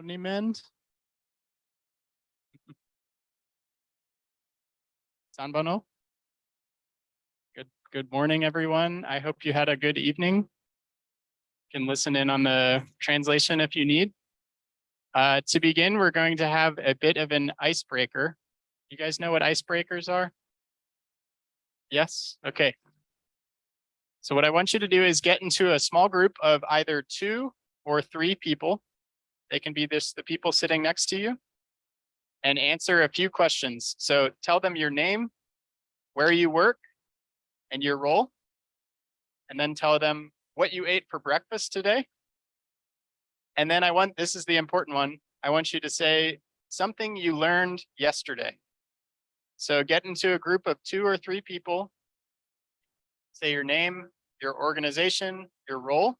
Niemand? Sanbano? Good morning, everyone. I hope you had a good evening. You can listen in on the translation if you need. To begin, we're going to have a bit of an icebreaker. You guys know what icebreakers are? Yes? Okay. So what I want you to do is get into a small group of either 2 or 3 people. They can be the people sitting next to you, and answer a few questions. So tell them your name, where you work, and your role. And then tell them what you ate for breakfast today. And then this is the important one, I want you to say something you learned yesterday. So get into a group of 2 or 3 people, say your name, your organization, your role,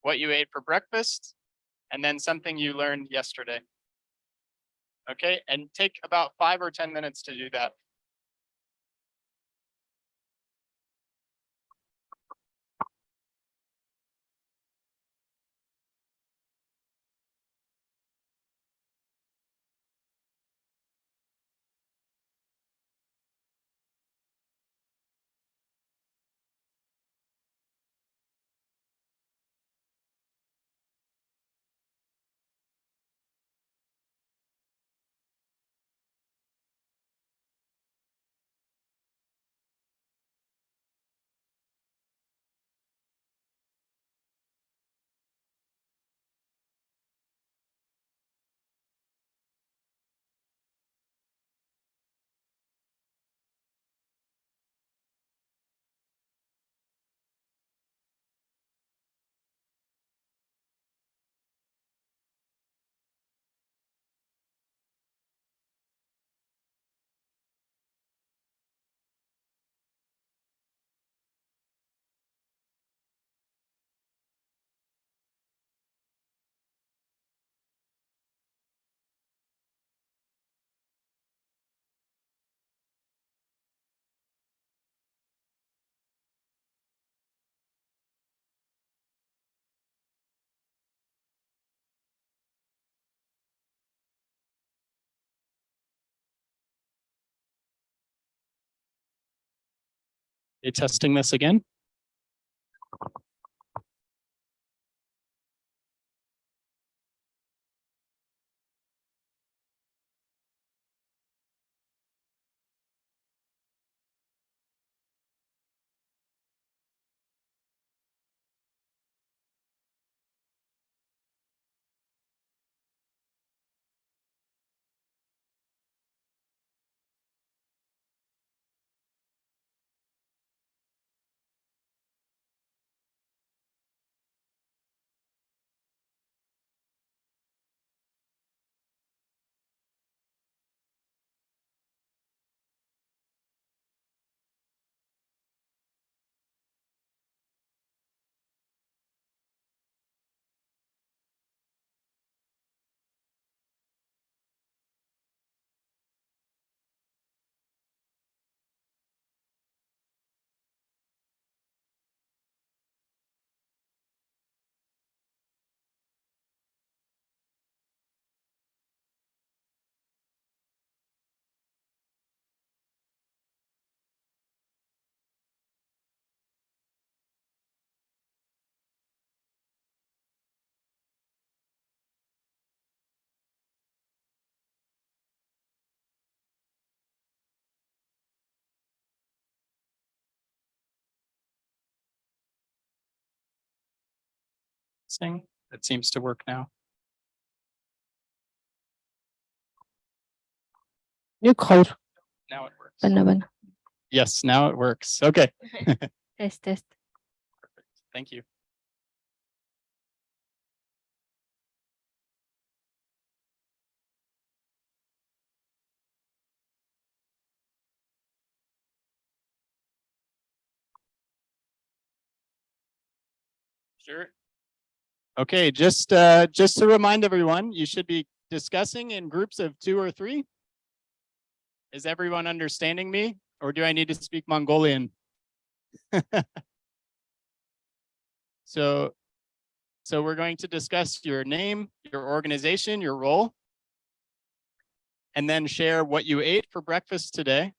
what you ate for breakfast, and then something you learned yesterday. Okay, and take about 5 or 10 minutes to do that. Okay, testing this again. That seems to work now. Now Now it works. Bana. Yes, now it works. Okay. Test. Perfect. Thank you. Sure. Okay, just to remind everyone, you should be discussing in groups of 2 or 3. Is everyone understanding me, or do I need to speak Mongolian? So So we're going to discuss your name, your organization, your role, and then share what you ate for breakfast today,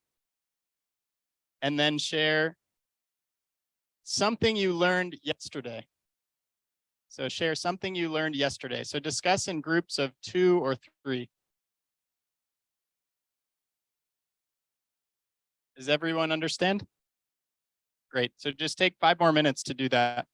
and then share something you learned yesterday. So share something you learned yesterday. So discuss in groups of 2 or 3. Does everyone understand? Great. So just take 5 more minutes to do that.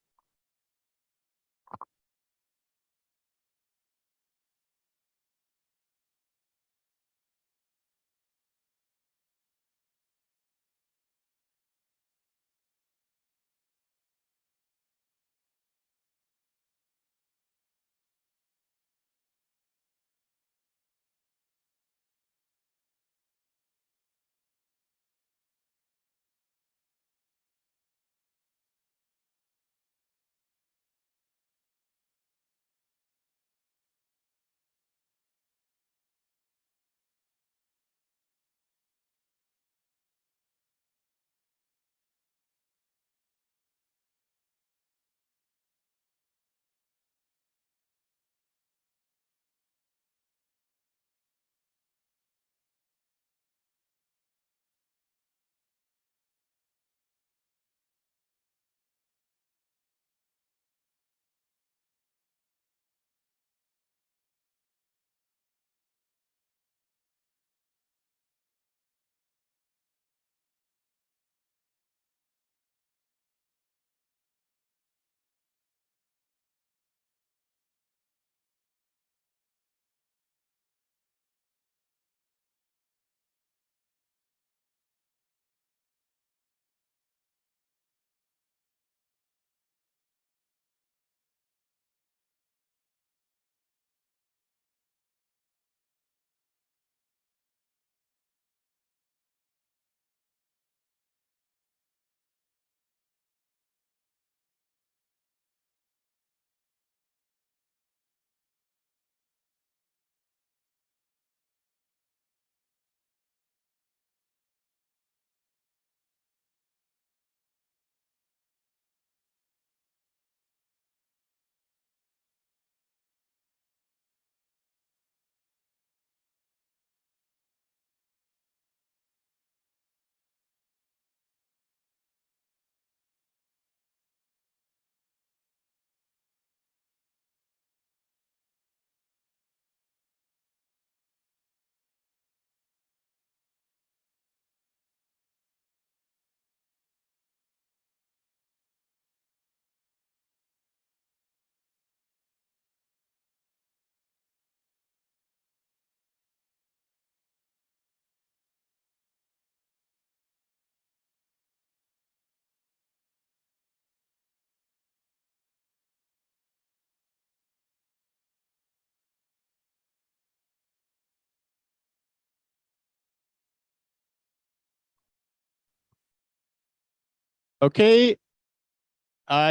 Okay.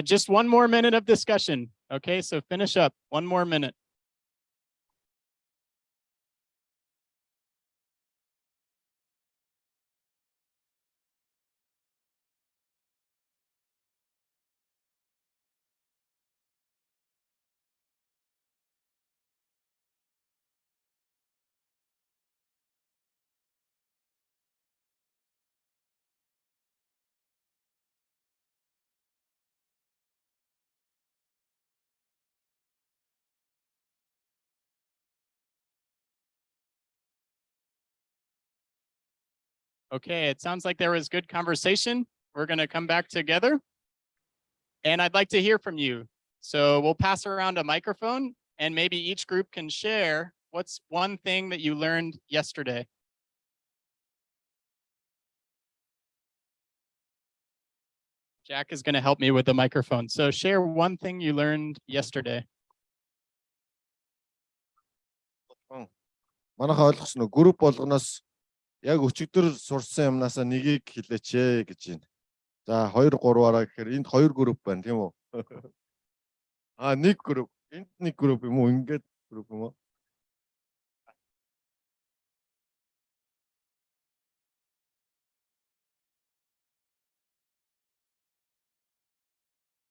Just 1 more minute of discussion. Okay, so finish up. 1 more minute. Okay, it sounds like there was good conversation. We're going to come back together. And I'd like to hear from you. So we'll pass around a microphone, and maybe each group can share what's one thing that you learned yesterday. Jack is going to help me with the microphone. So share one thing you learned yesterday. Манайх ойлгосон уу групп болгоноос яг өчигдөр сурсан юмнасаа нэгийг хэлээч гэж байна. За 2 3-аараа гэхээр энд 2 групп байна тийм үү? Нэг групп. Энд нэг групп юм уу? Ингээд групп юм уу?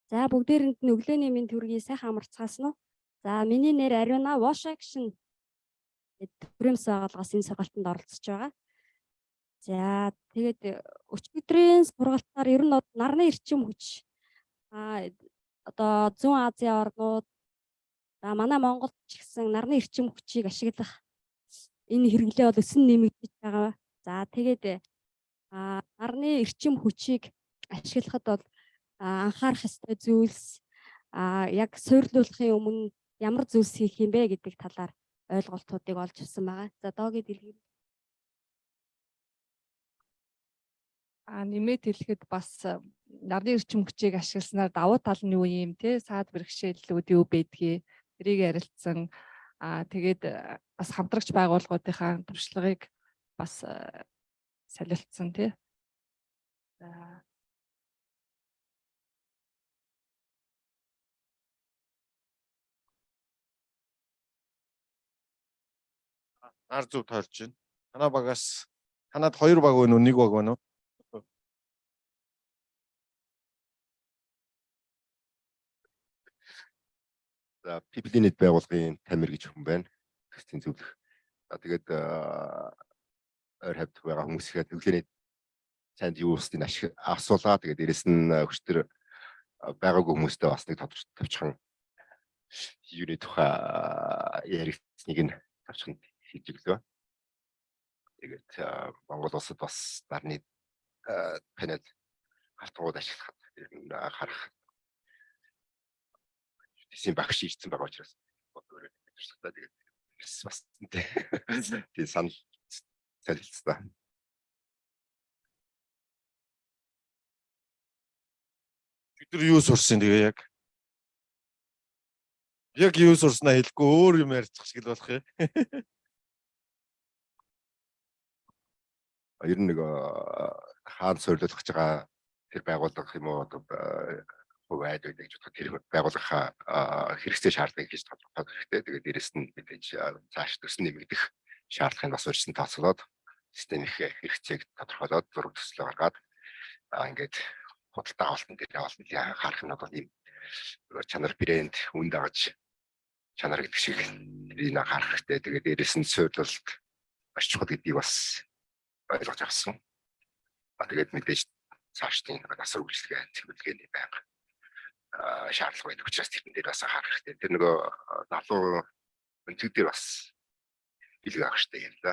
За бүгдээрэнд нь өглөөний минь төргий сайхан амарцгаасан уу? За миний нэр Ариуна Wash Action гэдэг төрөөмс байгууллагаас энэ сургалтанд оролцож байгаа. За тэгээд өчигдрийн сургалтаар ер нь нарны эрчим хүч одоо Зүүн Азийн орнууд манай Монголд ч гэсэн нарны эрчим хүчийг ашиглах энэ хэрэглээ бол өсөн нэмэгдэж байгаа. За тэгээд нарны эрчим хүчийг ашиглахад бол анхаарах ёстой зүйлс яг суйрлуулахын өмнө ямар зүйлс хийх юм бэ гэдэг талаар ойлголтуудыг олж авсан байгаа. За доогийн дэлгэр. Нэмээд хэлэхэд бас нарны эрчим хүчийг ашигласнаар давуу тал нь юу юм те саад бэрхшээлүүд юу байдгийг тэрийг ярилцсан. Тэгээд бас хамтрагч байгууллагуудынхаа туршлагыг бас солилцсон тий. Нар зүг тойрч байна. Танаа багаас танад 2 баг байна уу, 1 баг байна уу? За PPD-ний байгууллагын тамир гэж хүн байна. Тэсийн зөвлөх. Тэгээд ойр хавьд байгаа хүмүүсийн өглөөний цаанд юу устын асуулаа. Тэгээд дээрэс нь өчтөр байгаагүй хүмүүстээ бас нэг товчхон юуны тухай яригдсныг нь товчхон хийж өглөө. Тэгээд Монгол улсад бас нарны панел халтгууд ашиглахад харах тийм багш ирсэн байгаа учраас өөрөө мэдэрсэлтэй тэгээд бас тийм санал солилцсон. Өдөр юу сурсан тэгээ яг юу сурснаа хэлэхгүй өөр юм ярьчих шиг л болох юм. Ер нь нэг хаан суйрлуулах гэж байгаа тэр байгууллага юм уу хувь айд гэж бодоход тэр байгууллагынхаа хэрэгцээ шаардлагыг хийж тодорхойлох хэрэгтэй. Тэгээд дээрэс нь мэдээж цааш төсөл нэмэгдэх шаардлагыг бас урьдчилан тооцоолоод системийн хэрэгцээг тодорхойлоод зураг төслөө гаргаад ингээд худалдаа авалтан дээр авалтыг харах нь бол ийм чанар брэнд үн дагаж чанар гэдэг шиг тэрийг харах хэрэгтэй. Тэгээд дээрэс нь суйрлуулалт маш чухал гэдгийг бас ойлгож авсан. Тэгээд мэдээж цаашдын асар үйлчлэгээ цэвэрлэгээний байнга шаардлага байдаг учраас тэрэн дээр бас харах хэрэгтэй. Тэр нөгөө налуу өнцөг дээр бас бэлэг авах хэрэгтэй юм да.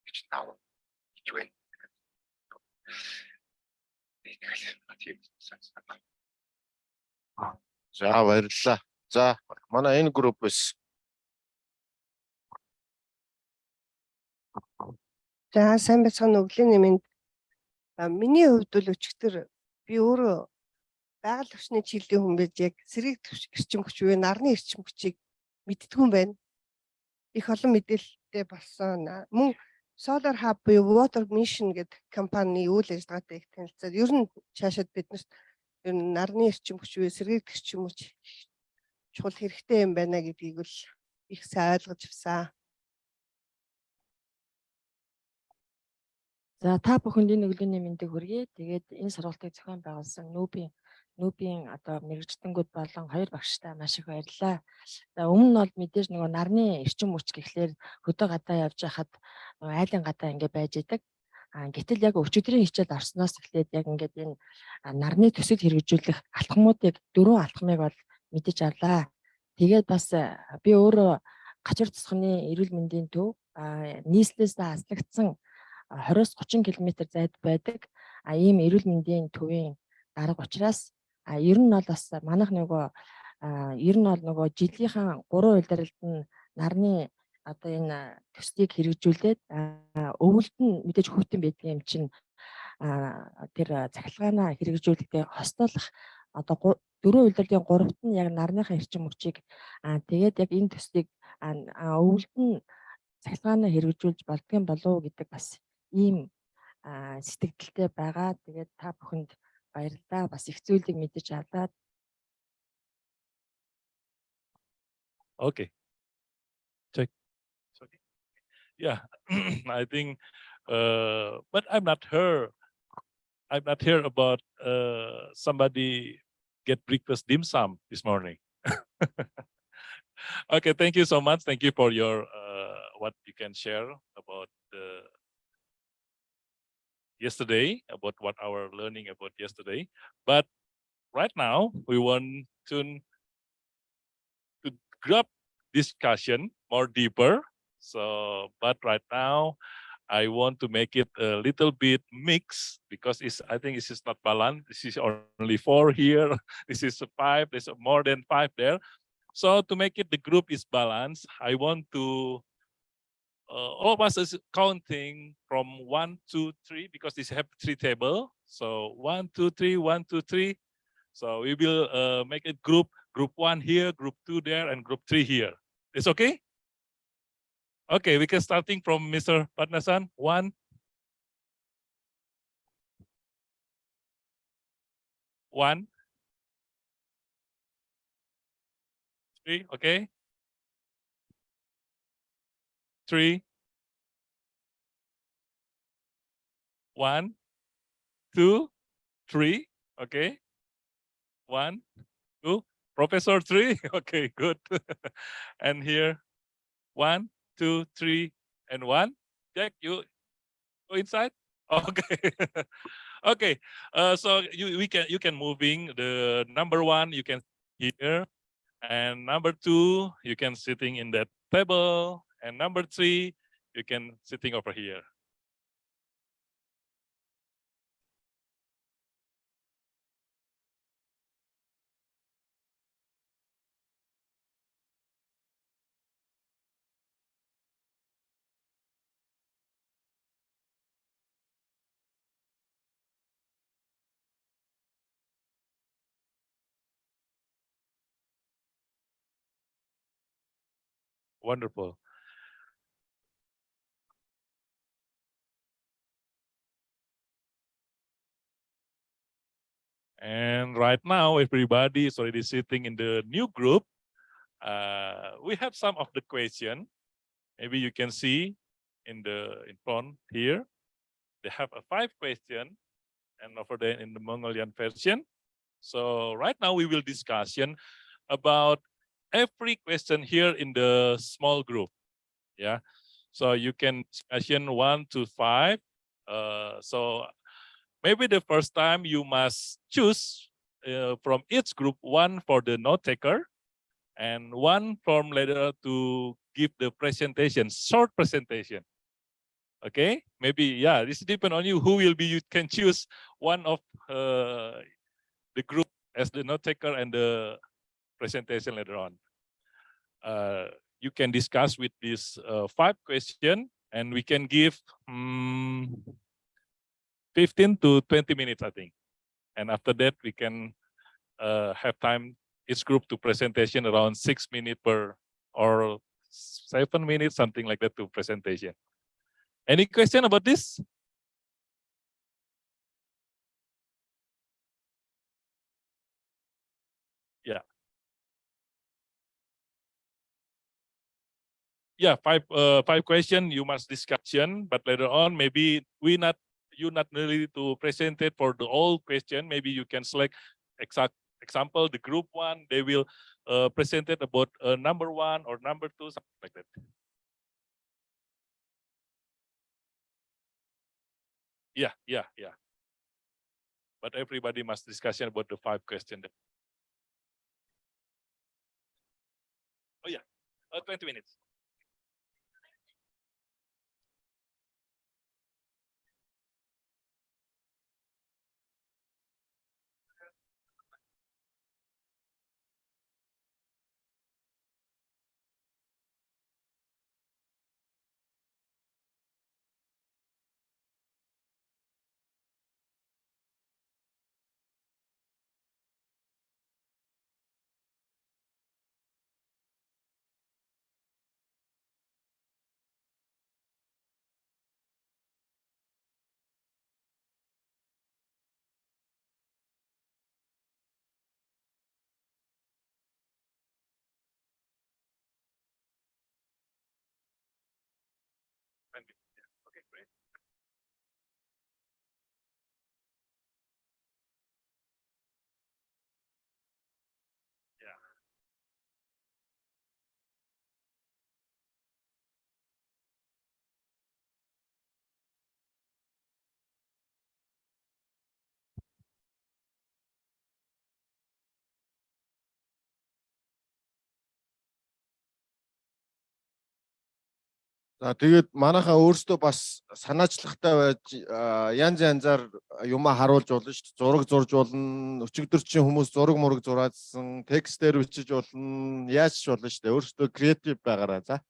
Гэж тав гэж байна. За баярлалаа. За манай энэ группээс За сайн байцгаана өглөөний минь. Миний хувьд бол өчигдөр би өөрөө байгаль орчны чиглэлийн хүн байж яг сэргийг эрчим хүч буюу нарны эрчим хүчийг мэддэг юм байна. Их олон мэдээлэлтэй болсон. Мөн Solar Hub буюу Water Mission гэдэг компани үйл ажиллагаатай их танилцаад ер нь цаашаад биднэрт ер нь нарны эрчим хүч буюу сэргийг эрчим хүч чухал хэрэгтэй юм байна гэдгийг л их сайн ойлгож авсан. За та бүхэнд энэ өглөөний мэндийг хүргэе. Тэгээд энэ сургалтыг зохион байгуулсан нүүбийн одоо мэрэгчдэнгүүд болон 2 багштай маш их баярлалаа. За өмнө нь бол мэдээж нөгөө нарны эрчим хүч гэхлээр хөдөө гадаа явж хахад нөгөө айлын гадаа ингэ байж идэг. Гэтэл яг өчигдрийн хичээл орсноос эхлээд яг ингээд энэ нарны төсөл хэрэгжүүлэх алхмуудыг 4 алхмыг бол мэдэж авлаа. Тэгээд бас би өөрөө гачир тусганы эрүүл мэндийн төв нийслэлээс аслагдсан 20-30 км зайд байдаг ийм эрүүл мэндийн төвийн дарга учраас ер нь бол бас манайх нөгөө ер нь бол нөгөө жилийнхэн 3 удиралд нь нарны одоо энэ төслийг хэрэгжүүлээд өвөлд нь мэдээж хүүтэн байдаг юм чинь тэр цахилгаанаа хэрэгжүүлэхдээ хостолох одоо 4 удирдлагын 3-т нь яг нарныхаа эрчим хүчийг тэгээд яг энэ төслийг өвөлд нь цахилгаанаа хэрэгжүүлж болдгийм болов уу гэдэг бас ийм сэтгэлдэлтэй байгаа. Тэгээд та бүхэнд баярлалаа. Бас их зүйлийг мэдэж авлаа. Okay. Check. Yeah, I think, but I'm not here about somebody get breakfast dim sum this morning. Okay, thank you so much. Thank you for your what you can share about yesterday, about what our learning about yesterday. But right now we want to grab discussion more deeper. So, but right now I want to make it a little bit mixed because I think this is not balanced. This is only 4 here. This is 5. There's more than 5 there. So to make it the group is balanced, I want to all of us is counting from 1, 2, 3 because this have 3 table. So 1, 2, 3, 1, 2, 3. So we will make a group 1 here, group 2 there, and group 3 here. It's okay? Okay, we can starting from Mr. Padnasan. 1, 1, 3, okay? 3, 1, 2, 3, okay? 1, 2, Professor 3, okay, good. And here, 1, 2, 3, and 1. Jack, you go inside. Okay. Okay. So you can moving the number 1 you can here, and number 2 you can sitting in that table, and number 3 you can sitting over here. Wonderful. And right now, everybody is already sitting in the new group. We have some of the question. Maybe you can see in front here. They have a 5 question, and over there in the Mongolian version. So right now we will discussion about every question here in the small group. Yeah. So you can discussion 1 to 5. So maybe the first time you must choose from each group 1 for the note taker and 1 from later to give the presentation, short presentation. Okay, maybe, yeah, this depends on you who will be, you can choose one of the group as the note taker and the presentation later on. You can discuss with this 5 question and we can give 15 to 20 minutes, I think. And after that, we can have time each group to presentation around 6 minutes per or 7 minutes, something like that to presentation. Any question about this? Yeah. Yeah, 5 question you must discussion, but later on maybe you not really to present it for the all question. Maybe you can select exact example the group 1 they will present it about number 1 or number 2, something like that. Yeah. But everybody must discussion about the 5 question. Oh yeah, 20 minutes. Okay, great. За тэгээд манайхаа өөрсдөө бас санаачлахтай байж янз янзаар юмаа харуулж болно шүү дээ. Зураг зурж болно, өчигдөр хүмүүс зураг мураг зураадсан, текстээр бичиж болно, яаж ч болно шүү дээ. Өөрсдөө креатив байгаараа. За.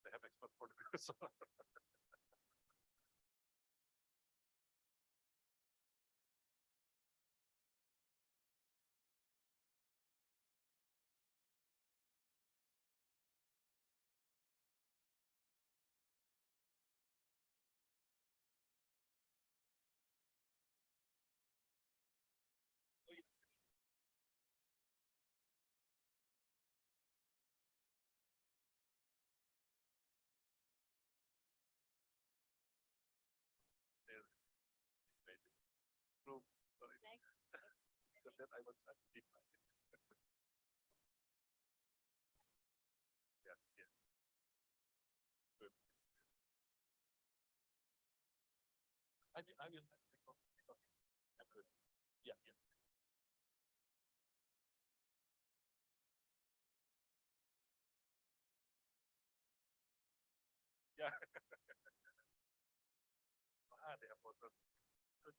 They have expert photographers. No, sorry. So that I was deep. Yeah, yeah. Good. I will. I'm good. Yeah, yeah. Yeah. They have photos. Good.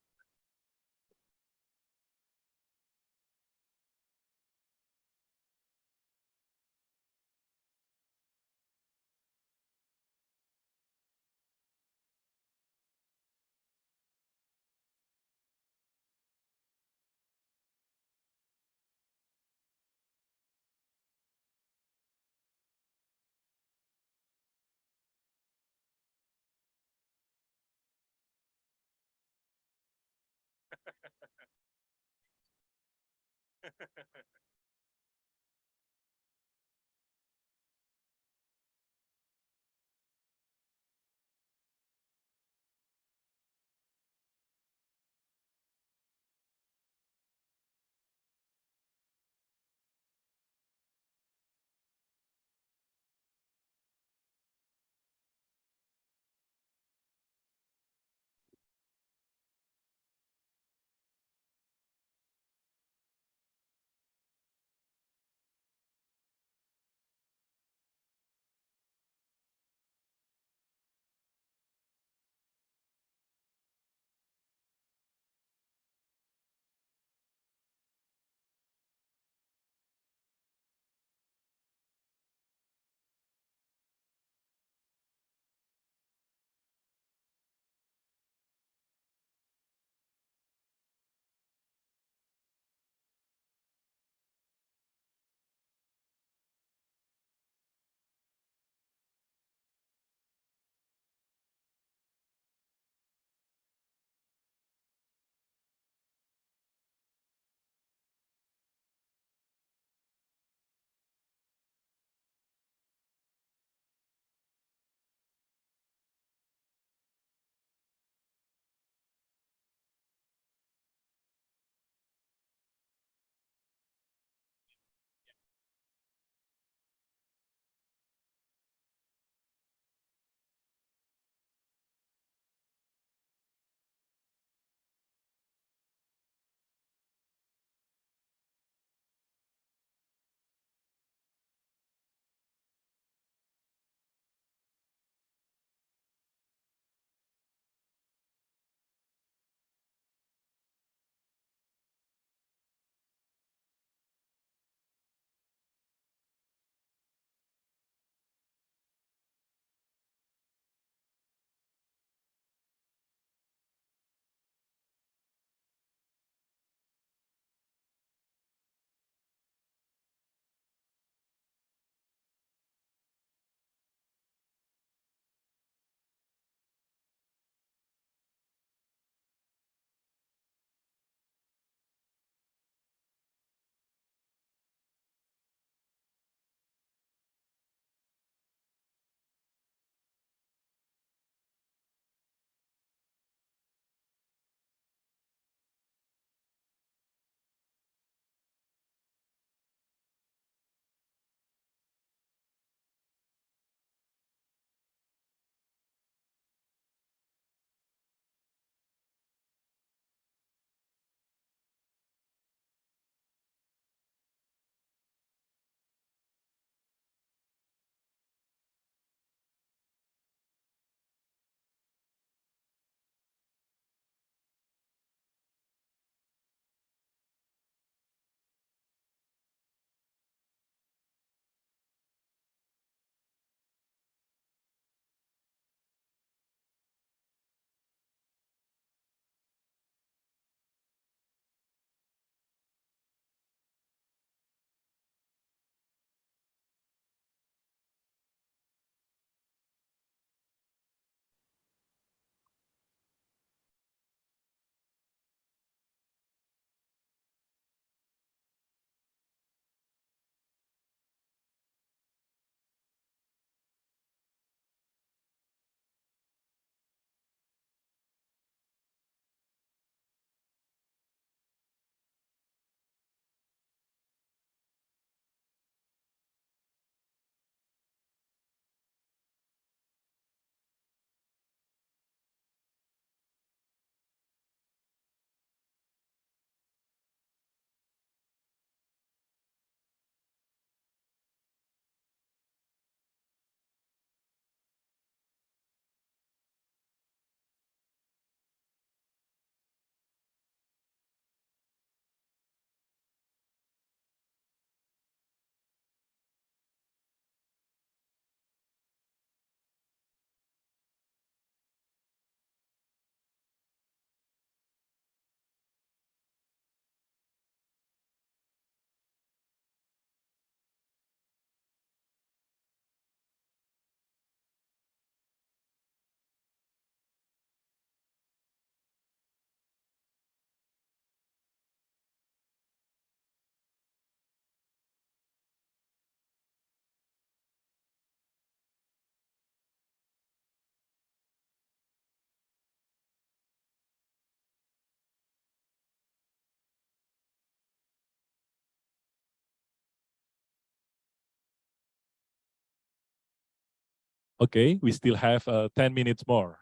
Okay, we still have 10 minutes more.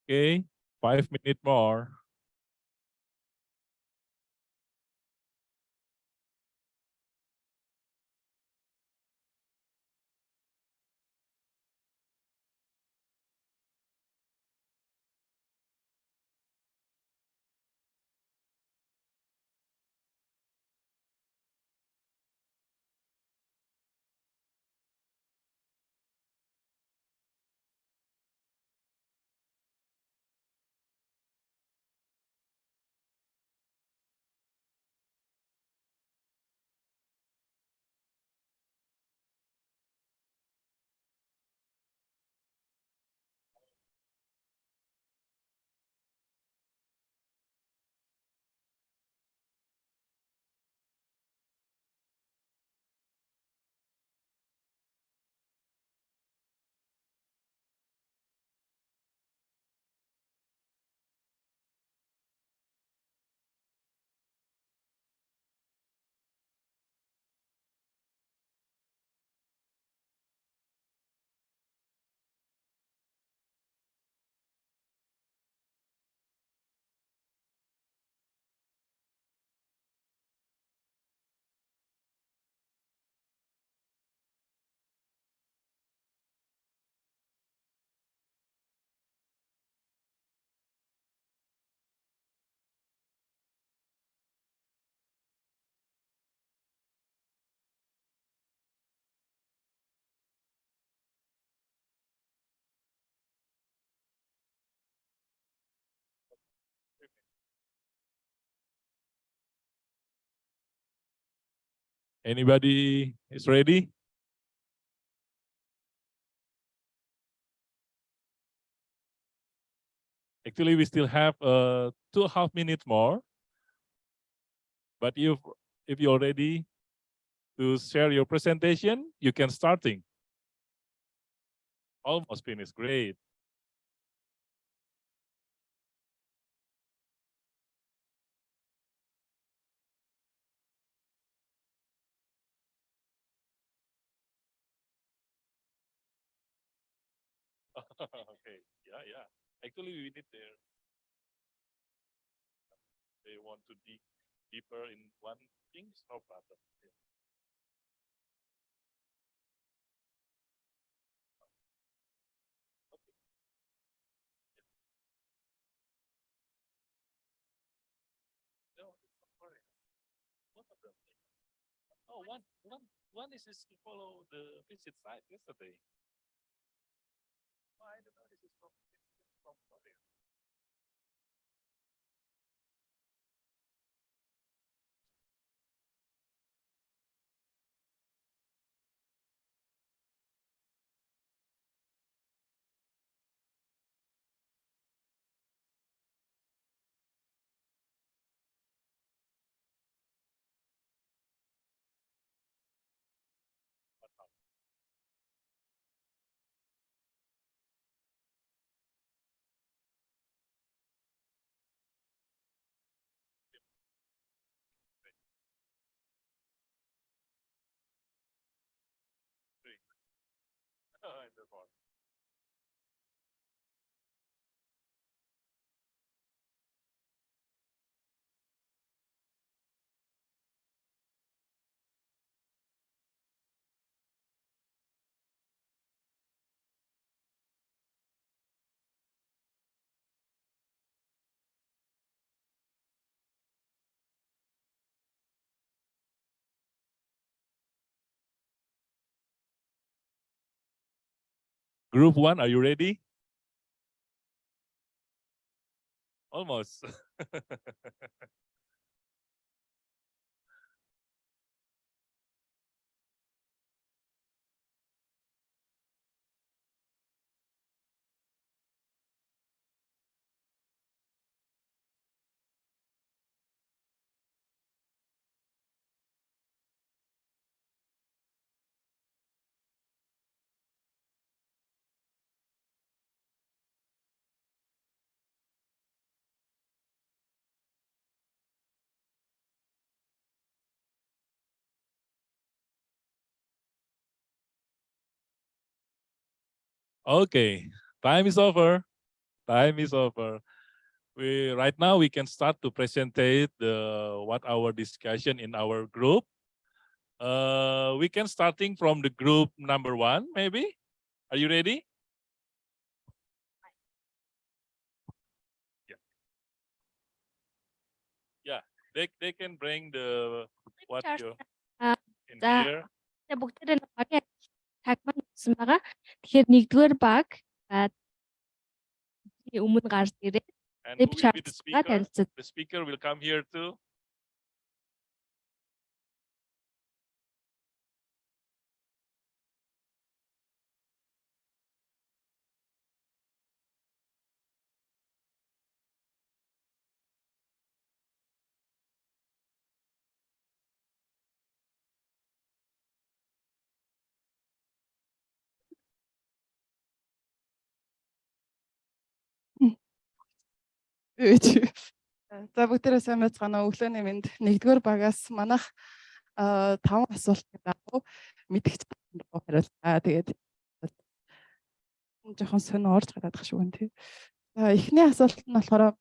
Okay, 5 minutes more. Anybody is ready? Actually, we still have 2.5 minutes more. But if you're ready to share your presentation, you can starting. Almost finished. Great. Okay. Yeah. Actually, we need there. They want to dig deeper in one thing, no problem. No, it's not correct. What of them? Oh, one is to follow the visit site yesterday. Oh, I don't know. This is from Korea. Three. In the morning. Group 1, are you ready? Almost. Okay, time is over. Time is over. Right now we can start to presentate what our discussion in our group. We can starting from the group number 1, maybe. Are you ready? Yeah. They can bring the what you in За here. бүгдээрээ багийн таг маань өгсөн байгаа. Тэгэхээр нэгдүгээр баг өмнө гарч ирээд And Flip who will be the charts speaker? танилцсан. The speaker will come here too. За бүгдээрээ сайн байцгаана уу. Өглөөний мэнд нэгдүгээр багаас манайх 5 асуултыг дагуу мэдгч хариуллаа. Тэгээд жоохон сонио орж гараад байгаа шүү гэн тий. За эхний асуулт нь болохоор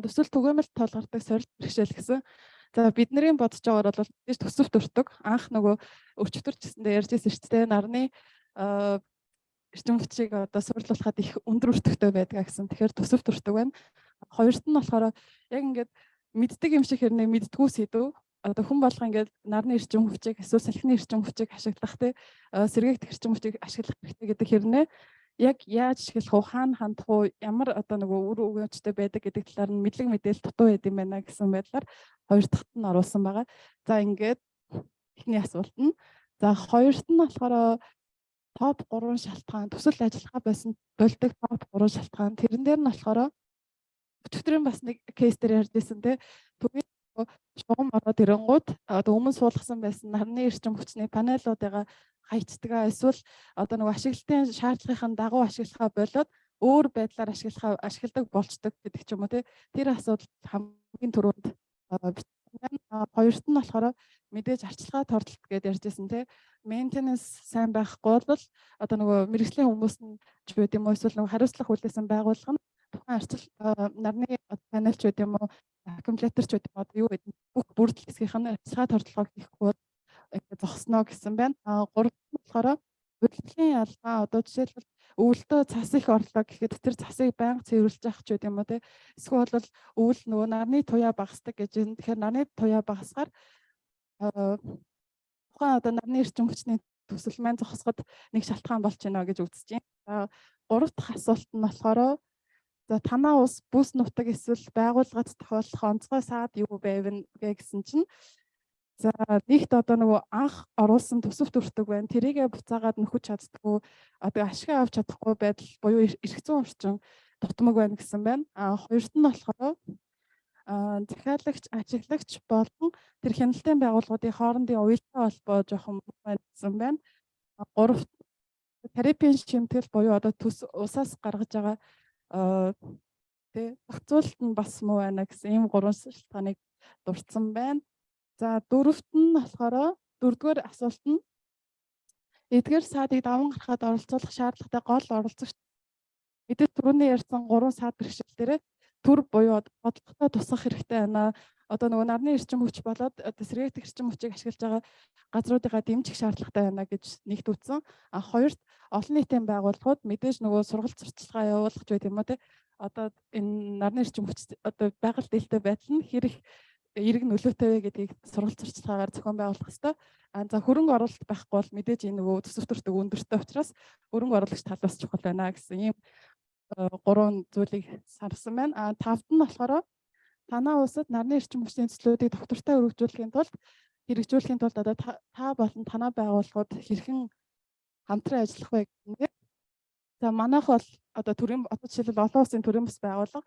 төсөл түгээмэл толгордог сорилт бэрхшээл гэсэн. За бидний бодож байгаагаар бол тийш төсөвт өртөг. Анх нөгөө өчтөрч гэсэндээ ярьжсэн шүү дээ. Нарны эрчим хүчийг одоо сурлуулахад их өндөр өртөгтэй байдаг гэсэн. Тэгэхээр төсөвт өртөг байна. Хоёрт нь болохоор яг ингээд мэддэг юм шиг хэрнээ мэддгүү сэдв. Одоо хүн болго ингээд нарны эрчим хүчийг эсвэл салхины эрчим хүчийг ашиглах те сэргээгдэх эрчим хүчийг ашиглах хэрэгтэй гэдэг хэрнээ яг яаж ашиглах уу, хаана хандах уу, ямар одоо нөгөө үр өгөөжтэй байдаг гэдэг талаар нь мэдлэг мэдээлэл дутуу байд юм байна гэсэн байдлаар хоёр дахьт нь оруулсан байгаа. За ингээд эхний асуулт нь. За хоёрт нь болохоор топ 3 шалтгаан төсөл ажиллагаа байсан болдог топ 3 шалтгаан. Тэрэн дээр нь болохоор өчигдрийн бас нэг кейс дээр ярьж байсан те түгээн шугам ороод ирэнгууд одоо өмнө суулгасан байсан нарны эрчим хүчний панелуудыгаа хайцдаг эсвэл одоо нэг ашиглалтын шаардлагын дагуу ашиглахаа болоод өөр байдлаар ашигладаг болцдог гэдэг ч юм уу те тэр асуудал хамгийн түрүүнд хоёрт нь болохоор мэдээж арчилгаа тордолт гэдээ ярьжсэн те maintenance сайн байхгүй бол одоо нөгөө мэрэгжлийн хүмүүс нь ч байд юм уу эсвэл нөгөө хариуцлага хүлээсэн байгууллага нь тухайн арчил нарны панелч байд юм уу аккумуляторч байд юм уу юу гэдэг бүх бүрдэл хэсгийнх нь арчилгаа тордлогоо хийхгүй ингээд зогсноо гэсэн байна. Гурав нь болохоор урилгын ялгаа одоо жишээлбэл өвөлдөө цас их орлоо гэхэд тэр цасыг байнга цэвэрлж явах ч байд юм уу те эсвэл бол өвөл нөгөө нарны туяа багасдаг гэж байна. Тэгэхээр нарны туяа багасгаар тухайн одоо нарны эрчим хүчний төсөл маань зогсоход нэг шалтгаан болж байна гэж үзэж байна. Гурав дахь асуулт нь болохоор за танаа ус бүс нутаг эсвэл байгууллагад тохиолдох онцгой саад юу байв гэсэн чинь за нэгт одоо нөгөө анх оруулсан төсөвт өртөг байна. Тэрийгэ буцаагаад нөхөж чаддгүй одоо ашиг авч чадахгүй байдал буюу эрх зүйн орчин дутмаг байна гэсэн байна. Хоёрт нь болохоор захиалагч, ажиглагч болон тэр хяналтын байгууллагуудын хоорондын уялдаа холбоо жоохон байна гэсэн байна. Гуравт тарифын шимтгэл буюу одоо усаас гаргаж байгаа зохицуулалт нь бас муу байна гэсэн ийм 3 шалтгааныг дурдсан байна. За дөрөвт нь болохоор дөрөвдүгээр асуулт нь эдгээр саадыг даван гарахад оролцуулах шаардлагатай гол оролцогч мэдээж түрүүний ярьсан 3 саад бэрхшээл дээр төр буюу бодлоготой тусах хэрэгтэй байна. Одоо нөгөө нарны эрчим хүч болоод сэргээгдэх эрчим хүчийг ашиглаж байгаа газруудыгаа дэмжих шаардлагатай байна гэж нэгт үтсэн. Хоёрт олон нийтийн байгууллагууд мэдээж нөгөө сургалт сурталчилгаа явуулах ч байт юм уу те. Одоо энэ нарны эрчим хүч одоо байгаль дэлтэй байдал нь хэрэг эрг нөлөөтэй вэ гэдгийг сургалт сурталчилгаагаар зохион байгуулах хэрэгтэй. За хөрөнгө оруулалт байхгүй бол мэдээж энэ нөгөө төсөв төртөг өндөртэй учраас хөрөнгө оруулагч талаас чухал байна гэсэн ийм 3 зүйлийг сарсан байна. Тавд нь болохоор танаа улсад нарны эрчим хүчний төслүүдийг доктортой өргөжүүлэхийн тулд одоо та болон танаа байгууллагууд хэрхэн хамтран ажиллах вэ гэх. За манайх бол одоо жишээлбэл олон улсын төрийн бас байгууллага.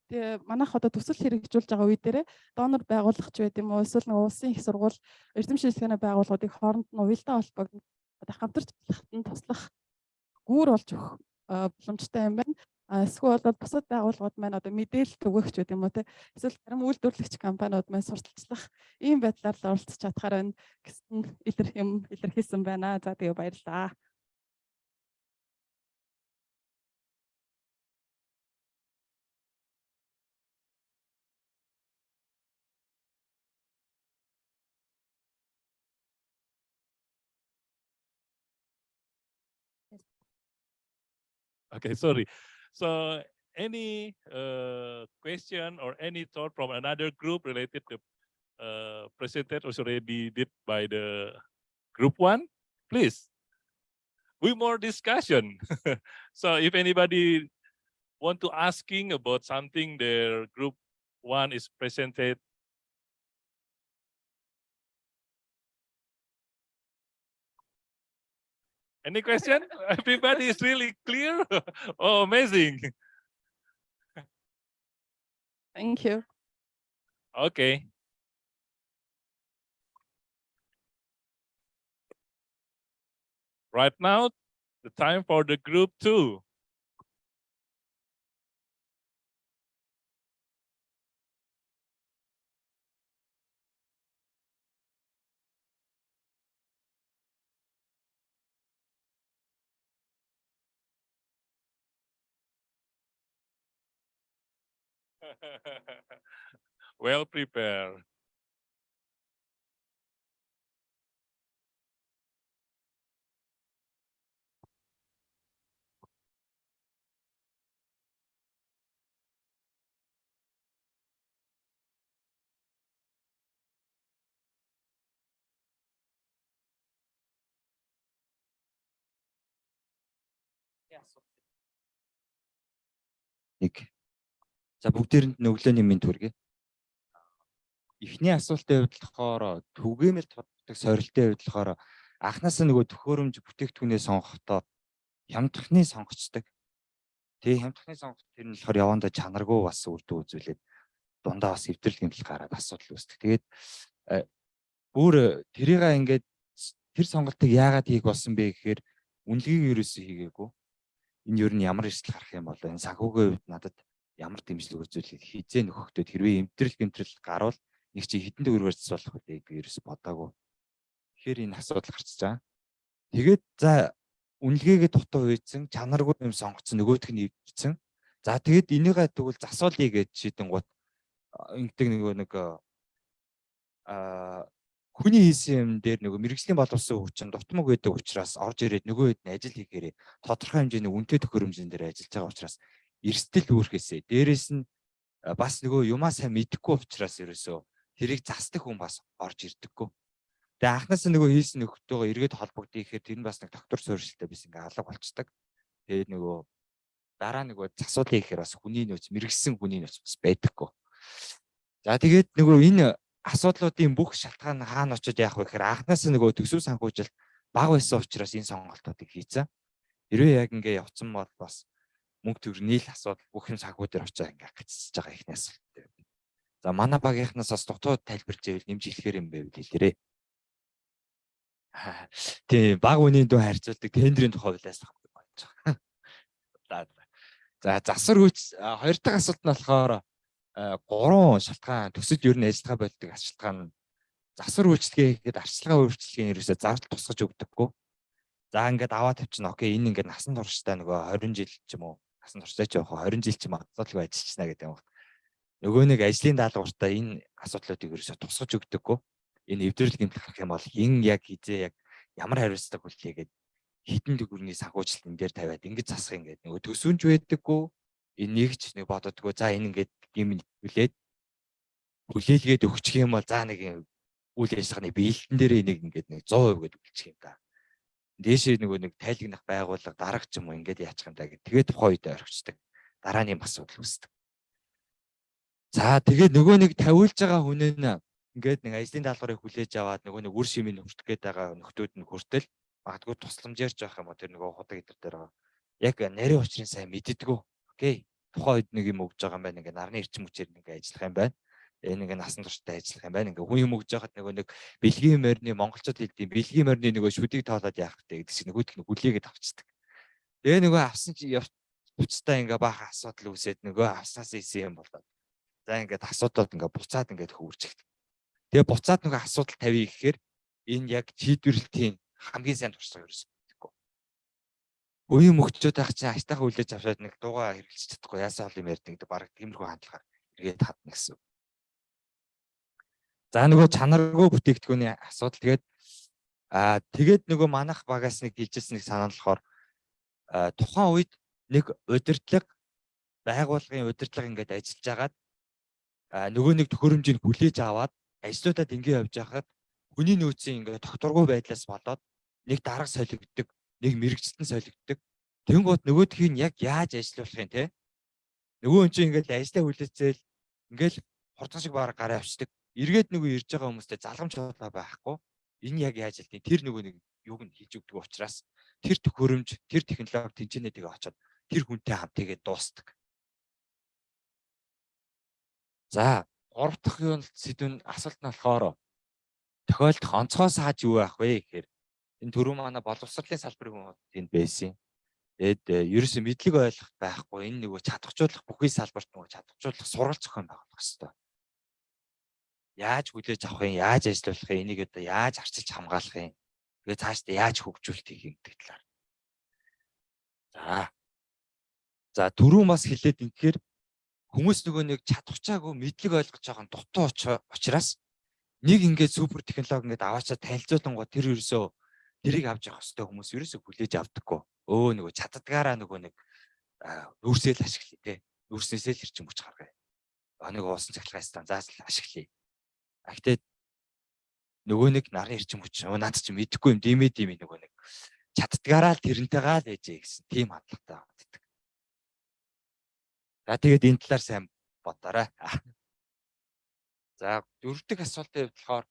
Тэгээ манайх одоо төсөл хэрэгжүүлж байгаа үе дээрээ донор байгууллагч байд юм уу эсвэл нэг улсын их сургууль эрдэм шилжлэгийн байгууллагуудыг хооронд нь уялдаа холбоог одоо хамтарч ажиллахад туслах гүүр болж өгөх боломжтой юм байна. Эсвэл бол бусад байгууллагууд маань одоо мэдээлэл өгөхч байд юм уу те эсвэл харин үйлдвэрлэгч компаниуд маань сурталчлах ийм байдлаар л оролцож чадхаар байна гэсэн илэрхийлсэн байна. За тэгээ баярлалаа. Okay, sorry. So any question or any thought from another group related to presented or already did by the group one, please. We more discussion. So if anybody want to asking about something their group one is presented. Any question? Everybody is really clear. Oh, amazing. Thank you. Okay. Right now, the time for the group two. Well prepared. Нэг. За бүгдээрэнд нь өглөөний мэнд хүргэе. Эхний асуултын хувьд болохоор түгээмэл тодорхойлдог сорилтын хувьд болохоор анхнаасаа нөгөө төхөөрөмж бүтээгдэхүүнээ сонгохдоо хямдхны сонгочдаг. Тэгээ хямдхны сонгох тэр нь болохоор явандаа чанаргүй бас үрдүү үзүүлээд дундаа бас эвдрэл гэмтэл гараад асуудал үүсдэг. Тэгээд бүр тэрийг ингээд тэр сонголтыг яагаад хийх болсон бэ гэхээр үнэлгийг ерөөсөө хийгээгүй. Энэ юу нь ямар эрсдэл гарах юм бол энэ санхүүгийн хувьд надад ямар дэмжлэг үзүүлэх хизээ нөхөхдөө хэрвээ эвдрэл гэмтрэл гарвал нэг чи хитэн төгрөгөөр засуулах үлээ би ерөөс бодоагүй. Тэгэхээр энэ асуудал гарчиж байгаа. Тэгээд за үнэлгээгээ дутуу үйцэн чанаргүй юм сонгоцсон нөгөөх нь эвдэрсэн. За тэгээд энийгээ тэгвэл засуулъя гэж шийдэн гут ингэдэг нэг хүний хийсэн юм дээр нөгөө мэрэгжлийн боловсон хүчин дутмаг байдаг учраас орж ирээд нөгөө хэд нь ажил хийгээрээ тодорхой хэмжээний үнэтэй төхөөрөмжийн дээр ажиллаж байгаа учраас эрсдэл үүрхээсээ дээрэс нь бас нөгөө юмаа сайн мэдэхгүй учраас ерөөсөө тэрийг засдаг хүн бас орж ирдэггүй. Тэгээ анхнаасаа нөгөө хийсэн нөхдөөгөө эргээд холбогдъё гэхээр тэр нь бас нэг доктор суурьшилтай биш ингээ алга болцдог. Тэгээд нөгөө дараа нөгөө засуулъя гэхээр бас хүний нөөц мэрэгсэн хүний нөөц бас байдаггүй. За тэгээд нөгөө энэ асуудлуудын бүх шалтгаан хаана очиж яах вэ гэхээр анхнаасаа нөгөө төсөв санхүүжилт бага байсан учраас энэ сонголтуудыг хийцэн. Хэрвээ яг ингээ явцсан бол бас мөнгө төгрөний л асуудал бүх юм санхүү дээр очиж ингээ гацчихж байгаа ихний асуудал. За манай багийнхнаас бас дутуу тайлбарч ивэл нэмж хэлэхээр юм байв хэлээрээ. Тийм баг үнийн дөө харьцуулдаг тендерийн тухай хуулиас авах гэж байгаа. За засвар хүч хоёр дахь асуулт нь болохоор 3 шалтгаан төсөлд ер нь ажиллагаа болдог шалтгаан засвар үйлчлэгээ гэхэд арчилгаа үйлчлэгийн ерөөсөө зардал тусгаж өгдөггүй. За ингээд аваад тавьчихна. Окей, энэ ингээд насан туршдаа нөгөө 20 жил ч юм уу насан туршдаа ч явах 20 жил ч юм асуудалгүй ажиллачна гэдэг юм. Нөгөө нэг ажлын даалгавартаа энэ асуудлуудыг ерөөсөө тусгаж өгдөггүй. Энэ эвдрэл гэмтэл гарах юм бол хин яг хизээ яг ямар хариуцлага хүлээгээд хитэн төгрөгийн санхүүжилт энэ дээр тавиад ингэж засах ингээд нөгөө төсөөнж байдаггүй. Энийг ч нэг бододгоо за энэ ингээд юм хүлээлгээд өгчих юм бол за нэг үйл ажиллагааны биелэлтэн дээр энийг ингээд нэг 100% гээд үлчих юм да. Дээшээ нөгөө нэг тайлгнах байгууллага дарга ч юм уу ингээд яачих юм да гэх. Тэгээд тухайн үед орхичдаг. Дарааны асуудал үүсдэг. За тэгээд нөгөө нэг тавиулж байгаа хүн нь ингээд нэг ажлын даалгаврыг хүлээж аваад нөгөө нэг үр шимийг хүртэх гээд байгаа нөхдүүд нь хүртэл магадгүй тусламжаарч явах юм уу тэр нөгөө худаг идэр дээр байгаа. Яг нарийн учрын сайн мэддэггүй. Окей. Тухайн үед нэг юм өгж байгаа юм байна. Ингээ нарны эрчим хүчээр ингээ ажиллах юм байна. Энэ ингээ насан туршдаа ажиллах юм байна. Ингээ хүн юм өгж байхад нөгөө нэг бэлгийн морины монголчууд хэлдэг бэлгийн морины нөгөө шүдийг тоолоод яах вэ гэдэг чинь нөгөөдх нь хүлээгээд авчдаг. Тэгээ нөгөө авсан чи буцтаа ингээ баахан асуудал үүсээд нөгөө авснаас ийсэн юм болоод. За ингээд асуудлууд ингээ буцаад ингээ хөвөрчихдэг. Тэгээ буцаад нөгөө асуудал тавья гэхээр энэ яг шийдвэрлэлтийн хамгийн сайн туршлага ерөөсөө гэдэггүй. Үеийн мөхчүүд ах чинь аштайхан хүлээж авчаад нэг дуугаа хэрэглэж чадахгүй яасаа ол юм ярьдаг гэдэг баг тиймэрхүү хандлагаар эргээд хадна гэсэн. За нөгөө чанаргүй бүтээгдэхүүний асуудал тэгээд нөгөө манайх багаас нэг хэлжсэн нэг санаа болохоор тухайн үед нэг удирдлага байгууллагын удирдлага ингээд ажиллаж агаад нөгөө нэг төхөөрөмжийг хүлээж аваад ажлуудад ингээд явж байхад хүний нөөцийн ингээд тогтворгүй байдлаас болоод нэг дарга солигддог, нэг мэрэгчлэн солигддог. Тэнгууд нөгөөдхийг нь яг яаж ажиллуулах юм те? Нөгөө хүн чинь ингээд ажлаа хүлээцээл ингээд хурдан шиг бараг гараа авчдаг. Эргээд нөгөө ирж байгаа хүмүүстэй залгамж болоо байхгүй. Энэ яг яаж хэлтий? Тэр нөгөө нэг юуг нь хийж өгдөг учраас тэр төхөөрөмж, тэр технологи тэнцэнэ тэгээ очоод тэр хүнтэй хамт тэгээд дуустдаг. За, 3 дахь юу сэдвэн асуулт нь болохоор тохиолдох онцгой сааж юу байх вэ гэхээр энэ түрүү манай боловсролын салбарын хүмүүс энд байсан. Тэгээд ерөөсөө мэдлэг ойлгох байхгүй. Энэ нөгөө чадахжуулах бүхий салбарт нөгөө чадахжуулах сургалт зохион байгуулах хэрэгтэй. Яаж хүлээж авах юм, яаж ажиллах юм, энийг одоо яаж арчилж хамгаалах юм. Тэгээд цаашдаа яаж хөгжүүлэх юм гэдэг талаар. За түрүү бас хэлээд ингэхээр хүмүүс нөгөө нэг чадахчаагүй мэдлэг ойлгож байгаа дутуу учраас нэг ингээд супер технологи ингээд аваачаа танилцуулангууд тэр ерөөсөө тэрийг авч явах хэвээр хүмүүс ерөөсөө хүлээж авдаггүй. Нөгөө чаддгаараа нөгөө нэг нүүрсэл ашиглая те. Нүүрснээсээ л хэрчим хүч гаргая. Нэг уусан цахилгаан станцаас л ашиглая. Гэхдээ нөгөө нэг нарны хэрчим хүч наад чи мэдэхгүй юм димээ нөгөө нэг чаддгаараа л тэрнтэйгаа л ээжээ гэсэн тийм хандлагатай байдаг. За тэгээд энэ талаар сайн бодоорой. За 4 дахь асуултын хувьд болохоор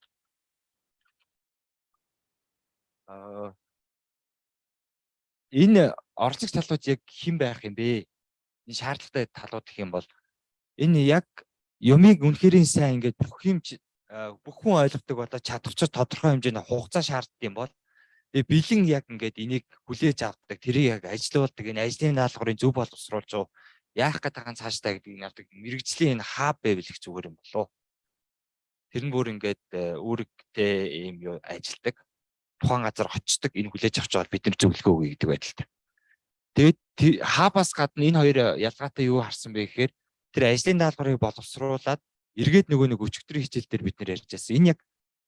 энэ оролцогч талууд яг хэн байх юм бэ? Энэ шаардлагатай талууд гэх юм бол энэ яг юмыг үнэхэрийн сайн ингээд бүх хүн ойлгодог болоо чадварч тодорхой хэмжээний хугацаа шаарддаг юм бол тэгээ бэлэн яг ингээд энийг хүлээж авдаг, тэрийг яг ажилуулдаг, энэ ажлын даалгаврын зөв боловсруулж яах гэдэг цаашдаа гэдэг нь яг мэрэгжлийн энэ хаб байвал их зүгээр юм болов. Тэр нь бүр ингээд үүрэгтэй юм юу ажилдаг. Тухайн газар очдог, энэ хүлээж авч байгаа бид нар зөвлөгөө өгье гэдэг байдалтай. Тэгээд хабаас гадна энэ хоёр ялгаатай юу харсан бэ гэхээр тэр ажлын даалгаврыг боловсруулад эргээд нөгөө нэг өчигдрийн хичээл дээр бид нар ярьж байсан. Энэ яг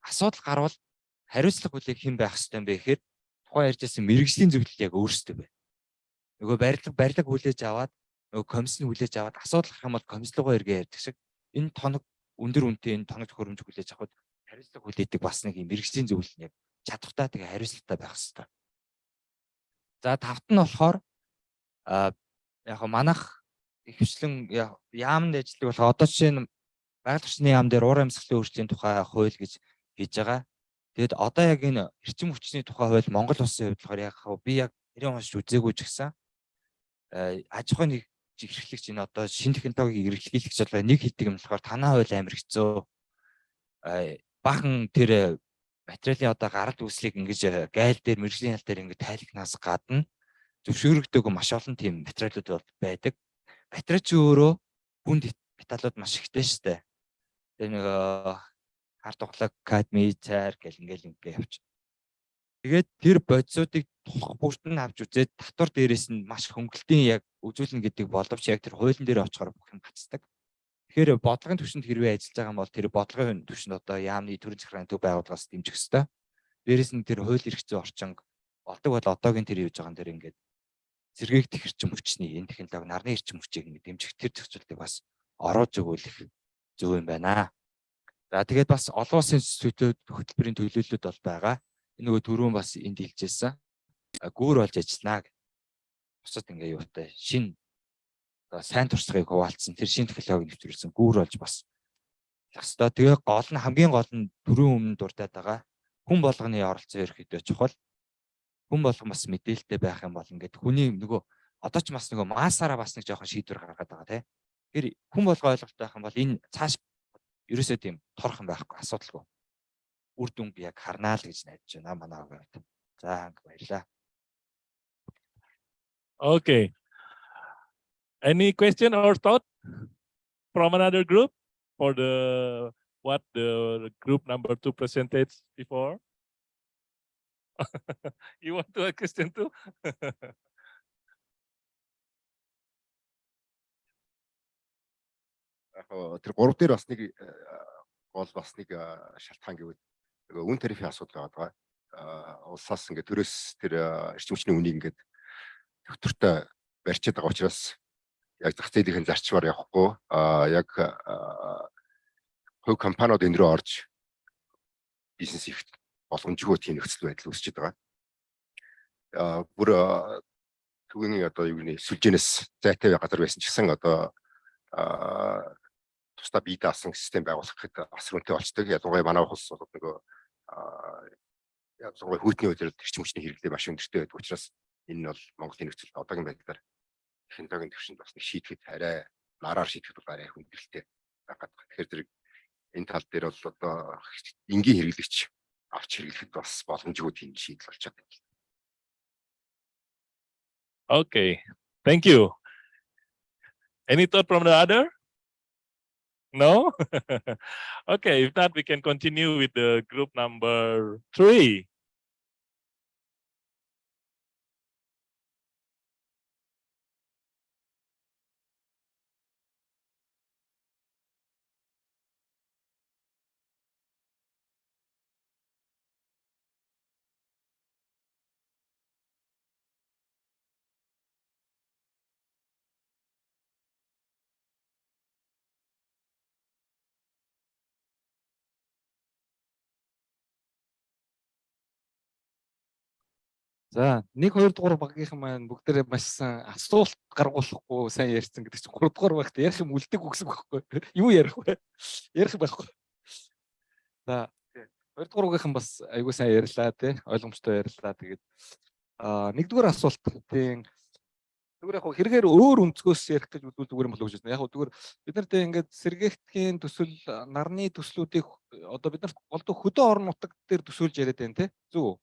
асуудал гарвал хариуцлага хүлээх хэн байх ёстой юм бэ гэхээр тухайн ярьж байсан мэрэгжлийн зөвлөл яг өөрсдөө байна. Нөгөө барилга хүлээж аваад нөгөө комиссны хүлээж аваад асуудал гарах юм бол комисслогоо эргээ ярьдаг шиг энэ тоног өндөр үнэтэй энэ тоног төхөөрөмж хүлээж авахд хариуцлага хүлээдэг бас нэг мэрэгжлийн зөвлөл нь яг чадвартай тэгээ хариуцлагатай байх хэрэгтэй. За тавт нь болохоор яг манайх ихвчлэн яамд ажилладаг болохоор одоо жишээ нь байгаль орчны яам дээр уур амьсгалын өөрчлөлийн тухай хууль гэж хийж байгаа. Тэгэд одоо яг энэ эрчим хүчний тухай хууль Монгол улсын хувьд болохоор яг би яг тэрийн уншиж үзээгүй ч гэсэн аж ахуйн эрхлэгч энэ одоо шинэ технологиг эрхлэгч болоо нэг хэлдэг юм болохоор танаа хууль амар хэцүү. Бахан тэр материалын одоо гаралт үүслийг ингэж гайл дээр мэрэгжлийн ял дээр ингэ тайлагнаас гадна зөвшөөрөгдөг маш олон тийм материалууд байдаг. Материал чи өөрөө хүнд металлууд маш ихтэй штэ. Тэр нэг харт углаг, кадми, цайр гэл ингээл явж. Тэгээд тэр бодисуудыг тулах бүрт нь авч үзээд татвар дээрээс нь маш хөнгөлтийн яг үзүүлнэ гэдэг боловч яг тэр хуулийн дээр очихоор бүх юм гацдаг. Тэгэхээр бодлогын түвшинд хэрвээ ажиллаж байгаа юм бол тэр бодлогын түвшинд одоо яамны төрийн захиргааны төв байгууллагаас дэмжих ёстой. Дээрээс нь тэр хууль эрх зүйн орчинг болдог бол одоогийн тэр хийж байгаа юм дээр ингээд сэргээгдэх эрчим хүчний энэ технологи нарны эрчим хүчийг ингээд дэмжих тэр зохицуултыг бас оруулж өгөх зөв юм байна. За тэгээд бас олон улсын хөтөлбөрийн төлөөллүүд бол байгаа. Энэ нөгөө түрүүн бас энд хэлжсэн. Гүүр болж ажиллана гэх. Бусад ингээ юутай шин сайн туршлагыг хуваалцсан тэр шин технологиг нэвтрүүлсэн гүүр болж бас хэвээр. Тэгээ гол нь хамгийн гол нь түрүүн өмнө дуртаад байгаа хүн болгоны оролцоо ерөөхдөө чухал. Хүн болгон бас мэдээлэлтэй байх юм бол ингээд хүний нөгөө одоо ч бас нөгөө массаараа бас нэг жоохон шийдвэр гаргаад байгаа тийм. Тэр хүн болго ойлголттой байх юм бол энэ цааш ерөөсөө тийм торох юм байхгүй асуудалгүй. Үр дүнг яг харнаа л гэж найдаж байна манай хувьд. За баярлалаа. Okay. Any question or thought from another group for what the group number 2 presented before? You want to ask question too? Тэр 3 дээр бас нэг гол бас нэг шалтгаан гэвэл нөгөө үн тарифын асуудал байгаа. Улсаас ингээд төрөөс тэр эрчим хүчний үнийг ингээд төвтөртэй барьчаад байгаа учраас яг зах зээлийн зарчмаар явахгүй яг хувь компаниуд энэ рүү орж бизнес их боломжгүй тийм нөхцөл байдал үүсчихэд байгаа. Бүр түүний одоо юу гэнэ сүлжээнээс зайтай газар байсан ч гэсэн одоо тусдаа бие даасан систем байгуулахад бас үнэтэй болцдог. Ялангуяа манай улс бол нөгөө ялангуяа хүйтний үед эрчим хүчний хэрэглээ маш өндөртэй байдаг учраас энэ нь бол Монголын нөхцөлд одоогийн байдлаар технологийн төвшөнд бас шийдэхэд арай нараар шийдэхэд бол арай хүндрэлтэй байгаа. Тэгэхээр зэрэг энэ тал дээр бол одоо энгийн хэрэглэгч авч хэрэглэхэд бас боломжгүй тийм шийдэл болж байгаа. Okay, thank you. Any thought from the other? No? Okay, if not, we can continue with the group number 3. За 1 2 дугаар багийнхан маань бүгдээрээ маш сайн асуулт гаргуулахгүй сайн ярьсан гэдэг чинь 3 дугаар багт ярих юм үлдэг үгсэн байхгүй юу ярих вэ? Ярих байхгүй. За 2 дугаар багийнхан бас айгүй сайн ярьлаа тий ойлгомжтой ярьлаа. Тэгээд 1 дугаар асуулт тийм зүгээр яг хэрэгээр өөр өнцгөөс ярих гэж бодвол зүгээр юм болов уу гэж байна. Яг зүгээр бид нарт ингээд сэргээгдэхийн төсөл нарны төслүүдийг одоо бид нарт голдуу хөдөө орон нутаг дээр төсөөлж яриад байна тий зөв.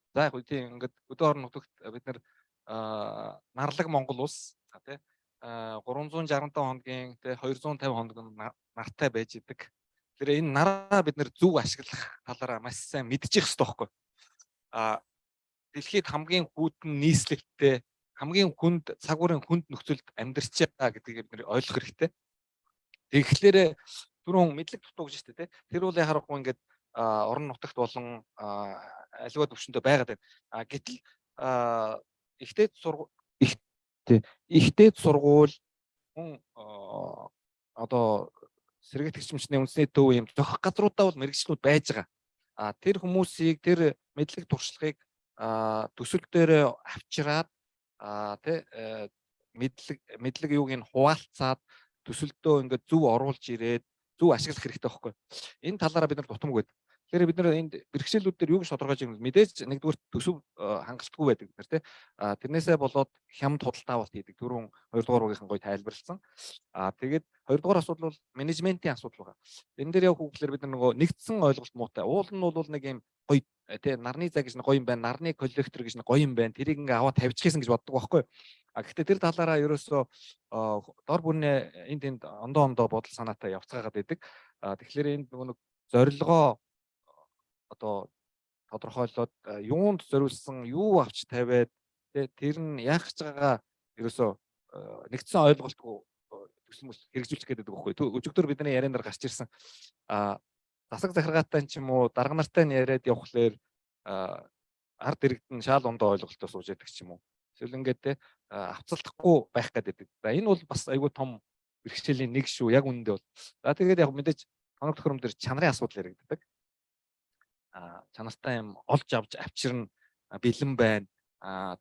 За яг тийм ингээд хөдөө орон нутагт бид нар нарлаг Монгол улс тий 365 хоногийн тий 250 хоног нартай байж идэг. Тэгэхээр энэ нараа бид нар зөв ашиглах талаараа маш сайн мэдчих хэрэгтэй байхгүй. Дэлхийд хамгийн хүйтэн нийслэлтэй хамгийн хүнд цаг уурын хүнд нөхцөлд амьдарч байгаа гэдгийг бид нар ойлгох хэрэгтэй. Тэгэхээр түрүүн мэдлэг дутуу гэж шүү дээ тий. Тэр бол яхахгүй ингээд орон нутагт болон аливаа төвшөндөө байгаад байна. Гэтэл ихтэй сургууль хүн одоо сэргээгчмчний үндэсний төв юм зохих газруудаа бол мэрэгчлүүд байж байгаа. Тэр хүмүүсийг тэр мэдлэг туршлагыг төсөл дээр авчираад тий мэдлэг юуг нь хуваалцаад төсөлдөө ингээд зөв оруулж ирээд зөв ашиглах хэрэгтэй байхгүй. Энэ талаараа бид нар дутамгүй байдаг. Тэгэхээр бид нар энд бэрхшээлүүд дээр юу гэж тодорхойлж байгаа юм мэдээж нэгдүгээр төсөв хангалтгүй байдаг бид нар тий. Тэрнээсээ болоод хямд худалдаа авалт хийдэг. Түрүүн 2 дугаар багийнхан гоё тайлбарлсан. Тэгээд 2 дугаар асуудал бол менежментийн асуудал байгаа. Энэ дээр яг хүүхлээр бид нар нөгөө нэгдсэн ойлголт муутай. Уул нь бол нэг юм гоё тий нарны зай гэж нэг гоё юм байна. Нарны коллектор гэж нэг гоё юм байна. Тэрийг ингээ аваад тавьчихсан гэж боддог байхгүй. Гэхдээ тэр талаараа ерөөсөө дор бүрнээ энд ондоо бодол санаатай явцгаагаад байдаг. Тэгэхээр энд нөгөө нэг зорилгоо одоо тодорхойлоод юунд зориулсан юу авч тавиад тэр нь яах гэж байгаа ерөөсөө нэгдсэн ойлголтгүй төсөлмөс хэрэгжүүлчих гэдэг байхгүй. Өчигдөр бидний ярианаар гарч ирсэн засаг захиргаатай ч юм уу дарга нартай нь яриад явхлаар ард иргэдэн шаал ондоо ойлголтоо сууж яадаг ч юм уу. Эсвэл ингээд авцалдахгүй байх гэдэг. За энэ бол бас айгүй том бэрхшээлийн нэг шүү. Яг үнэндээ бол. За тэгээд яг мэдээж хоног тохиромж дээр чанарын асуудал яригддаг. Чанартай юм олж авч авчирна бэлэн байна.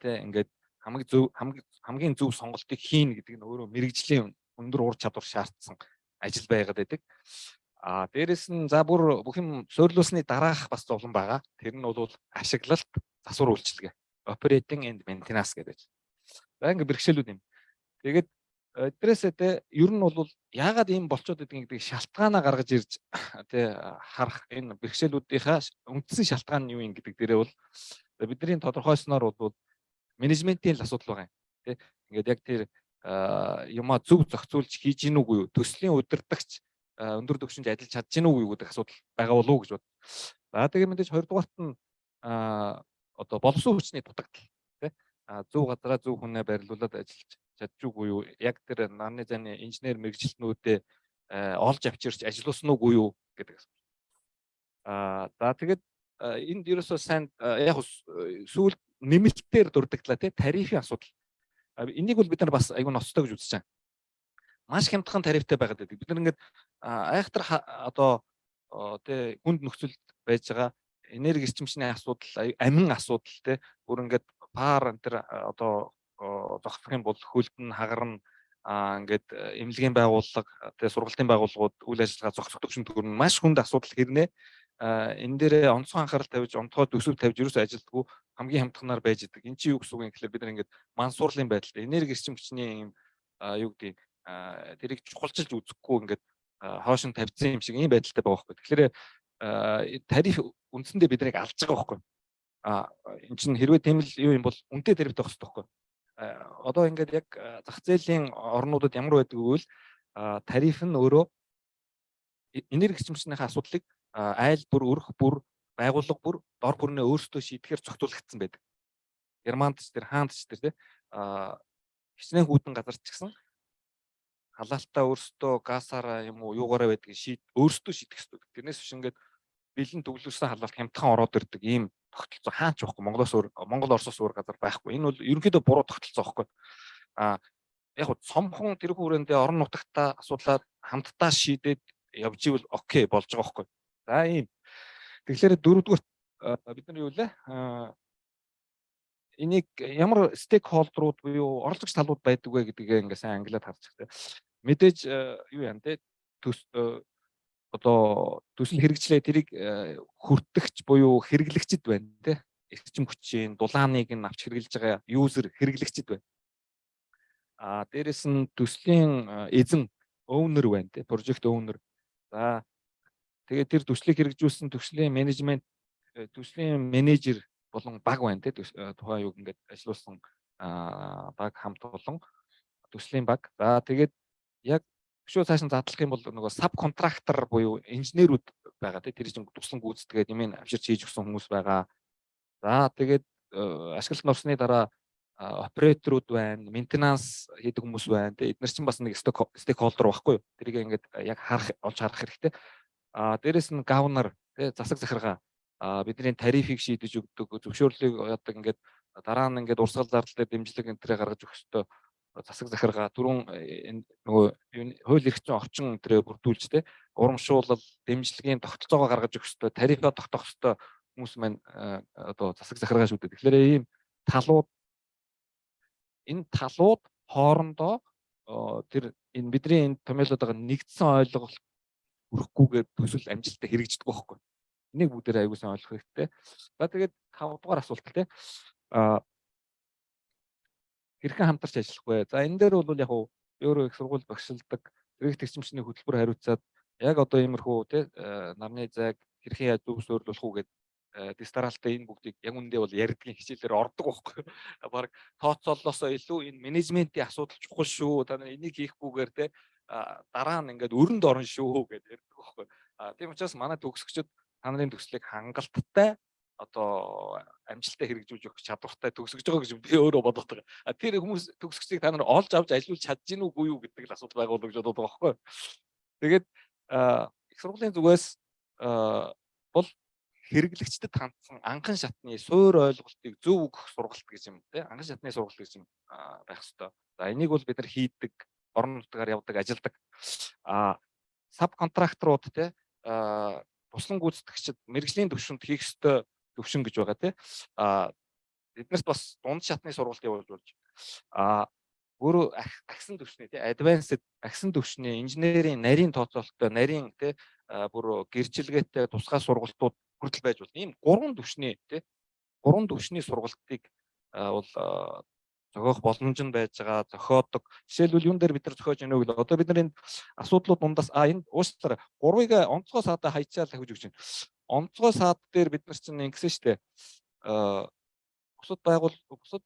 Тэ ингээд хамгийн зөв сонголтыг хийн гэдэг нь өөрөө мэрэгжлийн өндөр ур чадвар шаардсан ажил байгаад байдаг. Дээрэс нь за бүр бүх юм суйрлуулсны дараах бас зовлон байгаа. Тэр нь бол ашиглалт, засвар үйлчилгээ. Operating and maintenance гэдэг. За ингээд бэрхшээлүүд юм. Тэгээд эдрээсээ тэ ер нь бол яагаад ийм болцоод байдгийг гэдэг шалтгаанаа гаргаж ирж тэ харах энэ бэрхшээлүүдийнхаа үндсэн шалтгаан нь юу юм гэдэг дээрээ бол бидний тодорхойсноор бол менежментийн л асуудал байгаа юм. Тэ ингээд яг тэр юмаа зөв зохицуулж хийж гин үгүй юу? Төслийн удирдагч өндөр түвшинд ажиллаж чадж гин үгүй юу гэдэг асуудал байгаа болов уу гэж бод. За тэгээд мэдээж 2 дугаарт нь одоо боловсон хүчний дутагдал тэ зөв газараа зөв хүнээ барилуулад ажиллаж чадчихгүй юу? Яг тэр нарны зайны инженер мэргэжилтнүүдэд олж авчирч ажилуулсан уугүй юу гэдэг асуулт. За тэгээд энд ерөөсөө сайн яг сүүл нэмэлтээр дурдагдлаа тий тарифын асуудал. Энийг бол бид нар бас айгүй ноцтой гэж үзэж байгаа. Маш хямдхан тарифтай байгаад байдаг. Бид нар ингээд айхтар одоо тэ хүнд нөхцөлд байж байгаа энерги эрчимчний асуудал, амин асуудал тэ бүр ингээд пар энэ төр одоо зогсох юм бол хөлбөн хагарна ингээд эмнэлгийн байгууллага тэ сургалтын байгууллагууд үйл ажиллагаа зогсох төвшөнд хүрнэ. Маш хүнд асуудал хэрнээ энэ дээрээ онцгой анхаарал тавьж онцгой төсөв тавьж ерөөсөө ажилтгүй хамгийн хямдханаар байж идэг. Энд чинь юу гэсэн үг юм гэхээр бид нар ингээд мансуурлын байдалтай энерги эрчимчний юм юу гэдэг тэрийг чухалчилж үзэхгүй ингээд хоошин тавьсан юм шиг ийм байдалтай байгаа байхгүй. Тэгэхээр тариф үндсэндээ биднийг алж байгаа байхгүй. Эн чинь хэрвээ тийм л юу юм бол үнэтэй тарифтай байх хэрэгтэй байхгүй. Одоо ингээд яг зах зээлийн орнуудад ямар байдаг вэ? Тариф нь өөрөө энерги эрчимчнийхээ асуудлыг айл бүр, өрх бүр, байгууллага бүр, дор бүрнээ өөрсдөө шийдэхээр зохицуулагдсан байдаг. Германд ч тэр хаанд ч тэр хичнээн хүүдэн газар ч гэсэн халаалтаа өөрсдөө газаараа юм уу юугаараа байдгийг өөрсдөө шийдэх хэрэгтэй. Тэрнээс биш ингээд бэлэн төвлөрсөн халаалт хямдхан ороод ирдэг ийм тогтолцоо хаач байхгүй. Монгол Оросоос өөр газар байхгүй. Энэ бол ерөнхийдөө буруу тогтолцоо байхгүй. Яг нь цомхон тэрхүү хүрээндээ орон нутагтаа асуудлаа хамтдаа шийдээд явж ивэл окей болж байгаа байхгүй. За ийм. Тэгэхээр дөрөвдүгээр бид нар юу лээ? Энийг ямар стейкхолдерууд буюу оролцогч талууд байдаг вэ гэдгээ ингээ сайн англиад харж байгаа. Мэдээж юу яа нэ одоо төсөл хэрэгжлээ тэрийг хүртэгч буюу хэрэглэгчд байна те. Эрчим хүчийн дулааныг нь авч хэрэглэж байгаа юузер хэрэглэгчд байна. Дээрэс нь төслийн эзэн owner байна те. Project owner. За тэгээд тэр төслийг хэрэгжүүлсэн төслийн менежмент төслийн менежер болон баг байна те. Тухайн юг ингээд ажиллуулсан баг хамт болон төслийн баг. За тэгээд яг өшөө цааш нь задлах юм бол нөгөө саб контрактор буюу инженерүүд байгаа те. Тэр чинь туслан гүйцэтгээд юм авчирч хийж өгсөн хүмүүс байгаа. За тэгээд ашиглалтанд орсны дараа операторууд байна, мейнтенанс хийдэг хүмүүс байна те. Эдгээр чинь бас нэг стейкхолдер байхгүй юу? Тэрийг ингээд яг олж харах хэрэгтэй. Дээрэс нь гавнар те засаг захиргаа бидний тарифыг шийдэж өгдөг, зөвшөөрлийг яадаг ингээд дараа нь ингээд урсгал зардал дээр дэмжлэг энэ төрөө гаргаж өгөх ёстой. Засаг захиргаа түрүүн нөгөө хууль эрх зүйн орчин өнтрөө бүрдүүлж те урамшуулал дэмжлэгийн тогтолцоогоо гаргаж өгөх ёстой, тарифаа тогтоох ёстой хүмүүс маань одоо засаг захиргаа шүү дээ. Тэгэхээр ийм энэ талууд хоорондоо тэр энэ бидний энэ томьёолоод байгаа нэгдсэн ойлголт өрөхгүйгээр төсөл амжилттай хэрэгждэг байхгүй. Энийг бүгдээр аягүй сайн ойлгох хэрэгтэй. За тэгээд 5 дугаар асуулт те хэрхэн хамтарч ажиллах вэ? За энэ дээр бол яг өөрөө их сургууль багшилдаг зэрэг тэгчмчний хөтөлбөр хариуцаад яг одоо иймэрхүү те нарны зайг хэрхэн яаж зөв суурилуулах уу гэдэг дистаралтай энэ бүгдийг яг үндэ бол ярдгийн хичээлээр ордог байхгүй. Бараг тооцооллосоо илүү энэ менежментийн асуудал чухал шүү. Та нар энийг хийхгүйгээр те дараа нь ингээд өрөнд орно шүү гэдээ ярьдаг байхгүй. Тийм учраас манай төгсөгчд та нарын төслийг хангалттай одоо амжилттай хэрэгжүүлж өгөх чадвартай төгсөж байгаа гэж би өөрөө бодоод байгаа. Тэр хүмүүс төгсөгчдийг та нар олж авч ажилуулж чадж гин үгүй юу гэдэг л асуудал байгуулдаг гэж бодоод байгаа байхгүй. Тэгээд их сургуулийн зүгээс бол хэрэглэгчдэд хандсан анхан шатны суур ойлголтыг зөв өгөх сургалт гэж юм тий анхан шатны сургалт гэж юм байх ёстой. За энийг бол бид нар хийдэг, орон нутгаар явдаг, ажилдаг саб контракторууд тий туслан гүйцэтгэгчид мэрэгжлийн төвшөнд хийх ёстой төвшин гэж байгаа тий эднэрт бас дунд шатны сургалт явуулж болж өөрөө агсан төвшний тий advanced агсан төвшний инженерийн нарийн тооцоололттой нарийн тий бүр гэрчилгээтэй тусгай сургалтууд хүртэл байж болно. Ийм 3 төвшний тий 3 төвшний сургалтыг бол зохиох боломж нь байж байгаа, зохиодог. Жишээлбэл юун дээр бид нар зохиож ийнө гэвэл одоо бид нар энэ асуудлууд дундаас энэ уучлаарай 3-ыг онцгой саадаа хаяцаар тавьж өгч байна. Онцгой саад дээр бид нар чинь ингэсэн шүү дээ. Бусад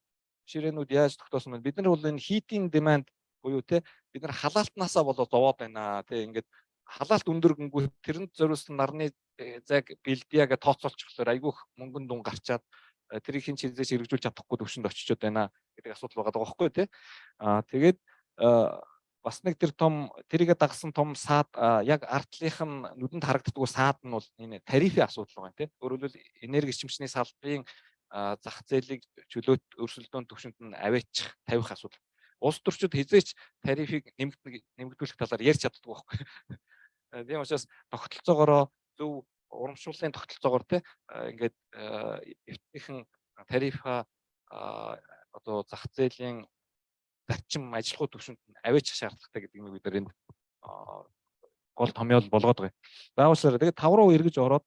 ширээнүүд яаж тогтоосон бэ? Бид нар бол энэ heating demand буюу те бид нар халаалтнаасаа болоод зовоод байна. Те ингээд халаалт өндөр гингүү тэрэнд зориулсан нарны зайг бэлдээгээ тооцоолчихлоор айгүйх мөнгөн дун гарчаад тэрийг хин ч хизээч хэрэгжүүлж чадахгүй төвшөнд очичод байна гэдэг асуудал байгаа байхгүй тий. Тэгээд бас нэг тэр тэрийгэ дагсан том саад яг ардлынх нь нүдэнд харагддаг саад нь бол энэ тарифын асуудал байгаа тий. Өөрөөр хэлбэл энерги эрчимчний салбарын зах зээлийг чөлөөт өрсөлдөөн түвшинд нь аваачих тавих асуудал. Улс төрчид хизээч тарифыг нэмэгдүүлэх талаар ярьж чаддаггүй байхгүй. Тийм учраас тогтолцоогоороо зөв урамшууллын тогтолцоогоор те ингээд эвтийхэн тарифа одоо зах зээлийн зарчим ажиллахуй түвшинд нь аваачих шаардлагатай гэдэг нь бид нар энд гол томьёол болгоод байгаа. Заавалчлаараа тэгээд 5 руу эргэж ороод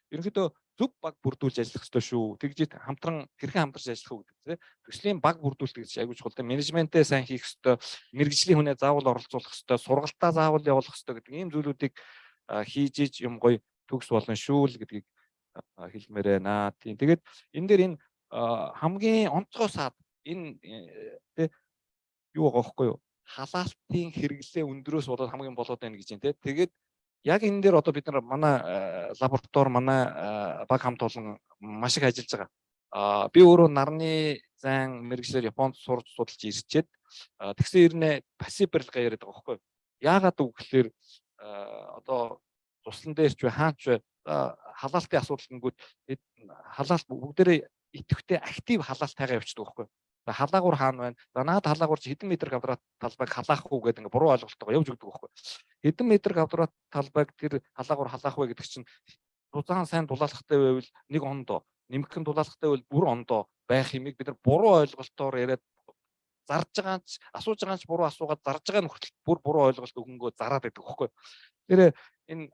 ерөнхийдөө зөв баг бүрдүүлж ажиллах ёстой шүү. Тэгжиж хамтран хэрхэн хамтарч ажиллах уу гэдэг тийм. Төслийн баг бүрдүүлэлт гэж аягүй чухал. Менежментээ сайн хийх ёстой, мэрэгжлийн хүнээ заавал оролцуулах ёстой, сургалтаа заавал явуулах ёстой гэдэг ийм зүйлүүдийг хийж иж юм гоё төгс болно шүү л гэдгийг хэлмээр байна. Тийм. Тэгээд энэ дээр энэ хамгийн онцгой саад энэ тийм юу байгаа байхгүй юу? Халаалтын хэрэглээ өндрөөс болоод хамгийн болоод байна гэж юм те. Тэгээд яг энэ дээр одоо бид нар манай лаборатори манай баг хамт олон маш их ажиллаж байгаа. Би өөрөө нарны зайн мэрэгчлэр Японд сурч судалж ирчээд тэгсэн ирнэ пассив барилга яриад байгаа байхгүй юу? Яагаад үг гэхээр одоо туслан дээр ч бай хаач бай халаалтын асуудал гингүүд халаалт бүгдээрээ идэвхтэй актив халаалтайгаа явчихдаг байхгүй юу? Халаагуур хаана байна? За наад халаагуур чи хэдэн метр квадрат талбайг халаах уу гэдэг ингээ буруу ойлголтойгоо явж өгдөг байхгүй. Хэдэн метр квадрат талбайг тэр халаагуур халаах вэ гэдэг чинь дулаан сайн дулаалгатай байвал 1 ондоо, нэмэгхэн дулаалгатай байвал бүр ондоо байх юмыг бид нар буруу ойлголтоор яриад зарж байгаа ч асууж байгаа ч буруу асуугаад зарж байгаа нь хүртэл бүр буруу ойлголт өгөнгөө зараад байдаг байхгүй. Тэр энэ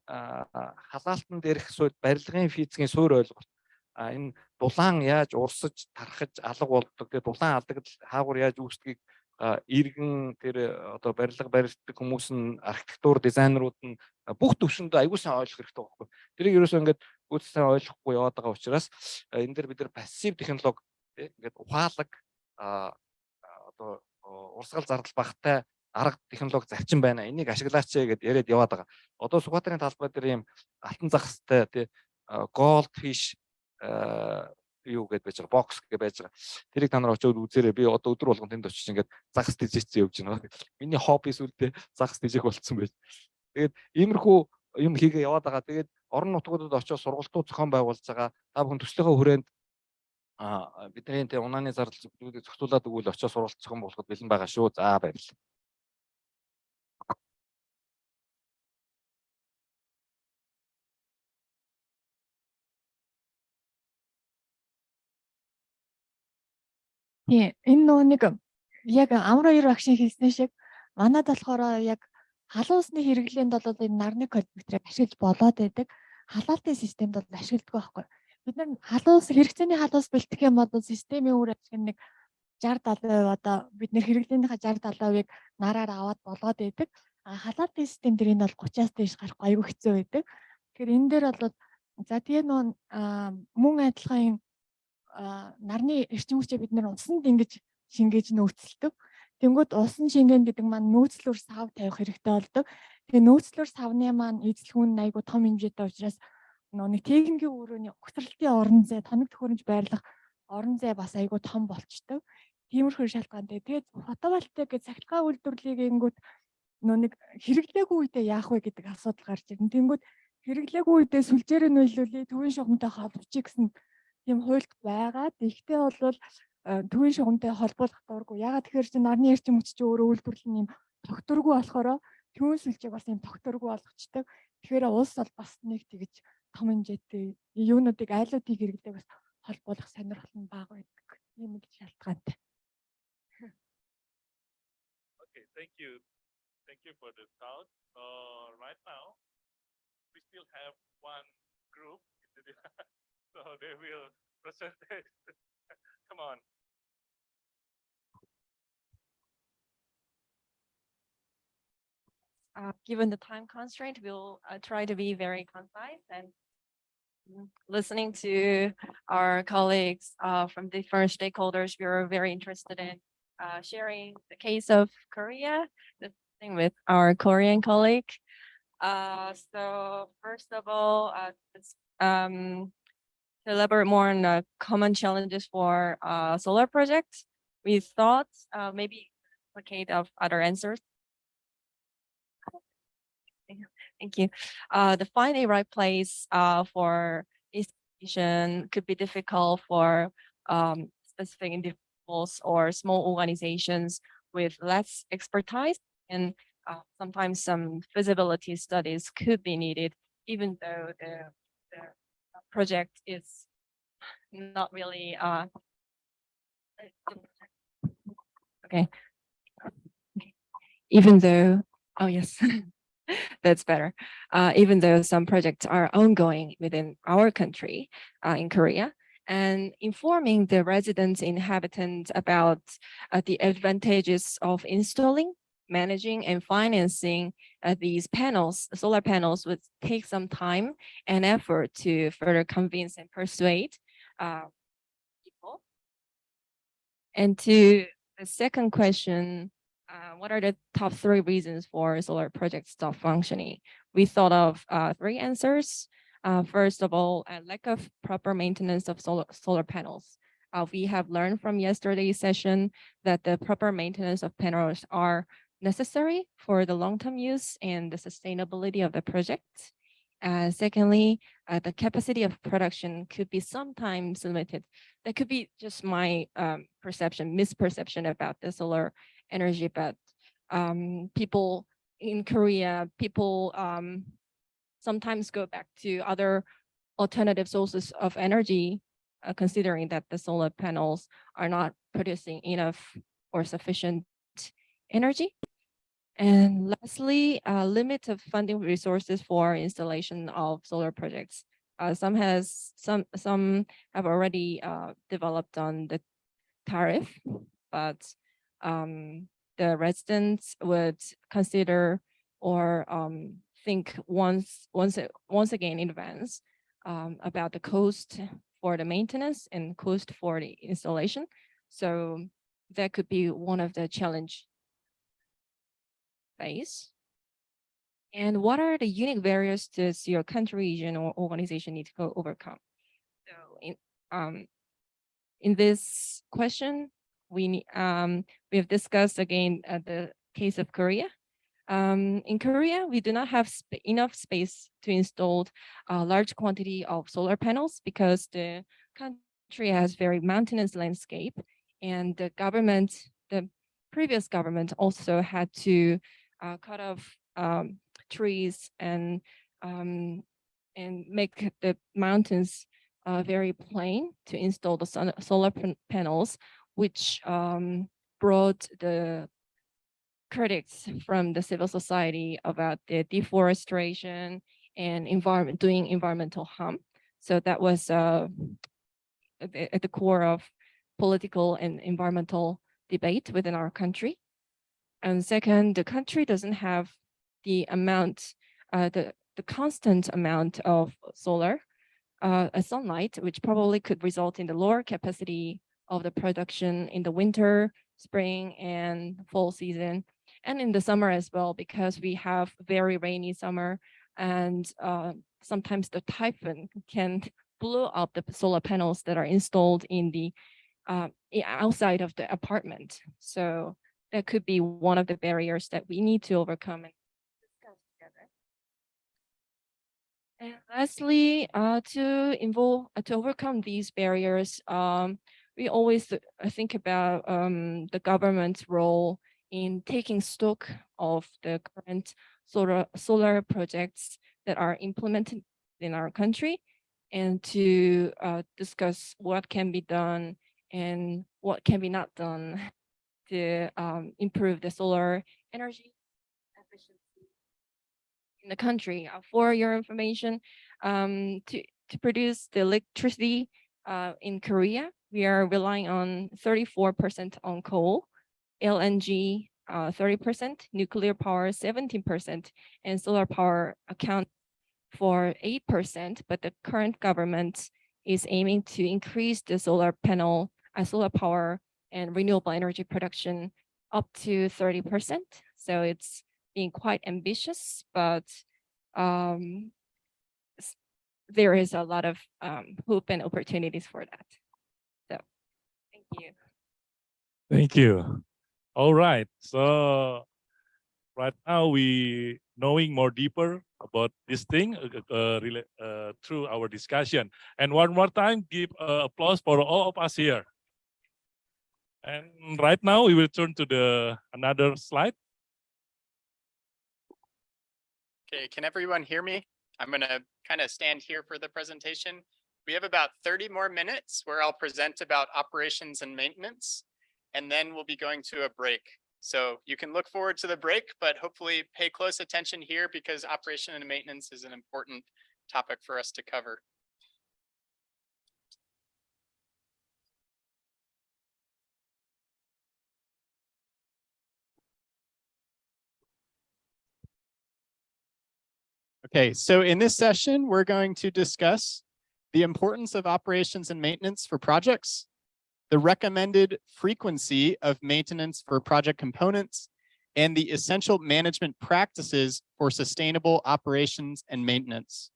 халаалтан дээрх сууд барилгын физикийн суурь ойлголт энэ дулаан яаж урсаж тархаж алга болдог тэгээ дулаан алдагдал хаагур яаж үүсдгийг иргэн тэр одоо барилга барьдаг хүмүүс нь архитектур дизайнерууд нь бүх төвшөндөө аягүй сайн ойлгох хэрэгтэй байхгүй. Тэрийг ерөөсөө ингээд үл сайн ойлгохгүй яваад байгаа учраас энэ дэр бид нар пассив технологи ингээд ухаалаг одоо урсгал зардал багтай арга технологи зарчим байна. Энийг ашиглаач гэдээ яриад яваад байгаа. Одоо Сүхбаатарын талбай дээр ийм алтан загастай тий gold fish юу гэдээ байж байгаа бокс гэж байж байгаа. Тэрийг та нар очиод үзээрэй. Би одоо өдөр болгон тэнд очиж ингээд загас дижээцсэн явж байна. Миний хобби сүлдээ загас дижээх болцсон байж. Тэгээд иймэрхүү юм хийгээ яваад байгаа. Тэгээд орон нутгуудад очиод сургалтууд зохион байгуулж байгаа. Та бүхэн төслийнхөө хүрээнд бидний тэ унааны зардал зүйлийг зохицуулаад өгвөл очиод сургалт зохион болгоход бэлэн байгаа шүү. За баярлалаа. Тийм энэ нөгөө нэг яг амар хоёр багшийн хэлсэн шиг манад болохоор яг халуун усны хэрэглээнд бол энэ нарны коллекторыг ашиглаж болоод байдаг. Халаалтын системд бол ашигладаг байхгүй. Бид нар халуун ус хэрэгцээний халуун ус бэлтгэх юм бол системийн үр ашиг нэг 60-70% одоо бид нэр хэрэглээнийхээ 60-70%-ыг нараар аваад болгоод байдаг. Халаалтын систем дээр энэ бол 30-аас дээш гарахгүй аюу хэцүү байдаг. Тэгэхээр энэ дээр бол за тэгээ нөө мөн адилхан нарны эрчим хүчээ бид нэр усанд ингэж шингээж нөөцлөдөг. Тэнгүүд усан шингэн гэдэг маань нөөцлөөр сав тавих хэрэгтэй болдог. Тэгээ нөөцлөөр савны маань эзлэх нь айгу том хэмжээтэй учраас нэг техникийн өрөөний угтралтын орон зай, тоног төхөөрөмж байрлах орон зай бас айгу том болчдөг. Тиймэрхүү шалтгаантай. Тэгээд фотовольтаик гэж цахилгаан үйлдвэрлэлийн гингүүд нэг хэрэглээгүй үедээ яах вэ гэдэг асуудал гарч ирнэ. Тэнгүүд хэрэглээгүй үедээ сүлжээр нь нөлөөлөе, төвийн шугамтай холбочих гэсэн тийм хуульд байгаа. Тэгэхдээ бол төвийн шугамтай холбоолох дурггүй. Ягаад тэгэхээр чи нарны эрчим хүч чи өөрөө үйлдвэрлэл нь юм тогтворгүй болохоор төвийн сүлжээг бас юм тогтворгүй болгочдөг. Тэгэхээр улс бол бас нэг тэгж том хэмжээтэй юунуудыг айлуудыг хэрэглэдэг бас холбоолох сонирхол нь бага байдаг. Ийм нэг шалтгаантай. Okay, thank you. Thank you for the thought. Right now, we still have one group. So they will present it. Come on. Given the time constraint, we'll try to be very concise and listening to our colleagues from different stakeholders. We are very interested in sharing the case of Korea, discussing with our Korean colleague. So first of all, let's elaborate more on the common challenges for solar projects. We thought maybe replicate of other answers. Thank you. The find a right place for installation could be difficult for specific individuals or small organizations with less expertise, and sometimes some feasibility studies could be needed, even though the project is not really okay. Even though, oh yes, that's better. Even though some projects are ongoing within our country, in Korea, and informing the residents, inhabitants about the advantages of installing, managing, and financing these panels, solar panels, would take some time and effort to further convince and persuade people. And to the second question, what are the top 3 reasons for solar projects stop functioning? We thought of 3 answers. First of all, a lack of proper maintenance of solar panels. We have learned from yesterday's session that the proper maintenance of panels are necessary for the long-term use and the sustainability of the project. Secondly, the capacity of production could be sometimes limited. That could be just my misperception about the solar energy, but people in Korea, sometimes go back to other alternative sources of energy, considering that the solar panels are not producing enough or sufficient energy. And lastly, limit of funding resources for installation of solar projects. Some have already developed on the tariff, but the residents would consider or think once again in advance about the cost for the maintenance and cost for the installation. So that could be one of the challenge face. And what are the unique barriers does your country, region, or organization need to overcome? So in this question, we have discussed again the case of Korea. In Korea, we do not have enough space to install a large quantity of solar panels because the country has very mountainous landscape, and the previous government also had to cut off trees and make the mountains very plain to install the solar panels, which brought the critics from the civil society about the deforestation and doing environmental harm. So that was at the core of political and environmental debate within our country. And second, the country doesn't have the amount, the constant amount of solar sunlight, which probably could result in the lower capacity of the production in the winter, spring, and fall season, and in the summer as well, because we have very rainy summer, and sometimes the typhoon can blow up the solar panels that are installed in the outside of the apartment. So that could be one of the barriers that we need to overcome and discuss together. And lastly, to overcome these barriers, we always think about the government's role in taking stock of the current solar projects that are implemented in our country, and to discuss what can be done and what can be not done to improve the solar energy efficiency in the country. For your information, to produce the electricity in Korea, we are relying on 34% on coal, LNG 30%, nuclear power 17%, and solar power account for 8%. But the current government is aiming to increase the solar power and renewable energy production up to 30%. So it's being quite ambitious, but there is a lot of hope and opportunities for that. So thank you. Thank you. All right. So right now we knowing more deeper about this thing through our discussion. And one more time, give applause for all of us here. And right now we will turn to the another slide. Okay, can everyone hear me? I'm going to kind of stand here for the presentation. We have about 30 more minutes where I'll present about operations and maintenance, and then we'll be going to a break. So you can look forward to the break, but hopefully pay close attention here because operation and maintenance is an important topic for us to cover. Okay, so in this session, we're going to discuss the importance of operations and maintenance for projects, the recommended frequency of maintenance for project components, and the essential management practices for sustainable operations and maintenance.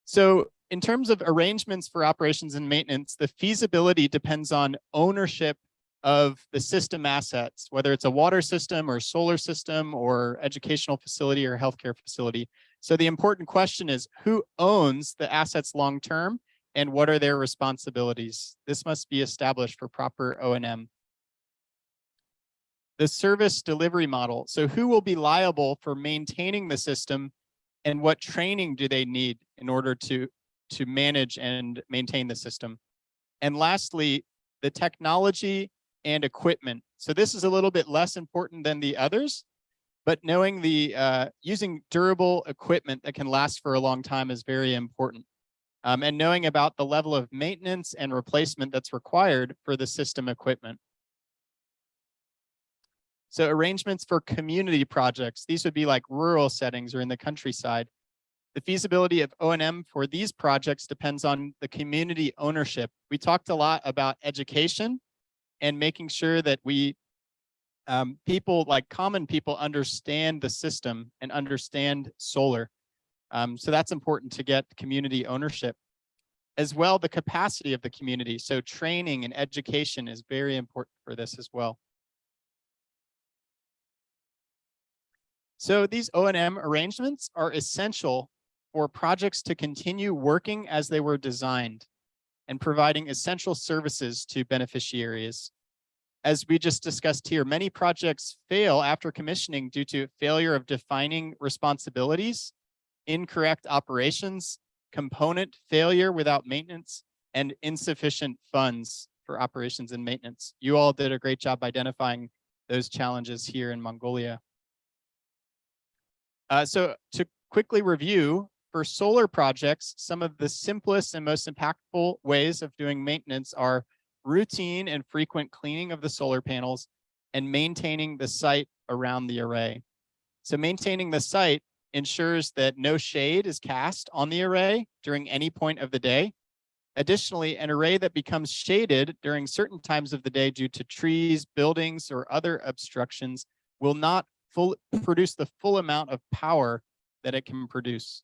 So in terms of arrangements for operations and maintenance, the feasibility depends on ownership of the system assets, whether it's a water system or solar system or educational facility or healthcare facility. So the important question is who owns the assets long-term and what are their responsibilities? This must be established for proper O&M. The service delivery model. So who will be liable for maintaining the system and what training do they need in order to manage and maintain the system? And lastly, the technology and equipment. So this is a little bit less important than the others, but knowing the using durable equipment that can last for a long time is very important. And knowing about the level of maintenance and replacement that's required for the system equipment. So arrangements for community projects, these would be like rural settings or in the countryside. The feasibility of O&M for these projects depends on the community ownership. We talked a lot about education and making sure that we, people like common people understand the system and understand solar. So that's important to get community ownership. As well, the capacity of the community. So training and education is very important for this as well. So these O&M arrangements are essential for projects to continue working as they were designed and providing essential services to beneficiaries. As we just discussed here, many projects fail after commissioning due to failure of defining responsibilities, incorrect operations, component failure without maintenance, and insufficient funds for operations and maintenance. You all did a great job identifying those challenges here in Mongolia. So to quickly review, for solar projects, some of the simplest and most impactful ways of doing maintenance are routine and frequent cleaning of the solar panels and maintaining the site around the array. So maintaining the site ensures that no shade is cast on the array during any point of the day. Additionally, an array that becomes shaded during certain times of the day due to trees, buildings, or other obstructions will not produce the full amount of power that it can produce.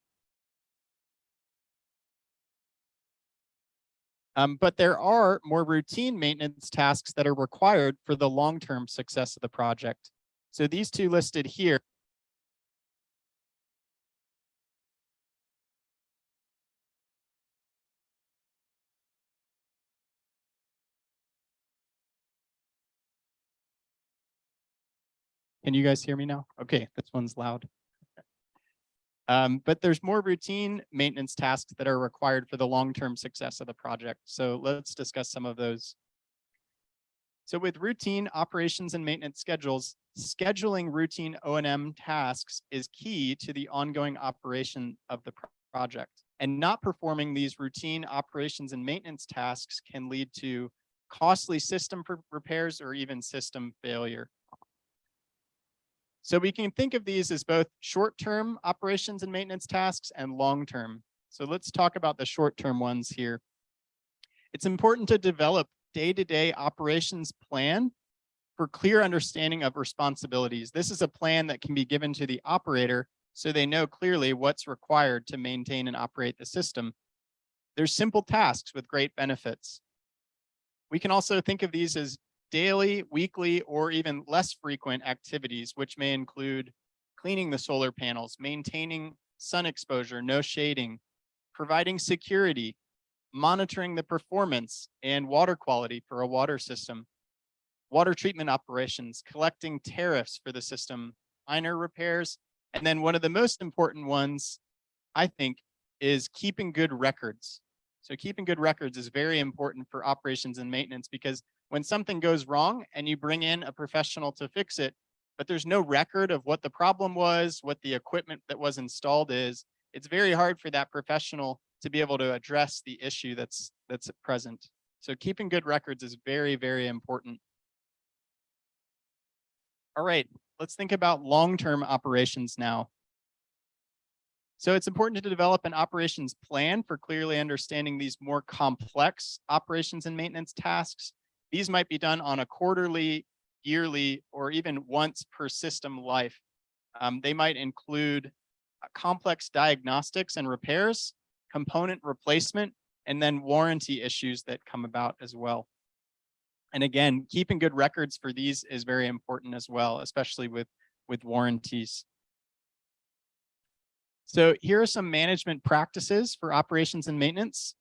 But there are more routine maintenance tasks that are required for the long-term success of the project. So these two listed here. Can you guys hear me now? Okay, this one's loud. But there's more routine maintenance tasks that are required for the long-term success of the project. So let's discuss some of those. So with routine operations and maintenance schedules, scheduling routine O&M tasks is key to the ongoing operation of the project. And not performing these routine operations and maintenance tasks can lead to costly system repairs or even system failure. So we can think of these as both short-term operations and maintenance tasks and long-term. So let's talk about the short-term ones here. It's important to develop day-to-day operations plan for clear understanding of responsibilities. This is a plan that can be given to the operator so they know clearly what's required to maintain and operate the system. There's simple tasks with great benefits. We can also think of these as daily, weekly, or even less frequent activities, which may include cleaning the solar panels, maintaining sun exposure, no shading, providing security, monitoring the performance and water quality for a water system, water treatment operations, collecting tariffs for the system, minor repairs, and then one of the most important ones, I think, is keeping good records. So keeping good records is very important for operations and maintenance, because when something goes wrong and you bring in a professional to fix it, but there's no record of what the problem was, what the equipment that was installed is, it's very hard for that professional to be able to address the issue that's present. So keeping good records is very, very important. All right, let's think about long-term operations now. So it's important to develop an operations plan for clearly understanding these more complex operations and maintenance tasks. These might be done on a quarterly, yearly, or even once per system life. They might include complex diagnostics and repairs, component replacement, and then warranty issues that come about as well. And again, keeping good records for these is very important as well, especially with warranties. So here are some management practices for operations and maintenance.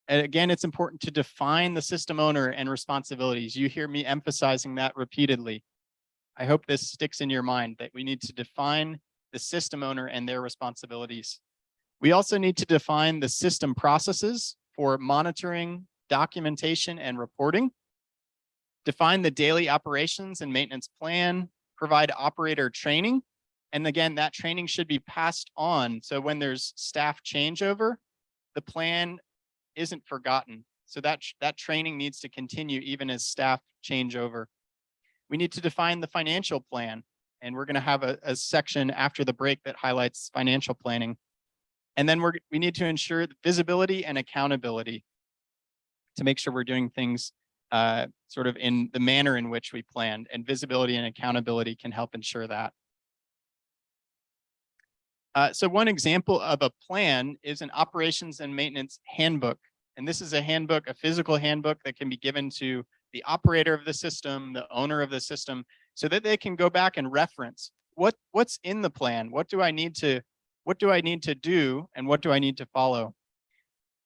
And again, it's important to define the system owner and responsibilities. You hear me emphasizing that repeatedly. I hope this sticks in your mind, that we need to define the system owner and their responsibilities. We also need to define the system processes for monitoring, documentation, and reporting. Define the daily operations and maintenance plan, provide operator training. And again, that training should be passed on. So when there's staff changeover, the plan isn't forgotten. So that training needs to continue even as staff change over. We need to define the financial plan. And we're going to have a section after the break that highlights financial planning. And then we need to ensure visibility and accountability to make sure we're doing things sort of in the manner in which we planned, and visibility and accountability can help ensure that. So one example of a plan is an operations and maintenance handbook. And this is a handbook, a physical handbook that can be given to the operator of the system, the owner of the system, so that they can go back and reference what's in the plan, what do I need to do, and what do I need to follow.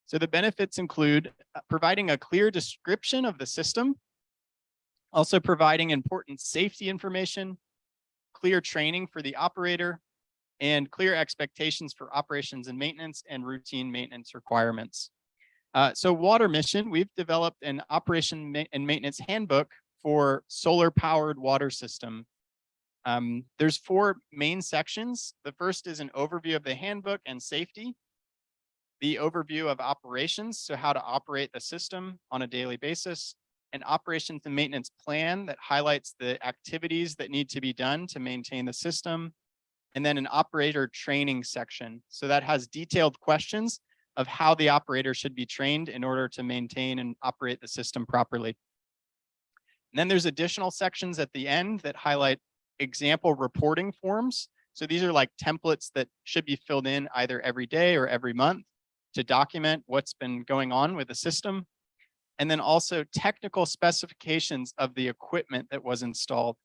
So the benefits include providing a clear description of the system, also providing important safety information, clear training for the operator, and clear expectations for operations and maintenance and routine maintenance requirements. So Water Mission, we've developed an operation and maintenance handbook for solar powered water system. There's 4 main sections. The first is an overview of the handbook and safety, the overview of operations, so how to operate the system on a daily basis, an operations and maintenance plan that highlights the activities that need to be done to maintain the system, and then an operator training section. So that has detailed questions of how the operator should be trained in order to maintain and operate the system properly. And then there's additional sections at the end that highlight example reporting forms. So these are like templates that should be filled in either every day or every month to document what's been going on with the system. And then also technical specifications of the equipment that was installed.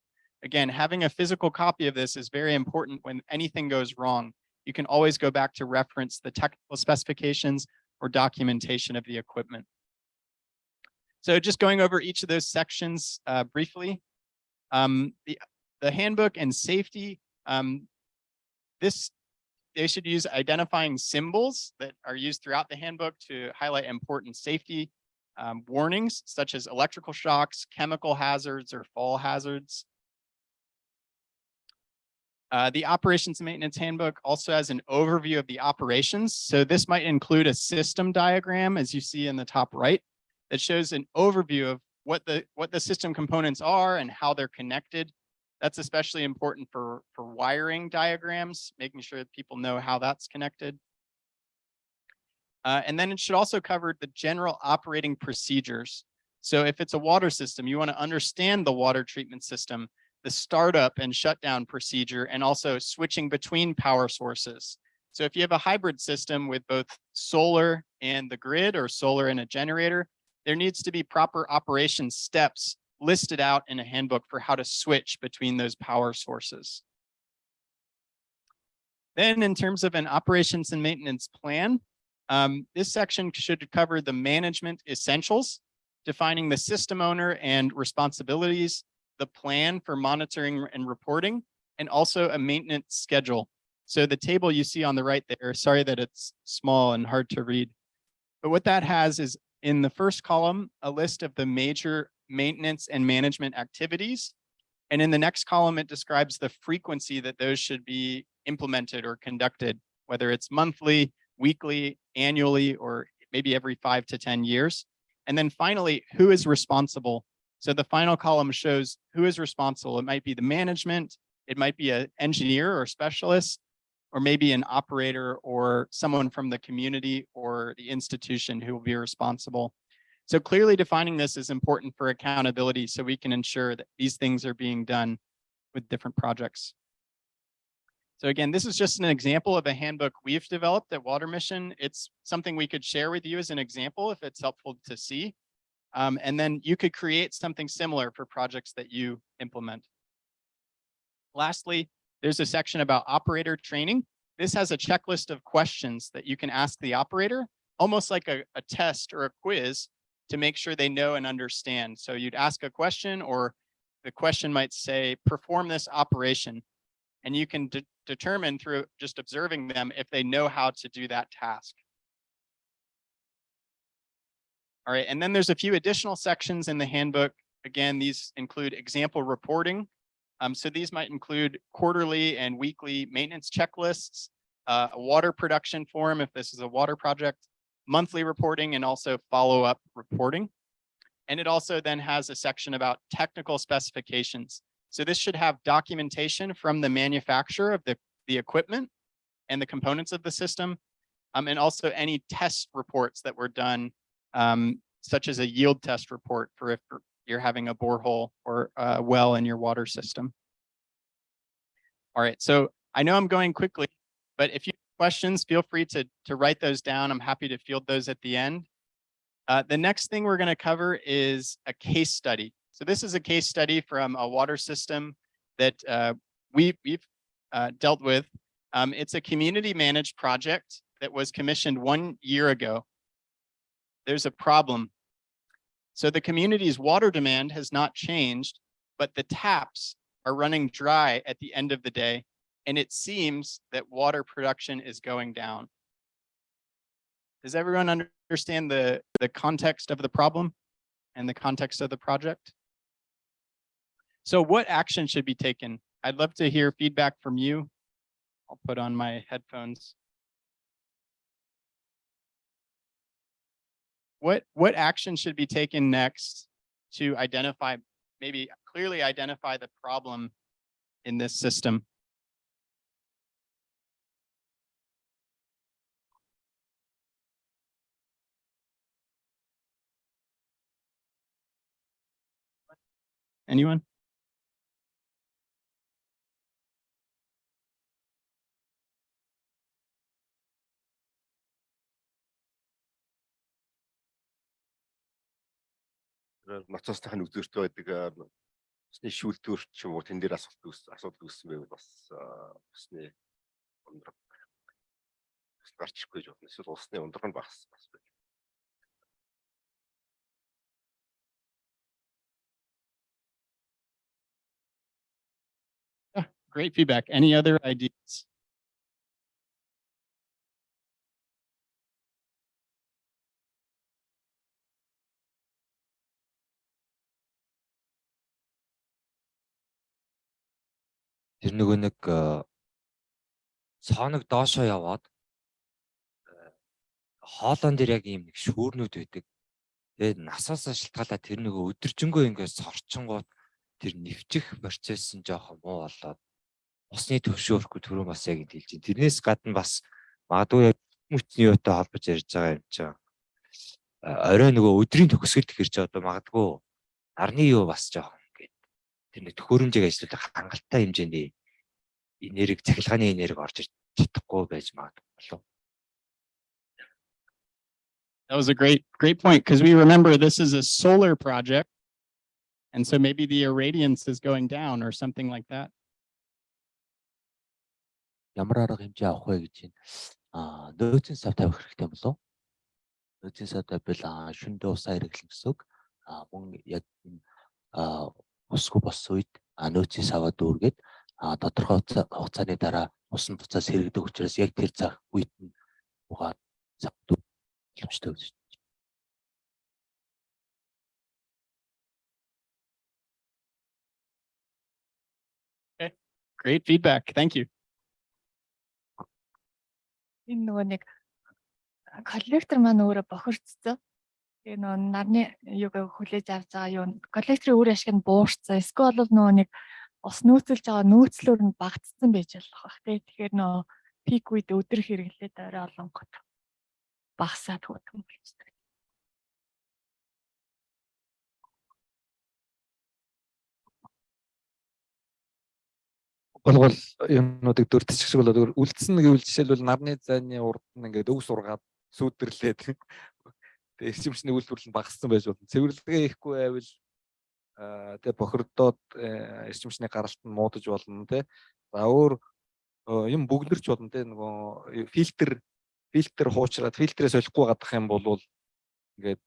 Again, having a physical copy of this is very important when anything goes wrong. You can always go back to reference the technical specifications or documentation of the equipment. So just going over each of those sections briefly. The handbook and safety, they should use identifying symbols that are used throughout the handbook to highlight important safety warnings, such as electrical shocks, chemical hazards, or fall hazards. The operations and maintenance handbook also has an overview of the operations. So this might include a system diagram, as you see in the top right, that shows an overview of what the system components are and how they're connected. That's especially important for wiring diagrams, making sure that people know how that's connected. And then it should also cover the general operating procedures. So if it's a water system, you want to understand the water treatment system, the startup and shutdown procedure, and also switching between power sources. So if you have a hybrid system with both solar and the grid, or solar and a generator, there needs to be proper operation steps listed out in a handbook for how to switch between those power sources. Then in terms of an operations and maintenance plan, this section should cover the management essentials, defining the system owner and responsibilities, the plan for monitoring and reporting, and also a maintenance schedule. So the table you see on the right there, sorry that it's small and hard to read, but what that has is in the first column, a list of the major maintenance and management activities. And in the next column, it describes the frequency that those should be implemented or conducted, whether it's monthly, weekly, annually, or maybe every 5 to 10 years. And then finally, who is responsible? So the final column shows who is responsible. It might be the management, it might be an engineer or specialist, or maybe an operator or someone from the community or the institution who will be responsible. So clearly defining this is important for accountability so we can ensure that these things are being done with different projects. So again, this is just an example of a handbook we've developed at Water Mission. It's something we could share with you as an example if it's helpful to see. And then you could create something similar for projects that you implement. Lastly, there's a section about operator training. This has a checklist of questions that you can ask the operator, almost like a test or a quiz to make sure they know and understand. So you'd ask a question, or the question might say, perform this operation. And you can determine through just observing them if they know how to do that task. All right, and then there's a few additional sections in the handbook. Again, these include example reporting. So these might include quarterly and weekly maintenance checklists, a water production form if this is a water project, monthly reporting, and also follow-up reporting. And it also then has a section about technical specifications. So this should have documentation from the manufacturer of the equipment and the components of the system, and also any test reports that were done, such as a yield test report for if you're having a borehole or a well in your water system. All right, so I know I'm going quickly, but if you have questions, feel free to write those down. I'm happy to field those at the end. The next thing we're going to cover is a case study. So this is a case study from a water system that we've dealt with. It's a community managed project that was commissioned 1 year ago. There's a problem. So the community's water demand has not changed, but the taps are running dry at the end of the day, and it seems that water production is going down. Does everyone understand the context of the problem and the context of the project? So what action should be taken? I'd love to hear feedback from you. I'll put on my headphones. What action should be taken next to identify, maybe clearly identify the problem in this system? Anyone? Ноцоосныхын үзүүртэй байдаг усны шүүлтүүр ч юм уу тэн дээр асуудал үүссэн байвал бас усны ундраг гарч ирэхгүй жоо. Эсвэл усны ундраг нь багас бас байж. Great feedback. Any other ideas? Тэр нөгөө нэг цаанаг доошоо яваад хоолон дээр яг ийм нэг шүүрнүүд байдаг. Тэгээд насаас шалтгаалаад тэр нөгөө өдөржингөө ингээд сорчингууд тэр нэвчих процесс нь жоохон муу болоод усны төвшөөрөхгүй түрүүн бас яг хэлж байна. Тэрнээс гадна бас магадгүй яг мөчний юутай холбож ярьж байгаа юм чинь. Орой нөгөө өдрийн төгсгөл гэхэрч одоо магадгүй нарны юу бас жоохон ингээд тэр нэг төхөөрөмжийг ажиллуулах хангалттай хэмжээний энерги, цахилгааны энерги орж ирж чадахгүй байж магадгүй. That was a great point, because we remember this is a solar project. And so maybe the irradiance is going down or something like that. Ямар арга хэмжээ авах вэ гэж байна. Нөөцийн сав тавих хэрэгтэй юм болов? Нөөцийн сав тавьбал шөндөө усаа хэрэглэн гэсэн үг. Мөн яг усгүй болсон үед нөөцийн саваа дүүргээд тодорхой хугацааны дараа усан буцаас хэрэгдэг учраас яг тэр цаг үед нь угаа сав боломжтой гэж. Okay, great feedback. Thank you. Энэ нөгөө нэг коллектор маань өөрөө бохирцсон. Тэгээ нөгөө нарны юуг хүлээж авч байгаа юу коллекторын үр ашиг нь буурсан. Эсвэл бол нөгөө нэг ус нөөцөлж байгаа нөөцлөөр нь багтцсан байж болох бах тий. Тэгэхээр нөгөө пик үед өдөр хэрэглээд орой олонгот багасаад хөтгөн болчихсон. Болгол юмнуудыг дөртчих шиг болоод үлдсэн гэвэл жишээлбэл нарны зайны урд нь ингээд өг сургаад сүйдэрлээд тэгээ эрчимчний үйлдвэрлэл нь багассан байж болно. Цэвэрлэгээ ихгүй байвал тэгээ бохирдоод эрчимчний гаралт нь муудаж болно тий. За өөр юм бөглөрч болно тий. Нөгөө фильтр хуучраад фильтрээс олихгүй гадах юм бол ингээд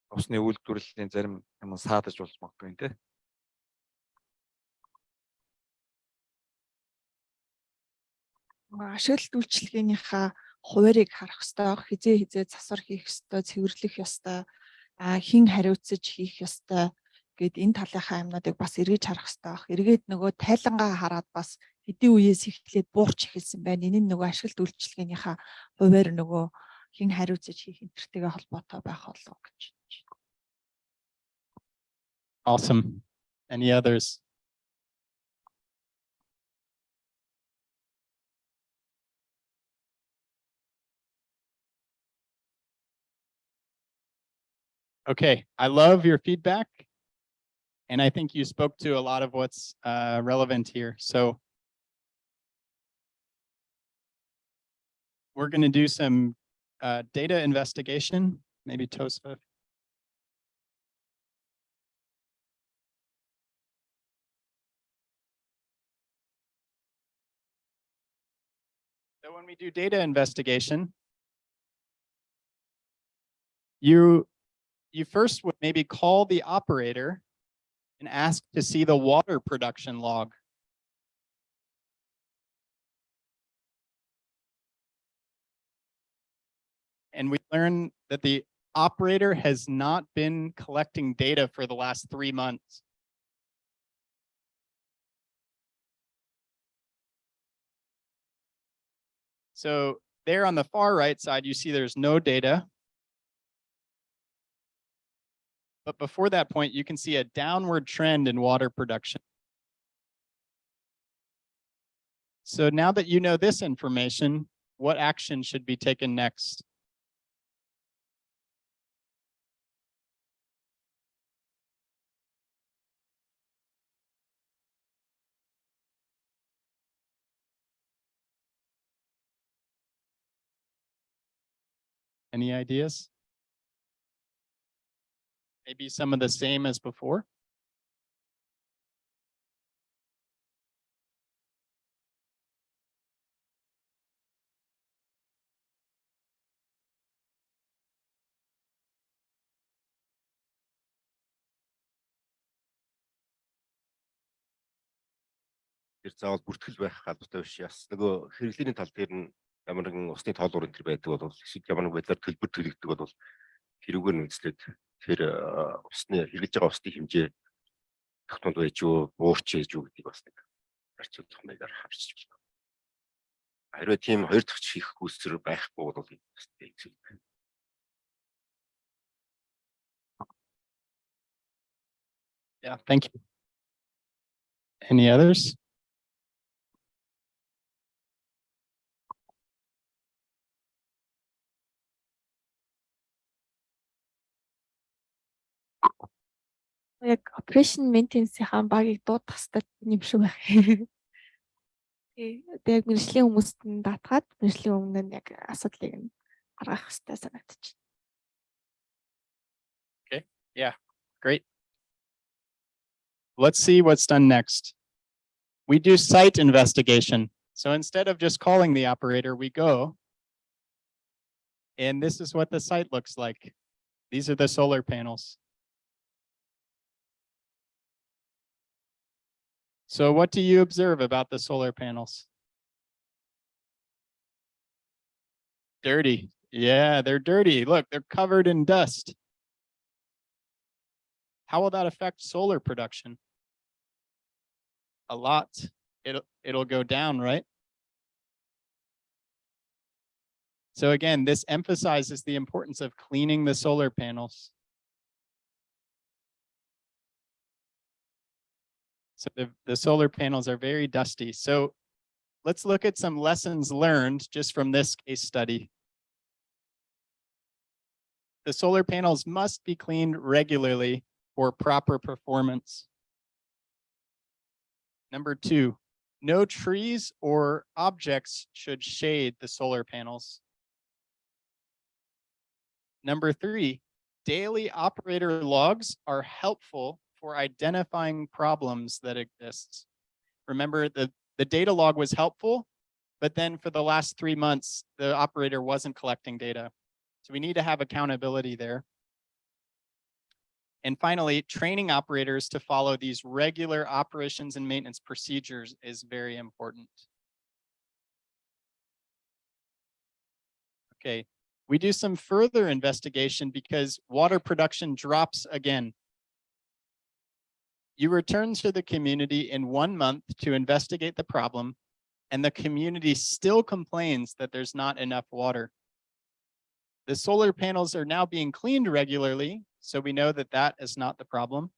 усны үйлдвэрлэлийн зарим юм саадаж болж магадгүй тий. Ашиглалт үйлчилгээнийхээ хуваарийг харах ёстой, хизээ засвар хийх ёстой, цэвэрлэх ёстой, хин хариуцаж хийх ёстой гэд энэ талынхаа юмнуудыг бас эргэж харах ёстой баг. Эргээд нөгөө тайлангаа хараад бас хэдийн үеэс эхлээд буурч эхэлсэн байна. Энэ нь нөгөө ашиглалт үйлчилгээнийхээ хуваар нөгөө хин хариуцаж хийх энтертэйгээ холбоотой байх болов гэж. Awesome. Any others? Okay, I love your feedback. And I think you spoke to a lot of what's relevant here. So we're going to do some data investigation, maybe Tosfa. So when we do data investigation, you first would maybe call the operator and ask to see the water production log. And we learn that the operator has not been collecting data for the last 3 months. So there on the far right side, you see there's no data. But before that point, you can see a downward trend in water production. So now that you know this information, what action should be taken next? Any ideas? Maybe some of the same as before? Тэр заавал бүртгэл байх албатай биш. Бас нөгөө хэрэглээний тал дээр нь ямар нэгэн усны тоолуур энэ төр байдаг бол эсвэл ямар нэг байдлаар төлбөр төлөгддөг бол тэрүүгээр нь үзлээд тэр усны хэрэглэж байгаа усны хэмжээ тогтмол байж юу, буурч байж юу гэдгийг бас нэг зарчим томьёогоор харж байна. Хэрвээ тийм хоёр дахь хийх үүсвэр байхгүй бол Yeah, thank you. Any others? Яг operation maintenance-ийн багийг дуудах хэрэгтэй юм шиг байна. Тэгээд яг мэржлийн хүмүүст нь даатгаад мэржлийн өмнө нь яг асуудлыг нь гаргах хэрэгтэй санагдаж байна. Okay, yeah, great. Let's see what's done next. We do site investigation. So instead of just calling the operator, we go, and this is what the site looks like. These are the solar panels. So what do you observe about the solar panels? Dirty. Yeah, they're dirty. Look, they're covered in dust. How will that affect solar production? A lot. It'll go down, right? So again, this emphasizes the importance of cleaning the solar panels. So the solar panels are very dusty. So let's look at some lessons learned just from this case study. The solar panels must be cleaned regularly for proper performance. Number 2, no trees or objects should shade the solar panels. Number 3, daily operator logs are helpful for identifying problems that exist. Remember, the data log was helpful, but then for the last 3 months, the operator wasn't collecting data. So we need to have accountability there. And finally, training operators to follow these regular operations and maintenance procedures is very important. Okay, we do some further investigation because water production drops again. You return to the community in 1 month to investigate the problem, and the community still complains that there's not enough water. The solar panels are now being cleaned regularly, so we know that that is not the problem.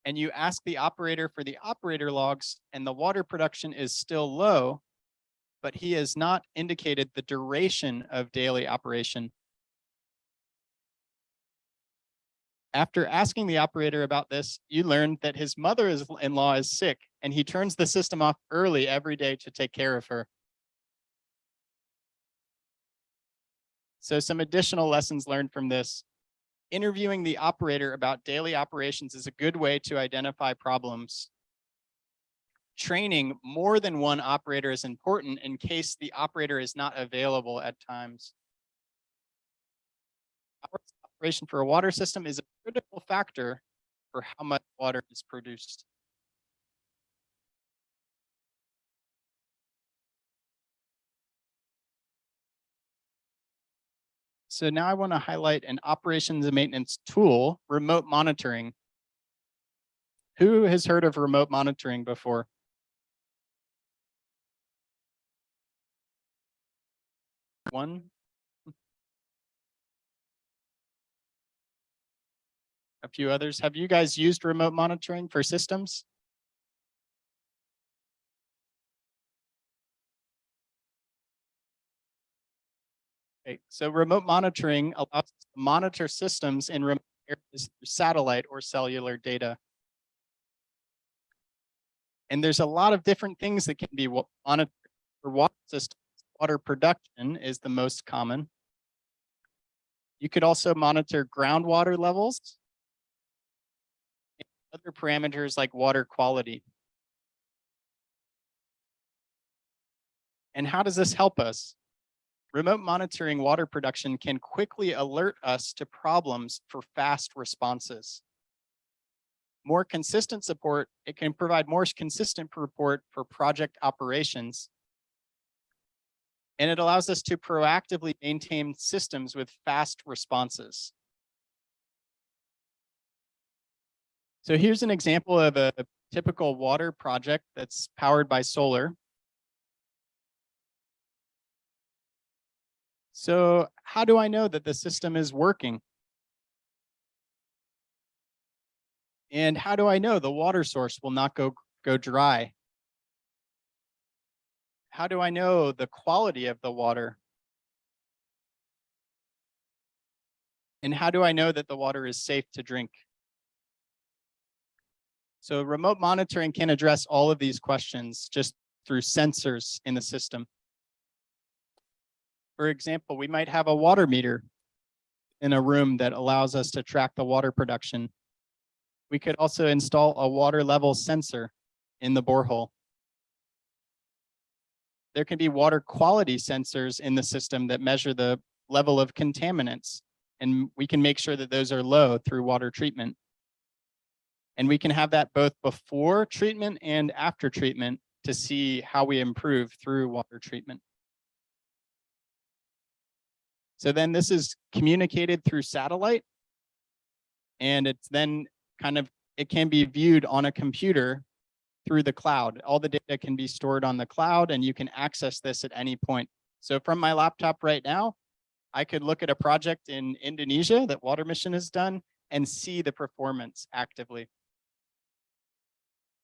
And you ask the operator for the operator logs, and the water production is still low, but he has not indicated the duration of daily operation. After asking the operator about this, you learned that his mother-in-law is sick, and he turns the system off early every day to take care of her. So some additional lessons learned from this. Interviewing the operator about daily operations is a good way to identify problems. Training more than one operator is important in case the operator is not available at times. Hours of operation for a water system is a critical factor for how much water is produced. So now I want to highlight an operations and maintenance tool, remote monitoring. Who has heard of remote monitoring before? One? A few others. Have you guys used remote monitoring for systems? Okay, so remote monitoring allows us to monitor systems in remote areas through satellite or cellular data. And there's a lot of different things that can be monitored for water systems. Water production is the most common. You could also monitor groundwater levels and other parameters like water quality. And how does this help us? Remote monitoring water production can quickly alert us to problems for fast responses. More consistent support, it can provide more consistent report for project operations. And it allows us to proactively maintain systems with fast responses. So here's an example of a typical water project that's powered by solar. So how do I know that the system is working? And how do I know the water source will not go dry? How do I know the quality of the water? And how do I know that the water is safe to drink? So remote monitoring can address all of these questions just through sensors in the system. For example, we might have a water meter in a room that allows us to track the water production. We could also install a water level sensor in the borehole. There can be water quality sensors in the system that measure the level of contaminants, and we can make sure that those are low through water treatment. And we can have that both before treatment and after treatment to see how we improve through water treatment. So then this is communicated through satellite, and it's then it can be viewed on a computer through the cloud. All the data can be stored on the cloud, and you can access this at any point. So from my laptop right now, I could look at a project in Indonesia that Water Mission has done and see the performance actively.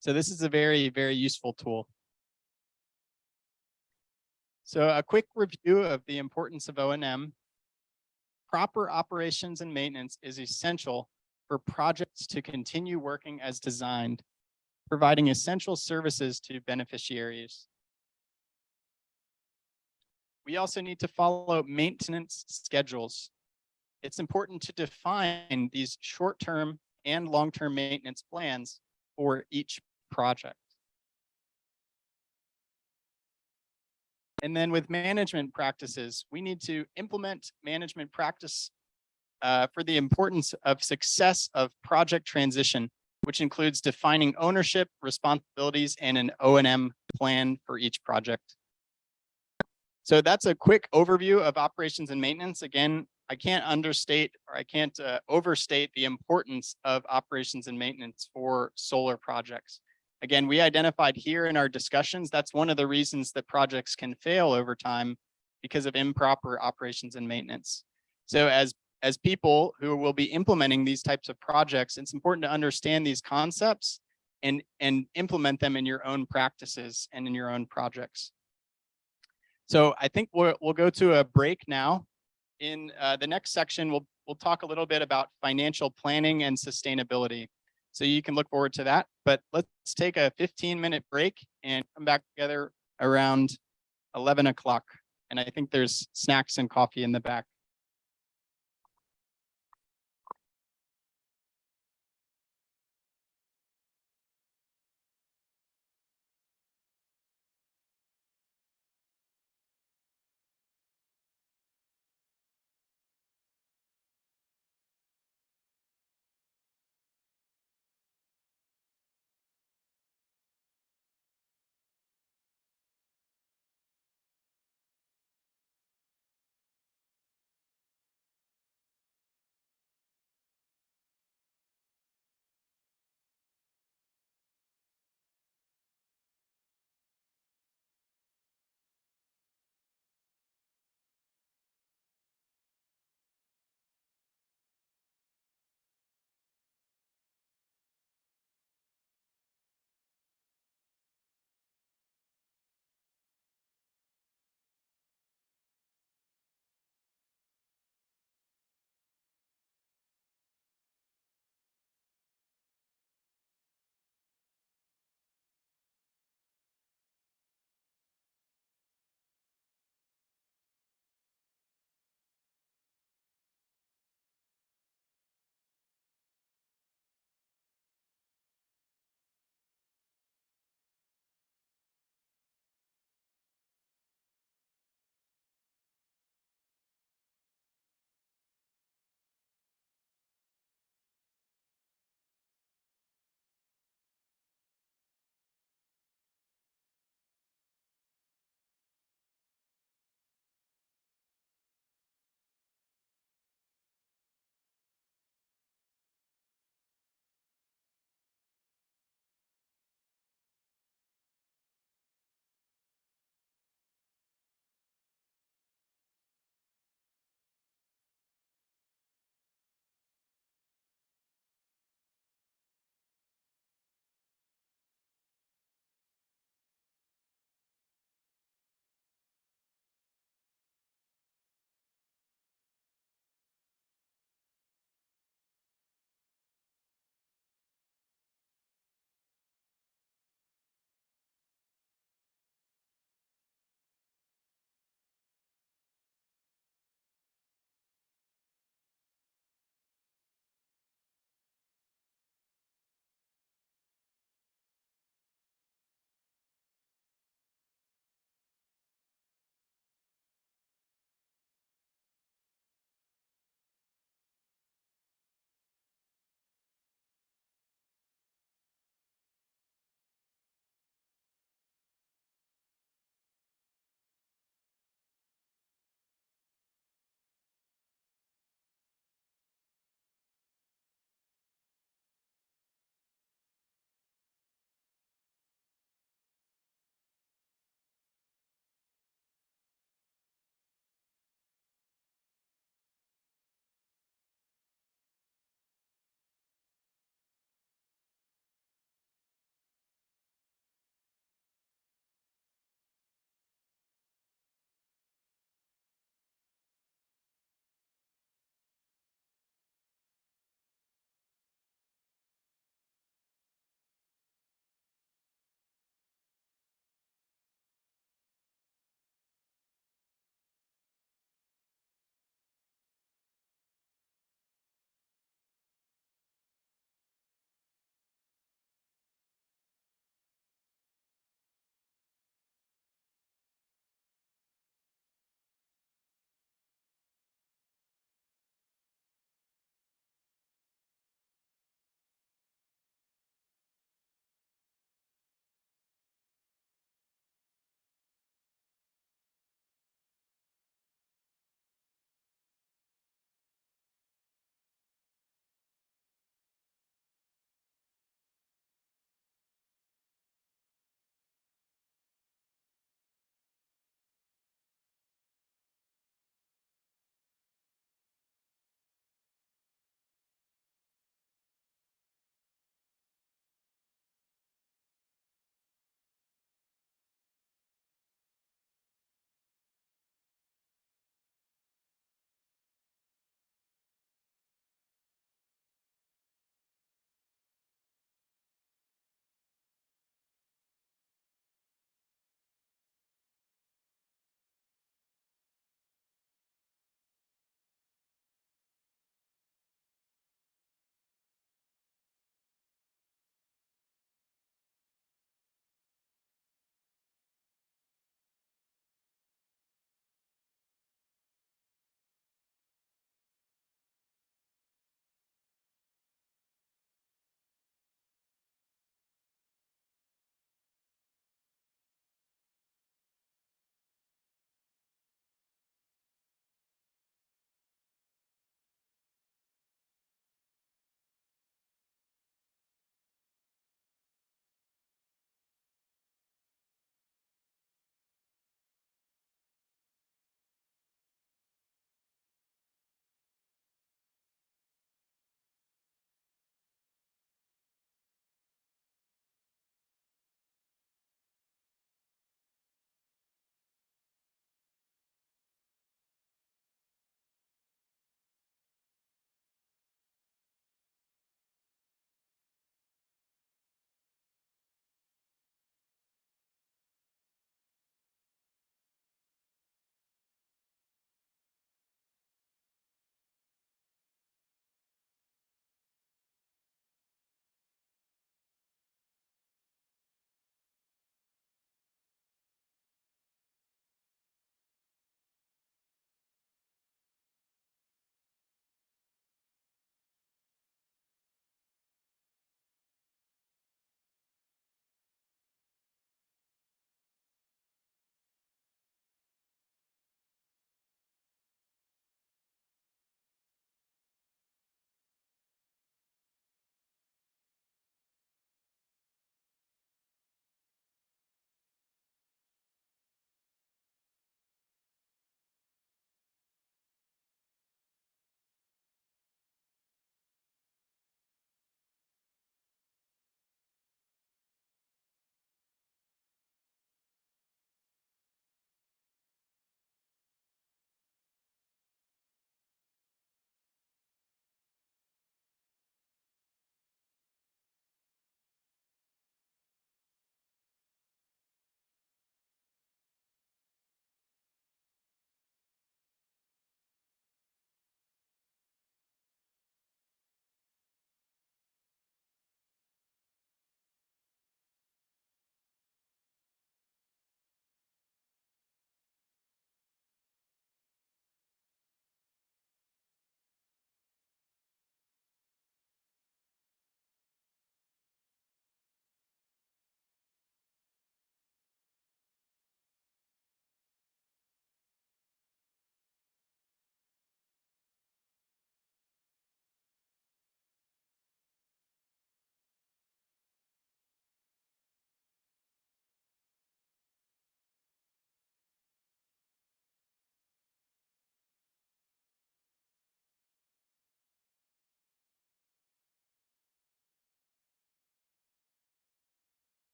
So this is a very, very useful tool. So a quick review of the importance of O&M. Proper operations and maintenance is essential for projects to continue working as designed, providing essential services to beneficiaries. We also need to follow maintenance schedules. It's important to define these short-term and long-term maintenance plans for each project. And then with management practices, we need to implement management practice for the importance of success of project transition, which includes defining ownership, responsibilities, and an O&M plan for each project. So that's a quick overview of operations and maintenance. Again, I can't understate or I can't overstate the importance of operations and maintenance for solar projects. Again, we identified here in our discussions, that's one of the reasons that projects can fail over time because of improper operations and maintenance. So as people who will be implementing these types of projects, it's important to understand these concepts and implement them in your own practices and in your own projects. So I think we'll go to a break now. In the next section, we'll talk a little bit about financial planning and sustainability. So you can look forward to that, but let's take a 15-minute break and come back together around 11 o'clock. And I think there's snacks and coffee in the back.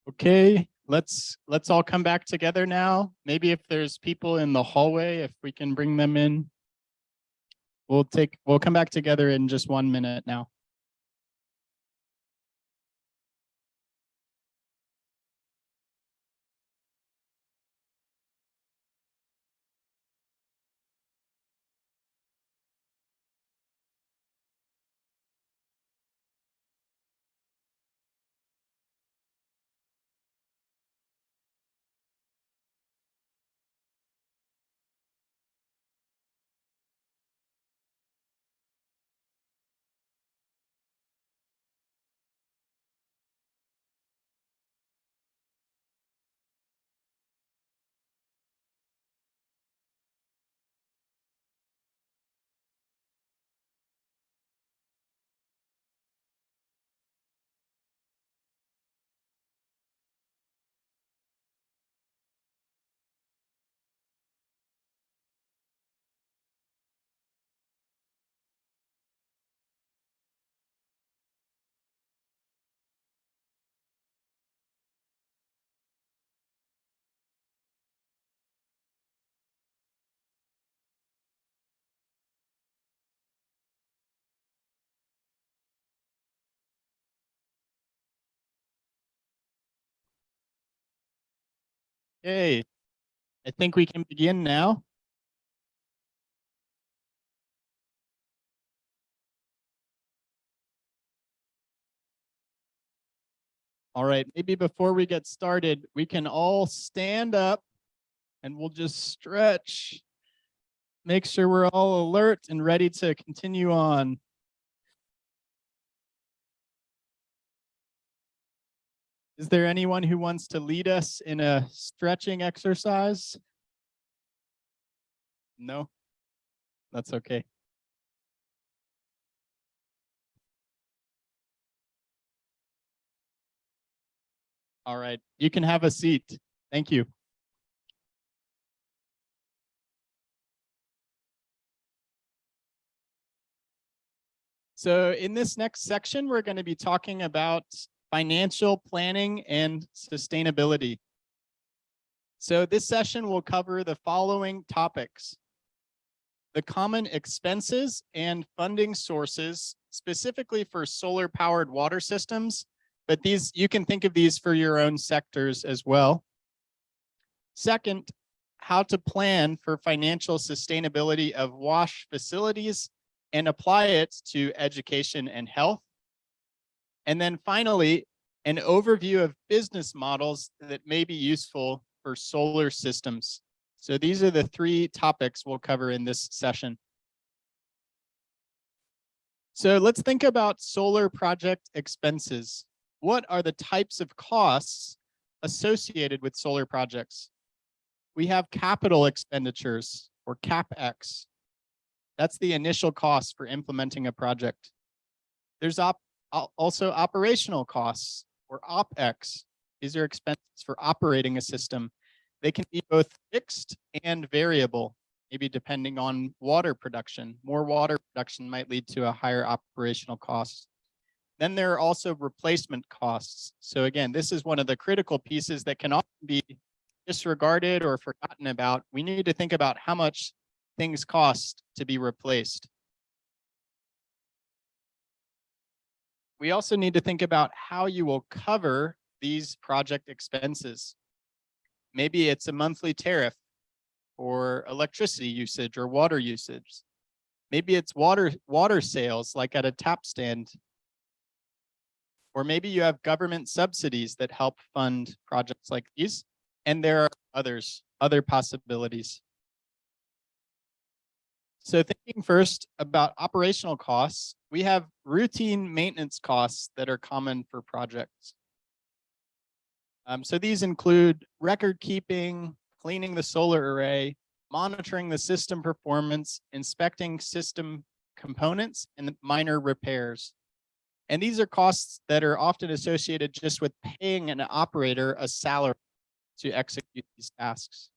Okay, let's all come back together now. Maybe if there's people in the hallway, if we can bring them in. We'll come back together in just 1 minute now. Okay, I think we can begin now. All right, maybe before we get started, we can all stand up and we'll just stretch. Make sure we're all alert and ready to continue on. Is there anyone who wants to lead us in a stretching exercise? No? That's okay. All right, you can have a seat. Thank you. So in this next section, we're going to be talking about financial planning and sustainability. So this session will cover the following topics: the common expenses and funding sources, specifically for solar powered water systems, but these, you can think of these for your own sectors as well. Second, how to plan for financial sustainability of WASH facilities and apply it to education and health. And then finally, an overview of business models that may be useful for solar systems. So these are the 3 topics we'll cover in this session. So let's think about solar project expenses. What are the types of costs associated with solar projects? We have capital expenditures, or CapEx. That's the initial cost for implementing a project. There's also operational costs, or OpEx. These are expenses for operating a system. They can be both fixed and variable, maybe depending on water production. More water production might lead to a higher operational cost. Then there are also replacement costs. So again, this is one of the critical pieces that can often be disregarded or forgotten about. We need to think about how much things cost to be replaced. We also need to think about how you will cover these project expenses. Maybe it's a monthly tariff for electricity usage or water usage. Maybe it's water sales, like at a tap stand. Or maybe you have government subsidies that help fund projects like these. And there are other possibilities. So thinking first about operational costs, we have routine maintenance costs that are common for projects. So these include record keeping, cleaning the solar array, monitoring the system performance, inspecting system components, and minor repairs. And these are costs that are often associated just with paying an operator a salary to execute these tasks.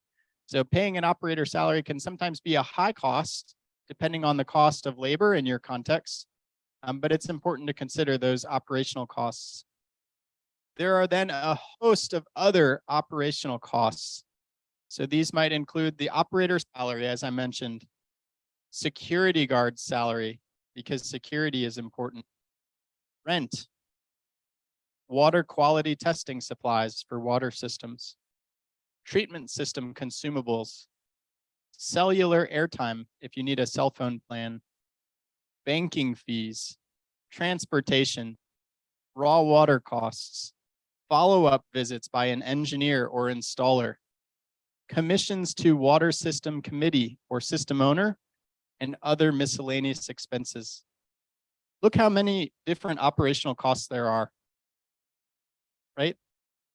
So paying an operator salary can sometimes be a high cost, depending on the cost of labor in your context, but it's important to consider those operational costs. There are then a host of other operational costs. So these might include the operator's salary, as I mentioned, security guard's salary, because security is important, rent, water quality testing supplies for water systems, treatment system consumables, cellular airtime if you need a cell phone plan, banking fees, transportation, raw water costs, follow-up visits by an engineer or installer, commissions to water system committee or system owner, and other miscellaneous expenses. Look how many different operational costs there are, right?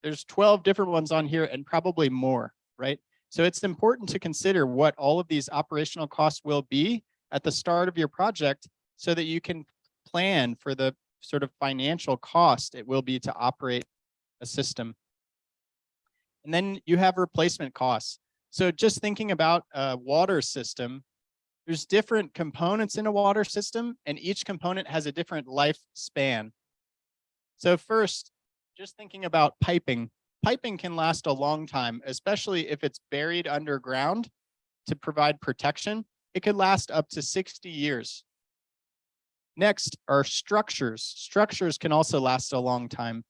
There's 12 different ones on here and probably more, right? So it's important to consider what all of these operational costs will be at the start of your project so that you can plan for the sort of financial cost it will be to operate a system. And then you have replacement costs. So just thinking about a water system, there's different components in a water system, and each component has a different lifespan. So first, just thinking about piping. Piping can last a long time, especially if it's buried underground to provide protection. It could last up to 60 years. Next are structures. Structures can also last a long time.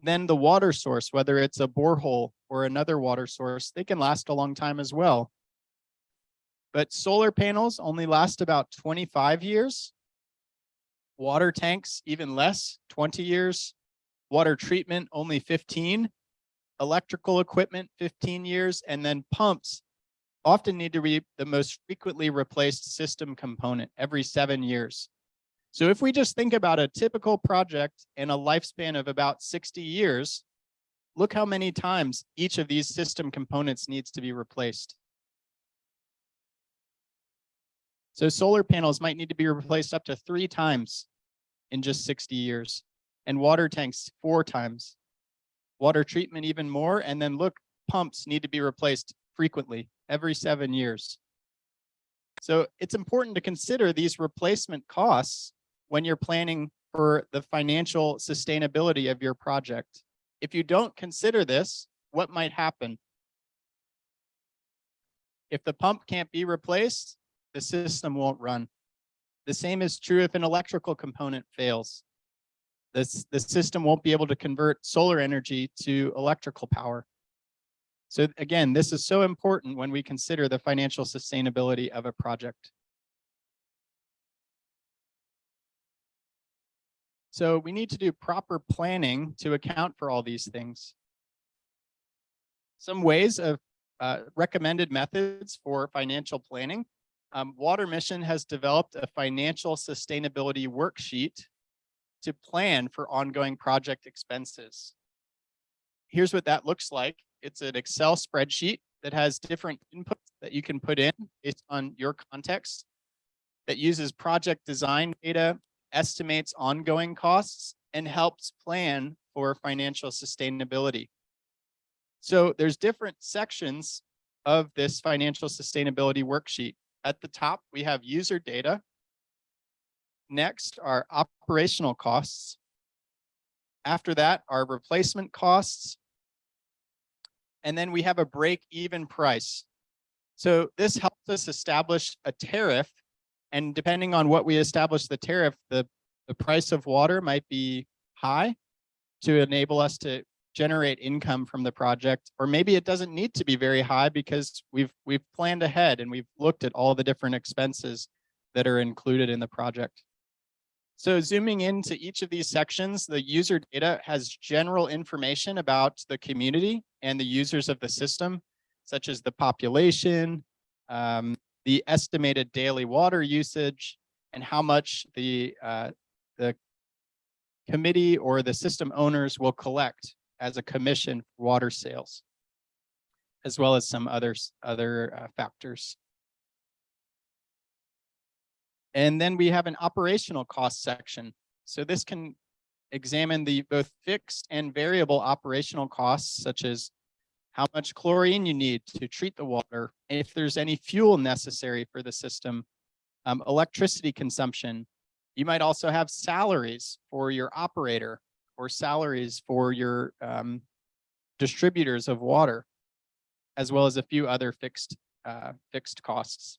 Then the water source, whether it's a borehole or another water source, they can last a long time as well. But solar panels only last about 25 years. Water tanks, even less, 20 years. Water treatment, only 15. Electrical equipment, 15 years. And then pumps often need to be the most frequently replaced system component every 7 years. So if we just think about a typical project and a lifespan of about 60 years, look how many times each of these system components needs to be replaced. So solar panels might need to be replaced up to 3 times in just 60 years, and water tanks 4 times. Water treatment even more, and then look, pumps need to be replaced frequently, every 7 years. So it's important to consider these replacement costs when you're planning for the financial sustainability of your project. If you don't consider this, what might happen? If the pump can't be replaced, the system won't run. The same is true if an electrical component fails. The system won't be able to convert solar energy to electrical power. So again, this is so important when we consider the financial sustainability of a project. So we need to do proper planning to account for all these things. Some ways of recommended methods for financial planning. Water Mission has developed a financial sustainability worksheet to plan for ongoing project expenses. Here's what that looks like. It's an Excel spreadsheet that has different inputs that you can put in based on your context, that uses project design data, estimates ongoing costs, and helps plan for financial sustainability. So there's different sections of this financial sustainability worksheet. At the top, we have user data. Next are operational costs. After that are replacement costs. And then we have a break-even price. So this helps us establish a tariff. And depending on what we establish the tariff, the price of water might be high to enable us to generate income from the project, or maybe it doesn't need to be very high because we've planned ahead and we've looked at all the different expenses that are included in the project. So zooming into each of these sections, the user data has general information about the community and the users of the system, such as the population, the estimated daily water usage, and how much the committee or the system owners will collect as a commission for water sales, as well as some other factors. And then we have an operational cost section. So this can examine the both fixed and variable operational costs, such as how much chlorine you need to treat the water, if there's any fuel necessary for the system, electricity consumption. You might also have salaries for your operator or salaries for your distributors of water, as well as a few other fixed costs.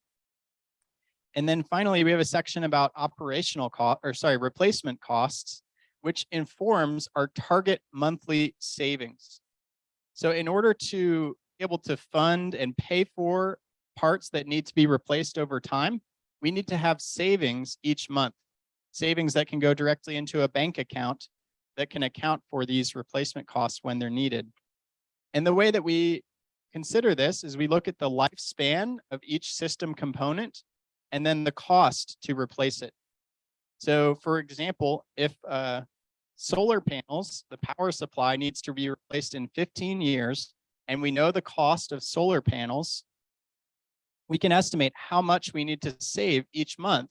And then finally, we have a section about replacement costs, which informs our target monthly savings. So in order to be able to fund and pay for parts that need to be replaced over time, we need to have savings each month, savings that can go directly into a bank account that can account for these replacement costs when they're needed. And the way that we consider this is we look at the lifespan of each system component and then the cost to replace it. So for example, if solar panels, the power supply needs to be replaced in 15 years, and we know the cost of solar panels, we can estimate how much we need to save each month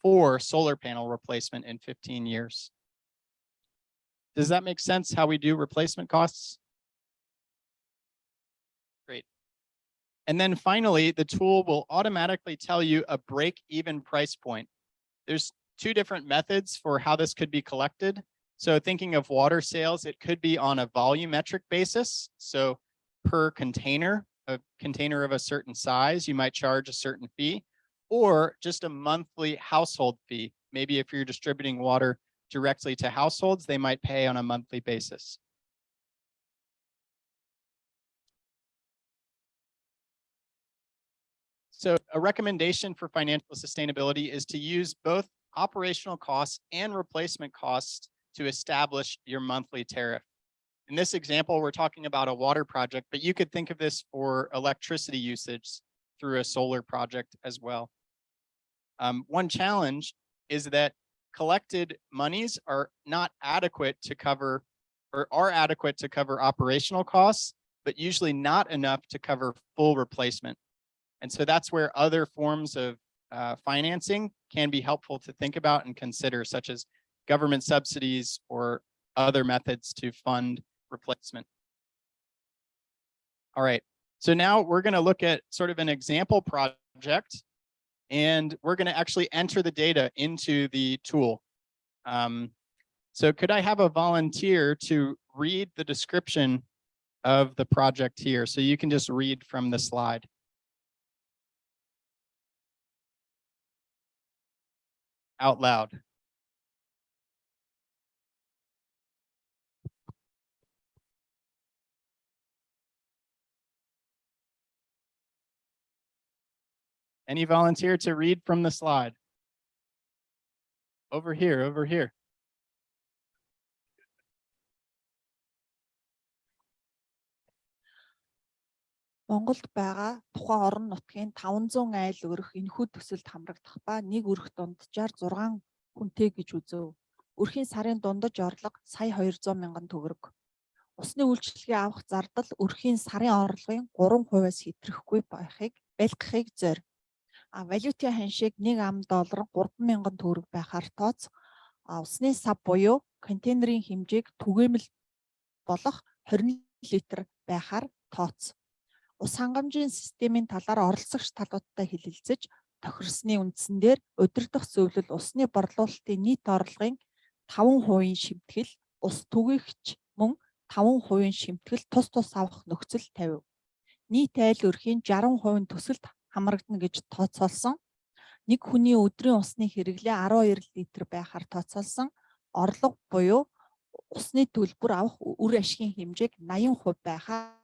for solar panel replacement in 15 years. Does that make sense how we do replacement costs? Great. And then finally, the tool will automatically tell you a break-even price point. There's two different methods for how this could be collected. So thinking of water sales, it could be on a volumetric basis. So per container, a container of a certain size, you might charge a certain fee, or just a monthly household fee. Maybe if you're distributing water directly to households, they might pay on a monthly basis. So a recommendation for financial sustainability is to use both operational costs and replacement costs to establish your monthly tariff. In this example, we're talking about a water project, but you could think of this for electricity usage through a solar project as well. One challenge is that collected monies are not adequate to cover, or are adequate to cover operational costs, but usually not enough to cover full replacement. And so that's where other forms of financing can be helpful to think about and consider, such as government subsidies or other methods to fund replacement. All right, so now we're going to look at sort of an example project, and we're going to actually enter the data into the tool. So could I have a volunteer to read the description of the project here? So you can just read from the slide. Out loud. Any volunteer to read from the slide? Over here, over here. Монголд байгаа тухайн орон нутгийн 500 айл өрх энэхүү төсөлд хамрагдах ба нэг өрх дунджаар 6 хүнтэй гэж үзв. Өрхийн сарын дундаж орлого сая 200 мянган төгрөг. Усны үйлчилгээ авах зардал өрхийн сарын орлогын 3%-аас хэтрэхгүй байлгахыг зорь. Валютын ханшийг 1 ам доллар 3 мянган төгрөг байхаар тооц. Усны сав буюу контейнерийн хэмжээг түгээмэл болох 20 литр байхаар тооц. Ус хангамжийн системийн талаар оролцогч талуудтай хэлэлцэж тохирсны үндсэн дээр удирдах зөвлөл усны борлуулалтын нийт орлогын 5% шимтгэл, ус түгээгч мөн 5% шимтгэл тус авах нөхцөл тавив. Нийт айл өрхийн 60% төсөлд хамрагдана гэж тооцоолсон. Нэг хүний өдрийн усны хэрэглээ 12 литр байхаар тооцоолсон. Орлого буюу усны төлбөр авах үр ашгийн хэмжээг 80% байхаар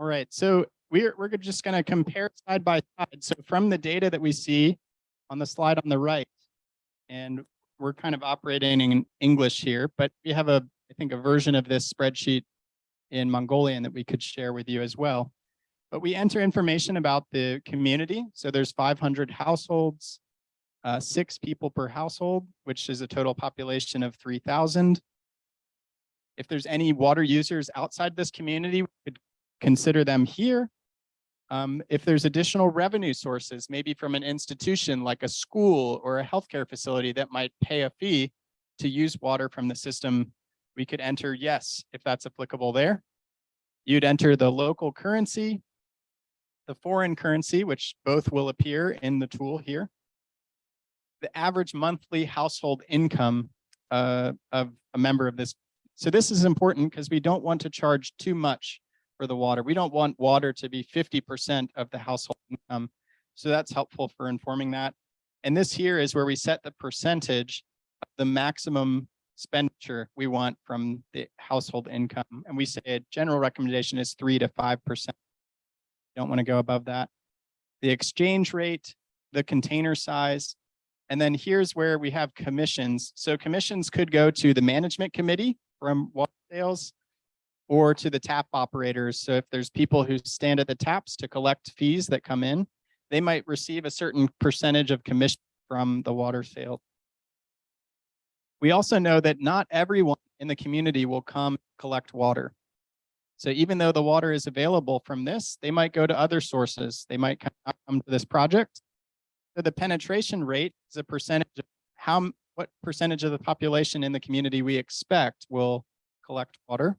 All right, so we're just going to compare side by side. So from the data that we see on the slide on the right, and we're kind of operating in English here, but we have I think a version of this spreadsheet in Mongolian that we could share with you as well. But we enter information about the community. So there's 500 households, 6 people per household, which is a total population of 3,000. If there's any water users outside this community, we could consider them here. If there's additional revenue sources, maybe from an institution like a school or a healthcare facility that might pay a fee to use water from the system, we could enter yes, if that's applicable there. You'd enter the local currency, the foreign currency, which both will appear in the tool here, the average monthly household income of a member of this. So this is important because we don't want to charge too much for the water. We don't want water to be 50% of the household income. So that's helpful for informing that. And this here is where we set the percentage of the maximum expenditure we want from the household income. And we say a general recommendation is 3 to 5%. Don't want to go above that. The exchange rate, the container size, and then here's where we have commissions. So commissions could go to the management committee from water sales or to the tap operators. So if there's people who stand at the taps to collect fees that come in, they might receive a certain percentage of commission from the water sale. We also know that not everyone in the community will come collect water. So even though the water is available from this, they might go to other sources. They might come to this project. So the penetration rate is a percentage of what percentage of the population in the community we expect will collect water.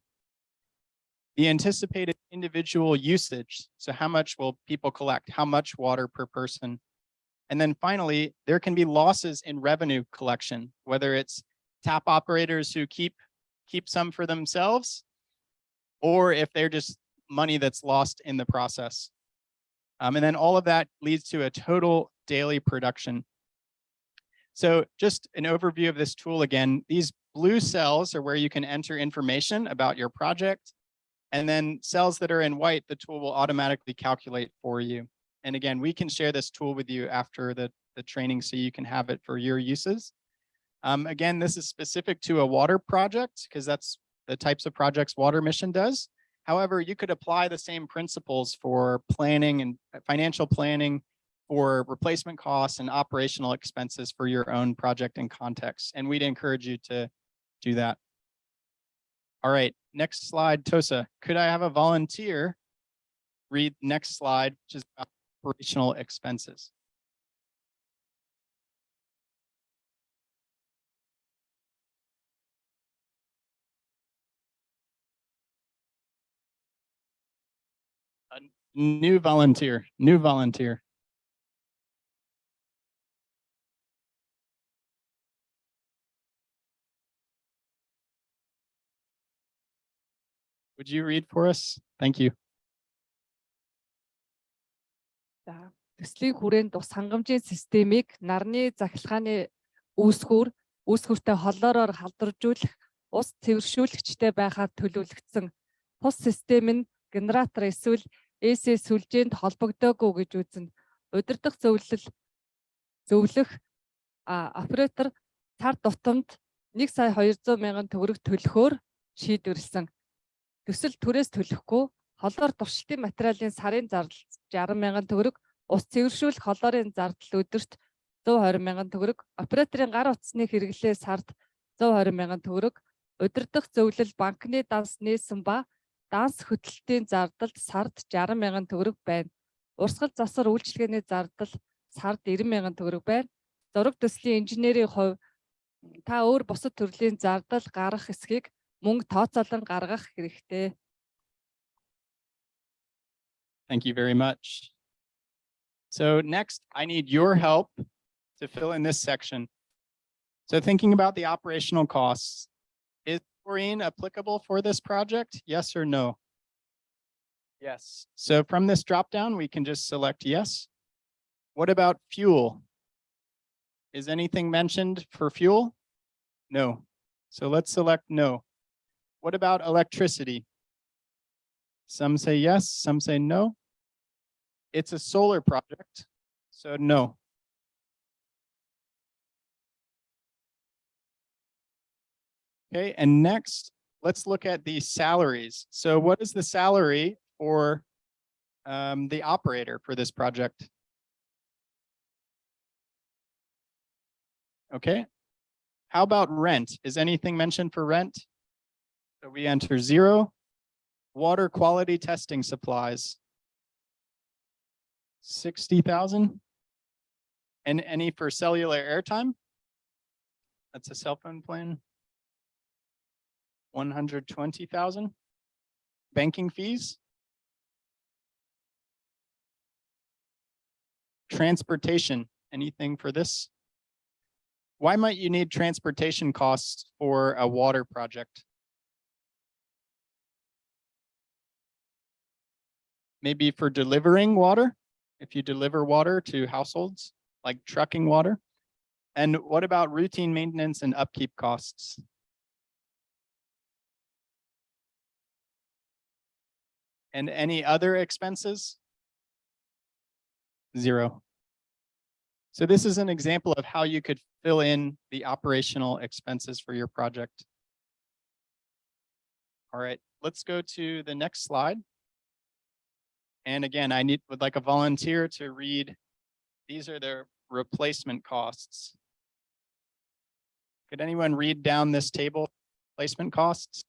The anticipated individual usage. So how much will people collect? How much water per person? And then finally, there can be losses in revenue collection, whether it's tap operators who keep some for themselves, or if they're just money that's lost in the process. And then all of that leads to a total daily production. So just an overview of this tool again, these blue cells are where you can enter information about your project. And then cells that are in white, the tool will automatically calculate for you. And again, we can share this tool with you after the training so you can have it for your uses. Again, this is specific to a water project because that's the types of projects Water Mission does. However, you could apply the same principles for planning and financial planning, for replacement costs and operational expenses for your own project and context. And we'd encourage you to do that. All right, next slide, Tosa. Could I have a volunteer read next slide, which is about operational expenses? A new volunteer. Would you read for us? Thank you. За төслийн хүрээнд ус хангамжийн системийг нарны захилгааны үүсгүүртэй холоороор халдваржуулах, ус цэвэршүүлэгчтэй байхаар төлөвлөгдсөн тус систем нь генератор эсвэл ЭС сүлжээнд холбогдоогүй гэж үзнэ. Удирдах зөвлөх оператор цар тутамд 1,200,000 төгрөг төлөхөөр шийдвэрлсэн. Төсөл түрээс төлөхгүй холоор туршилтын материалын сарын зардал 60,000 төгрөг, ус цэвэршүүлэх холоорын зардал өдөрт 120,000 төгрөг, операторын гар утасны хэрэглээ сард 120,000 төгрөг, удирдах зөвлөл банкны данс нээсэн ба данс хөтөлтийн зардал сард 60,000 төгрөг байна. Урсгал засвар үйлчилгээний зардал сард 90,000 төгрөг байна. Зураг төслийн инженерийн хувь та өөр бусад төрлийн зардал гаргах эсхийг мөнгө тооцоолон гаргах хэрэгтэй. Thank you very much. So next, I need your help to fill in this section. So thinking about the operational costs, is chlorine applicable for this project? Yes or no? Yes. So from this dropdown, we can just select yes. What about fuel? Is anything mentioned for fuel? No. So let's select no. What about electricity? Some say yes, some say no. It's a solar project, so no. Okay, and next, let's look at the salaries. So what is the salary for the operator for this project? Okay. How about rent? Is anything mentioned for rent? So we enter 0. Water quality testing supplies. 60,000. And any for cellular airtime? That's a cell phone plan. 120,000. Banking fees. Transportation, anything for this? Why might you need transportation costs for a water project? Maybe for delivering water, if you deliver water to households, like trucking water. And what about routine maintenance and upkeep costs? And any other expenses? 0. So this is an example of how you could fill in the operational expenses for your project. All right, let's go to the next slide. And again, would like a volunteer to read. These are the replacement costs. Could anyone read down this table, replacement costs?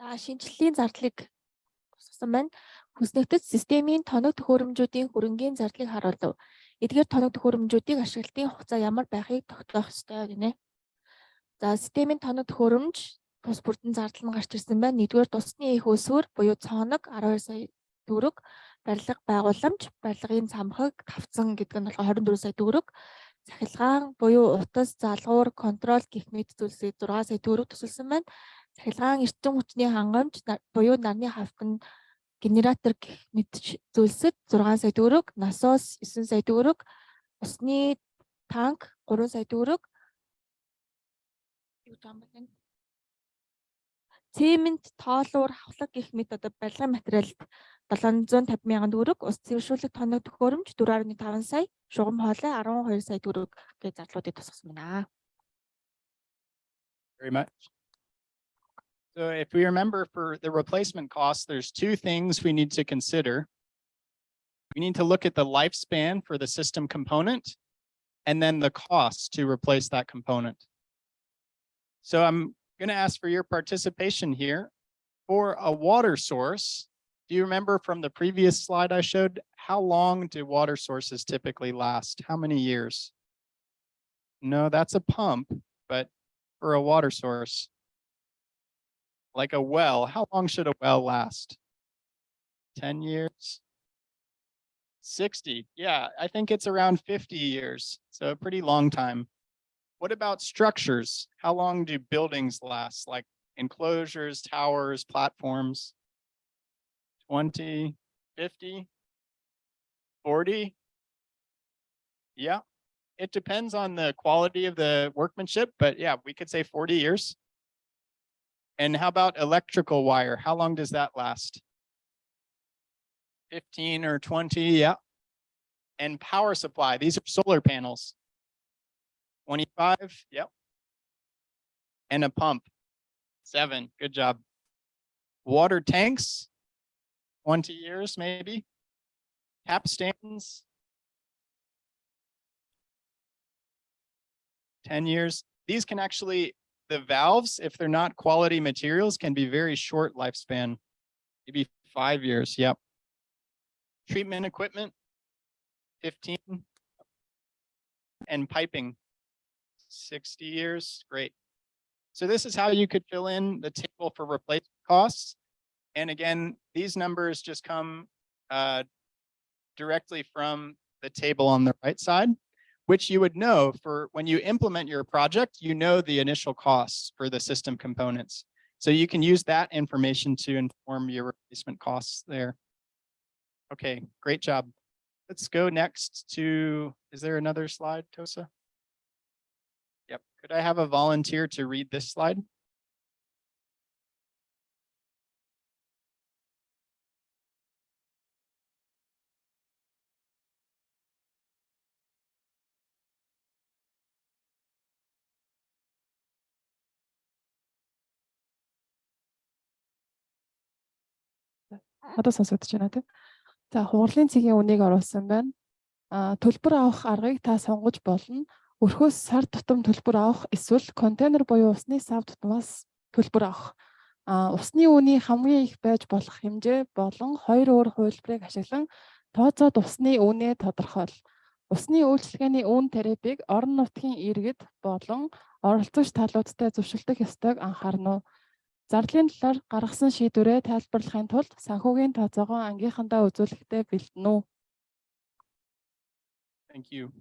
Шинжиллийн зардлыг тусгасан байна. Хүснэгдэц системийн тоног төхөөрөмжүүдийн хөрөнгийн зардлыг харуулв. Эдгээр тоног төхөөрөмжүүдийг ашиглалтын хугацаа ямар байхыг тогтоох ёстой гинэ. За, системийн тоног төхөөрөмж тус бүрдэн зардал нь гарч ирсэн байна. Нэгдүгээр тусны их өсвөр буюу цоног 12 сая төгрөг, барилга байгууламж, барилгын цамхаг тавцан гэдэг нь болохоор 24 сая төгрөг, цахилгаан буюу утас, залгуур, контрол гэх мэт зүйлсийг 6 сая төгрөг төсөлсөн байна. Цахилгаан эрчим хүчний хангамж буюу нарны хавтан генератор гэх мэт зүйлсэд 6 сая төгрөг, насос 9 сая төгрөг, усны танк 3 сая төгрөг, цемент, тоолуур, хавлаг гэх мэт одоо барилгын материалд 750 мянган төгрөг, ус цэвэршүүлэх тоног төхөөрөмж 4.5 сая, шугам хоолой 12 сая төгрөг гэж зардлуудыг тусгасан байна. Very much. So if we remember for the replacement costs, there's 2 things we need to consider. We need to look at the lifespan for the system component and then the cost to replace that component. So I'm going to ask for your participation here. For a water source, do you remember from the previous slide I showed, how long do water sources typically last? How many years? No, that's a pump, but for a water source, like a well, how long should a well last? 10 years? 60? Yeah, I think it's around 50 years. So a pretty long time. What about structures? How long do buildings last? Like enclosures, towers, platforms? 20, 50, 40? Yeah, it depends on the quality of the workmanship, but yeah, we could say 40 years. And how about electrical wire? How long does that last? 15 or 20, yeah. And power supply, these are solar panels. 25, yep. And a pump, 7, good job. Water tanks, 20 years maybe. Tap stands, 10 years. These can actually, the valves, if they're not quality materials, can be very short lifespan, maybe 5 years, yep. Treatment equipment, 15. And piping, 60 years, great. So this is how you could fill in the table for replacement costs. And again, these numbers just come directly from the table on the right side, which you would know for when you implement your project, you know the initial costs for the system components. So you can use that information to inform your replacement costs there. Okay, great job. Let's go next to, is there another slide, Tosa? Yep. Could I have a volunteer to read this slide? Одоо сонсогдож байна тийм. За хурлын цэгийн үнийг оруулсан байна. Төлбөр авах аргыг та сонгож болно. Өрхөөс сар тутам төлбөр авах эсвэл контейнер буюу усны сав тутамаас төлбөр авах. Усны үний хамгийн их байж болох хэмжээ болон 2 өөр хувилбарыг ашиглан тооцоод усны үнэ тодорхойл. Усны үйлчилгээний үн тарифыг орон нутгийн иргэд болон оролцогч талуудтай зөвшөлдөх ёстойг анхаарна уу? Зарлалын талаар гаргасан шийдвэрээ тайлбарлахын тулд санхүүгийн тооцоогоо ангийнхандаа үзүүлэхдээ бэлдэнэ үү? Thank you.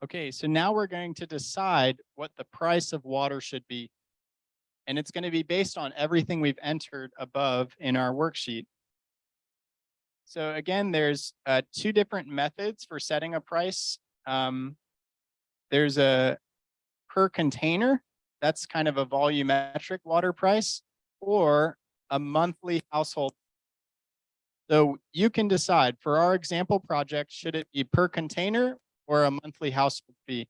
Okay, so now we're going to decide what the price of water should be. And it's going to be based on everything we've entered above in our worksheet. So again, there's 2 different methods for setting a price. There's a per container, that's kind of a volumetric water price, or a monthly household. So you can decide for our example project, should it be per container or a monthly household fee?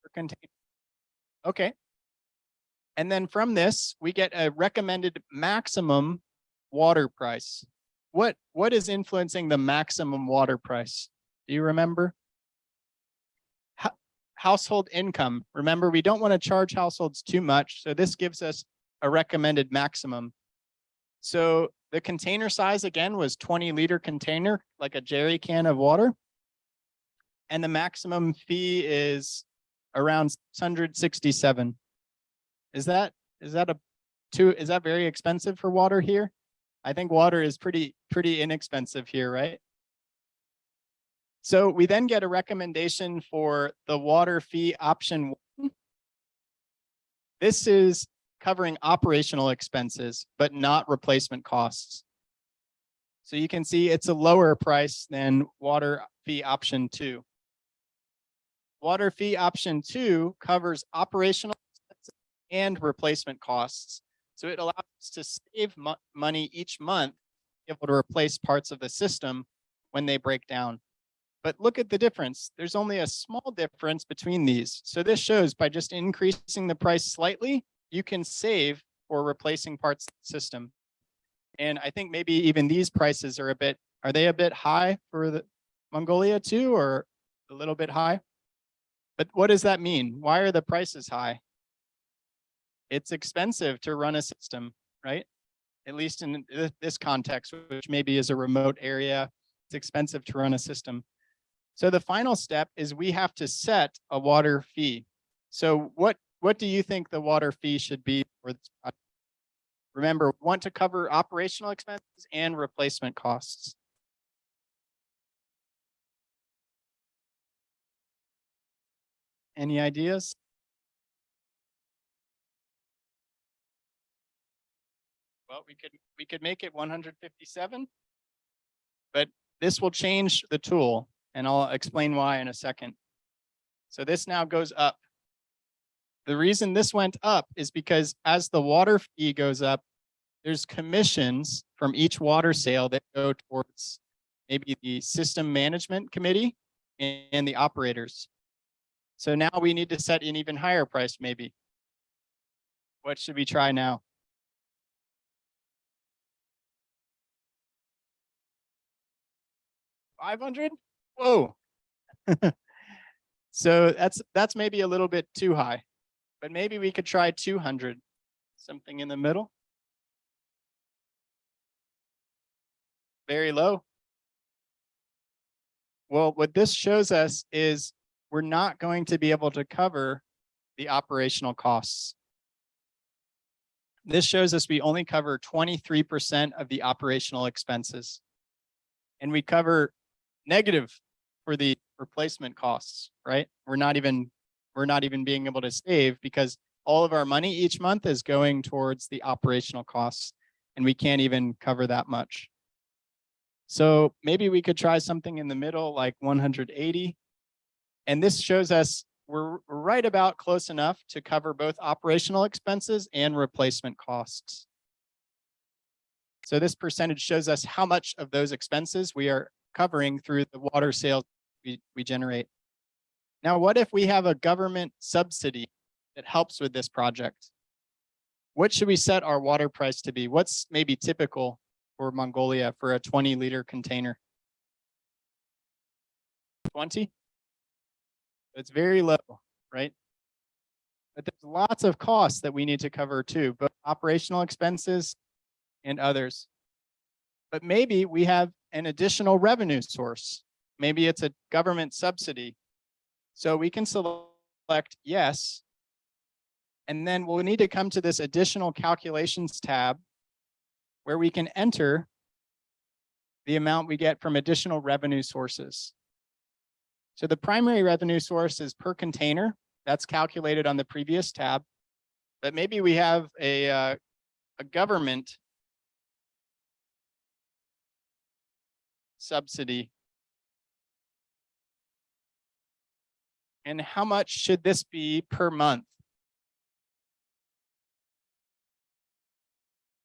Per container. Okay. And then from this, we get a recommended maximum water price. What is influencing the maximum water price? Do you remember? Household income. Remember, we don't want to charge households too much. So this gives us a recommended maximum. So the container size again was 20-liter container, like a jerry can of water. And the maximum fee is around 667. Is that very expensive for water here? I think water is pretty inexpensive here, right? So we then get a recommendation for the water fee option 1. This is covering operational expenses, but not replacement costs. So you can see it's a lower price than water fee option 2. Water fee option 2 covers operational expenses and replacement costs. So it allows us to save money each month, be able to replace parts of the system when they break down. But look at the difference. There's only a small difference between these. So this shows by just increasing the price slightly, you can save for replacing parts of the system. And I think maybe even these prices are they a bit high for the Mongolia too, or a little bit high? But what does that mean? Why are the prices high? It's expensive to run a system, right? At least in this context, which maybe is a remote area, it's expensive to run a system. So the final step is we have to set a water fee. So what do you think the water fee should be for this project? Remember, we want to cover operational expenses and replacement costs. Any ideas? Well, we could make it 157, but this will change the tool, and I'll explain why in a second. So this now goes up. The reason this went up is because as the water fee goes up, there's commissions from each water sale that go towards maybe the system management committee and the operators. So now we need to set an even higher price maybe. What should we try now? $500? Whoa. So that's maybe a little bit too high, but maybe we could try 200, something in the middle. Very low. Well, what this shows us is we're not going to be able to cover the operational costs. This shows us we only cover 23% of the operational expenses, and we cover negative for the replacement costs, right? We're not even being able to save because all of our money each month is going towards the operational costs, and we can't even cover that much. So maybe we could try something in the middle, like 180. And this shows us we're right about close enough to cover both operational expenses and replacement costs. So this percentage shows us how much of those expenses we are covering through the water sales we generate. Now, what if we have a government subsidy that helps with this project? What should we set our water price to be? What's maybe typical for Mongolia for a 20-liter container? 20? It's very low, right? But there's lots of costs that we need to cover too, both operational expenses and others. But maybe we have an additional revenue source. Maybe it's a government subsidy. So we can select yes, and then we'll need to come to this additional calculations tab where we can enter the amount we get from additional revenue sources. So the primary revenue source is per container. That's calculated on the previous tab. But maybe we have a government subsidy. And how much should this be per month?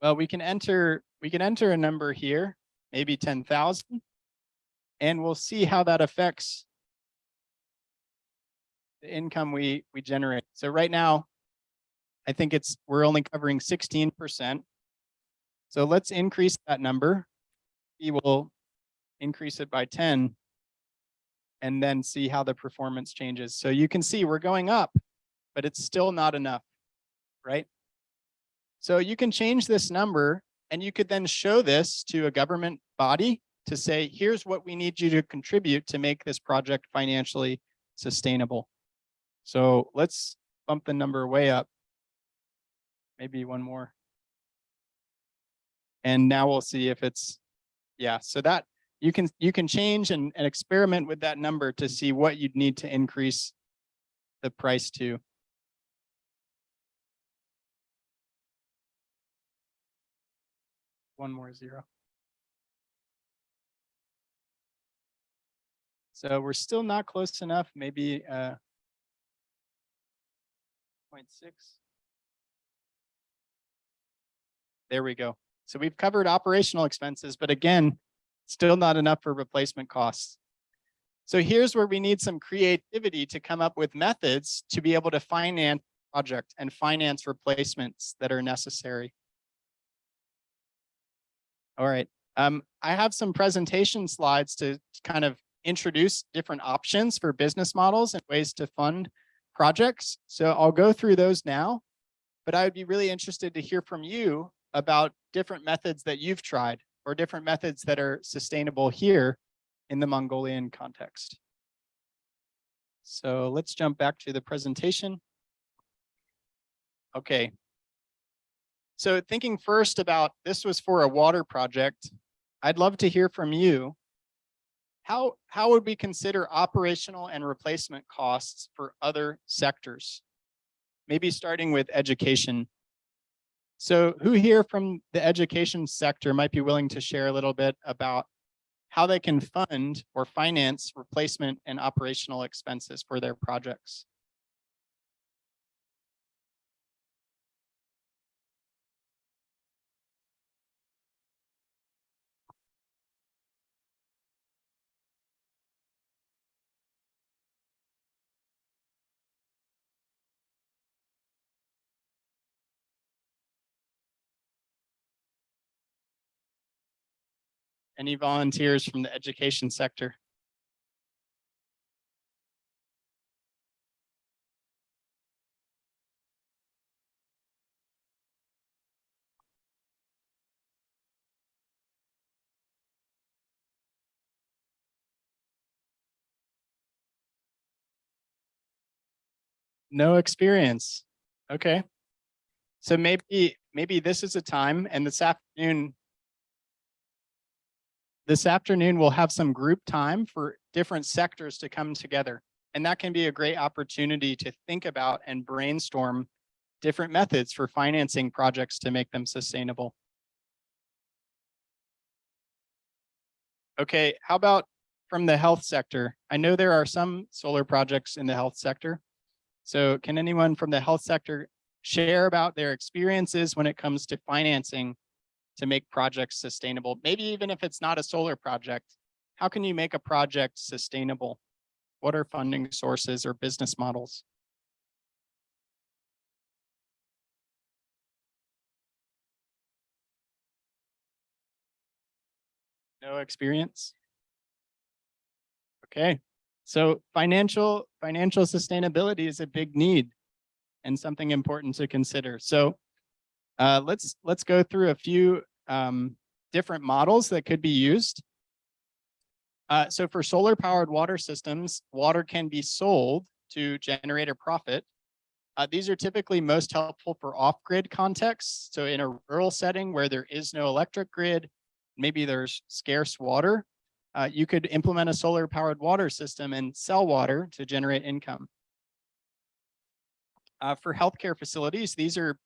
Well, we can enter a number here, maybe 10,000, and we'll see how that affects the income we generate. So right now, I think we're only covering 16%. So let's increase that number. We will increase it by 10 and then see how the performance changes. So you can see we're going up, but it's still not enough, right? So you can change this number and you could then show this to a government body to say, here's what we need you to contribute to make this project financially sustainable. So let's bump the number way up. Maybe one more. And now we'll see if it's, yeah, so that you can change and experiment with that number to see what you'd need to increase the price to. One more zero. So we're still not close enough, maybe 0.6. There we go. So we've covered operational expenses, but again, still not enough for replacement costs. So here's where we need some creativity to come up with methods to be able to finance the project and finance replacements that are necessary. All right. I have some presentation slides to kind of introduce different options for business models and ways to fund projects. So I'll go through those now, but I would be really interested to hear from you about different methods that you've tried or different methods that are sustainable here in the Mongolian context. So let's jump back to the presentation. Okay. So thinking first about this was for a water project, I'd love to hear from you. How would we consider operational and replacement costs for other sectors? Maybe starting with education. So who here from the education sector might be willing to share a little bit about how they can fund or finance replacement and operational expenses for their projects? Any volunteers from the education sector? No experience. Okay. So maybe this is a time, and this afternoon we'll have some group time for different sectors to come together. And that can be a great opportunity to think about and brainstorm different methods for financing projects to make them sustainable. Okay, how about from the health sector? I know there are some solar projects in the health sector. So can anyone from the health sector share about their experiences when it comes to financing to make projects sustainable? Maybe even if it's not a solar project, how can you make a project sustainable? What are funding sources or business models? No experience? Okay, so financial sustainability is a big need and something important to consider. So let's go through a few different models that could be used. So for solar powered water systems, water can be sold to generate a profit. These are typically most helpful for off-grid contexts. So in a rural setting where there is no electric grid, maybe there's scarce water, you could implement a solar powered water system and sell water to generate income. For healthcare facilities, these are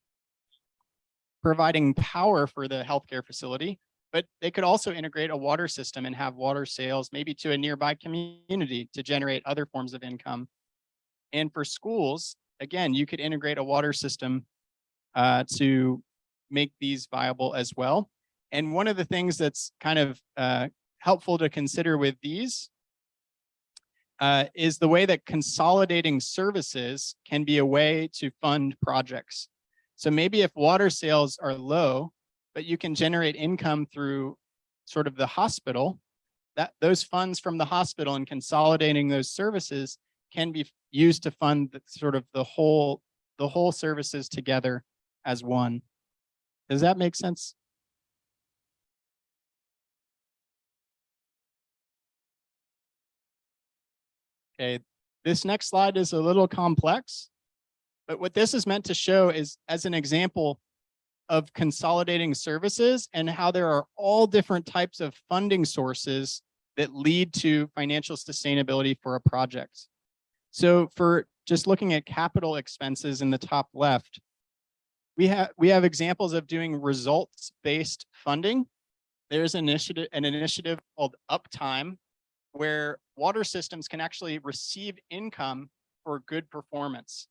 providing power for the healthcare facility, but they could also integrate a water system and have water sales maybe to a nearby community to generate other forms of income. And for schools, again, you could integrate a water system to make these viable as well. And one of the things that's kind of helpful to consider with these is the way that consolidating services can be a way to fund projects. So maybe if water sales are low, but you can generate income through sort of the hospital, that those funds from the hospital and consolidating those services can be used to fund sort of the whole services together as one. Does that make sense? Okay, this next slide is a little complex, but what this is meant to show is as an example of consolidating services and how there are all different types of funding sources that lead to financial sustainability for a project. So for just looking at capital expenses in the top left, we have examples of doing results-based funding. There's an initiative called Uptime, where water systems can actually receive income for good performance,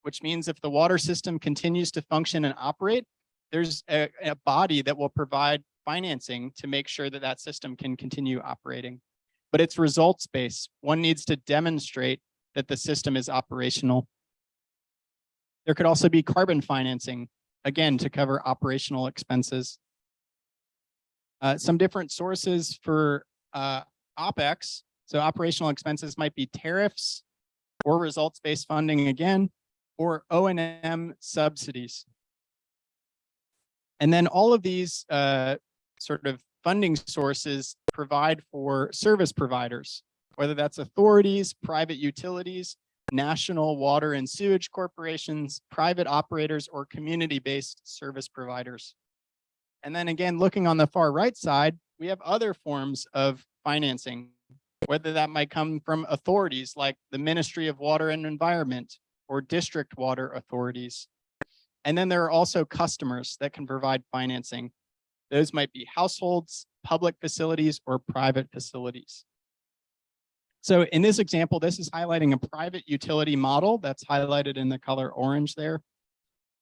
which means if the water system continues to function and operate, there's a body that will provide financing to make sure that that system can continue operating. But it's results-based. One needs to demonstrate that the system is operational. There could also be carbon financing, again, to cover operational expenses. Some different sources for OpEx. So operational expenses might be tariffs or results-based funding again, or O&M subsidies. And then all of these sort of funding sources provide for service providers, whether that's authorities, private utilities, national water and sewage corporations, private operators, or community-based service providers. And then again, looking on the far right side, we have other forms of financing, whether that might come from authorities like the Ministry of Water and Environment or district water authorities. And then there are also customers that can provide financing. Those might be households, public facilities, or private facilities. So in this example, this is highlighting a private utility model that's highlighted in the color orange there,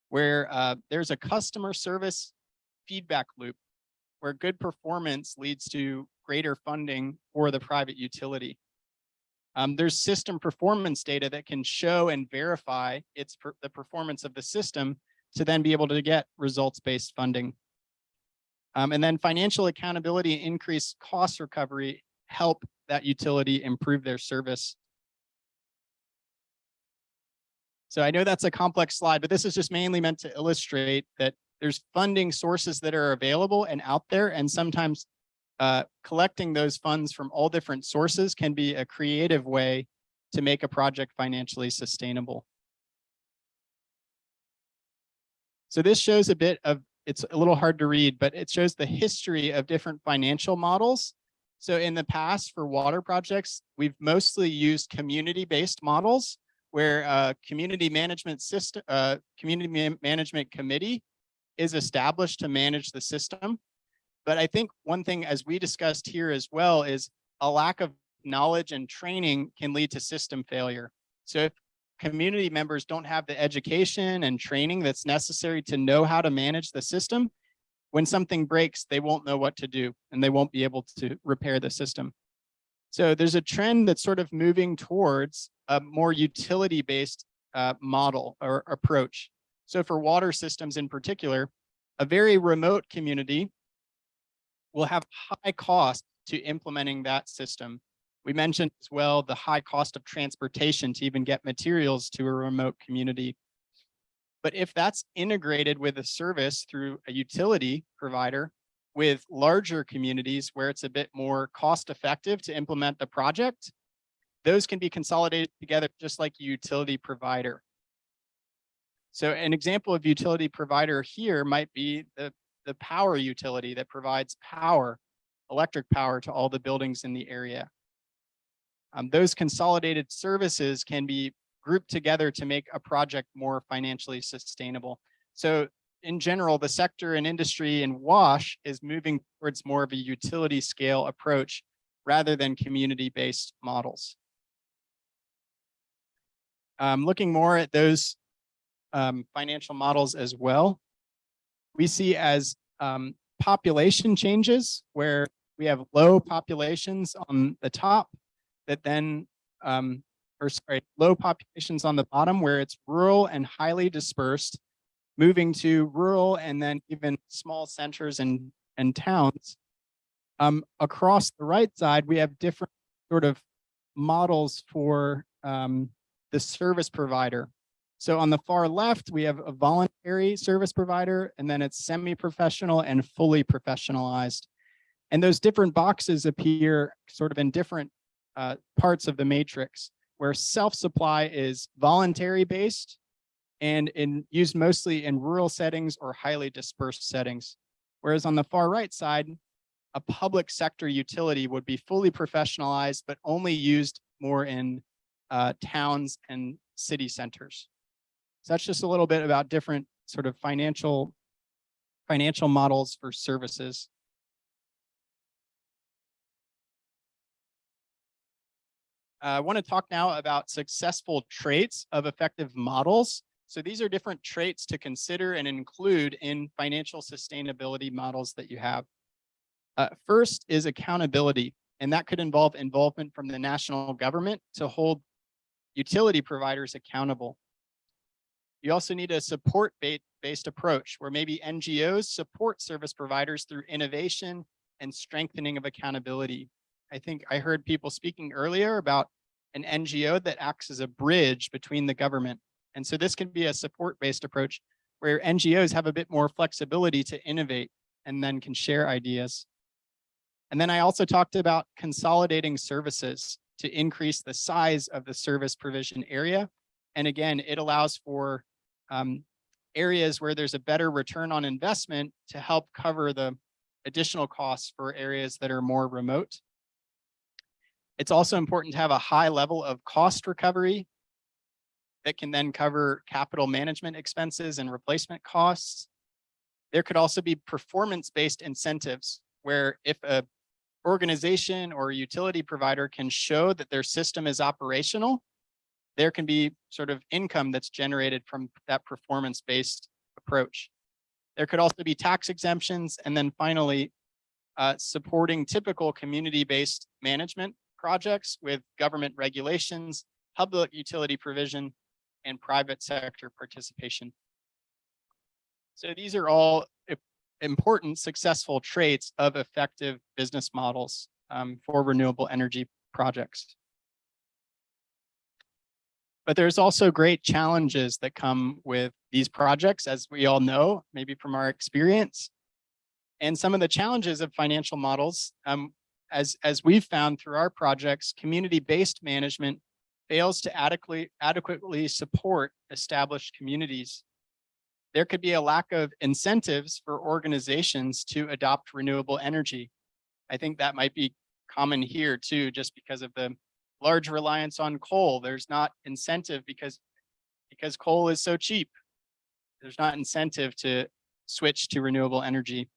where there's a customer service feedback loop where good performance leads to greater funding for the private utility. There's system performance data that can show and verify the performance of the system to then be able to get results-based funding. And then financial accountability and increased cost recovery help that utility improve their service. So I know that's a complex slide, but this is just mainly meant to illustrate that there's funding sources that are available and out there, and sometimes collecting those funds from all different sources can be a creative way to make a project financially sustainable. So this shows a bit of, it's a little hard to read, but it shows the history of different financial models. So in the past for water projects, we've mostly used community-based models where a community management system, community management committee is established to manage the system. But I think one thing, as we discussed here as well, is a lack of knowledge and training can lead to system failure. So if community members don't have the education and training that's necessary to know how to manage the system, when something breaks, they won't know what to do and they won't be able to repair the system. So there's a trend that's sort of moving towards a more utility-based model or approach. So for water systems in particular, a very remote community will have high cost to implementing that system. We mentioned as well the high cost of transportation to even get materials to a remote community. But if that's integrated with a service through a utility provider with larger communities where it's a bit more cost effective to implement the project, those can be consolidated together just like a utility provider. So an example of utility provider here might be the power utility that provides power, electric power to all the buildings in the area. Those consolidated services can be grouped together to make a project more financially sustainable. So in general, the sector and industry in WASH is moving towards more of a utility scale approach rather than community-based models. Looking more at those financial models as well, we see as population changes where we have low populations on the top that then, low populations on the bottom where it's rural and highly dispersed, moving to rural and then even small centers and towns. Across the right side, we have different sort of models for the service provider. So on the far left, we have a voluntary service provider, and then it's semi-professional and fully professionalized. And those different boxes appear sort of in different parts of the matrix, where self-supply is voluntary based and used mostly in rural settings or highly dispersed settings. Whereas on the far right side, a public sector utility would be fully professionalized, but only used more in towns and city centers. So that's just a little bit about different sort of financial models for services. I want to talk now about successful traits of effective models. So these are different traits to consider and include in financial sustainability models that you have. First is accountability, and that could involve involvement from the national government to hold utility providers accountable. You also need a support-based approach where maybe NGOs support service providers through innovation and strengthening of accountability. I think I heard people speaking earlier about an NGO that acts as a bridge between the government. And so this can be a support-based approach where NGOs have a bit more flexibility to innovate and then can share ideas. And then I also talked about consolidating services to increase the size of the service provision area. And again, it allows for areas where there's a better return on investment to help cover the additional costs for areas that are more remote. It's also important to have a high level of cost recovery that can then cover capital management expenses and replacement costs. There could also be performance-based incentives where if a organization or a utility provider can show that their system is operational, there can be sort of income that's generated from that performance-based approach. There could also be tax exemptions, and then finally, supporting typical community-based management projects with government regulations, public utility provision, and private sector participation. So these are all important successful traits of effective business models for renewable energy projects. But there's also great challenges that come with these projects, as we all know, maybe from our experience. And some of the challenges of financial models, as we've found through our projects, community-based management fails to adequately support established communities. There could be a lack of incentives for organizations to adopt renewable energy. I think that might be common here too, just because of the large reliance on coal. There's not incentive because coal is so cheap. There's not incentive to switch to renewable energy.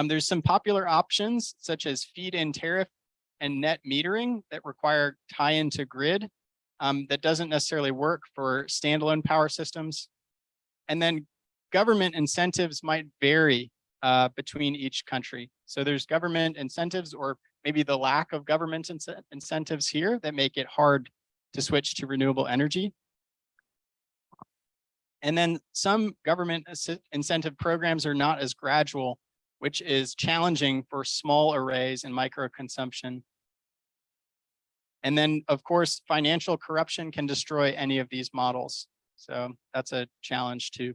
There's some popular options such as feed-in tariff and net metering that require tie-in to grid that doesn't necessarily work for standalone power systems. And then government incentives might vary between each country. So there's government incentives or maybe the lack of government incentives here that make it hard to switch to renewable energy. And then some government incentive programs are not as gradual, which is challenging for small arrays and micro consumption. And then, of course, financial corruption can destroy any of these models. So that's a challenge too.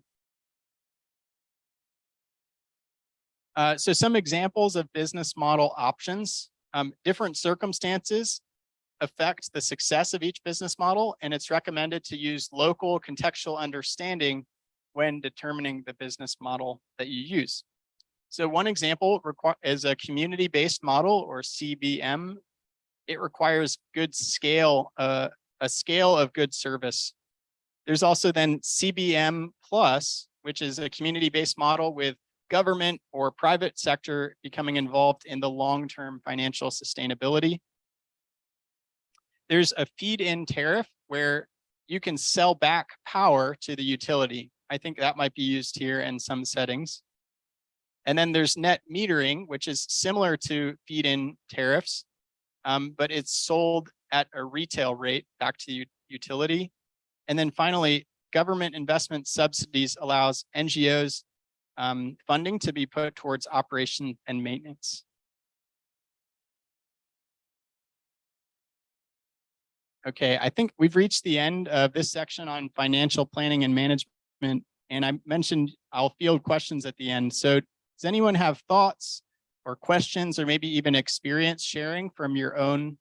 So some examples of business model options. Different circumstances affect the success of each business model, and it's recommended to use local contextual understanding when determining the business model that you use. So one example is a community-based model, or CBM. It requires good scale, a scale of good service. There's also then CBM Plus, which is a community-based model with government or private sector becoming involved in the long-term financial sustainability. There's a feed-in tariff where you can sell back power to the utility. I think that might be used here in some settings. And then there's net metering, which is similar to feed-in tariffs, but it's sold at a retail rate back to the utility. And then finally, government investment subsidies allows NGOs funding to be put towards operation and maintenance. Okay, I think we've reached the end of this section on financial planning and management. And I mentioned I'll field questions at the end. So does anyone have thoughts or questions or maybe even experience sharing from your own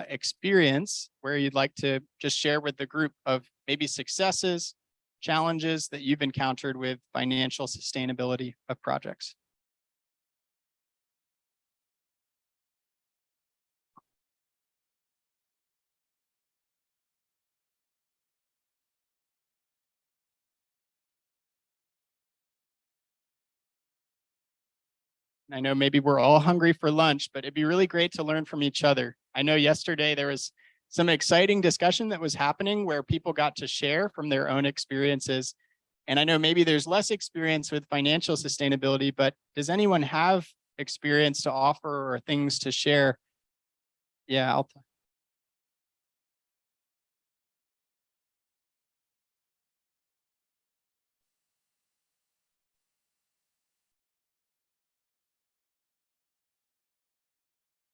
experience where you'd like to just share with the group of maybe successes, challenges that you've encountered with financial sustainability of projects? I know maybe we're all hungry for lunch, but it'd be really great to learn from each other. I know yesterday there was some exciting discussion that was happening where people got to share from their own experiences. And I know maybe there's less experience with financial sustainability, but does anyone have experience to offer or things to share? Yeah, I'll talk.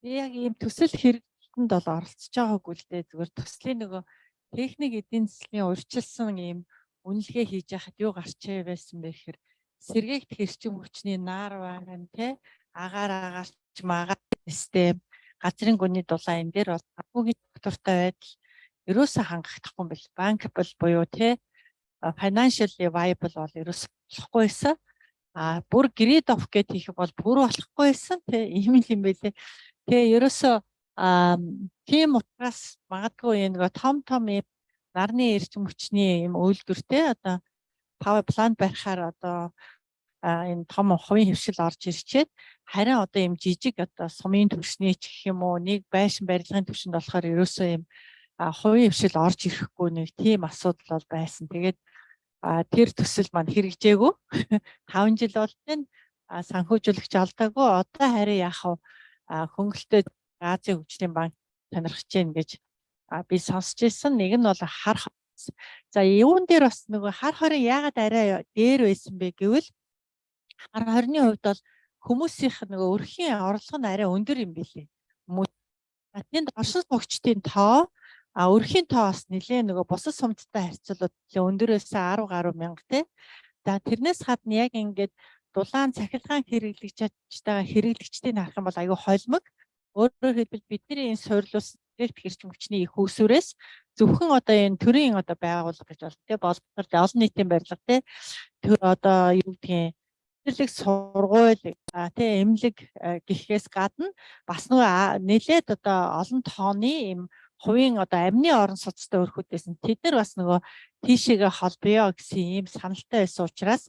Би яг ийм төсөл хэрэглэлтэнд бол оролцож байгаагүй л дээ. Зүгээр төслийн нөгөө техник эдийн засгийн урьдчилсан ийм үнэлгээ хийж яхад юу гарчээ байсан бэ гэхээр сэргээгт хэрчим хүчний нар байгаа те агаар агаарч магаар систем газрын гүний дулаан энэ дээр бол агуугийн доктортой байдал ерөөсөө хангахдахгүй юм бэл. Bankable буюу те financially viable бол ерөөсөө болохгүй байсан. Бүр grade of гэт хийх бол бүр болохгүй байсан те ийм л юм байлээ. Тэгээ ерөөсөө тийм утгаас магадгүй энэ том нарны эрчим хүчний юм үйлдвэртэй одоо power plant барихаар одоо энэ том хувийн хөвшил орж ирчээд харин одоо юм жижиг одоо сумын түвшний ч гэх юм уу нэг байшин барилгын түвшинд болохоор ерөөсөө юм хувийн хөвшил орж ирэхгүй нэг тийм асуудал бол байсан. Тэгээд тэр төсөл маань хэрэгжээгүй 5 жил болж байна. Санхүүжүүлэгч алдаагүй. Одоо харин яах вэ? Хөнгөлөлтөд Азийн хөгжлийн банк сонирхож байна гэж би сонсч ирсэн. Нэг нь бол хар. За юун дээр бас нөгөө хар хорийн яагаад арай дээр байсан бэ гэвэл хар хорины хувьд бол хүмүүсийнх нөгөө өрхийн орлого нь арай өндөр юм билээ. Тэнд оршин суугчдын тоо өрхийн тоо бас нэлээ нөгөө бусад сумдтай харьцуулбал өндөрөөс 10 гаруй мянга те. За тэрнээс гадна яг ингээд дулаан цахилгаан хэрэглэгчдийн харах юм бол аюу холимог. Өөрөөр хэлбэл бидний энэ суйрлуулсан хэрэгч хүчний их үүсвэрээс зөвхөн одоо энэ төрийн одоо байгууллага гэж бол тэ боловсрол олон нийтийн барилга тэ төр одоо юу гэдгийг эмнэлэг сургууль тэ эмнэлэг гэхээс гадна бас нөгөө нэлээд одоо олон тооны юм хувийн одоо амны орон судастай өрхүүдээс тэд нар бас нөгөө тийшээгээ холбоё гэсэн ийм саналтай байсан учраас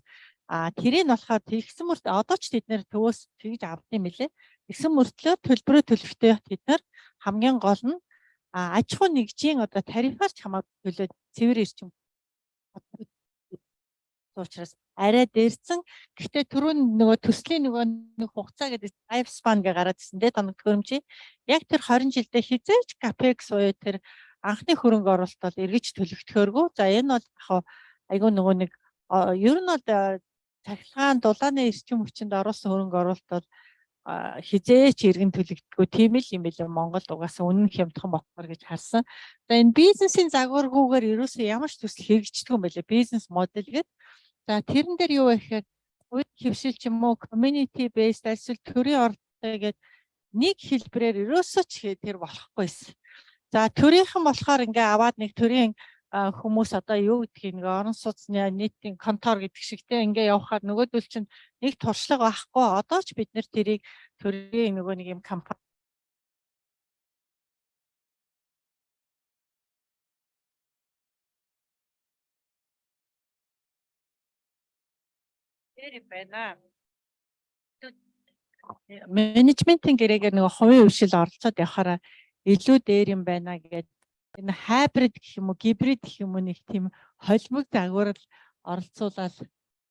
тэрийг болохоор тэгсэн мөрт одоо ч бид нэр төвөөс тэгж авд юм билээ. Тэгсэн мөртлөө төлбөрөө төлөхдөө бид нар хамгийн гол нь аж ахуй нэгжийн одоо тарифаар ч хамаагүй төлөөд цэвэр эрчим учраас арай дээрсэн. Гэхдээ түрүүн нөгөө төслийн нөгөө нэг хугацаа гэдэг life span гэ гараад ирсэн дээ тоног төхөөрөмжийн. Яг тэр 20 жилдээ хизээч capex буюу тэр анхны хөрөнгө оруулалт бол эргэж төлөгдөхөөргүй. За энэ бол яг айгүй нөгөө нэг ер нь бол цахилгаан дулааны эрчим хүчинд оруулсан хөрөнгө оруулалт бол хизээч иргэн төлөгддөггүй тийм л юм билээ Монголд угаасаа үнэн хямдхан болохоор гэж харсан. За энэ бизнесийн загваргүйгээр ерөөсөө ямар ч төсөл хэрэгждэг юм байлээ бизнес модель гэдэг. За тэрэн дээр юу вэ гэхээр үе хөвшил ч юм уу community based эсвэл төрийн оролттой гэдэг нэг хэлбэрээр ерөөсөө ч тэр болохгүйсэн. За төрийнхэн болохоор ингээ аваад нэг төрийн хүмүүс одоо юу гэдгийг нэг орон сууцны нийтийн контор гэдэг шигтэй ингээ явахаар нөгөөдөл чинь нэг туршлага байхгүй одоо ч бид нэр тэрийг төрийн нөгөө нэг юм компани байна. Менежментийн гэрээгээр нөгөө хувийн хвшил оролцоод явахаараа илүү дээр юм байна гэдэг. Энэ хайбрид гэх юм уу, гибрид гэх юм уу нэг тийм холимог загварл оролцуулаад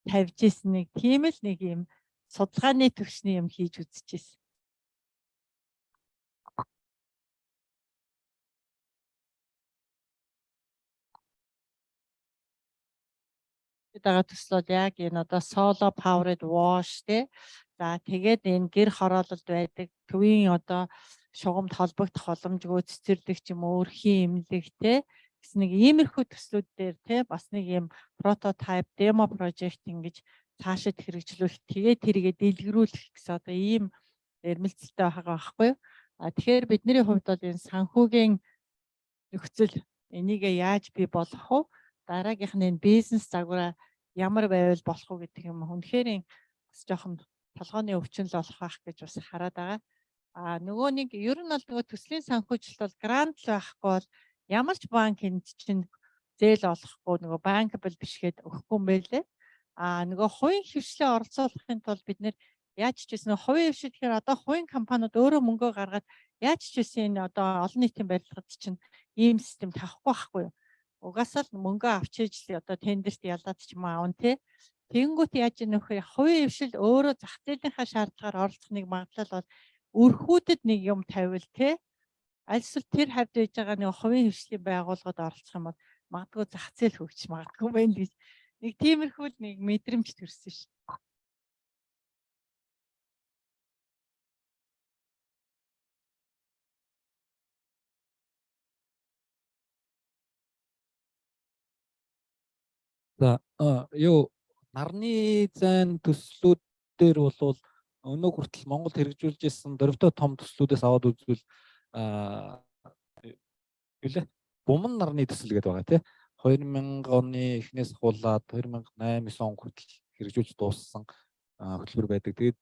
тавьж исэн нэг тийм л нэг юм судалгааны төвчний юм хийж үзчихсэн. Дагаа төслөд яг энэ одоо solo powered wash те. За тэгээд энэ гэр хороололд байдаг төвийн одоо шугамд холбогдох боломжгүй цэцэрлэг ч юм уу өрхийн эмнэлэг те. Гэсэн нэг иймэрхүү төслүүд дээр те бас нэг юм прототип демо project ингэж цаашид хэрэгжлүүлэх тэгээд тэрийгэ дэлгэрүүлэх гэсэн одоо ийм эрмэлзэлтэй байгаа байхгүй юу. Тэгэхээр бидний хувьд бол энэ санхүүгийн нөхцөл энийгээ яаж бий болгох вэ? Дараагийнх нь энэ бизнес загвараа ямар байвал болох уу гэдэг юм үнэхээр бас жоохон толгойн өвчин л болох байх гэж бас хараад байгаа. Нөгөө нэг ер нь бол нөгөө төслийн санхүүжилт бол грант л байхгүй бол ямар ч банк энд чинь зээл олохгүй нөгөө банкабл бишгээд өгөхгүй юм байлээ. Нөгөө хувийн хвшлийн оролцоолохын тулд бид нэр яаж ч гэсэн хувийн хвшил гэхээр одоо хувийн компаниуд өөрөө мөнгөө гаргаад яаж ч гэсэн энэ одоо олон нийтийн барилгад чинь ийм систем тавихгүй байхгүй юу. Угаасаа л мөнгөө авч иж л одоо тендерт ялаад ч юм аавн тий. Тэнгүүт яаж ийм нөхөр хувийн хвшил өөрөө зах зээлийнхаа шаардлагаар оролцох нэг магадлал бол өрхүүдэд нэг юм тавил тий. Альсвал тэр хавьд байж байгаа нэг хувийн хвшлийн байгууллагад оролцох юм бол магадгүй зах зээл хөгжиж магадгүй байна гэж нэг тиймэрхүү нэг мэдрэмж төрсөн ш. За юу нарны зайн төслүүд дээр бол өнөө хүртэл Монголд хэрэгжүүлж ирсэн дөрвдөө том төслүүдээс аваад үзвэл юулээ буман нарны төсөл гэдэг байгаа тий 2000 оны эхнээс хуулаад 2008-9 он хүртэл хэрэгжүүлж дууссан хөтөлбөр байдаг. Тэгээд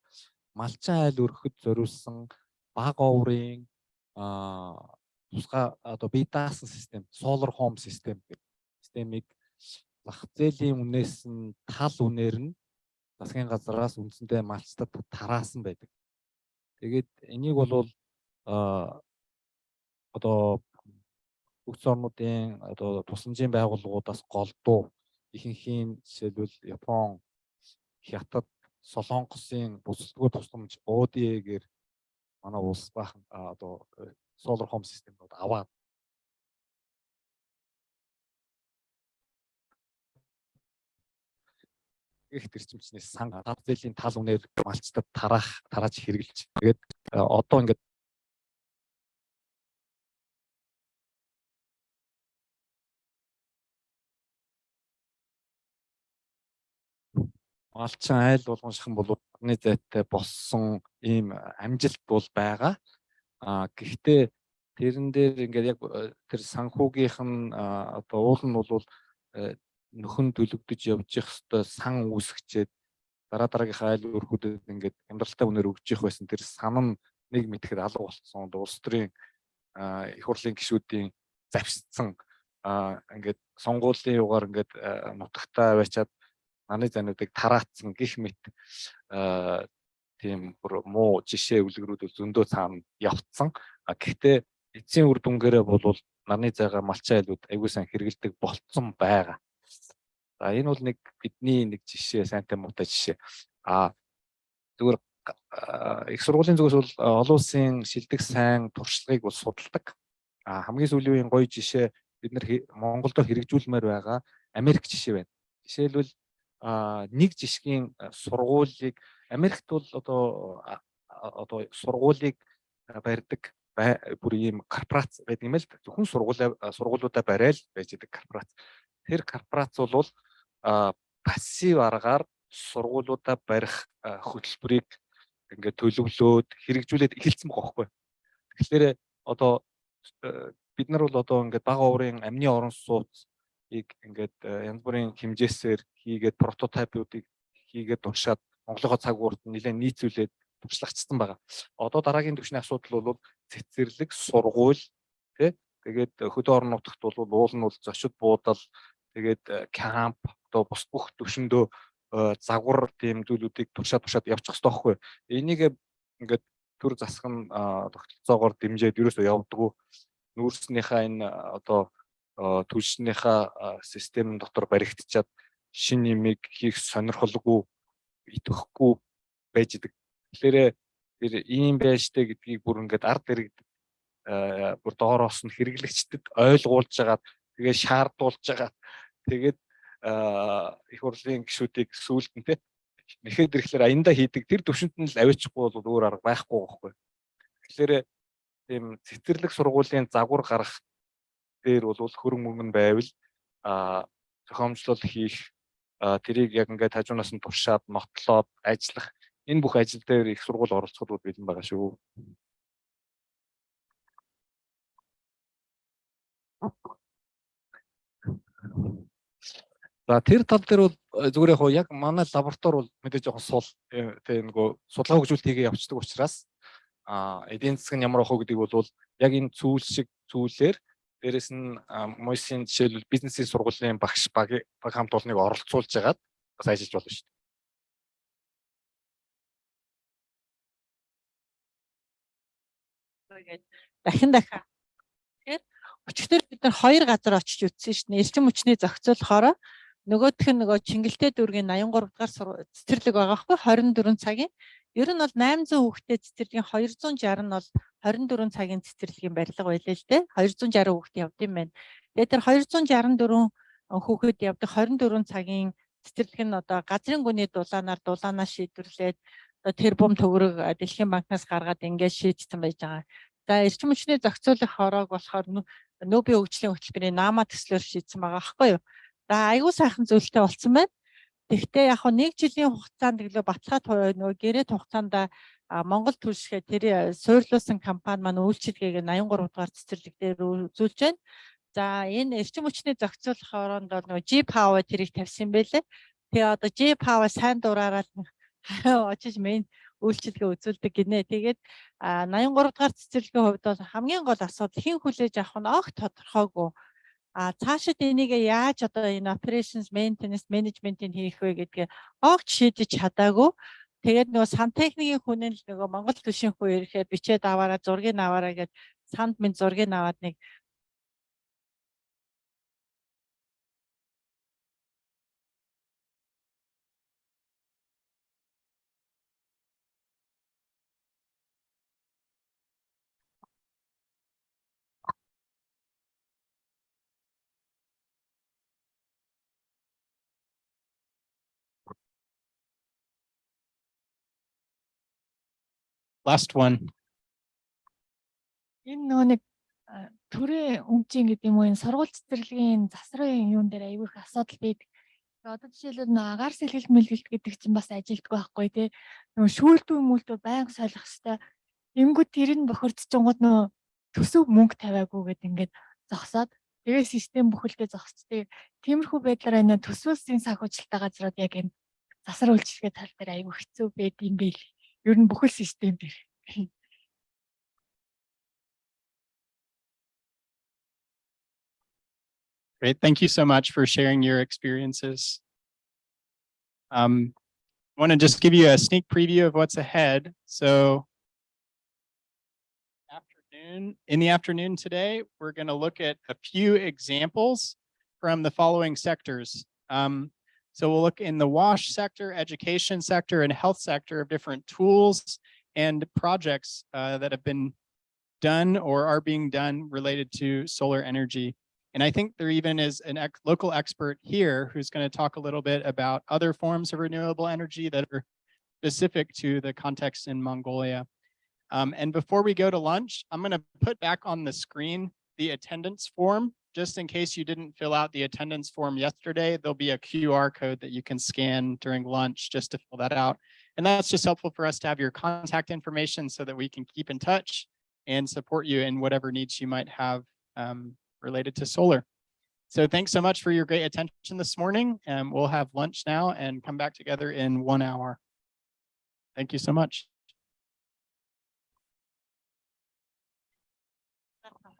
малчин айл өргөхөд зориулсан баг оврын тусгай одоо бие даасан систем solar home систем гэдэг системийг зах зээлийн үнээс нь тал үнээр нь засгийн газраас үндсэндээ малчтад тараасан байдаг. Тэгээд энийг бол одоо бүгд орнуудын одоо тусламжийн байгууллагуудаас голдуу ихэнхийн жишээлбэл Япон, Хятад, Солонгосын бүсэлтгөө тусламж ODA-гээр манай улс бахан одоо solar home системүүд аваад их төрчмчнээс сан зах зээлийн тал үнээр малчтад тарааж хэрэгжилж. Тэгээд одоо ингээд малчин айл болгон шахан бол нарны зайтай болсон ийм амжилт бол байгаа. Гэхдээ тэрэн дээр ингээд яг тэр санхүүгийнх нь одоо уул нь бол нөхөн төлөгдөж явж явах хэвээр сан үүсгчээд дараагийнхаа айл өрхүүдэд ингээд амьдралтай үнээр өгж явах байсан тэр сан нь нэг мэтгэд алга болсон. Улс төрийн их хурлын гишүүдийн завшсан ингээд сонгуулийн югаар ингээд нутагтаа аваачаад нарны зайнуудыг тараацсан гих мэт тийм бүр муу жишээ үлгэрүүд зөндөө цаана явцсан. Гэхдээ эцсийн үр дүнгээрээ бол нарны зайгаа малчин айлууд аягүй сайн хэрэгэлдэг болцсон байгаа. За энэ бол нэг бидний нэг жишээ, сайнтай муутай жишээ. Зүгээр их сургуулийн зүгээс бол олон улсын шилдэг сайн туршлагыг бол судалдаг. Хамгийн сүүлийн гоё жишээ бид нар Монголд хэрэгжүүлмээр байгаа Америк жишээ байна. Жишээлбэл нэг жишгийн сургуулийг Америкт бол одоо сургуулийг барьдаг бүр ийм корпорац байдаг юм л зөвхөн сургуулиудаа барайл байж байгаа корпорац. Тэр корпорац бол пассив аргаар сургуулиудаа барих хөтөлбөрийг ингээд төлөвлөөд хэрэгжүүлээд эхэлсэн байгаа байхгүй. Тэгэхээр одоо бид нар бол одоо ингээд бага уурын амны орон сууцыг ингээд янз бүрийн хэмжээсээр хийгээд прототипуудыг хийгээд уншаад Монголынхоо цаг уурт нэлээд нийцүүлээд туршлагачсан байгаа. Одоо дараагийн түвшний асуудал бол цэцэрлэг, сургууль тий тэгээд хөдөө орон нутагт бол уул нь бол зочид буудал тэгээд камп одоо бус бүх төвшөндөө загвар тийм зүйлүүдийг туршаад явчих хэрэгтэй байхгүй. Энийг ингээд төр засах нь тогтолцоогоор дэмжиж ерөөсөө явдаггүй. Нүүрснийхээ энэ одоо түлшнийхээ систем дотор баригдчаад шин нэмийг хийх сонирхолгүй идэвхгүй байж идэг. Тэгэхээр тэр ийм байжтэй гэдгийг бүр ингээд ард иргэдэд бүр доороос нь хэрэглэгчдэд ойлгуулж байгаа. Тэгээ шаардуулж байгаа. Тэгээд их хурлын гишүүдийг сүүлд нь нэхэд ирэхлээр аяндаа хийдэг тэр төвшөнд нь л аваачихгүй бол өөр арга байхгүй байхгүй. Тэгэхээр тийм цэцэрлэг сургуулийн загвар гарах дээр бол хөрөнгө мөнгө нь байвал зохиомжлол хийх тэрийг яг ингээд хажуунаас нь туршаад нотлоод ажиллах энэ бүх ажил дээр их сургууль оролцоход бэлэн байгаа шүү. За тэр тал дээр бол зүгээр яг манай лаборатори бол мэдээж жоохон сул тийм нөгөө судалгаа хөгжүүлэлт хийгээ явцдаг учраас эдийн засаг нь ямар ах вэ гэдгийг бол яг энэ зүйл шиг зүйлээр дээрэс нь мойсын жишээлбэл бизнесийн сургуулийн багш баг хамт олныг оролцуулж байгаад бас ажиллаж болно шүү дээ. Дахин тэгэхээр өчигдөр бид нар 2 газар очиж үзсэн шүү дээ. Эрчим хүчний зохицуулахаараа нөгөөх нь нөгөө Чингэлтэй дүүргийн 83 дугаар цэцэрлэг байгаа хгүй 24 цагийн. Ер нь бол 800 хүүхдэд цэцэрлэгийн 260 нь бол 24 цагийн цэцэрлэгийн барилга байлаа л дээ. 260 хүүхэд явд юм байна. Тэгээд тэр 264 хүүхэд явдаг 24 цагийн цэцэрлэг нь одоо газрын гүний дулаанаа шийдвэрлээд одоо тэрбум төгрөг Дэлхийн банкнаас гаргаад ингээд шийдсэн байж байгаа. За эрчим хүчний зохицуулах хорог болохоор нөөбийн хөгжлийн хөтөлбөрийн наама төслөөр шийдсэн байгаа байхгүй юу? За айгүй сайхан зүйлтэй болсон байна. Тэгвэл яг нэг жилийн хугацаанд гэлөө баталгаад нөгөө гэрээ хугацаанд Монгол төлшгөө тэр суйрлуулсан компани маань үйлчилгээг 83 дугаар цэцэрлэг дээр үзүүлж байна. За энэ эрчим хүчний зохицуулах ороонд бол нөгөө G-Power тэрийг тавьсан байлээ. Тэгээ одоо G-Power сайн дураараа очиж мен үйлчилгээ үзүүлдэг гинэ. Тэгээд 83 дугаар цэцэрлэгийн хувьд бол хамгийн гол асуудал хэн хүлээж авах нь огт тодорхойгүй. Цаашид энийг яаж одоо энэ operations maintenance management-ийг хийх вэ гэдгээ огт шийдэж чадаагүй. Тэгээд нөгөө сантехникийн хүн нь л нөгөө Монгол төшийн хүн ирэхэд бичээд аваараа зургийг аваараа гэж санд минь зургийг аваад нэг Last one. Энэ нөгөө нэг төрийн өмчийн гэдэг юм уу энэ сургууль цэцэрлэгийн засрын юун дээр аягүй их асуудал байдаг. Одоо жишээлбэл нөгөө агаар сэлгэлт мэлгэлт гэдэг чинь бас ажилддаг байхгүй тий. Нөгөө шүүлтүү мүлтөө байнга солих хэвээр. Тэнгүүд тэр нь бохирдчихгонгод нөгөө төсөв мөнгө тавиагүй гэдэг ингээд зогсоод тэгээ систем бүхэлдээ зогсчтэй. Тиймэрхүү байдлаар энэ төсвөлсийн санхүүжилттэй газрууд яг энэ засар үйлчлэгээ тал дээр аягүй хэцүү байд юм байл. Ер нь бүхэл систем дээр. Great. Thank you so much for sharing your experiences. I want to just give you a sneak preview of what's ahead. So in the afternoon today, we're going to look at a few examples from the following sectors. So we'll look in the WASH sector, education sector, and health sector of different tools and projects that have been done or are being done related to solar energy. And I think there even is a local expert here who's going to talk a little bit about other forms of renewable energy that are specific to the context in Mongolia. And before we go to lunch, I'm going to put back on the screen the attendance form. Just in case you didn't fill out the attendance form yesterday, there'll be a QR code that you can scan during lunch just to fill that out. And that's just helpful for us to have your contact information so that we can keep in touch and support you in whatever needs you might have related to solar. So thanks so much for your great attention this morning. We'll have lunch now and come back together in 1 hour. Thank you so much.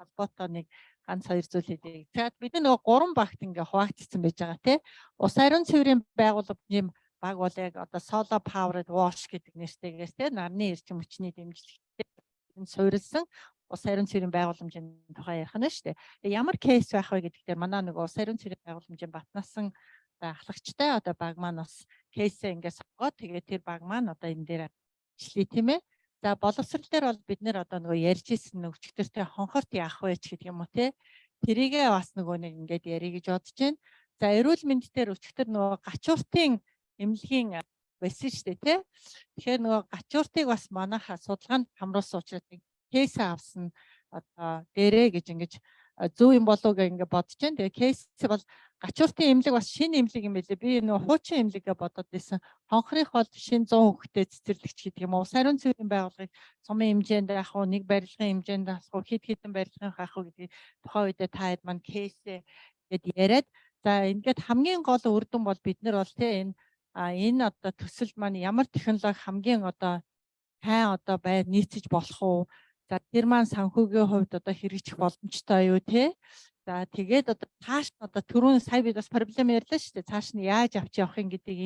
холбоотой нэг ганц хоёр зүйл хэлье. Тэгээд бид нөгөө 3 багт ингээ хуваагдсан байж байгаа тий. Ус ариун цэврийн байгууллагын баг бол яг одоо solar powered wash гэдэг нэртэйгээс тий нарны эрчим хүчний дэмжлэгтэй суурилсан ус ариун цэврийн байгууламжийн тухай ярих нь шүү дээ. Ямар кейс байх вэ гэдэг дээр манай нөгөө ус ариун цэврийн байгууламжийн батнасан ахлагчтай одоо баг маань бас кейсээ ингээ сонгоод тэгээд тэр баг маань одоо энэ дээр ишлээ тийм ээ. За боловсрал дээр бол бид нэр одоо нөгөө ярьж ирсэн өчигдөртэй хонхорт яах вэ ч гэдэг юм уу те. Тэрийгээ бас нөгөө нэг ингээд ярих гэж бодож байна. За эрүүл мэнд дээр өчигдөр нөгөө гачууртын эмнэлгийн байсан шүү дээ те. Тэгэхээр нөгөө гачууртыг бас манайха судалгаанд хамруулсан учраас кейс авсан одоо дээрээ гэж ингэж зөв юм болов уу гэж ингээд бодож байна. Тэгээ кейс бол гачууртын эмнэлэг бас шинэ эмнэлэг юм байлээ. Би нөгөө хуучин эмнэлэгээ бодоод байсан. Хонхрих бол шинэ 100 хүүхдэд цэцэрлэгч гэдэг юм уу. Ус ариун цэврийн байгууллагыг сумын хэмжээнд авах уу, нэг барилгын хэмжээнд авах уу, хэд хэдэн барилгын авах уу гэдэг тухайн үедээ та хэд маань кейсээ гэд яриад за ингээд хамгийн гол үр дүн бол бид нар бол те энэ одоо төсөлд маань ямар технологи хамгийн одоо сайн одоо нийцэж болох уу. За тэр маань санхүүгийн хувьд одоо хэрэгжих боломжтой юу те. За тэгээд одоо цааш нь одоо түрүүн сая бид бас проблем ярьлаа шүү дээ. Цааш нь яаж авч явах юм гэдэг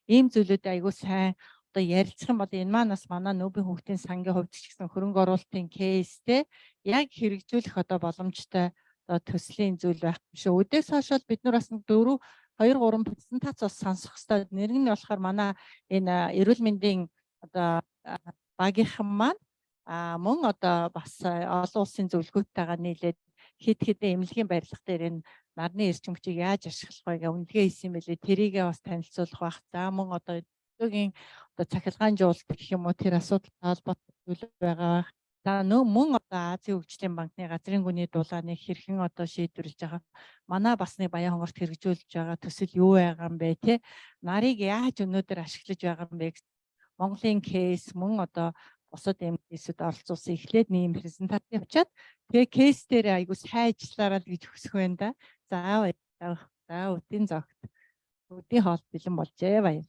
ийм зүйлүүдээ айгүй сайн одоо ярилцах юм бол энэ маань бас манай нүүбийн хүүхдийн сангийн хувьд ч гэсэн хөрөнгө оруулалтын кейстэй яг хэрэгжүүлэх одоо боломжтой одоо төслийн зүйл байх юм шүү. Өдөөс хойш бол бид нар бас 2 3 презентац бас сонсох хэрэгтэй. Нэр нь болохоор манай энэ эрүүл мэндийн одоо багийнхан маань мөн одоо бас олон улсын зөвлөгөөтэйгээ нийлээд хэд хэдэн эмнэлгийн барилга дээр энэ нарны эрчим хүчийг яаж ашиглах вэ гэх үнэлгээ хийсэн байлээ. Тэрийгээ бас танилцуулах байх. За мөн одоо өдөөгийн одоо цахилгаан жуулт гэх юм уу тэр асуудалтай холбоотой зүйл байгаа. За мөн одоо Азийн хөгжлийн банкны газрын гүний дулааныг хэрхэн одоо шийдвэрлэж байгаа. Манай бас нэг Баян хонгорт хэрэгжүүлж байгаа төсөл юу байгаа юм бэ те. Нарыг яаж өнөөдөр ашиглаж байгаа юм бэ. Монголын кейс мөн одоо бусад кейсүүд оролцуулсан эхлээд нэм презентац явуулчаад тэгээ кейс дээр айгуу сайн ажиллаарай л гэж хүсэх байна да. За өдийн зогт өдийн хоол бэлэн болжээ баяр.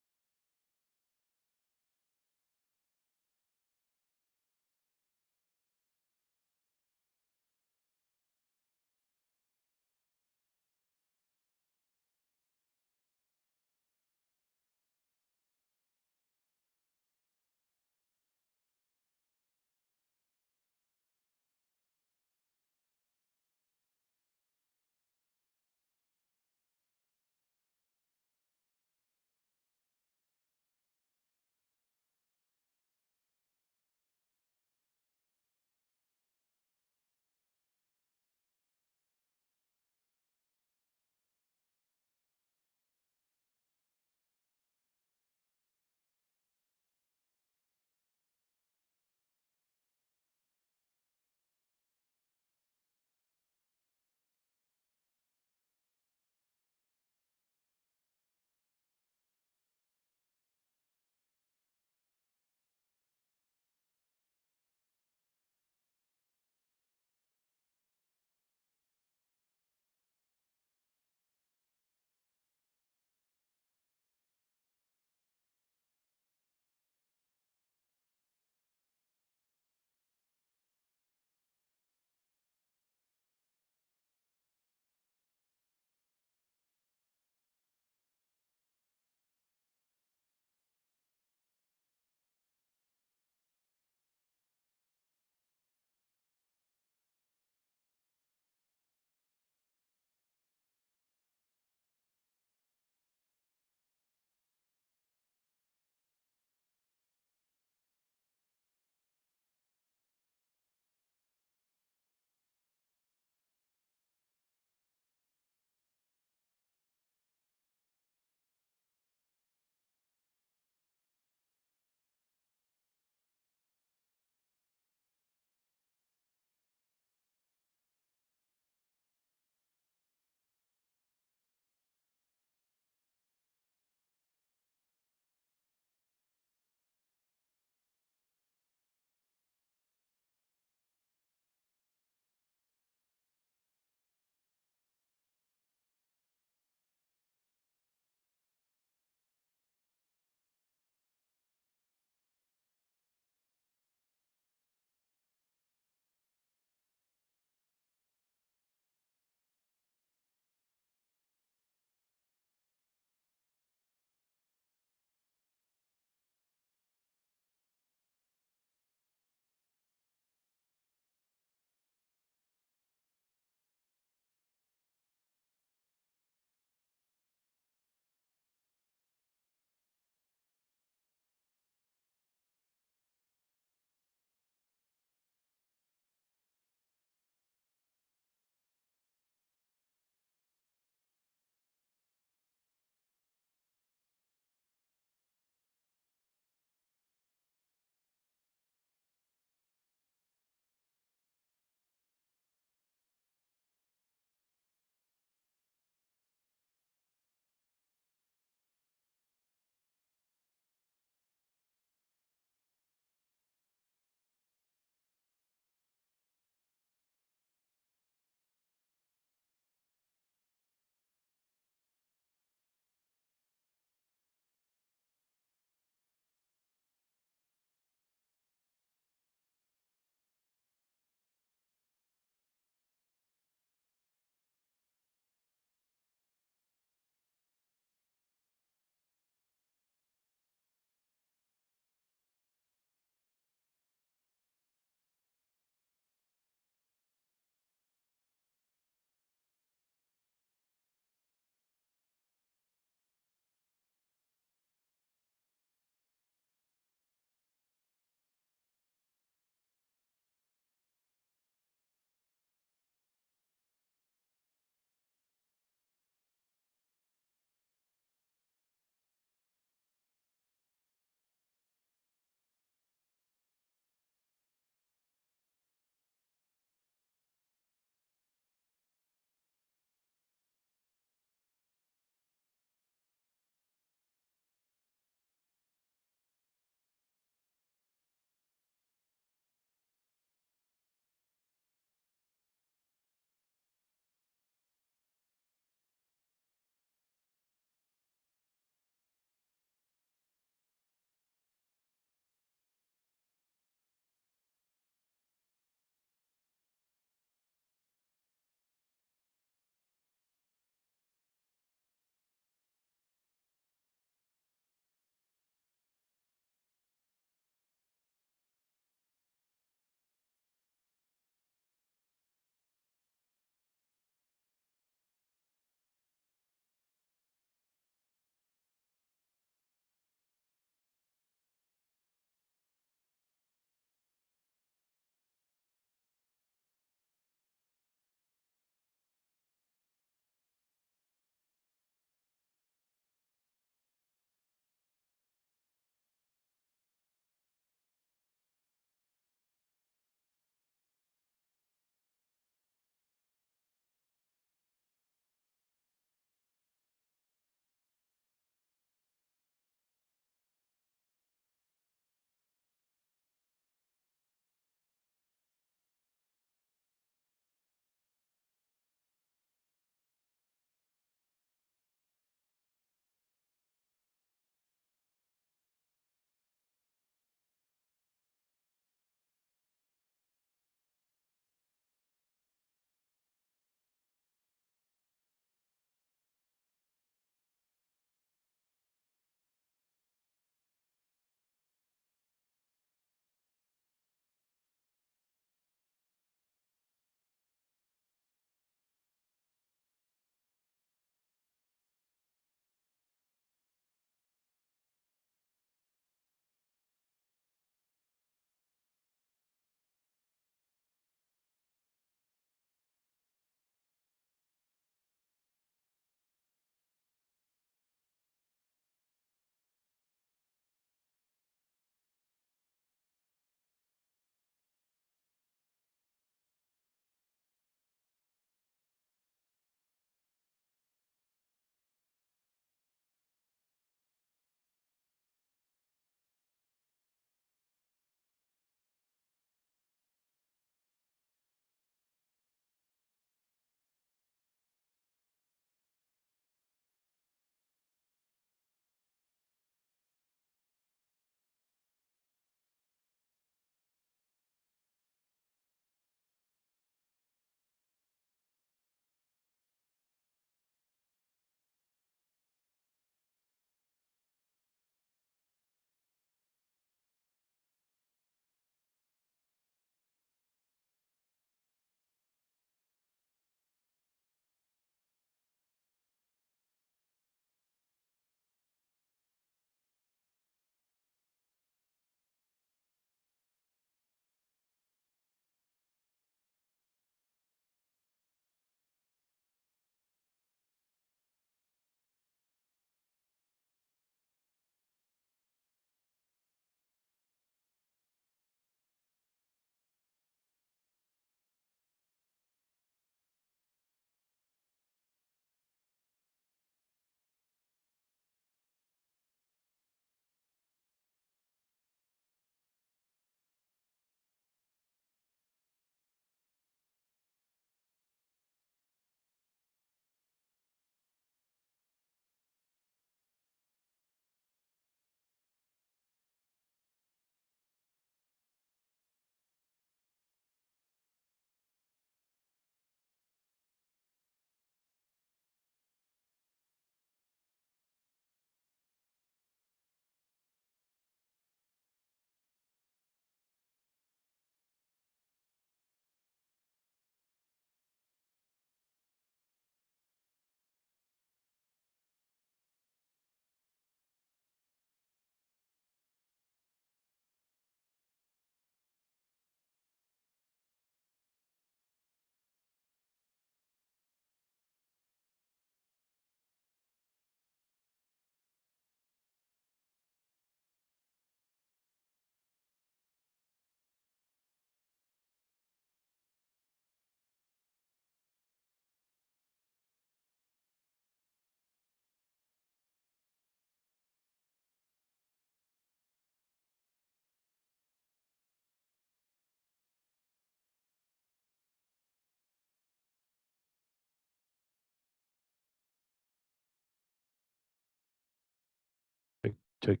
Check.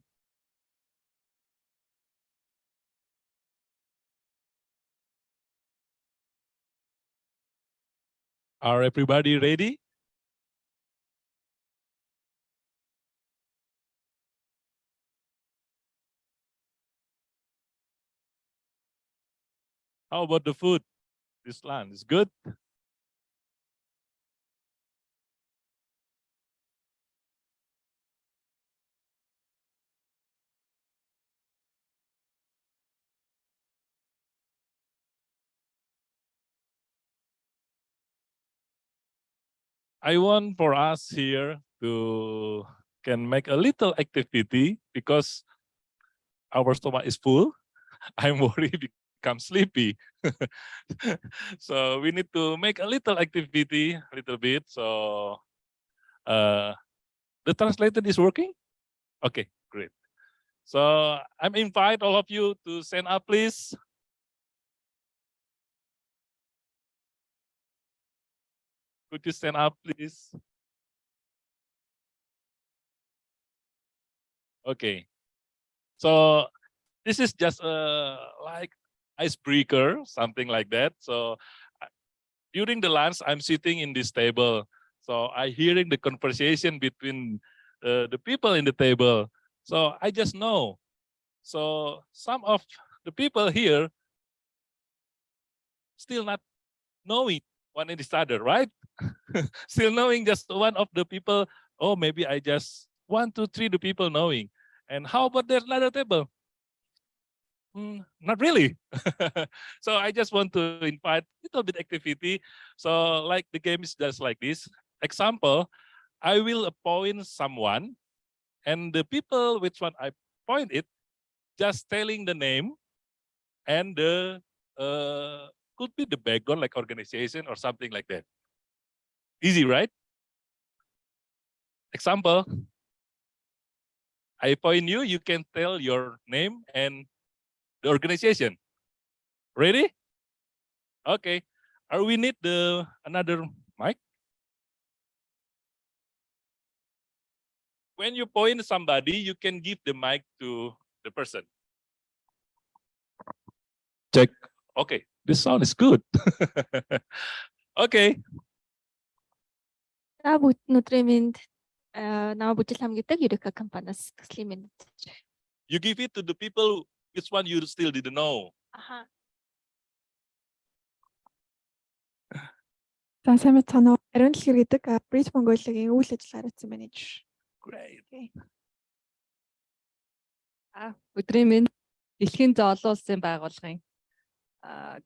Are everybody ready? How about the food? This land is good. I want for us here to can make a little activity because our stomach is full. I'm worried become sleepy. So we need to make a little activity, a little bit. So the translator is working? Okay, great. So I'm invite all of you to stand up, please. Could you stand up, please? Okay. So this is just like icebreaker, something like that. So during the lunch, I'm sitting in this table. So I hearing the conversation between the people in the table. So I just know. So some of the people here still not knowing one each other, right? Still knowing just one of the people. Oh, maybe I just 1, 2, 3 the people knowing. And how about there's another table? Not really. So I just want to invite a little bit activity. So like the game is just like this. Example, I will appoint someone and the people which one I point it, just telling the name and the could be the background like organization or something like that. Easy, right? Example, I point you, you can tell your name and the organization. Ready? Okay. Or we need the another mic. When you point somebody, you can give the mic to the person. Check. Okay, this sound is good. Okay. За бүгд өнөөдрийн минь намайг бүжил хам гэдэг Eureka компаниас төслийн минь. You give it to the people which one you still didn't know. Аха. За сайн мэцхан уу. Ариун дэлгэр гэдэг British Mongolia-гийн үйл ажиллагаа хариуцсан менежер. Great. Өдрийн минь дэлхийн зоолын улсын байгууллагын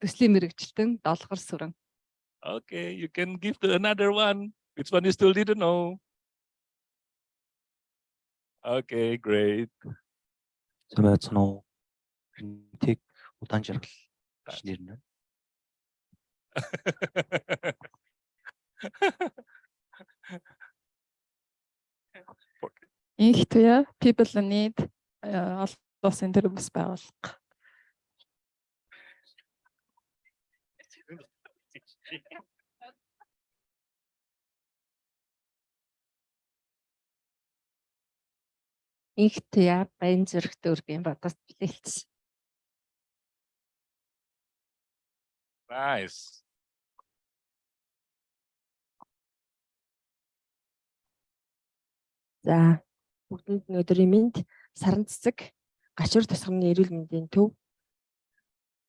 төслийн мэрэгчлэн долгор сүрэн. Okay, you can give to another one. Which one you still didn't know? Okay, great. сайн байцгаана уу. Тэг удаан жаргал шинээр нэ. Их туяа people in need олон улсын төрөмс байгууллага. Их туяа баян зүрх дүүргийн бодос билээлсэн. Nice. За бүгдэнд өнөөдрийн минь саран цэцэг гашуур тусганы эрүүл мэндийн төв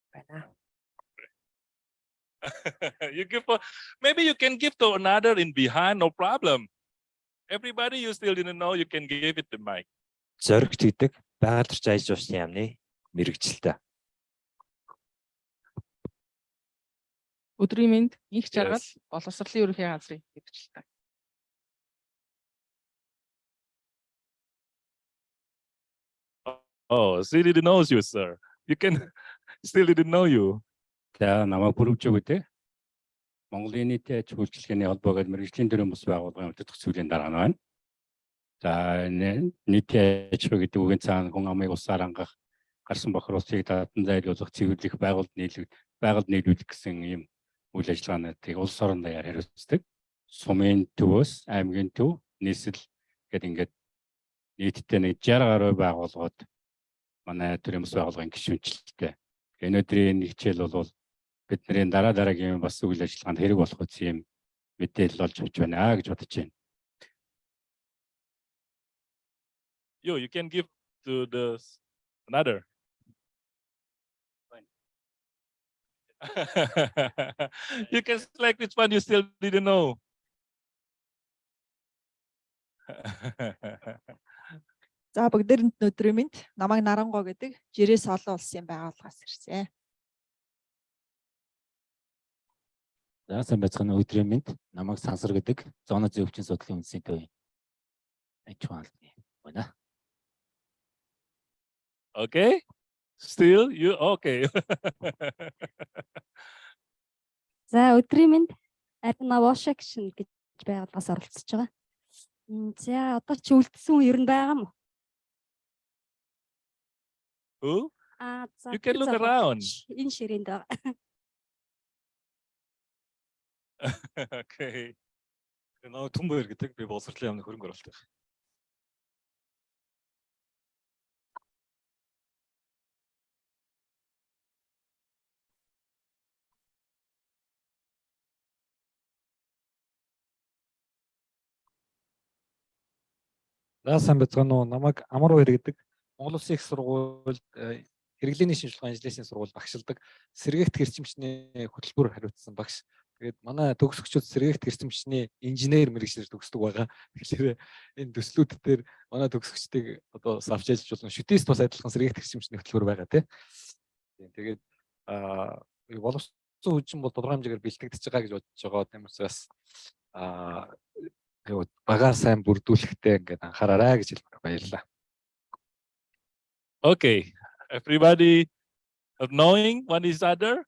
байна. You give maybe you can give to another in behind, no problem. Everybody you still didn't know, you can give it the mic. Зоригч гэдэг байгаль орчин аж ахуйн яамны мэрэгчлээ. Өдрийн минь их жаргал боловсролын ерөнхий газрын мэрэгчлээ. Oh, still didn't know you, sir. You can still didn't know you. За намайг бүрөвч өгдөө. Монголын нийтийн аж үйлчилгээний холбоогийн мэрэгжлийн төрийн бус байгууллагын удирдах зүйлийн дарга нь байна. За нийтийн аж ахуй гэдэг үгийн цаана хүн амыг усаар хангах, гарсан бохиролцыг дадан зайлуулах, цэвэрлэх, байгальд нийлүүлэх гэсэн ийм үйл ажиллагаануудыг улс орон даяар хариуцдаг. Сумын төвөөс аймгийн төв, нийслэл гэдэг ингээд нийтдээ нэг 60 гаруй байгууллагууд манай төрийн бас байгууллагын гишүүнчлэлтэй. Энэ өдрийн нэг хичээл бол бидний дараагийн бас үйл ажиллагаанд хэрэг болох үс юм мэдээлэл олж авч байна гэж бодож байна. You can give to the another. You can select which one you still didn't know. За бүгдээрэнд өдрийн мэнд намайг Нарангоо гэдэг жирээс олон улсын байгууллагаас ирсэн. За сайн байцгаана уу, өдрийн мэнд намайг Сансар гэдэг зооны зүйн өвчин судлалын үндэсний төвийн аж ахуйн албаны байна. Okay. Still you okay. За өдрийн мэнд Арина Washington гэж байгууллагаас оролцож байгаа. За одоо чи үлдсэн хүн ер нь байгаа мó? Who? За You can look around. Энэ ширээнд байгаа. Okay. Нөө Түмбэр гэдэг би боловсролын яамны хөрөнгө оруулалт. За сайн байцгаана уу. Намайг Амар Баяр гэдэг Монгол Улсын их сургуульд хэрэглээний шинжилгээ ажлын сургууль багшилдаг сэргээгт хэрчимчний хөтөлбөр хариуцсан багш. Тэгээд манай төгсөгчид сэргээгт хэрчимчний инженер мэргэжлэр төгсдөг байгаа. Тэгэхээр энэ төслүүд дээр манай төгсөгчдийг одоо авч ажиллаж болно. Шүтээс бас адилхан сэргээгт хэрчимчний хөтөлбөр байгаа тийм. Тэгээд боловсон хүчин бол тодорхой хэмжээгээр бэлтгэгдэж байгаа гэж бодож байгаа. Тийм учраас багаар сайн бүрдүүлэхтэй ингээд анхаараарай гэж хэлмээр баярлалаа. Okay. Everybody of knowing one each other.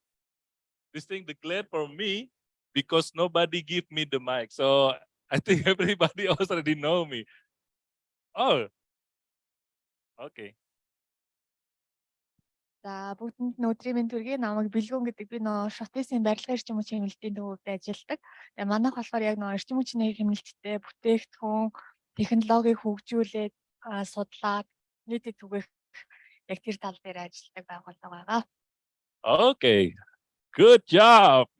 This thing declared for me because nobody give me the mic. So I think everybody already know me. Oh. Okay. За бүгдэнд өдрийн мэнд хүргэе. Намайг Бэлгүн гэдэг. Би нөө Шотисын барилгын эрчим хүчний хэмнэлтийн төвөөрт ажилладаг. Тэгээ манайх болохоор яг нөө эрчим хүчний хэмнэлттэй бүтээгдэхүүн технологиг хөгжүүлээд судлаад нийтэд түгээх яг тэр тал дээр ажилладаг байгууллага байгаа. Okay. Good job.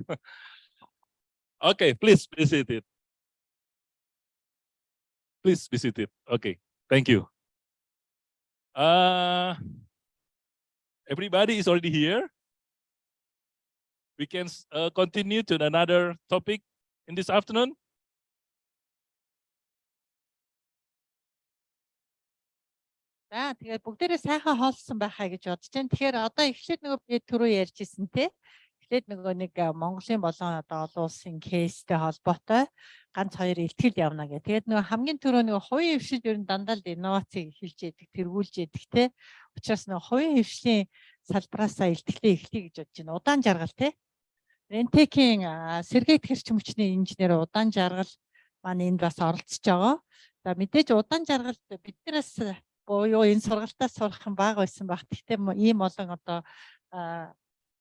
Okay, please be seated. Please be seated. Okay. Thank you. Everybody is already here. We can continue to another topic in this afternoon. За тэгээд бүгдээрээ сайхан хоолсон байхаа гэж бодож байна. Тэгэхээр одоо эхлээд нөгөө би түрүү ярьжсэн те. Эхлээд нөгөө нэг Монголын болон одоо олон улсын кейстэй холбоотой ганц хоёр илтгэл явна гэх. Тэгээд нөгөө хамгийн түрүү нөгөө хувийн хвшил ер нь дандаа л инновацийг эхэлж яадаг, тэргүүлж яадаг те. Учираас нөгөө хувийн хвшлийн салбараасаа илтгэлээ эхлэе гэж бодож байна. Удаан жаргал те. Рентекийн сэргээгт хэрчим хүчний инженер удаан жаргал маань энд бас оролцож байгаа. За мэдээж удаан жаргал биднээс буюу энэ сургалтаас сурах юм бага байсан баг. Гэхдээ ийм олон одоо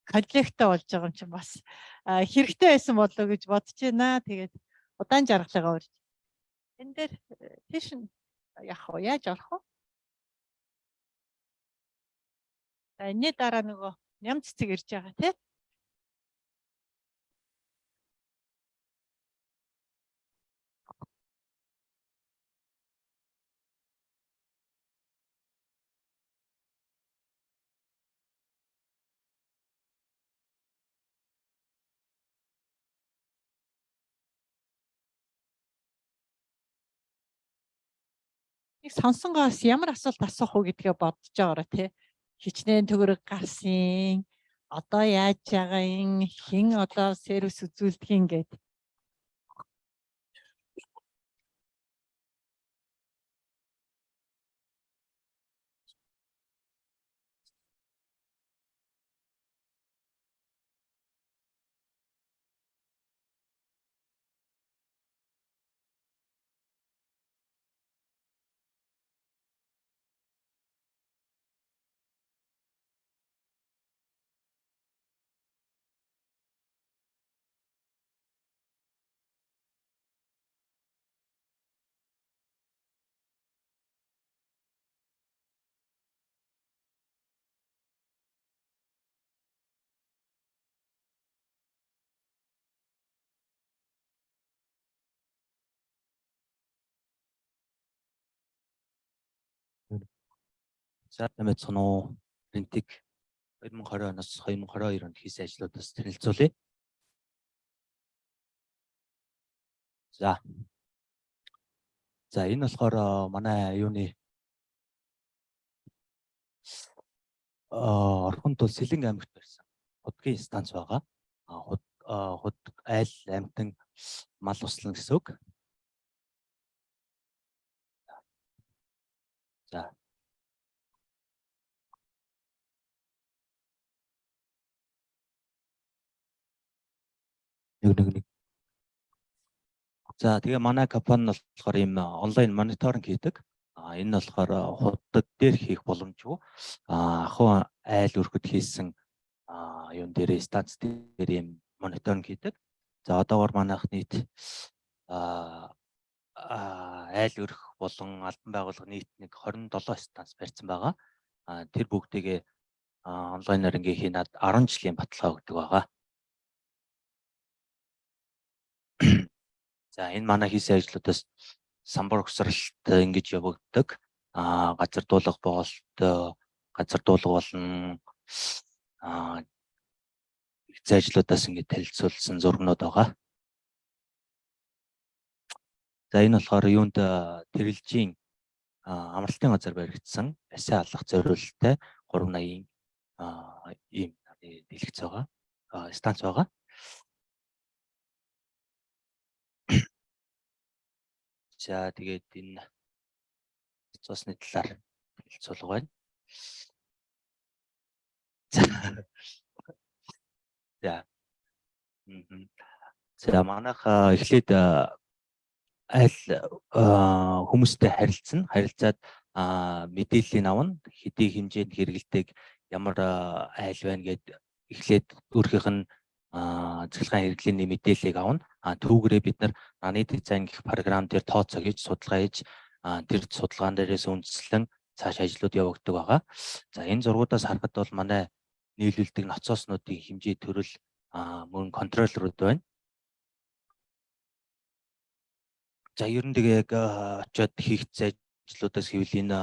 коллектэй болж байгаа юм чинь бас хэрэгтэй байсан болоо гэж бодож байна. Тэгээд удаан жаргалгаа урьж. Энэ дээр тийш яах вэ? Яаж орох вэ? За энэний дараа нөгөө ням цэцэг ирж байгаа тийм. Сонсонгоос ямар асуулт асуух уу гэдгээ бодож байгаараа тий. Хичнээн төгрөг гарсан. Одоо яаж байгаа юм? Хэн одоо сервис үзүүлдэг юм гээд. За мэдсэн үү? Рентик 2020 оноос 2022 онд хийсэн ажлуудаас танилцуулъя. За. За энэ болохоор манай юуны орхонд бол Сэлэн аймагт барьсан худгийн станц байгаа. Худ айл амтан мал услан гэсэн үг. За. Нэг. За тэгээ манай компани нь болохоор ийм онлайн мониторинг хийдэг. Энэ болохоор худад дээр хийх боломжгүй. Ахуй айл өрхөд хийсэн юун дээр станц дээр ийм мониторинг хийдэг. За одоогоор манайх нийт айл өрх болон албан байгууллага нийт нэг 27 станц барьсан байгаа. Тэр бүгдийгээ онлайнаар ингээ хийнаад 10 жилийн баталгаа өгдөг байгаа. За энэ манай хийсэн ажлуудаас самбар угсралт ингэж явагддаг. Газар дуулах боолт, газар дуулах болон хийсэн ажлуудаас ингэ танилцуулсан зургнууд байгаа. За энэ болохоор юунд тэрэлжийн амралтын газар баригдсан асаа алах зориулалттай 380 ийм дэлгэц байгаа. Станц байгаа. За тэгээд энэ цусны талаар хэлцүүлэг байна. За. За манайх эхлээд айл хүмүүстэй харилцаад мэдээллийг авна, хэдий хэмжээнд хэрэгэлдэг ямар айл байна гэд эхлээд өөрийнх нь цэглэгаан хэрэглээний мэдээллийг авна. Түүгээрээ бид нар нийт дизайн гэх програм дээр тооцоо хийж судалгаа хийж тэр судалгаан дээрээс үндэслэн цааш ажлууд явагддаг байгаа. За энэ зургуудаас харахад бол манай нийлүүлдэг ноцооснуудын хэмжээ төрөл мөн контроллерууд байна. За ер нь тэгээ яг очиод хийгдсэн ажлуудаас хэвэл энэ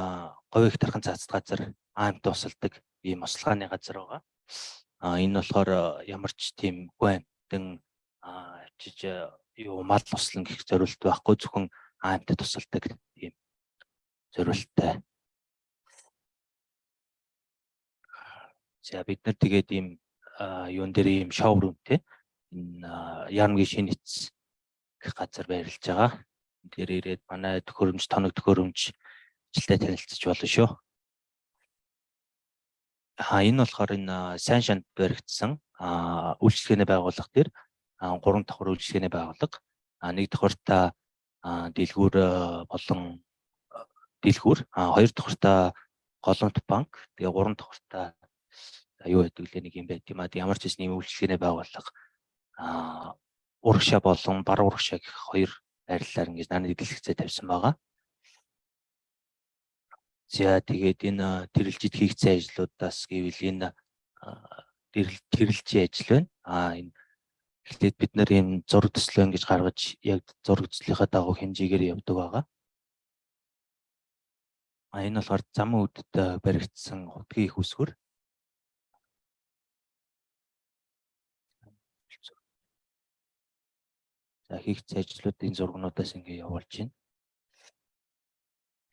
говьих тархан цаацд газар аимт тусалдаг ийм ослогооны газар байгаа. Энэ болохоор ямар ч тийм үгүй амтан очиж юу мал туслан гэх зорилт байхгүй, зөвхөн аимтад тусалдаг тийм зорилттой. За бид нар тэгээд ийм юун дээр ийм шоурумтэй энэ Ярмгийн шинэ эц гэх газар байрлаж байгаа. Тэр ирээд манай төхөөрөмж, тоног төхөөрөмж ажилтай танилцж болно шүү. Энэ болохоор энэ сайн шанд баригдсан үйлчлэгээний байгууллага дээр 3 давхар үйлчлэгээний байгууллага. Нэг давхартаа дэлгүүр болон дэлгүүр, 2 давхартаа голомт банк, тэгээ 3 давхартаа юу гэдэг лээ нэг юм байт юм. Ямар ч зүйл үйлчлэгээний байгууллага урагшаа болон бар урагшаа гэх 2 байрлалаар ингэж нарны дэлгэцээ тавьсан байгаа. За тэгээд энэ тэрэлжид хийгдсэн ажлуудаас гэвэл энэ тэрэлжийн ажил байна. Энэ эхлээд бид нар ийм зураг төслөө ингэж гаргаж яг зураг төслийнхаа дагуу хэмжээгээр явдаг байгаа. Энэ болохоор зам үдэд баригдсан хутгийн их үсгэр. За хийгдсэн ажлуудын зургнуудаас ингэ явуулж байна.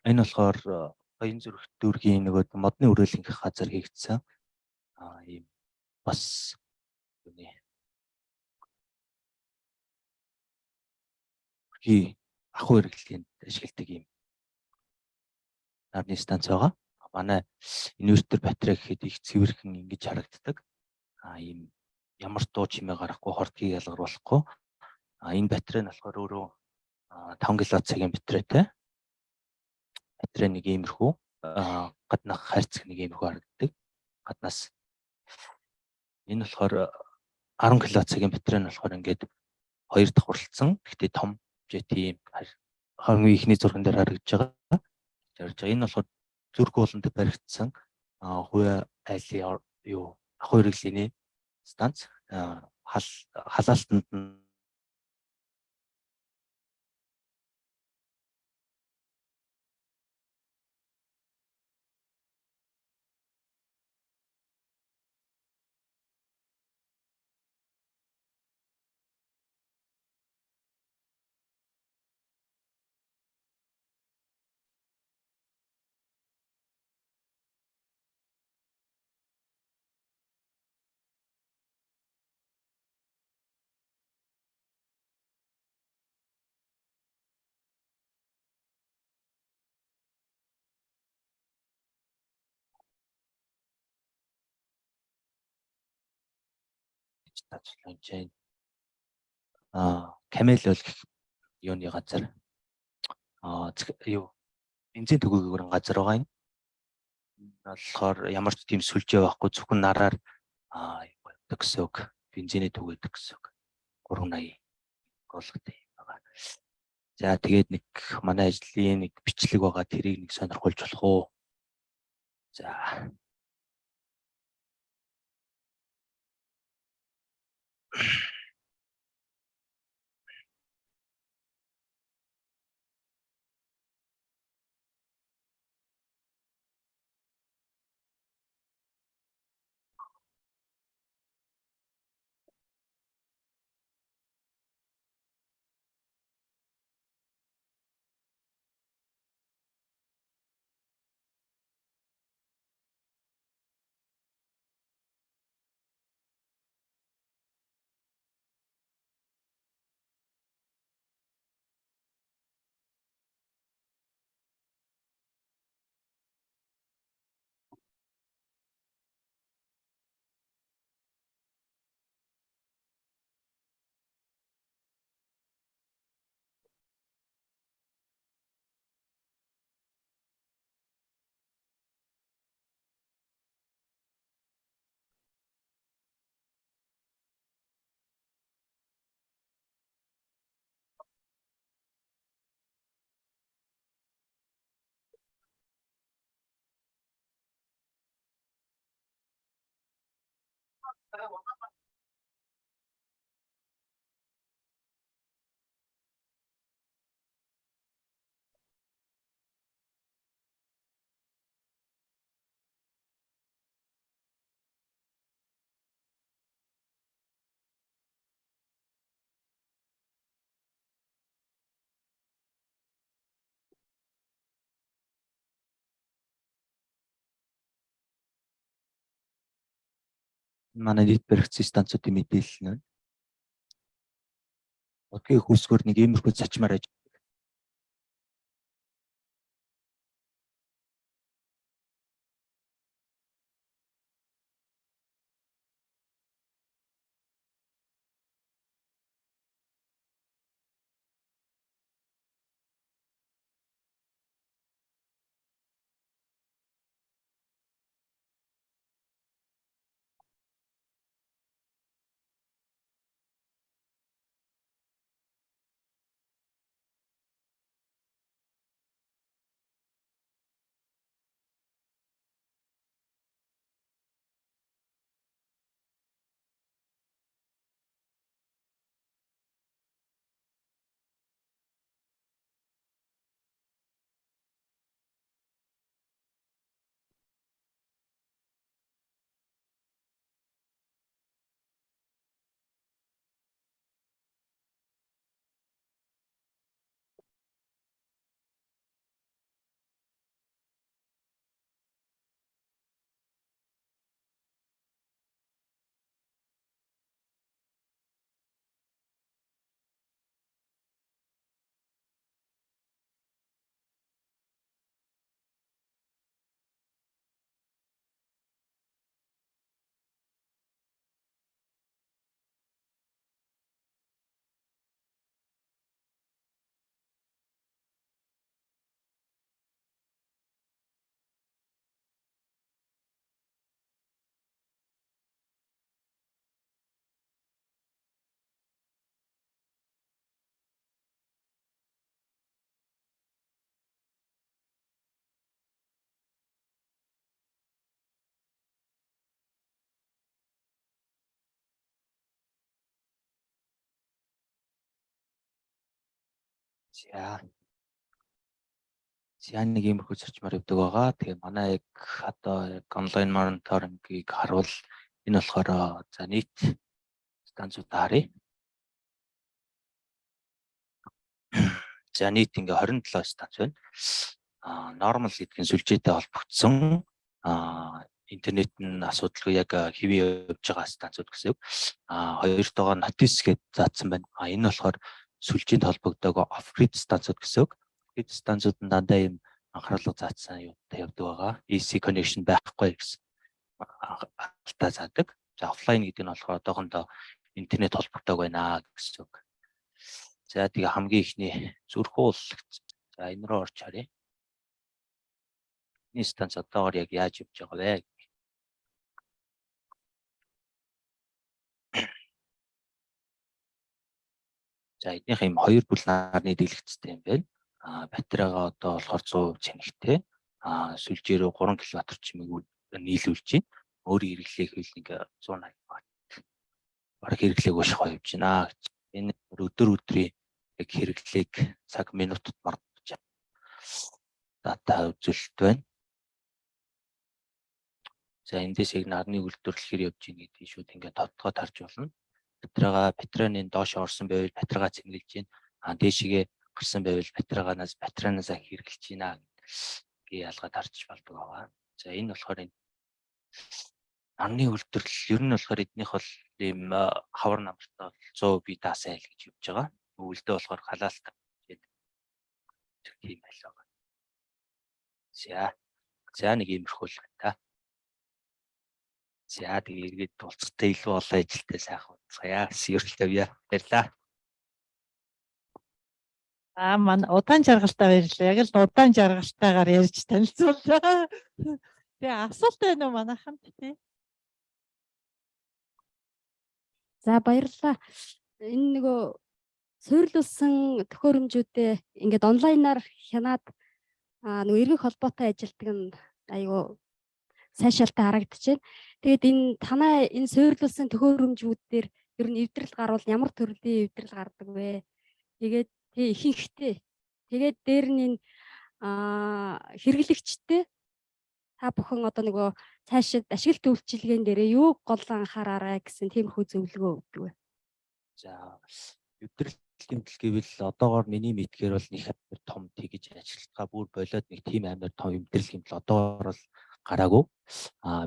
Энэ болохоор Баян зүрх дүүргийн нөгөө модны үрээлэн гэх газар хийгдсэн ийм бас юуны ахуй хэрэглээнд ашигладаг ийм нарны станц байгаа. Манай инвертер батарей гэхэд их цэвэрхэн ингэж харагддаг. Ийм ямар дуу чимээ гарахгүй, хортгийг ялгаруулахгүй. Энэ батарей нь болохоор өөрөө 5 кВт-ийн батарейтай. Батарей нэг иймэрхүү гаднах хайрцаг нэг иймэрхүү харагддаг. Гаднаас энэ болохоор 10 кВт-ийн батарей нь болохоор ингээд 2 давхарлцсан. Гэхдээ том тийм хамгийн ихний зурган дээр харагдаж байгаа. Энэ болохоор зүрх ууланд баригдсан хувь айлын юу ахуй хэрэглээний станц халаалтанд нь таачлуулж байна. Камел бол юуны газар юу бензин төгөөгөр газар байгаа юм. Болохоор ямар ч тийм сүлжээ байхгүй зөвхөн нараар явдаг гэсэн үг. Бензиний түгээдэг гэсэн үг. 380 болготой юм байгаа. За тэгээд нэг манай ажлын нэг бичлэг байгаа, тэрийг нэг сонирхолж болох уу? За. Манай нийт баригдсан станцуудын мэдээлэл нь удгийн хүйсгөр нэг иймэрхүү зачмаар аж. За нэг иймэрхүү зарчмаар явдаг байгаа. Тэгээ манай яг одоо яг онлайн мониторингийг харуул энэ болохоор за нийт станцууд харъя. За нийт ингээ 27 станц байна. Нормал гэдгийг сүлжээтэй холбогдсон интернет нь асуудалгүй яг хэвээ явж байгаа станцууд гэсэн үг. Хоёрт байгаа notice гэж заасан байна. Энэ болохоор сүлжээнд холбогддог off-grid станцууд гэсэн үг. Off-grid станцууд нь дандаа юм анхаарлаа заасан юутай явдаг байгаа. EC connection байхгүй гэсэн алтаа заадаг. За offline гэдэг нь болохоор одоохондоо интернет холбогдоог байна гэсэн үг. За тэгээ хамгийн ихний зүрх ууллагч. За энэ рүү орч харъя. Энэ станц одоогоор яг яаж явж байгаа вэ? За эднийх юм 2 бүл нарны дэлгэцтэй юм байна. Батарейгаа одоо болохоор 100% цэнэгтэй. Сүлжээрөө 3 км чимээг нийлүүлж байна. Өөрийн хэрэглээх хэл нэг 180 Вт. Бараг хэрэглээг ууших явж байна. Энэ өдрийн яг хэрэглээг цаг минутад мартаж байна. Дата үзүүлэлт байна. За эндээс яг нарны үйлдвэрлэл хэр явж байна гэдгийг шууд ингээд тодтогоо харж болно. Батарейны доош орсон байвал батарейгаа цэнгэлж байна. Дээшигээ гарсан байвал батарейнаас хэрэглэж байна гэдгийг ялгаад харж болдог байгаа. За энэ болохоор энэ нарны үйлдвэрлэл ер нь болохоор эднийх бол ийм хавар намартай 100% даасаа хэл гэж явж байгаа. Үйлдэл болохоор халаалт тийм байлаа. За нэг иймэрхүү л байна та. За тэгээ эргээд тулцтай илүү олон ажилтай сайхан унцгаая. Сэрэл тавья. Баярлаа. Мань удаан жаргалтай баярлалаа. Яг л удаан жаргалтайгаар ярьж танилцууллаа. Тэгээ асуулт байна уу манайханд тий? За баярлалаа. Энэ нөгөө суйрлуулсан төхөөрөмжүүдээ ингээд онлайнаар хянаад нөгөө эргэх холбоотой ажилтдаг нь айгүй сайшаалтай харагдчихэв. Тэгээд энэ суйрлуулсан төхөөрөмжүүд дээр ер нь эвдрэл гарвал ямар төрлийн эвдрэл гардаг вэ? Тэгээд ихэнхдээ тэгээд дээр нь хэрэглэгчтэй та бүхэн одоо нөгөө цаашид ашиглалт үйлчилгээнд дээрээ юу гол анхаараарай гэсэн тиймэрхүү зөвлөгөө өгдөг вэ? За эвдрэл гэмтэл гэвэл одоогоор миний мэдгээр бол нэг амар том тэгж ажилтгаа бүр болоод нэг тийм амар том эвдрэл гэмтэл одоогоор бол гараагүй.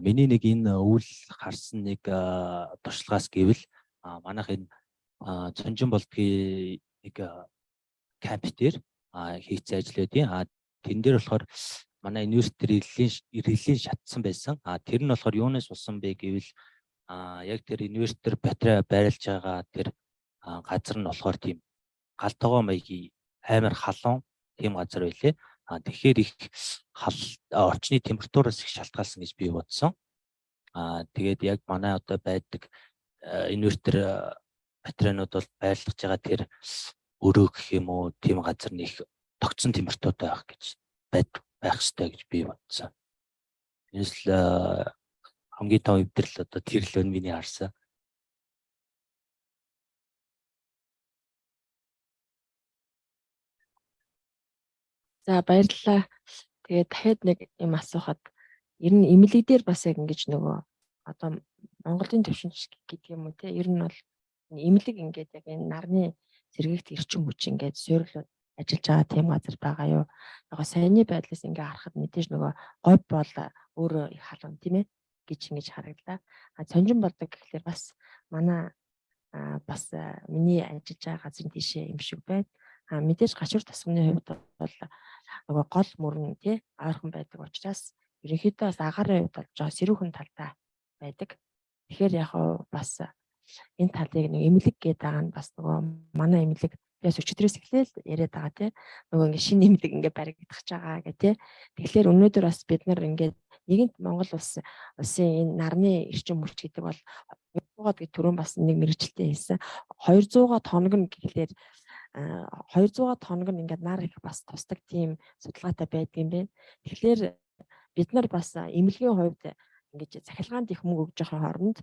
Миний нэг энэ үйл харсан нэг туршлагаас гэвэл манайх энэ Цонжин болдгийн нэг камп дээр хийцэн ажил байдیں۔ Тэн дээр болохоор манай университет иргэлийн шатсан байсан. Тэр нь болохоор юунаас болсон бэ гэвэл яг тэр университет батарей байрлаж байгаа тэр газар нь болохоор тийм галтгоо маягийн амар халуун тийм газар байлээ. Тэгэхээр их орчны температураас их шалтгаалсан гэж би бодсон. Тэгээд яг манай одоо байдаг инвертер батарейнууд бол байрлаж байгаа тэр өрөө гэх юм уу тийм газар нэг тогтсон температуртай байх гэж байх ёстой гэж би бодсон. Энэс л хамгийн том эвдрэл одоо тэр л миний харсан. За баярлалаа. Тэгээд дахиад нэг юм асуухад ер нь эмнэлэг дээр бас яг ингэж нөгөө одоо Монголын төвшинч гэдэг юм уу те ер нь бол эмнэлэг ингээд яг энэ нарны сэргийгт эрчим хүч ингээд суйрлууд ажиллаж байгаа тийм газар байгаа юу. Яг сайнны байдлаас ингээд харахад мэдээж нөгөө говь бол өөрөө их халуун тийм ээ гэж ингэж харагдлаа. Цонжин болдог гэхлээр бас манай бас миний ажиллаж байгаа газрын тийшээ юм шиг байна. Мэдээж гашуур тасганы хувьд бол нөгөө гол мөрөн тий ойрхон байдаг учраас ерөнхийдөө бас агарын хувьд болж байгаа сэрүүхэн талтай байдаг. Тэгэхээр яг бас энэ талыг нэг эмнэлэг гэдэг байгаа нь бас нөгөө манай эмнэлэг бас өчигдрээс эхлээл яриад байгаа тий нөгөө ингээ шинэ эмнэлэг ингээ баригдах байгаа гэх тий. Тэгэхээр өнөөдөр бас бид нар ингээ нэгэнт Монгол улсын энэ нарны эрчим хүч гэдэг бол 200-аад гэж түрүүн бас нэг мэргэжилтээ хэлсэн. 200-аад тоног нь гэхлээр 200 тоног нь ингээд нар их бас тусдаг тийм судалгаатай байдаг юм байна. Тэгэхээр бид нар бас эмнэлгийн хувьд ингээд цахилгаанд их мөнгө өгж байгаа хооронд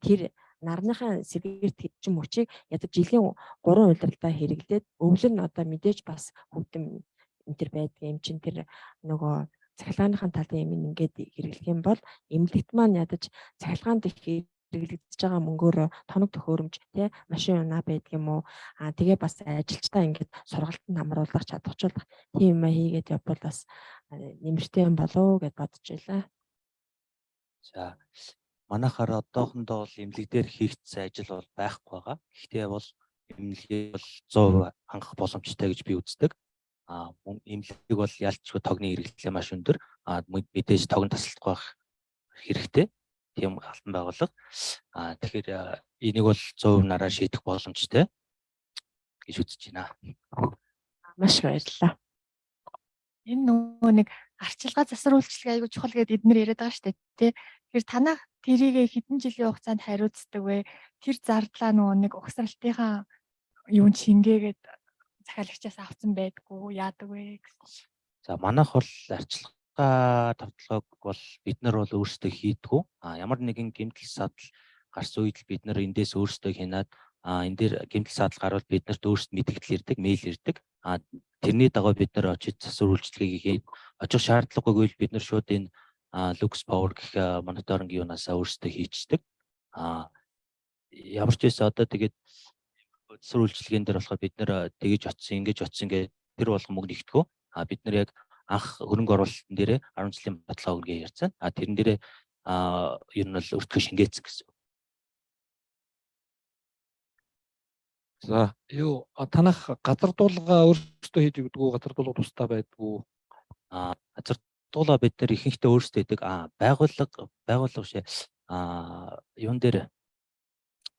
тэр нарныхаа сэргийгт эрчим хүчийг ядаж жилийн 3 удирдалтаа хэрэглээд өвлөр нь одоо мэдээж бас хөвдөм энэ төр байдаг юм чин тэр нөгөө цахилгааныхаа талын юм ингээд хэрэглэх юм бол эмнэлэгт маань ядаж цахилгаанд их хэрэглэгдэж байгаа мөнгөөр тоног төхөөрөмж тий машин унаа байдаг юм уу тэгээ бас ажилчдаа ингээд сургалтанд амруулах чадварчлах тийм юм хийгээд явбал бас нэмэртэй юм болов гэд бодож байлаа. За манайхаар одоохондоо бол эмнэлэг дээр хийгдсэн ажил бол байхгүй байгаа. Гэхдээ бол эмнэлгийг бол 100% хангах боломжтой гэж би үздэг. Эмнэлэг бол ялчгүй тогны хэрэглээ маш өндөр. Мэдээж тогн тасалдах байх хэрэгтэй. тийм алтан байгууллага. Тэгэхээр энийг бол 100% нараар шийдэх боломжтой гэж үзэж байна. Маш их баярлалаа. Энэ нөгөө нэг арчилгаа засвар үйлчлэг аягүй чухал гэдээ эднэр яриад байгаа шүү дээ тий. Тэгэхээр танах тэрийг хэдэн жилийн хугацаанд хариуцдаг вэ? Тэр зардлаа нөгөө нэг угсралтынхаа юунд шингээгээд захиалагчаас авсан байдгүй яадаг вэ гэсэн. За манайх бол арчилгаа тавталгааг бол бид нар бол өөрсдөө хийдгүү. Ямар нэгэн гэмтэл садал гарсан үед бид нар эндээс өөрсдөө хянаад энэ дээр гэмтэл садал гарвал бид нарт өөрсд мэдээлэл ирдэг, мэйл ирдэг. Тэрний дагуу бид нар очиж засвар үйлчлэгийг хийж очих шаардлагагүйг бид нар шууд энэ Lux Power гэх мониторингийн юунаас өөрсдөө хийчихдэг. Ямар ч байсан одоо тэгээд засвар үйлчлэгийн дээр болохоор бид нар тэгэж очсон, ингэж очсон гэдэг тэр болгон мөнгө нэгтгэв. Бид нар яг анх хөрөнгө оруулалтын дээр 10 жилийн бодлого өгье ярьсан. Тэрэн дээр ер нь бол өртгөө шингээсэн гэсэн. За юу танах газар дуулга өөрсдөө хийж өгдөг үү? Газар дуулга тусдаа байдгүй. Газар дуулга бид нар ихэнхдээ өөрсдөө хийдэг. Байгууллага шээ юун дээр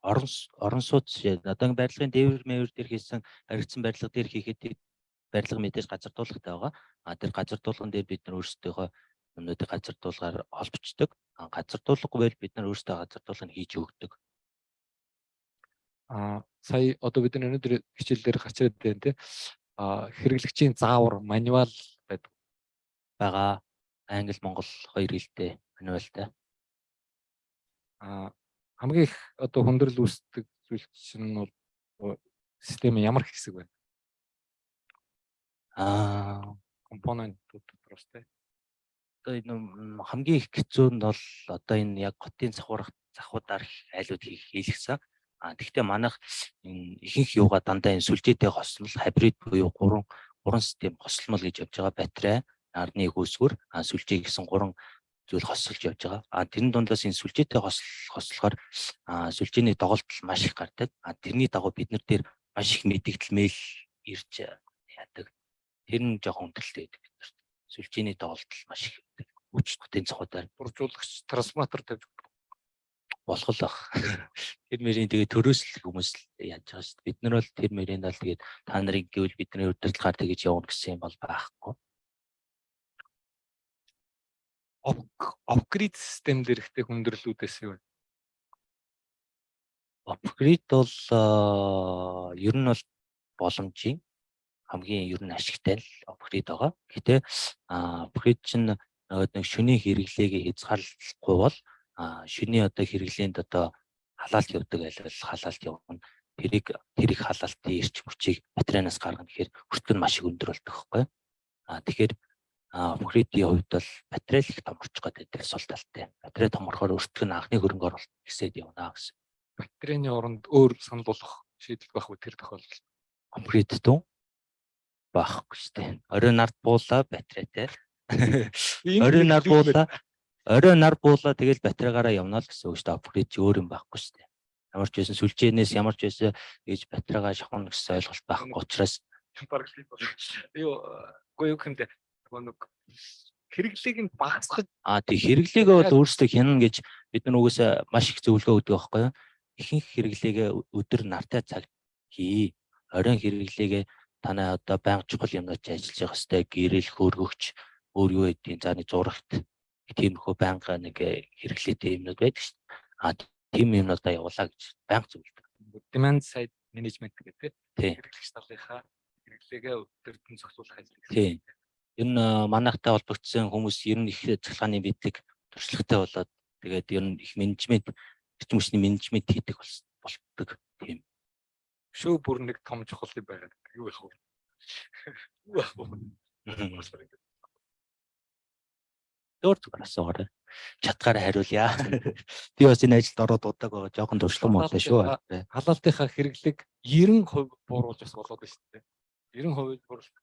орон сууц шээ одоо барилгын дээвэр мэвэр дээр хийсэн харигдсан барилга дээр хийхэд барилга мэдээж газар дуулгатай байгаа. Тэр газар дуулган дээр бид нар өөрсдийнхөө юмнуудыг газар дуулгаар холбочдөг. Газар дуулгагүй бол бид нар өөрсдөө газар дуулгыг хийж өгдөг. Сая одоо бид нар өнөөдөр хичээлээр гарч ирээд байна тий. Хэрэглэгчийн заавар мануал байгаа. Англи, монгол хоёр хэлтэй мануалтай. Хамгийн их одоо хүндрэл үүсдэг зүйл чинь бол системийн ямар хэсэг вэ? Компонентууд дотроос тий. Одоо энэ хамгийн их хэцүү нь бол одоо энэ яг хотын завхуудаар айлууд хийлгсэн. Тэгвэл манайх ихэнх юугаа дандаа энэ сүлжээтэй хослол хибрид буюу 3 систем хослолмол гэж явж байгаа. Батарей, нарны хөөсгөр, сүлжээ гэсэн 3 зүйл хослолж явж байгаа. Тэрний дундаас энэ сүлжээтэй хослохоор сүлжээний доголдол маш их гардаг. Тэрний дагуу бид нар дээр маш их мэдээлэл мэйл ирж яадаг. Тэр нь жоохон хүндрэлтэй байдаг бид нарт. Сүлжээний доголдол маш их хүч хотын завхуудаар буржуулагч трансформатор тавьж болох л баг. Тэр мөрийн тэгээ төрөөс л хүмүүс яаж байгаа шүү дээ. Бид нар бол тэр мөрийн бол тэгээд та нарыг гэвэл бидний удирдлагаар тэгэж явна гэсэн юм бол байхгүй. Апгрейд систем дээр ихтэй хүндрэлүүдээс юу вэ? Апгрейд бол ер нь бол боломжийн хамгийн ер нь ашигтай л апгрейд байгаа. Гэтэ апгрейд чинь нэг шөнийн хэрэглээгээ хязгаарлахгүй бол шөнийн одоо хэрэглээнд одоо халаалт явдаг айлбал халаалт явна. Тэрийг халаалтын эрчим хүчийг батарейнаас гаргана гэхээр өртгөн маш их өндөр болдог байхгүй. Тэгэхээр апгрейдийн хувьд бол батарей их томорчих гэдэг сул талтай. Батарей томорохоор өртгөн анхны хөрөнгө оруулалт ихсээд явна гэсэн. Батарейны оронд өөр санал болгох шийдэл байхгүй тэр тохиолдолд апгрейд дүү байхгүй шүү дээ. Орой нарт буулаа батарейтай. Орой нар буулаа тэгэл батарейгаараа явна л гэсэн үг шүү дээ. Апгрейд өөр юм байхгүй шүү дээ. Ямар ч байсан сүлжээнээс ямар ч байсан гэж батарейгаа шахна гэсэн ойлголт байхгүй учраас юу хэмдэ нэг хэрэглээг нь багасгах тий хэрэглээгээ бол өөрсдөө хянана гэж бид нар угсаа маш их зөвлөгөө өгдөг байхгүй юу? Ихэнх хэрэглээгээ өдөр нартай цаг хий. Оройн хэрэглээгээ танай одоо байнга чухал юмнууд ажиллаж явах хэрэгтэй. Гэрэл хөөргөгч өөр юу гэдгийг зааны зурагт тиймэрхүү байнга нэг хэрэглээтэй юмнууд байдаг шүү дээ. Тийм юмнуудаа явуулаа гэж байнга зөвлөдөг. Demand side management гэдэг тий. Хэрэглэгч талынхаа хэрэглээгээ өдөртөн зохицуулах ажил. Тий. Ер нь манайхтай холбогдсон хүмүүс ер нь их цахилгааны бидлэг туршлагатай болоод тэгээд ер нь их менежмент эрчим хүчний менежмент хийдэг болдог тийм. Шүү бүр нэг том чухал юм байна. Юу байх вэ? Юу байх вэ? Зүгээр асуугаарай. Чатгаараа хариулъя. Би бас энэ ажилд ороод удааг байгаа жоохон туршлага боллоо шүү. Халаалтынхаа хэрэглэг 90% бууруулж бас болоод байна шүү дээ. 90% бууруулах.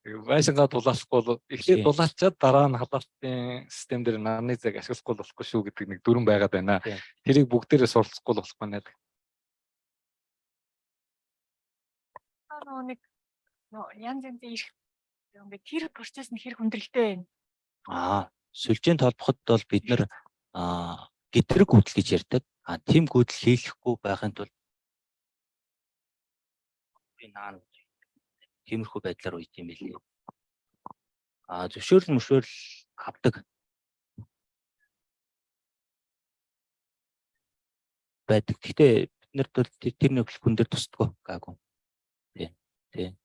Байшингаа дулаалахгүй бол эхлээд дулаалчаад дараа нь халаалтын систем дээр нарны зэг ашиглахгүй болохгүй шүү гэдэг нэг дүрэн байгаад байна. Тэрийг бүгдээрээ суралцахгүй болохгүй наад. Нэг янз янзын ирэх ингээд тэр процесс нь хэр хүндрэлтэй байна. сүлжээнд холбоход бол бид нар гэтрэг гүйдэл гэж ярьдаг. Тийм гүйдэл хийхгүй байхын тулд би наа тиймэрхүү байдлаар үйд юм билээ. Зөвшөөрөл авдаг байдаг. Гэхдээ бид нарт бол тэр нөхцөл дээр тусдаггүй гаагүй. Тийм.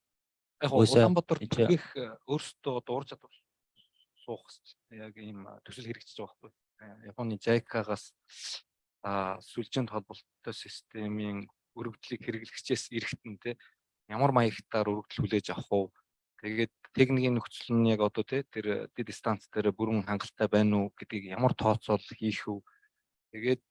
Яг Улаанбаатар их өөрсдөө дуур чадвар суух яг ийм төсөл хэрэгжиж байгаа байхгүй. Японы JICA-гаас сүлжээнд холбоотой системийн өргөдлийг хэрэглэгчээс эрэхтэн те ямар маягтаар өргөдөл хүлээж авах уу? Тэгээд техникийн нөхцөл нь яг одоо тэр дистанц дээр бүрэн хангалттай байна уу гэдгийг ямар тооцоол хийх үү? Тэгээд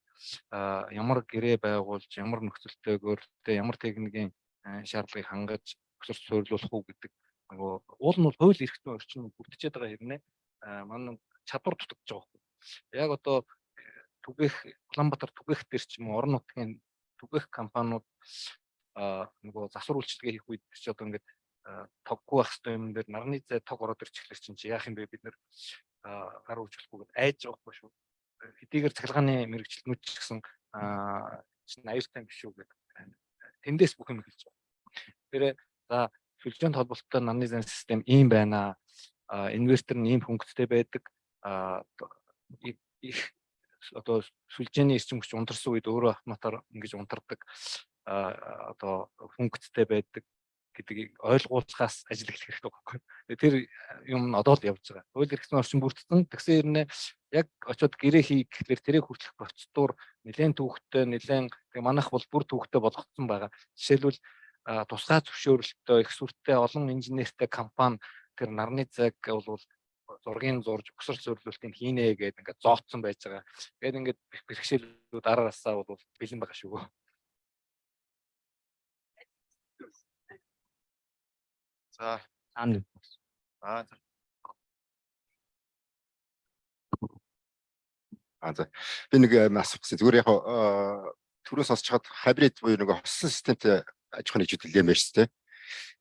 ямар гэрээ байгуулж ямар нөхцөлтэйгээр ямар техникийн шаардлагыг хангаж өсөрт суйрлуулах уу гэдэг нөгөө уул нь бол хууль эрхтэн орчин бүрдчихэд байгаа хэрнээ манай чадвар дутагдж байгаа байхгүй. Яг одоо Улаанбаатар түгээх дээр ч юм уу орон нутгийн түгээх компаниуд нөгөө засвар үйлчилгээ хийх үед ч одоо ингээд тоггүй байх хэвээр юм дээр нарны зай тог ороод ирчих эхлэх чинь яах юм бэ бид нэр гар үүчлэхгүйгээд айж байгаа байхгүй шүү. Хэдийгээр цахилгааны мэрэгчлэнүүд ч гэсэн чинь аюултай биш шүү гэдэг. Тэндээс бүх юм хэлж байгаа. Тэр за сүлжээнд холбоотой нарны зайн систем ийм байна. Инвестор нь ийм хөнгөлтэй байдаг. Их одоо сүлжээний эрчим хүч унтарсан үед өөрөө автоматар ингэж унтардаг. Одоо хөнгөлтэй байдаг гэдгийг ойлгуулахаас ажил эхлэх хэрэгтэй байхгүй. Тэр юм нь одоо л явж байгаа. Хууль эрхтэн орчин бүрдсэн. Тэгсэн хэрнээ яг очиод гэрээ хийх гэхлээр тэрийг хүртэх процедур нэлээд төвөгтэй, нэлээд манайх бол бүр төвөгтэй болгоцсон байгаа. Жишээлбэл тусгай зөвшөөрөлтөө их сүртэй олон инженертэй компани тэр нарны зайг бол зургийг зурж өксөр зөвлөлтийг хийнэ гэдэг ингээд зооцсон байж байгаа. Тэгээд ингээд бэрхшээлүүд араасаа бол бэлэн байгаа шүү. За. За. Би нэг асуусан. Зүгээр яг түрүүс сонсч хаад хибрид буюу нэг хослон системтэй аж ахуйн нэгжүүд хэлэм байж тээ.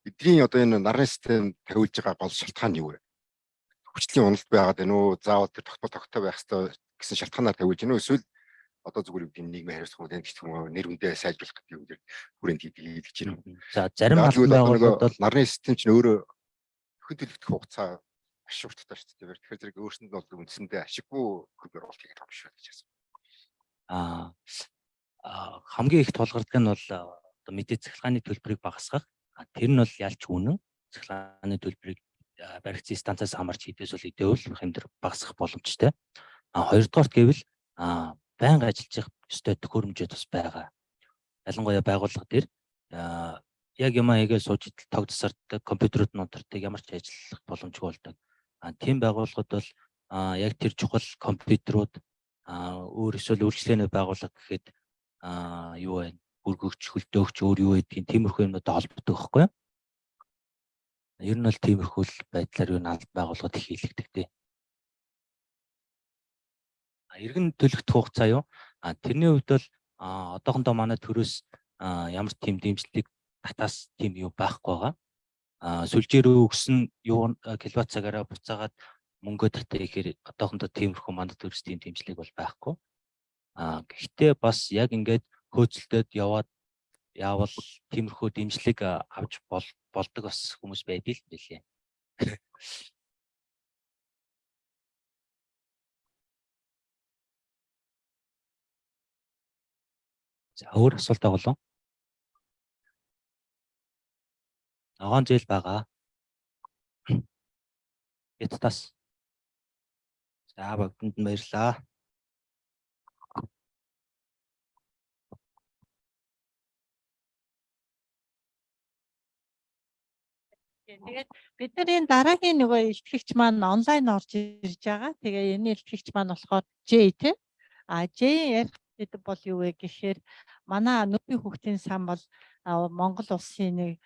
Эдний одоо энэ нарны систем тавиулж байгаа гол шалтгаан юу вэ? Хүчлийн уналт байгаад байна уу? Заавал тэр тогтмол байх хэрэгтэй гэсэн шалтгаанаар тавиулж байна уу? Эсвэл одоо зүгээр үгүй нийгмийн хариуцлага гэх юм нэр хүндээ сайжруулах гэдэг юм дээр хүрээнд хийж байна. За зарим албан байгууллагууд бол нарны систем чинь өөрөө өхөн төлөвлөлт хугацаа маш урттай шүү дээ. Тэгэхээр зэрэг өөрсөнд нь бол үндсэндээ ашиггүй хөлбөр болт хийх юм шүү гэж байна. Хамгийн их тулгардаг нь бол одоо мэдээ цахилгааны төлбөрийг багасгах. Тэр нь бол ялч үнэн. Цахилгааны төлбөрийг баригдсан станцаас хамаарч хийдээс бол идэвхтэй хэмдэр багасгах боломжтой. Хоёрдугаарт гэвэл байнга ажиллаж явах ёстой төхөөрөмжүүд бас байгаа. Ялангуяа байгууллага дээр яг юм аягаа сууж тог тасардаг, компьютерүүд нь унтардаг, ямар ч ажиллах боломжгүй болдог. Тийм байгууллагууд бол яг тэр чухал компьютерүүд өөр эсвэл үйлчлэгээний байгууллага гэхэд юу вэ? Бүргөгч, хөлдөөгч өөр юу гэдгийг тиймэрхүү юмнуудад холбогддог байхгүй юу? Ер нь бол тиймэрхүү байдлаар юу албан байгууллагууд их хийлэгдэг тий. Иргэн төлөгдөх хугацаа юу? Тэрний хувьд бол одоохондоо манай төрөөс ямар тийм дэмжлэг татаас тийм юу байхгүй байгаа. Сүлжээ рүү өгсөн юу киловатт цагаараа буцаагаад мөнгө татах гэхээр одоохондоо тиймэрхүү манай төрөөс тийм дэмжлэг бол байхгүй. Гэхдээ бас яг ингээд хөөцөлдөд явал тиймэрхүү дэмжлэг авч болдог бас хүмүүс байдаг л билээ. За өөр асуулт байгаа. Ногоон зээл байгаа. Эцтас. За бүгдэнд нь баярлалаа. Тэгээд бид нар энэ дараагийн нөгөө илтгэгч маань онлайн орж ирж байгаа. Тэгээ энэ илтгэгч маань болохоор J тий. J ярих гэдэг бол юу вэ гэхээр манай нүүбийн хүүхдийн сан бол Монгол улсын нэг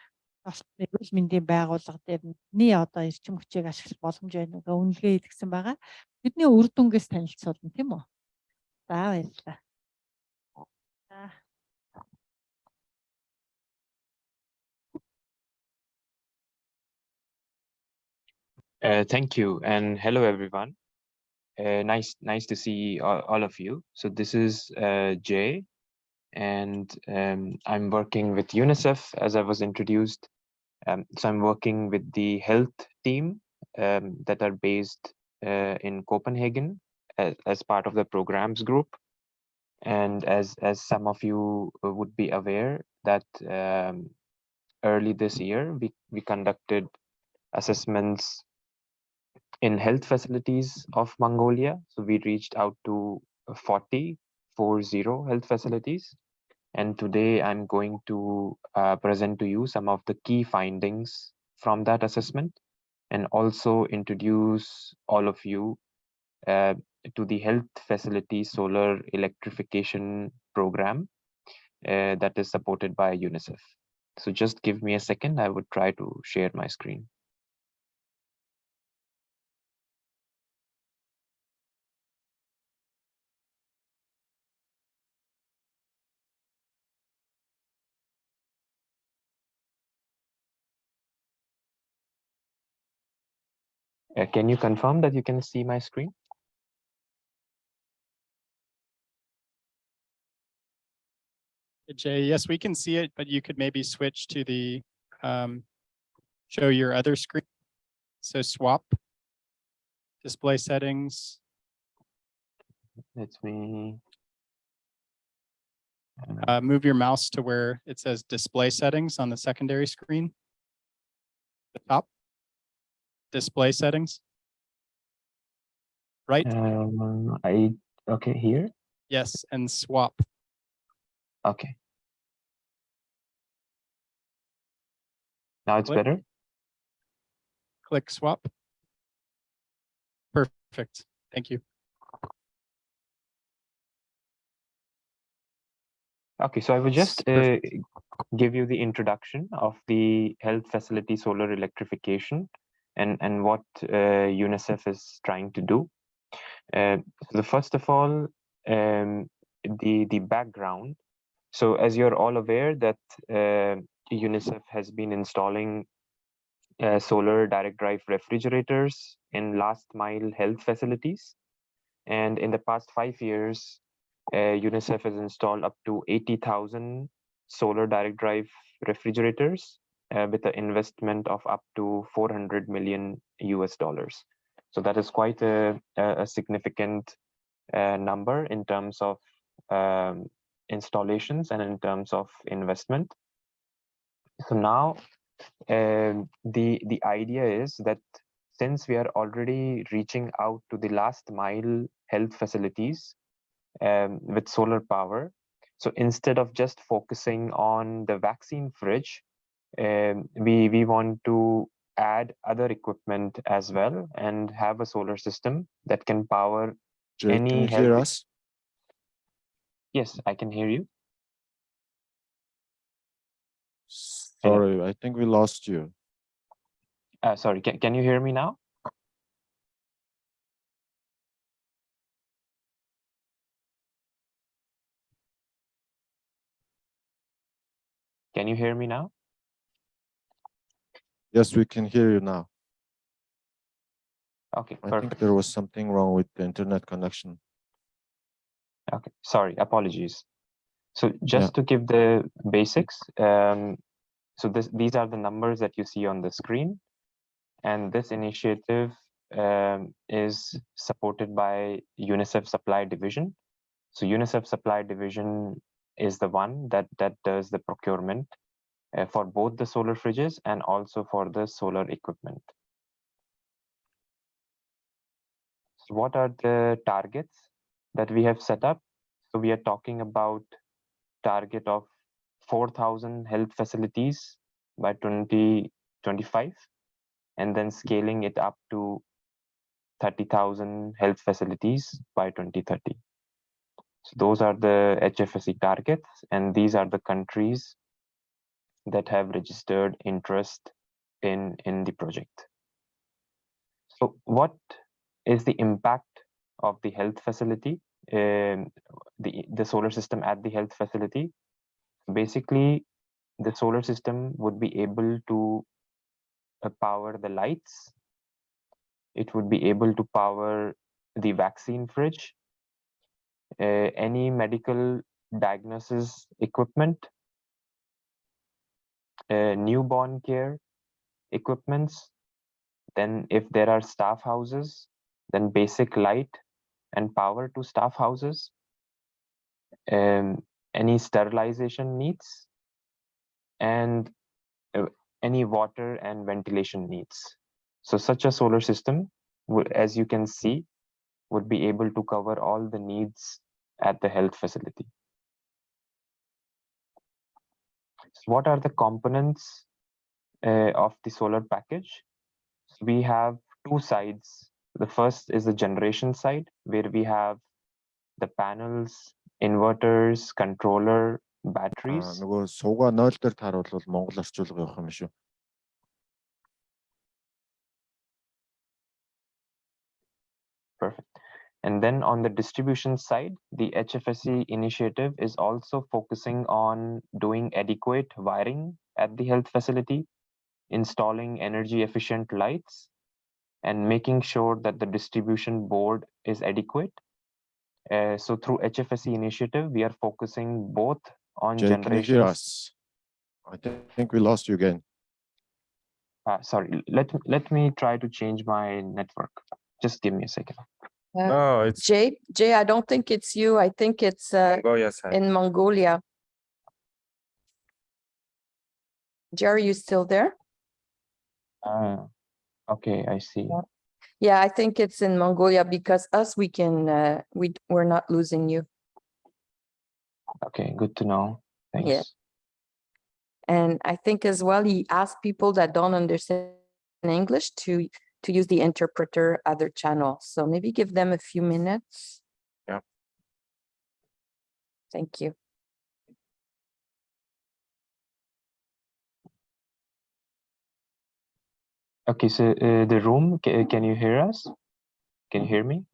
эрүүл мэндийн байгууллага дээр миний одоо эрчим хүчийг ашиглах боломж байна уу гэх үнэлгээ хийгдсэн байгаа. Бидний үр дүнгээс танилцуулна тийм үү? За баярлалаа. Thank you and hello everyone. Nice to see all of you. So this is Jay, and I'm working with UNICEF as I was introduced. So I'm working with the health team that are based in Copenhagen as part of the programs group. And as some of you would be aware that early this year, we conducted assessments in health facilities of Mongolia. So we reached out to 40 health facilities. And today I'm going to present to you some of the key findings from that assessment and also introduce all of you to the health facility solar electrification program that is supported by UNICEF. So just give me a second. I would try to share my screen. Can you confirm that you can see my screen? Jay, yes, we can see it, but you could maybe switch to the show your other screen. So swap display settings. Let me move your mouse to where it says display settings on the secondary screen. The top. Display settings. Right? Okay, here? Yes, and swap. Okay. Now it's Click. better? Click swap. Perfect. Thank you. Okay, so I will just give you the introduction of the health facility solar electrification and what UNICEF is trying to do. So first of all, the background. So as you're all aware that UNICEF has been installing solar direct drive refrigerators in last mile health facilities. And in the past 5 years, UNICEF has installed up to 80,000 solar direct drive refrigerators with an investment of up to $400 million US. So that is quite a significant number in terms of installations and in terms of investment. So now the idea is that since we are already reaching out to the last mile health facilities with solar power, so instead of just focusing on the vaccine fridge, we want to add other equipment as well and have a solar system that can power Jay, any can you health. hear us? Yes, I can hear you. Sorry, I think we lost you. Sorry, can you hear me now? Can you hear me now? Yes, we can hear you now. Okay, I perfect. think there was something wrong with the internet connection. Okay, sorry, apologies. So just to give the basics, so these are the numbers that you see on the screen. And this initiative is supported by UNICEF Supply Division. So UNICEF Supply Division is the one that does the procurement for both the solar fridges and also for the solar equipment. So what are the targets that we have set up? So we are talking about target of 4,000 health facilities by 2025, and then scaling it up to 30,000 health facilities by 2030. So those are the HFSE targets, and these are the countries that have registered interest in the project. So what is the impact of the health facility, the solar system at the health facility? Basically, the solar system would be able to power the lights. It would be able to power the vaccine fridge, any medical diagnosis equipment, newborn care equipments. Then if there are staff houses, then basic light and power to staff houses, any sterilization needs, and any water and ventilation needs. So such a solar system, as you can see, would be able to cover all the needs at the health facility. So what are the components of the solar package? So we have two sides. The first is the generation side, where we have the panels, inverters, controller, batteries. нөгөө сууга 0 дээр тааруулбал монгол орчуулга явах юм шүү. Perfect. And then on the distribution side, the HFSE initiative is also focusing on doing adequate wiring at the health facility, installing energy efficient lights, and making sure that the distribution board is adequate. So through HFSE initiative, we are focusing both on Jay, can you hear generation. us? I think we lost you again. Sorry, let me try to change my network. Just give me a second. No, it's Jay, I don't think it's you. I think it's Mongolia side. in Mongolia. Jay, are you still there? Okay, I see. Yeah, I think it's in Mongolia because we're not losing you. Okay, good to know. Thanks. Yeah. And I think as well, he asked people that don't understand English to use the interpreter other channel. So maybe give them a few minutes. Yeah. Thank you. Okay, so the room, can you hear us? Can you hear me?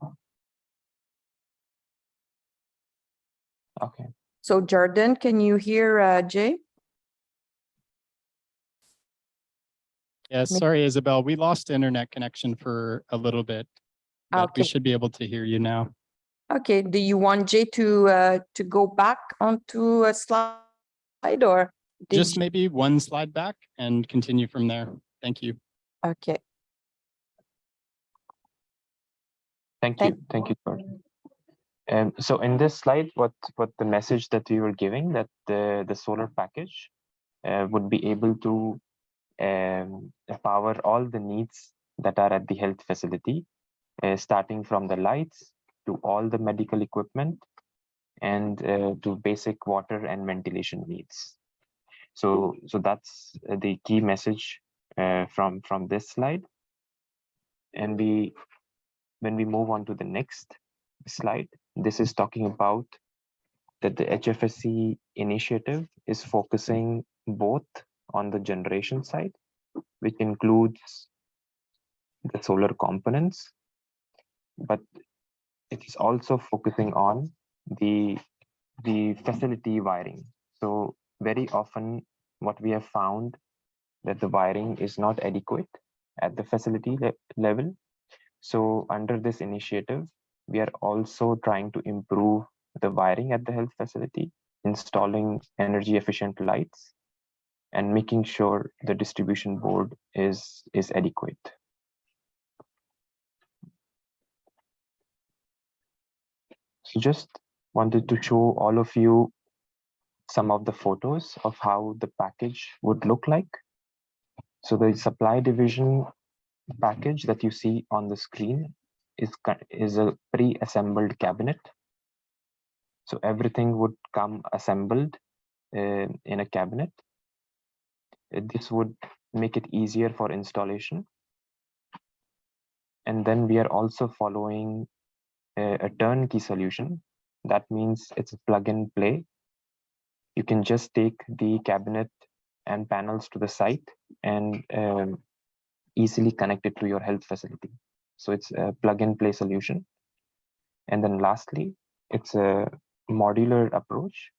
Okay. So Jordan, can you hear Jay? Yeah, sorry, Isabel, we lost internet connection for a little bit, but we Okay. should be able to hear you now. Okay, do you want Jay to go back onto a slide or Just maybe one slide back and continue from there. Thank you. Okay. Thank you, Jordan. So in this slide, what the message that we were giving, that the solar package would be able to power all the needs that are at the health facility, starting from the lights to all the medical equipment and to basic water and ventilation needs. So that's the key message from this slide. And when we move on to the next slide, this is talking about that the HFSE initiative is focusing both on the generation side, which includes the solar components, but it is also focusing on the facility wiring. So very often what we have found that the wiring is not adequate at the facility level. So under this initiative, we are also trying to improve the wiring at the health facility, installing energy efficient lights, and making sure the distribution board is adequate. So just wanted to show all of you some of the photos of how the package would look like. So the supply division package that you see on the screen is a pre-assembled cabinet. So everything would come assembled in a cabinet. This would make it easier for installation. And then we are also following a turnkey solution. That means it's a plug and play. You can just take the cabinet and panels to the site and easily connect it to your health facility. So it's a plug and play solution. And then lastly, it's a modular approach.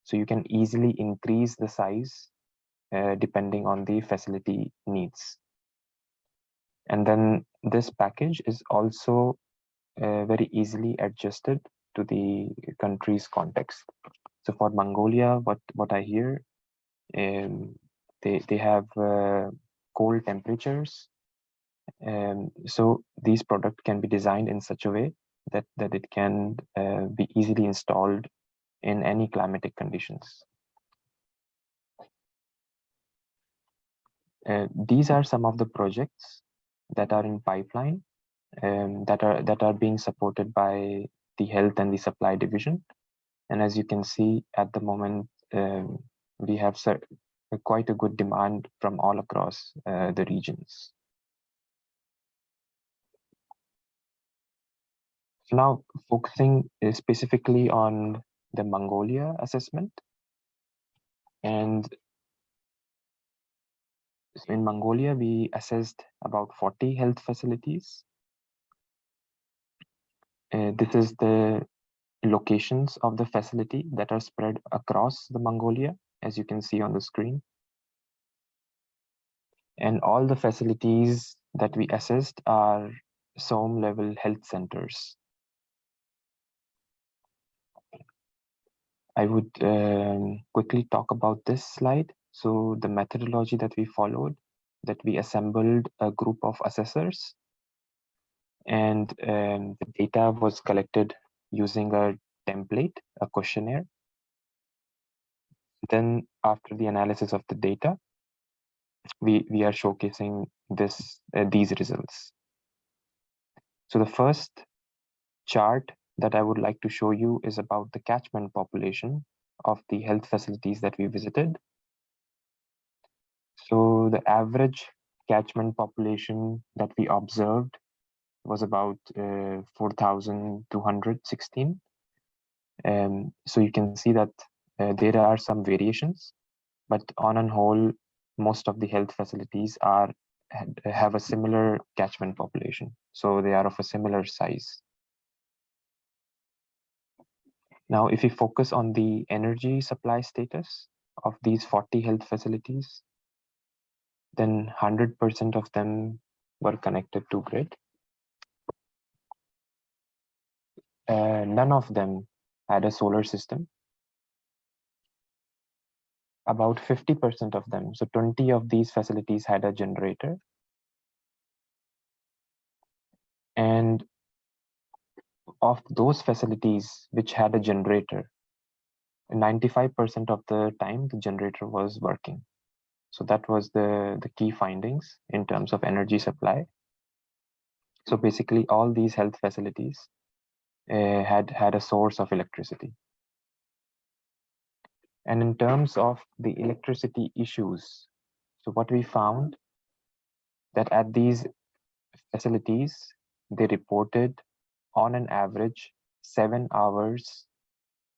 So you can easily increase the size depending on the facility needs. And then this package is also very easily adjusted to the country's context. So for Mongolia, what I hear, they have cold temperatures, so these products can be designed in such a way that it can be easily installed in any climatic conditions. These are some of the projects that are in pipeline, that are being supported by the Health and the Supply Division. And as you can see at the moment, we have quite a good demand from all across the regions. So now focusing specifically on the Mongolia assessment. And in Mongolia, we assessed about 40 health facilities. This is the locations of the facility that are spread across the Mongolia, as you can see on the screen. And all the facilities that we assessed are SOM level health centers. I would quickly talk about this slide. So the methodology that we followed, that we assembled a group of assessors, and the data was collected using a template, a questionnaire. Then after the analysis of the data, we are showcasing these results. So the first chart that I would like to show you is about the catchment population of the health facilities that we visited. So the average catchment population that we observed was about 4,216. So you can see that there are some variations, but on and whole, most of the health facilities have a similar catchment population. So they are of a similar size. Now, if we focus on the energy supply status of these 40 health facilities, then 100% of them were connected to grid. None of them had a solar system. About 50% of them, so 20 of these facilities had a generator. And of those facilities which had a generator, 95% of the time the generator was working. So that was the key findings in terms of energy supply. So basically all these health facilities had a source of electricity. And in terms of the electricity issues, so what we found that at these facilities, they reported on an average 7 hours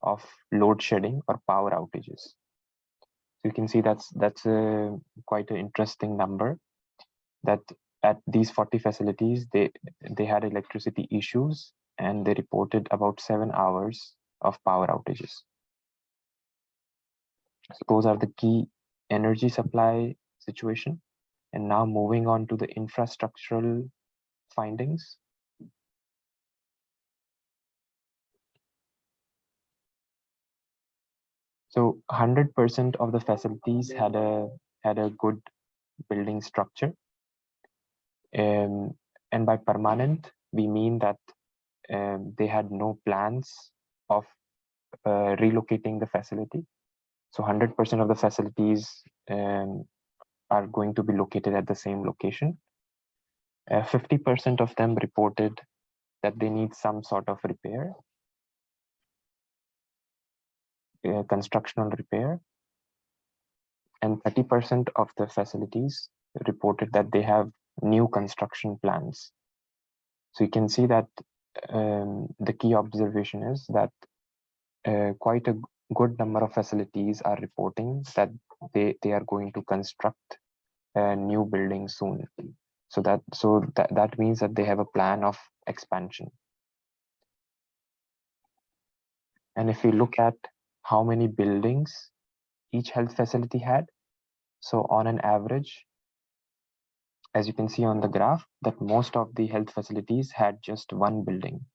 of load shedding or power outages. So you can see that's quite an interesting number, that at these 40 facilities, they had electricity issues and they reported about 7 hours of power outages. So those are the key energy supply situation. And now moving on to the infrastructural findings. So 100% of the facilities had a good building structure. And by permanent, we mean that they had no plans of relocating the facility. So 100% of the facilities are going to be located at the same location. 50% of them reported that they need some sort of repair, constructional repair. And 30% of the facilities reported that they have new construction plans. So you can see that the key observation is that quite a good number of facilities are reporting that they are going to construct a new building soon. So that means that they have a plan of expansion. And if we look at how many buildings each health facility had, so on an average, as you can see on the graph, that most of the health facilities had just one building.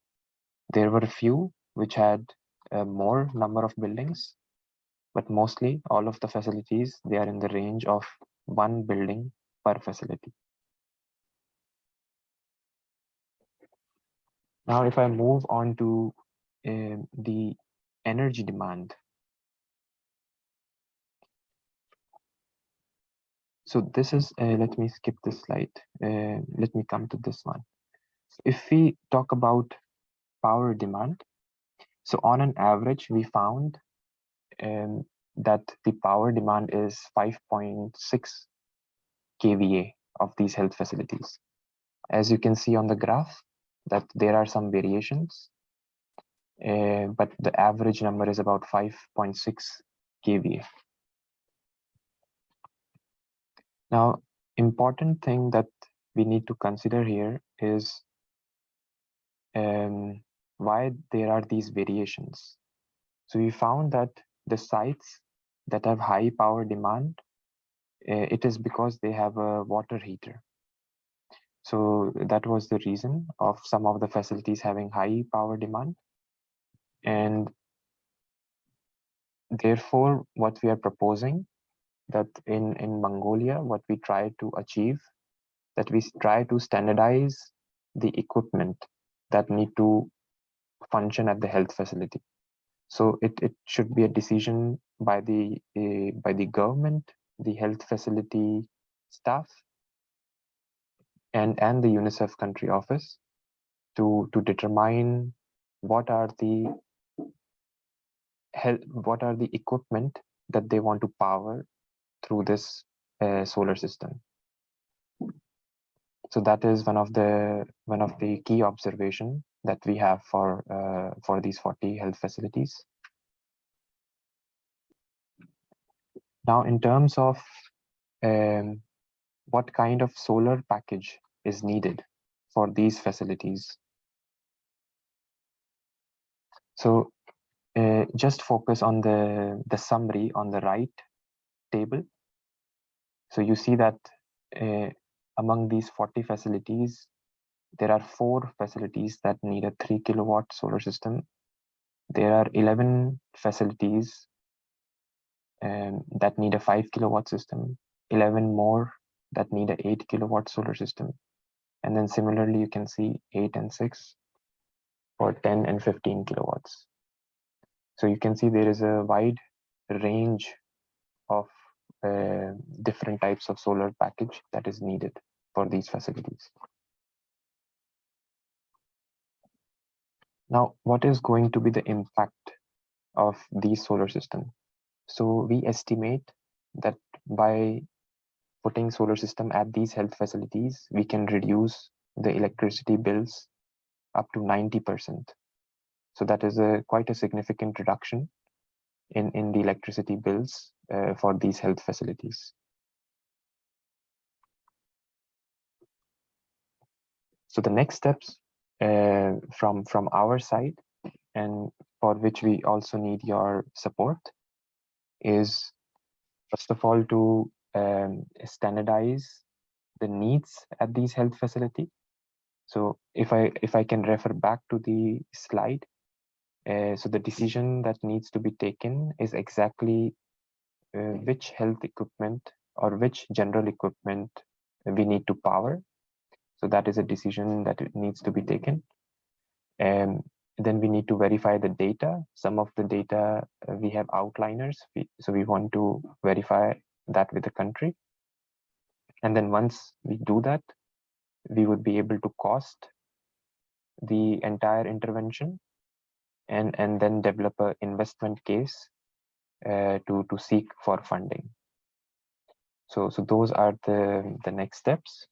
There were a few which had more number of buildings, but mostly all of the facilities, they are in the range of one building per facility. Now, if I move on to the energy demand. So this is, let me skip this slide. Let me come to this one. If we talk about power demand, so on an average, we found that the power demand is 5.6 kVA of these health facilities. As you can see on the graph, that there are some variations, but the average number is about 5.6 kVA. Now, important thing that we need to consider here is why there are these variations. So we found that the sites that have high power demand, it is because they have a water heater. So that was the reason of some of the facilities having high power demand. And therefore, what we are proposing that in Mongolia, what we try to achieve, that we try to standardize the equipment that need to function at the health facility. So it should be a decision by the government, the health facility staff, and the UNICEF country office to determine what are the equipment that they want to power through this solar system. So that is one of the key observation that we have for these 40 health facilities. Now, in terms of what kind of solar package is needed for these facilities. So just focus on the summary on the right table. So you see that among these 40 facilities, there are 4 facilities that need a 3 kilowatt solar system. There are 11 facilities that need a 5 kilowatt system, 11 more that need a 8 kilowatt solar system. And then similarly, you can see 8 and 6 for 10 and 15 kilowatts. So you can see there is a wide range of different types of solar package that is needed for these facilities. Now, what is going to be the impact of these solar system? So we estimate that by putting solar system at these health facilities, we can reduce the electricity bills up to 90%. So that is quite a significant reduction in the electricity bills for these health facilities. So the next steps from our side, and for which we also need your support, is first of all to standardize the needs at these health facility. So if I can refer back to the slide, so the decision that needs to be taken is exactly which health equipment or which general equipment we need to power. So that is a decision that it needs to be taken. And then we need to verify the data. Some of the data we have outliners, so we want to verify that with the country. And then once we do that, we would be able to cost the entire intervention and then develop an investment case to seek for funding. So those are the next steps.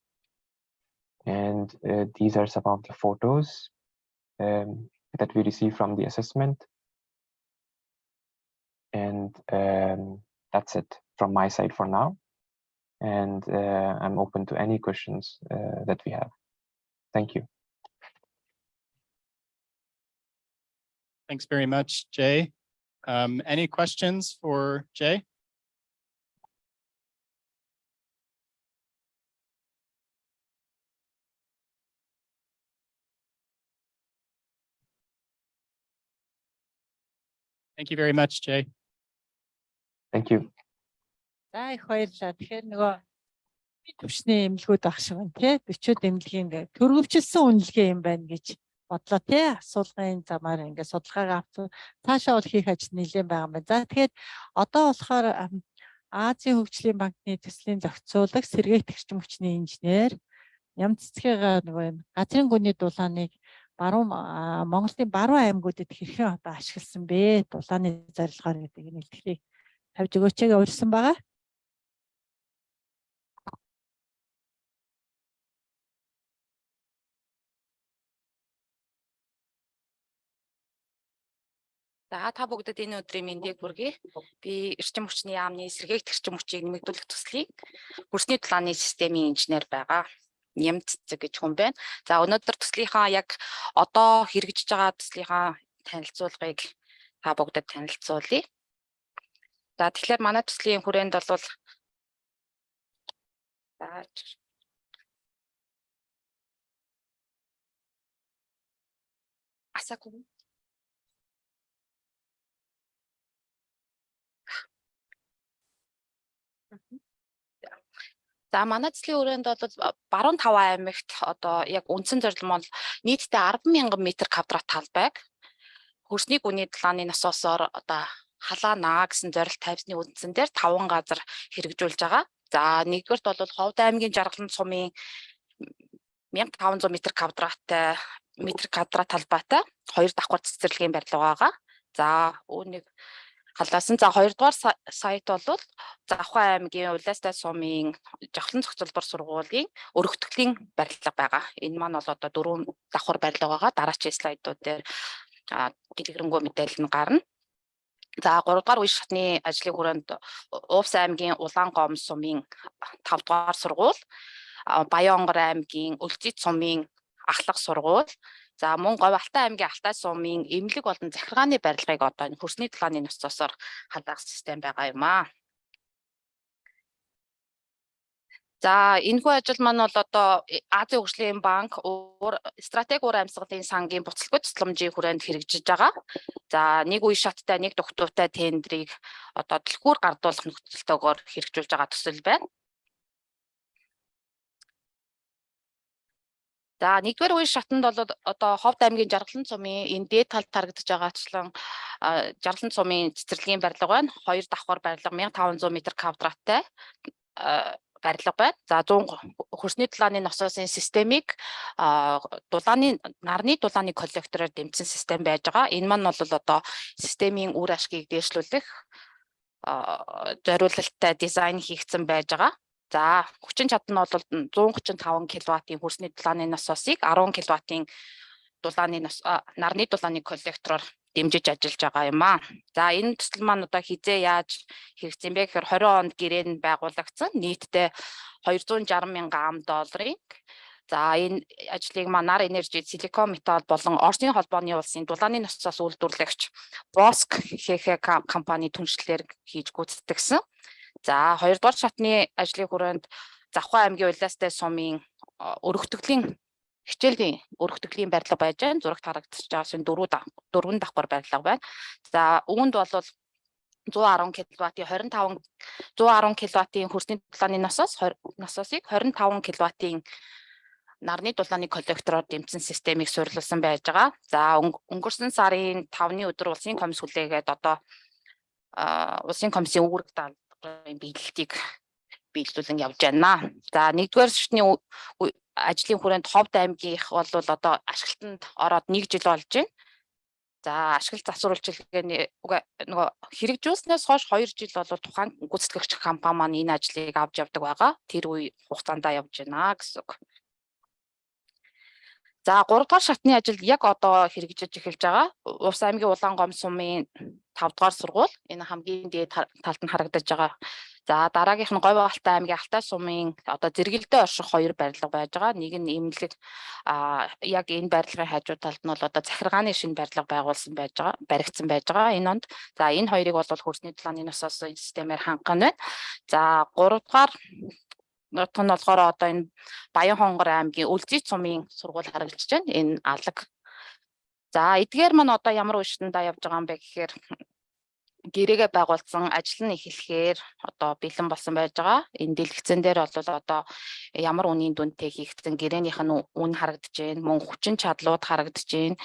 And these are some of the photos that we received from the assessment. And that's it from my side for now. And I'm open to any questions that we have. Thank you. Thanks very much, Jay. Any questions for Jay? Thank you very much, Jay. Thank you. За их баярлалаа. Тэгэхээр нөгөө төвшний эмнэлгүүд байх шиг байна тий. Төчөөд эмнэлгийн төрөвчлсөн үнэлгээ юм байна гэж бодлоо тий. Асуулгын замаар ингээд судалгаагаа авсан. Цаашаа бол хийх ажил нэлээд байгаа юм байна. За тэгэхээр одоо болохоор Азийн хөгжлийн банкны төслийн зохицуулагч сэргээгт эрчим хүчний инженер Ям цэцгийн нөгөө юм газрын гүний дулааныг баруун Монголын баруун аймагуудад хэрхэн одоо ашигласан бэ? Дулааны зорилгоор гэдэг нэлтгэлийг тавьж өгөөч гэж урьсан байгаа. За та бүгдэд энэ өдрийн мэндийг хүргэе. Би эрчим хүчний яамны сэргээгт эрчим хүчийг нэмэгдүүлэх төслийн хөрсний дулааны системийн инженер байгаа. Нямц гэж хүн байна. За өнөөдөр төслийнхаа яг одоо хэрэгжиж байгаа төслийнхаа танилцуулгыг та бүгдэд танилцуулъя. За тэгэхээр манай төслийн хүрээнд бол асаагүй. За манай төслийн хүрээнд бол баруун 5 аймагт одоо яг үндсэн зорилго нь нийтдээ 10,000 м квадрат талбайг хөрсний гүний дулааны насосоор одоо халаанаа гэсэн зорилт тавьсны үндсэн дээр 5 газар хэрэгжүүлж байгаа. За нэгдүгээрт бол Ховд аймгийн Жаргалан сумын 1500 м квадрат талбайтай 2 давхар цэцэрлэгийн барилга байгаа. За үүнийг халаасан. За хоёрдугаар сайт бол Завхан аймгийн Улаастай сумын Жавхлан цогцлбор сургуулийн өргөтгөлийн барилга байгаа. Энэ маань бол одоо 4 давхар барилга байгаа. Дараачийн слайдууд дээр дэлгэрэнгүй мэдээлэл нь гарна. За 3 дугаар үе шатны ажлын хүрээнд Увс аймгийн Улаан гомс сумын 5 дугаар сургууль, Баянгор аймгийн Өлзийт сумын ахлах сургууль, за мөн Говь Алтай аймгийн Алтай сумын эмнэлэг болон захиргааны барилгыг одоо энэ хөрсний дулааны насосоор халаах систем байгаа юм аа. За энэхүү ажил маань бол одоо Азийн хөгжлийн банк стратеги уур амьсгалын сангийн буцалгүй тусламжийн хүрээнд хэрэгжиж байгаа. За нэг үе шаттай нэг дугтуутай тендерийг одоо дэлгүүр гардуулах нөхцөлтөөр хэрэгжүүлж байгаа төсөл байна. За нэгдүгээр үе шатанд бол одоо Ховд аймгийн Жаргалан сумын энэ дээд талд харагдаж байгаачлан Жаргалан сумын цэцэрлэгийн барилга байна. 2 давхар барилга 1500 м квадраттай барилга байна. За 100 хөрсний дулааны насосын системийг нарны дулааны коллектороор дэмжсэн систем байж байгаа. Энэ маань бол одоо системийн үр ашгийг дээшлүүлэх зориулалттай дизайн хийгдсэн байж байгаа. За хүчин чадал нь бол 135 кВт-ийн хөрсний дулааны насосыг 10 кВт-ийн нарны дулааны коллектороор дэмжиж ажиллаж байгаа юм аа. За энэ төсөл маань одоо хизээ яаж хэрэгжсэн бэ гэхээр 20 онд гэрээ нь байгуулагдсан. Нийтдээ 260,000 $. За энэ ажлыг Нар Energy, Silicon Metal болон Оросын холбооны улсын дулааны насос үйлдвэрлэгч Bosk компани түншлэлээр хийж гүйцэтгэсэн. За 2 дугаар шатны ажлын хүрээнд Завхан аймгийн Улаастай сумын өргөтгөлийн хичээлийн өргөтгөлийн барилга байж байна. Зурагт харагдаж байгаа 4 давхар барилга байна. За үүнд бол 110 кВт-ийн 110 кВт-ийн хөрсний дулааны насосыг 25 кВт-ийн нарны дулааны коллектороор дэмжсэн системийг суурилсан байж байгаа. За өнгөрсөн сарын 5-ны өдөр улсын комисс хүлээгээд одоо улсын комиссийн үүрэг даалгаврын биелүүлэн явж байна. За нэгдүгээр шатны ажлын хүрээнд Ховд аймгийнх бол одоо ашиглалтанд ороод 1 жил болж байна. За ашиглалт засварлуулалтын нөгөө хэрэгжүүлснээс хойш 2 жил бол тухайн гүйцэтгэгч компани маань энэ ажлыг авч явдаг байгаа. Тэр үе хугацаанд явж байна гэсэн үг. За 3 дугаар шатны ажил яг одоо хэрэгжиж эхэлж байгаа. Увс аймгийн Улаан гомс сумын 5 дугаар сургууль. Энэ хамгийн дээд талд нь харагдаж байгаа. За дараагийнх нь Говь Алтай аймгийн Алтай сумын одоо зэрэгэлдээ орших 2 барилга байж байгаа. Нэг нь эмнэлэг яг энэ барилгын хажуу талд нь бол одоо захиргааны шинэ барилга баригдсан байж байгаа энэ онд. За энэ хоёрыг бол хөрсний дулааны насосын системээр хангана байна. За 3 дугаар нутг нь болохоор одоо энэ Баянхонгор аймгийн Өлзийт сумын сургууль харагдаж байна. Энэ алаг. За эдгээр маань одоо ямар үе шатндаа явж байгаа юм бэ гэхээр гэрээгээ байгуулсан ажил нь эхлэхээр одоо бэлэн болсон байж байгаа. Энэ дэлгэцэн дээр бол одоо ямар үнийн дүнтэй хийгдсэн гэрээнийх нь үн харагдаж байна. Мөн хүчин чадлууд харагдаж байна.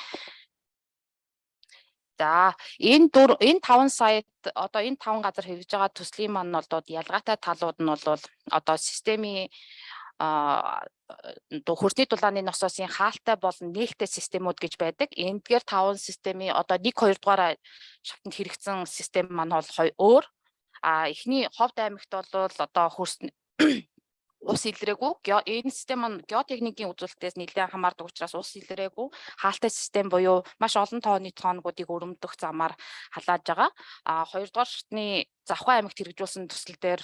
За энэ 5 саяд одоо энэ 5 газар хэрэгжиж байгаа төслийн маань бол ялгаатай талууд нь бол одоо системийн хөрсний дулааны насосын хаалтай болон нээлттэй системүүд гэж байдаг. Эндгээр 5 системийн одоо 1-2 дугаар шатанд хэрэгцсэн систем маань бол өөр. Эхний Ховд аймагт бол одоо ус илрээгүй. Энэ систем маань геотехникийн үзүүлэлтээс нэлээд хамаардаг учраас ус илрээгүй. Хаалтай систем буюу маш олон тооны цооногуудыг өрөмдөх замаар халааж байгаа. Хоёрдугаар шатны Завхай аймагт хэрэгжүүлсэн төсөл дээр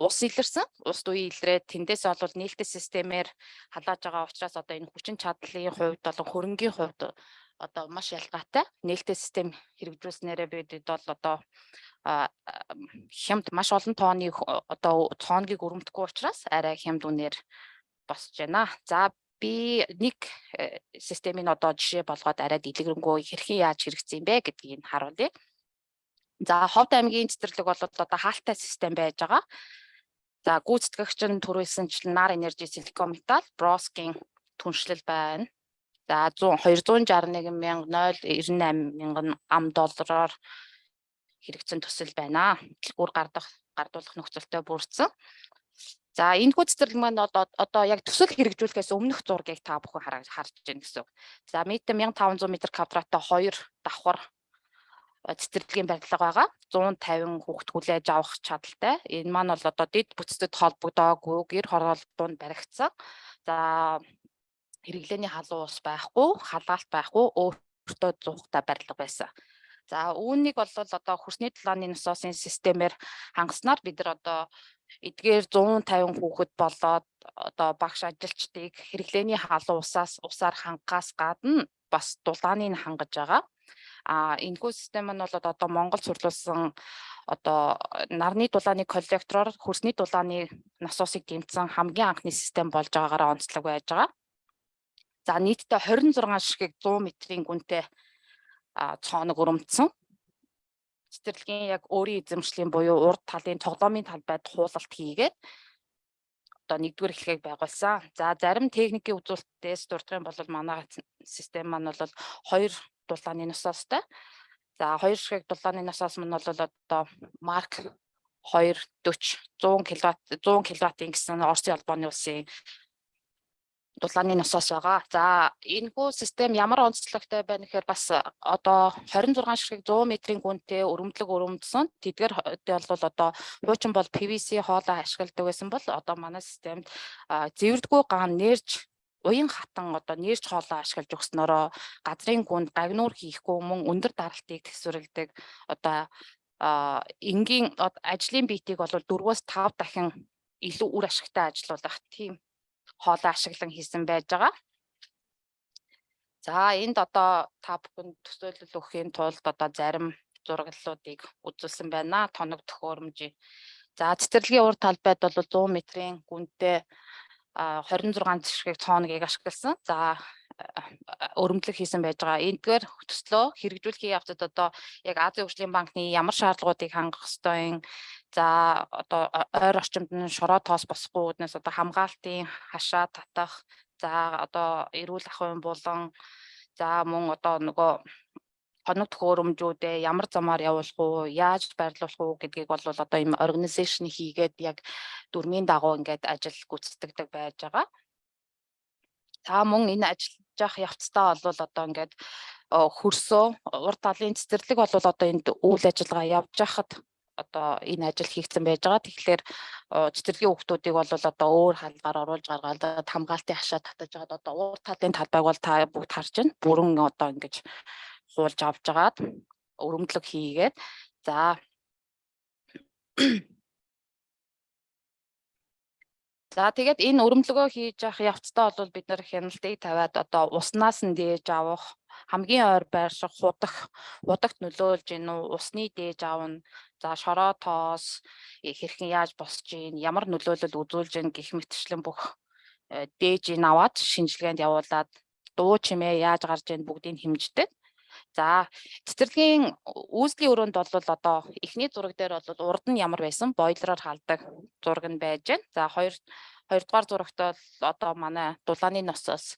ус илэрсэн. Ус дуй илрээд тэндээс бол нээлттэй системээр халааж байгаа учраас одоо энэ хүчин чадлын хувьд болон хөрөнгийн хувьд одоо маш ялгаатай. Нээлттэй систем хэрэгжүүлснээрээ бид бол одоо хямд маш олон тооны одоо цооногийг өрөмдөхгүй учраас арай хямд үнээр босч байна. За би нэг системийн одоо жишээ болгоод арай дэлгэрэнгүй хэрхэн яаж хэрэгцсэн юм бэ гэдгийг харуулъя. За Ховд аймгийн цэцэрлэг бол одоо хаалтай систем байж байгаа. За гүйцэтгэгч нь түрүүлсэнчлэн нар энержи силикон металл бросгийн түншлэл байна. За 261,098,000 $. Хэрэгцэн төсөл байна. Үр гардуулах нөхцөлтэй бүрдсэн. За энэ цэцэрлэг маань одоо яг төсөл хэрэгжүүлэхээс өмнөх зургийг та бүхэн харж байна гэсэн үг. За метр 1500 м2-тай 2 давхар цэцэрлэгийн барилга байгаа. 150 хүүхэд хүлээж авах чадaltaй. Энэ маань бол одоо дэд бүтцэд холбогдоогүй гэр хорооллуунд баригдсан. За хэрэглээний халуун ус байхгүй, халаалт байхгүй, өөртөө зуухтай барилга байсан. За үүнийг бол одоо хөрсний дулааны насосын системээр хангаснаар бид нар одоо эдгээр 150 хүүхэд болоод одоо багш ажилчдыг хэрэглээний халуун усаар хангахаас гадна бас дулааныг хангаж байгаа. Энэхүү систем нь бол одоо Монгол сурлуулсан одоо нарны дулааны коллектороор хөрсний дулааны насосыг дэмжсэн хамгийн анхны систем болж байгаагаараа онцлог байж байгаа. За нийтдээ 26 ширхэг 100 метрийн гүнтэй цооног өрөмдсөн. Цэцэрлэгийн яг өөрийн эзэмшлийн буюу урд талын тоглоомын талбайд хуулалт хийгээд одоо нэгдүгээр эхлэхийг байгуулсан. За зарим техникийн үзүүлэлтээс дурдах юм бол манай систем маань бол 2 дулааны насостой. За 2 ширхэг дулааны насос маань бол одоо марк 240 100 кВт гэсэн Оросын албаны улсын дулааны насос байгаа. За энэхүү систем ямар онцлогтой байна гэхээр бас одоо 26 ширхэг 100 метрийн гүнтэй өрөмдлөг өрөмдсөн. Тэдгээр бол одоо хуучин бол PVC хоолой ашигладаг байсан бол одоо манай системд зэвэрдгүй ган нэрж уян хатан одоо нэрж хоолой ашиглаж өгснөөрөө газрын гүнд гагнуур хийхгүй мөн өндөр даралтыг төсвөрлөдөг одоо энгийн ажлын биетийг бол 4-5 дахин илүү үр ашигтай ажиллуулах тийм хоолой ашиглан хийсэн байж байгаа. За энд одоо та бүхэнд төсөөлөл өгөхийн тулд одоо зарим зураглалуудыг үзүүлсэн байна. Тоног төхөөрөмж. За цэцэрлэгийн урд талбайд бол 100 метрийн гүнтэй 26 ширхэг цооногийг ашигласан. За өрөмдлөг хийсэн байж байгаа. Эндгээр төслөө хэрэгжүүлэхийн явцад одоо яг Азийн хөгжлийн банкны ямар шаардлагуудыг хангах ёстой юм. За одоо ойр орчимд нь шороо тоос босхгүй үүднээс одоо хамгаалтын хашаа татах. За одоо эрүүл ахуйн булан. За мөн одоо нөгөө тоног төхөөрөмжүүдээ ямар замаар явуулах уу, яаж байрлуулах уу гэдгийг бол одоо ийм организашн хийгээд яг дүрмийн дагуу ингээд ажил гүйцэтгэдэг байж байгаа. За мөн энэ ажиллаж явцдаа бол одоо ингээд хөрсөө урд талын цэцэрлэг бол одоо энд үйл ажиллагаа явж байхад одоо энэ ажил хийгдсэн байж байгаа. Тэгэхээр цэцэрлэгийн хүүхдүүдийг бол одоо өөр халгаар оруулж гаргаад хамгаалтын хашаа татаж байгаа. Одоо урд талын талбайг бол та бүгд харж байна. Бүрэн одоо ингэж хуулж авч жагаад өрөмдлөг хийгээд за тэгээд энэ өрөмдлөгөө хийж явах явцдаа бол бид нэр хяналтыг тавиад одоо уснаас нь дээж авах хамгийн ойр байрших худагт нөлөөлж гинүү усны дээж аавна. За шороо тоос хэрхэн яаж босч гин ямар нөлөөлөл үзүүлж гин гэх мэтчлэн бүх дээж аваад шинжилгээнд явуулаад дуу чимээ яаж гарч ийн бүгдийг хэмждэг. За цэцэрлэгийн үүслийн өрөөнд бол одоо эхний зураг дээр бол урд нь ямар байсан бойлероор халдаг зураг нь байж байна. За хоёрдугаар зурагт бол одоо манай дулааны носоос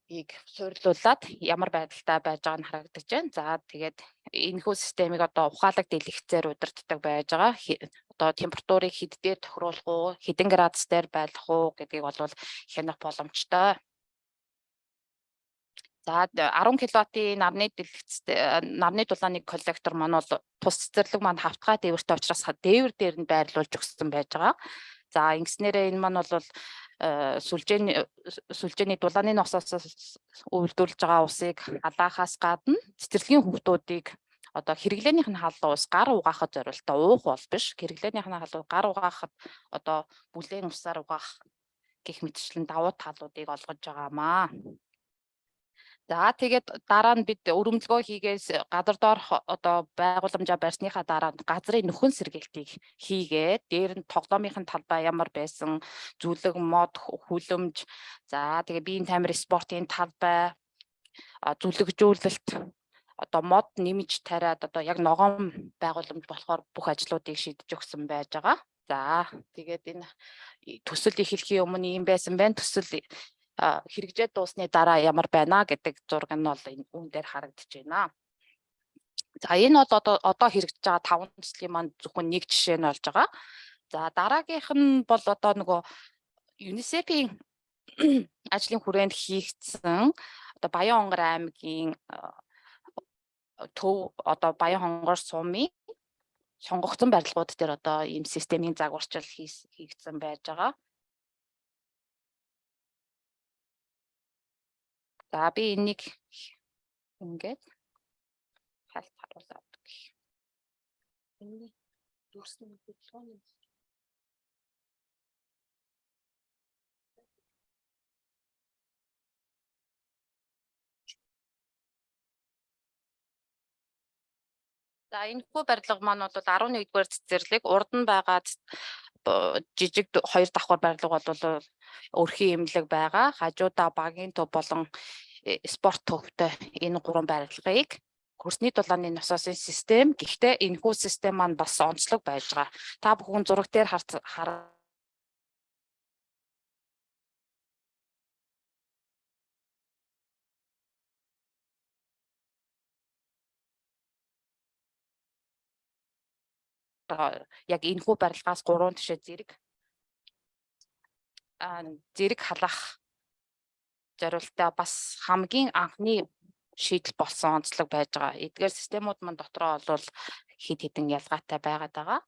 ийг суйрлуулад ямар байдалтай байж байгааг нь харагдаж байна. За тэгээд энэхүү системийг одоо ухаалаг дэлгэцээр удирддаг байж байгаа. Одоо температурыг хэд дээр тохируулах уу, хэдэн градус дээр байлгах уу гэдгийг бол хянах боломжтой. За 10 кВт-ийн нарны дулааны коллектор маань бол тус цэцэрлэг маань хавтгай дээвэртэй учраас дээвэр дээр нь байрлуулж өгсөн байж байгаа. За ингэснээрээ энэ маань бол сүлжээний дулааны носоос үйлдвэрлэж байгаа усыг алаахаас гадна цэцэрлэгийн хүүхдүүдийг одоо хэрэглээнийх нь халуун ус гар угаахад зориултай уух бол биш. Хэрэглээнийх нь халуун гар угаахад одоо бүлээн усаар угаах гэх мэтчлэн давуу талуудыг олгож байгаамаа. За тэгээд дараа нь бид өрөмжлөгөө хийгээс газар доор одоо байгууламжаа барьсныхаа дараа газрын нөхөн сэргээлтийг хийгээд дээр нь тоглоомынхын талбай ямар байсан, зүлэг, мод, хүлэмж, за тэгээд биеийн тамир спортын талбай, зүлэгжүүлэлт, одоо мод нэмж тариад одоо яг ногоон байгууламж болохоор бүх ажлуудыг шийдэж өгсөн байж байгаа. За тэгээд энэ төсөл эхлэхийн өмнө юм байсан байна. Төсөл хэрэгжээд дуусны дараа ямар байна гэдэг зураг нь бол энэ үн дээр харагдаж байна. За энэ бол одоо хэрэгжиж байгаа 5 төслийн маань зөвхөн нэг жишээ нь болж байгаа. За дараагийнх нь бол одоо нөгөө UNICEF-ийн ажлын хүрээнд хийгдсэн одоо Баян хонгор аймгийн төв одоо Баян хонгор сумын сонгогдсон барилгууд дээр одоо ийм системийн загварчил хийгдсэн байж байгаа. За би энийг ингээд хальт харуулаад гэх. Энэ дүүрсэн хөдөлгөөний За энэхүү барилга маань бол 11-р цэцэрлэг урд нь байгаа жижиг 2 давхар барилга бол өрхийн эмнэлэг байгаа. Хажуудаа багийн төв болон спорт төвтэй энэ 3 барилгыг хөрсний дулааны насосын систем. Гэхдээ энэхүү систем маань бас онцлог байж байгаа. Та бүхэн зураг дээр яг энэхүү барилгаас 3 тишээ зэрэг халах зорилттой бас хамгийн анхны шийдэл болсон онцлог байж байгаа. Эдгээр системүүд маань дотроо бол хэд хэдэн ялгаатай байгаад байгаа.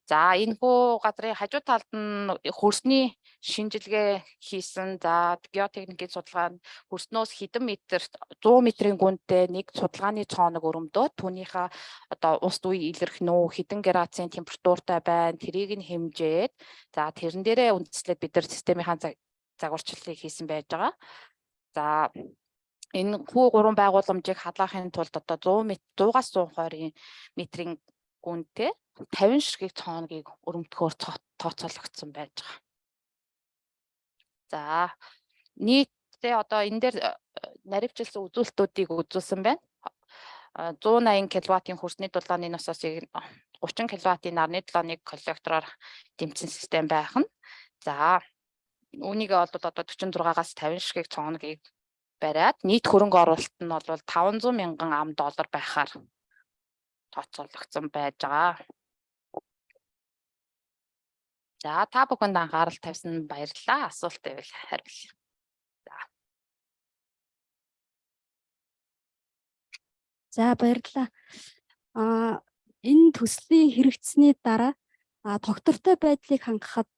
За энэхүү газрын хажуу талд нь хөрсний шинжилгээ хийсэн. За геотехникийн судалгаа нь хөрснөөс хэдэн метр 100 метрийн гүнтэй нэг судалгааны цооног өрөмдөө түүнийхээ одоо ус дүй илэрх нөө хэдэн градусын температуртай байна. Тэрийг нь хэмжээд за тэрэн дээрээ үндэслээд бид нар системийнхаа загварчлалыг хийсэн байж байгаа. За энэ хүү 3 байгууламжийг халаахын тулд одоо 100-аас 120 метрийн гүнтэй 50 ширхэг цооногийг өрөмтгөөр тооцоологдсон байж байгаа. За нийтдээ одоо энэ дээр наривчилсан үзүүлэлтүүдийг үзүүлсэн байна. 180 кВт-ийн хөрсний дулааны насосыг 30 кВт-ийн нарны дулааны коллектороор дэмжсэн систем байх нь. За үүнийг бол одоо 46-аас 50 ширхэг цооногийг бариад нийт хөрөнгө оруулалт нь бол 500 мянган ам доллар байхаар тооцоологдсон байж байгаа. За та бүхэнд анхаарал тавьсан баярлалаа. Асуулт байвал хариулъя. За баярлалаа. Энэ төслийн хэрэгжсэний дараа доктортой байдлыг хангахад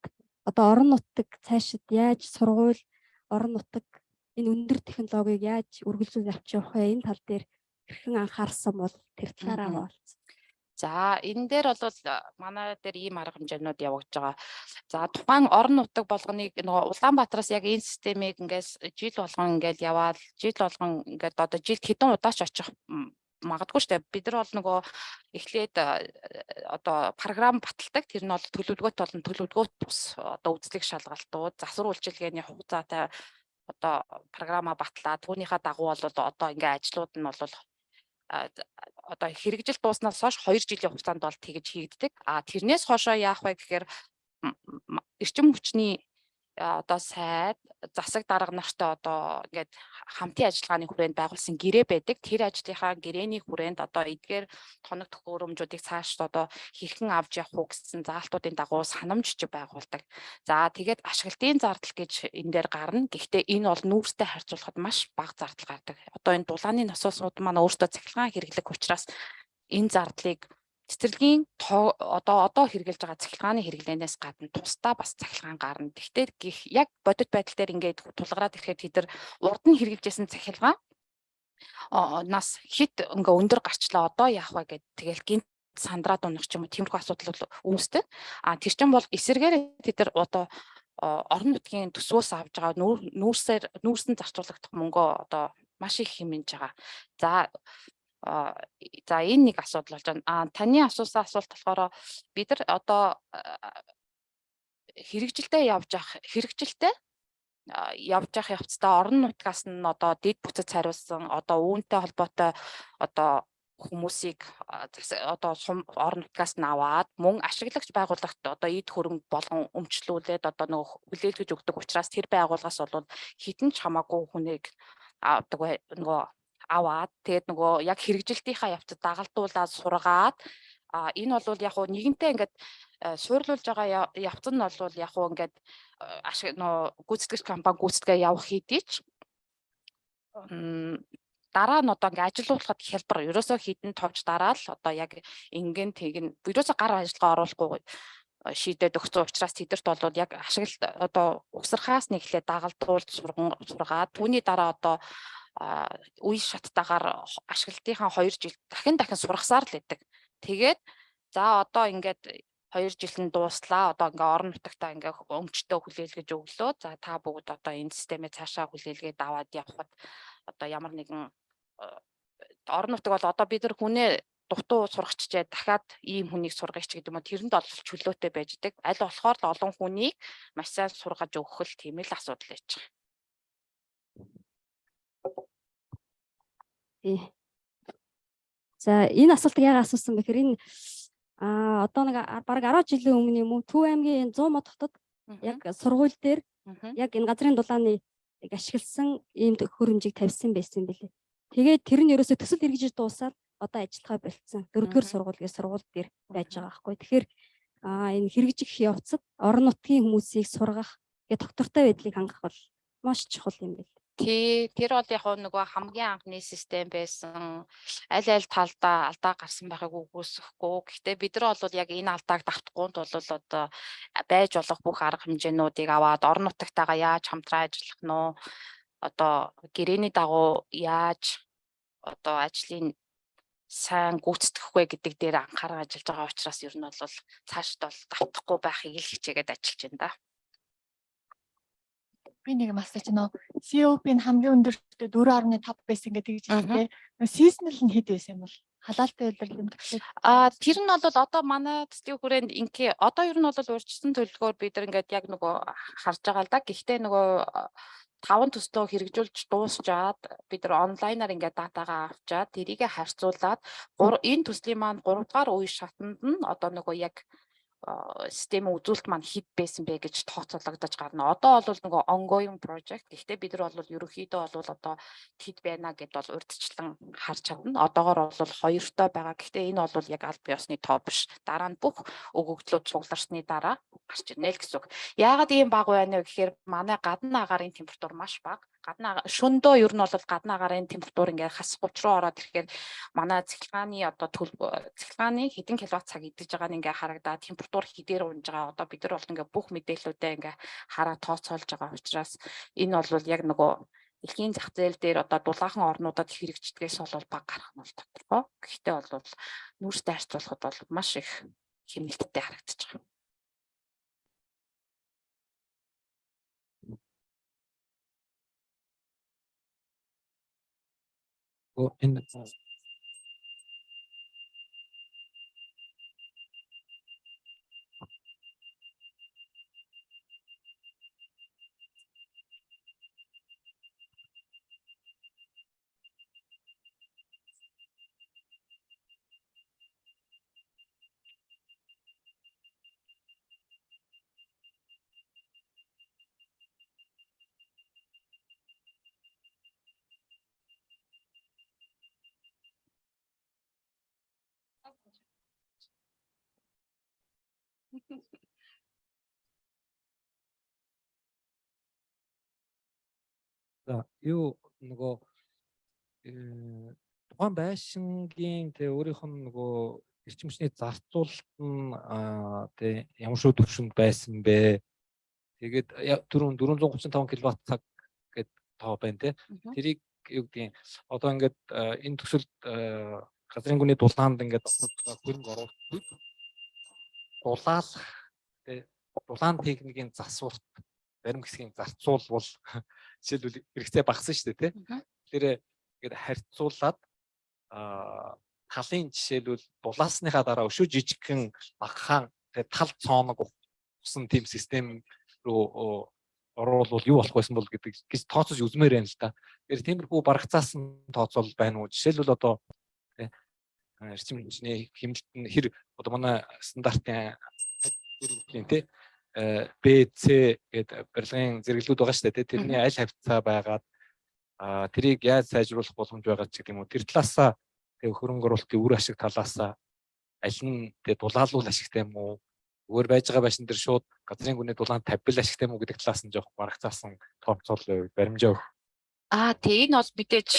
одоо орон нутаг цаашид яаж сургууль орон нутаг энэ өндөр технологиг яаж үргэлжлүүлж авч явах вэ? Энэ тал дээр хэрхэн анхаарсан бол тэр талаараа болц. За энэ дээр бол манай дээр ийм арга хэмжээнүүд явагдаж байгаа. За тухайн орон нутаг болгоныг нөгөө Улаанбаатараас яг энэ системийг ингээс жил болгон ингээд яваад жил болгон ингээд одоо жилд хэдэн удаач очих магадгүй шүү дээ. Бид нар бол нөгөө эхлээд одоо програм баталдаг. Тэр нь бол төлөвлөгөөт болон төлөвлөгөөт бус одоо үзлэг шалгалтууд, засвар үйлчилгээний хугацаатай одоо програма батлаа. Түүнийхээ дагуу бол одоо ингээ ажлууд нь бол одоо хэрэгжил дууснаас хойш 2 жилийн хугацаанд бол тэгж хийгддэг. Тэрнээс хойшоо яах вэ гэхээр эрчим хүчний одоо сайд засаг дарга нартай одоо ингээд хамтын ажиллагааны хүрээнд байгуулсан гэрээ байдаг. Тэр ажлынхаа гэрээний хүрээнд одоо эдгээр тоног төхөөрөмжүүдийг цааш одоо хэрхэн авч явах уу гэсэн заалтуудын дагуу санамж байгуулдаг. За тэгээд ашиглалтын зардал гэж энэ дээр гарна. Гэхдээ энэ бол нүүрстэй харьцуулахад маш бага зардал гардаг. Одоо энэ дулааны насосууд маань өөрсдөө цахилгаан хэрэглэх учраас энэ зардлыг цэцэрлэгийн одоо хэрэгжилж байгаа цахилгааны хэрэглэнээс гадна тусдаа бас цахилгаан гарна. Гэхдээ яг бодит байдал дээр ингээд тулгараад ирэхэд тэд нар урд нь хэрэгжилжсэн цахилгаан нас хит ингээ өндөр гарчлаа одоо яах вэ гэд тэгэл гинт сандраад унах ч юм уу тиймэрхүү асуудал үүсдэг. Тэр чинь бол эсэргээр тэд нар одоо орон нутгийн төсвөөс авж байгаа нүүрсэн зарцуулагдах мөнгөө одоо маш их хэмнэж байгаа. За энэ нэг асуудал болж байна. Таны асуусан асуулт болохоор бид нар одоо хэрэгжилтэд явж явах явцдаа орон нутгаас нь одоо дэд бүтц хариулсан одоо үүнтэй холбоотой одоо хүмүүсийг одоо орон нутгаас нь аваад мөн ашиглагч байгууллагт одоо эд хөрөнгө болгон өмчлүүлээд одоо нөгөө хүлээлгэж өгдөг учраас тэр байгууллагаас бол хідэн ч хамаагүй хүнийг нөгөө аваад тэгээд нөгөө яг хэрэгжилтийнхаа явцад дагалдуулаад сургаад энэ бол яг уу нэгэнтээ ингээд суйрлуулж байгаа явц нь бол яг уу ингээд гүйцэтгэгч компани гүйцэтгээ явах хэдий ч дараа нь одоо ингээд ажилуулахад хялбар ерөөсөө хідэн товч дараал одоо яг ингэн тэгнэ ерөөсөө гар ажиллагаа оруулахгүй шийдээд өгсөн учраас тэдэрт бол яг ашиглалт одоо угсархаас нэг ихлэ дагалдуулж сургаад түүний дараа одоо үе шаттайгаар ашиглалтынхаа 2 жил дахин сургасаар л байдаг. Тэгээд за одоо ингээд 2 жил нь дууслаа. Одоо ингээ орон нутагтаа ингээ өмчтөө хүлээлгэж өглөө. За та бүгд одоо энэ системээ цаашаа хүлээлгээд аваад явхад одоо ямар нэгэн орон нутаг бол одоо бид нар хүнээ дутуу сургачжээ дахиад ийм хүнийг сургаж ч гэдэг юм уу тэрэнд бол чөлөөтэй байж байгаа. Аль болохоор л олон хүнийг маш сайн сургаж өгөх л тийм л асуудал байж байгаа. За энэ асуултыг яагаад асуусан бэ гэхээр энэ одоо нэг бараг 10 жилийн өмнө юм уу Төв аймгийн 100 мод хотод яг сургууль дээр яг энэ газрын дулааны ашигласан ийм хөрөмжийг тавьсан байсан бэлээ. Тэгээд тэр нь ерөөсөө төсөл хэрэгжиж дуусаад одоо ажиллахаа болцсон. 4-р сургуулийн сургууль дээр байж байгаа байхгүй. Тэгэхээр энэ хэрэгжих явцад орон нутгийн хүмүүсийг сургах гэх доктортой байдлыг хангах бол маш чухал юм байна. Тэр бол яг нөгөө хамгийн анхны систем байсан. Аль талдаа алдаа гарсан байхыг үгүйсэхгүй. Гэхдээ бид нар бол яг энэ алдааг давтахгүй бол одоо байж болох бүх арга хэмжээнүүдийг аваад орон нутагтайгаа яаж хамтран ажиллах нь уу? Одоо гэрээний дагуу яаж одоо ажлын сайн гүйцэтгэх вэ гэдэг дээр анхааран ажиллаж байгаа учраас ер нь бол цаашд бол давтахгүй байхыг л хичээгээд ажиллаж байна да. Би нэг асууж байна. COP-ийн хамгийн өндөртэй 4.5 байсан гэдэг хэлжтэй. Seasonal нь хэд байсан юм бол халаалтай удирдлын төлөв. Тэр нь бол одоо манай төслийн хүрээнд ингээ одоо ер нь бол урьдчилсан төлөвлөгөөр бид нар ингээд яг нөгөө харж байгаа л да. Гэхдээ нөгөө 5 төслөө хэрэгжүүлж дуусчаад бид нар онлайнаар ингээд датагаа авчаад тэрийгэ харьцуулаад энэ төслийн маань 3 дугаар үе шатанд нь одоо нөгөө яг систем үзүүлэлт маань хэд байсан бэ гэж тооцоологдож гарна. Одоо бол нөгөө ongoing project. Гэхдээ бид нар бол ерөнхийдөө бол одоо хэд байна гэд бол урьдчилан харж чадна. Одоогоор бол 2-той байгаа. Гэхдээ энэ бол яг аль биесны тоо биш. Дараа нь бүх өгөгдлүүд цугларсны дараа гарч ирнэ л гэсэн үг. Яагаад ийм бага байна вэ гэхээр манай гадна агаарын температур маш бага. Шөндөө ер нь бол гадна агаарын температур ингээд хас 30 руу ороод ирэхээр манай цахилгааны одоо цахилгааны хэдэн киловатт цаг идэж байгаа нь ингээд харагдаад температур хідээр унж байгаа. Одоо бид нар бол ингээд бүх мэдээллүүдээ ингээд хараа тооцоолж байгаа учраас энэ бол яг нөгөө дэлхийн зах зээл дээр одоо дулаахан орнуудад хэрэгждгээс бол бага гарах нь бол тодорхой. Гэхдээ бол нүүрстэй харьцуулахад бол маш их хэмнэлттэй харагдаж байгаа. Энэ За юу нөгөө тухайн байшингийн тэ өөрийнх нь нөгөө эрчим хүчний зарцуулалт нь тэ ямар шүү төвшөнд байсан бэ? Тэгээд 435 кВт цаг гэд тоо байна те. Тэрийг юу гэдгийг одоо ингээд энэ төсөлд газрын гүний дулаанд ингээд хөрөнгө оруулах дулаалах тэ дулаан техникийн засварт зарим хэсгийн зарцуулбал жишээлбэл хэрэгцээ багассан шүү дээ тий. Тэр ингээд харьцуулаад талын жишээлбэл дулаасныхаа дараа өшөө жижигхэн багахан тал цооног усан тийм систем руу оруулбал юу болох байсан бол гэдэг гэж тооцож үзмээр байна л да. Тэгэхээр тиймэрхүү барагцаасан тооцоол байна уу? Жишээлбэл одоо эрчим хүчний хэмнэлт нь хэр одоо манай стандартын тий Б, С гэдэг барилгын зэрэглүүд байгаа шүү дээ. Тэрний аль хавцаа байгаад тэрийг яаж сайжруулах боломж байгаа ч гэдэг юм уу. Тэр талаасаа хөрөнгө оруулалтын үр ашиг талаасаа аль нь дулаалуул ашигтай юм уу? Өөр байж байгаа байшин дээр шууд газрын гүний дулаан тавьбал ашигтай юм уу гэдэг талаас нь жоох барагцаасан тооцоол баримжаа өгөх. Тэгээ энэ бол мэдээж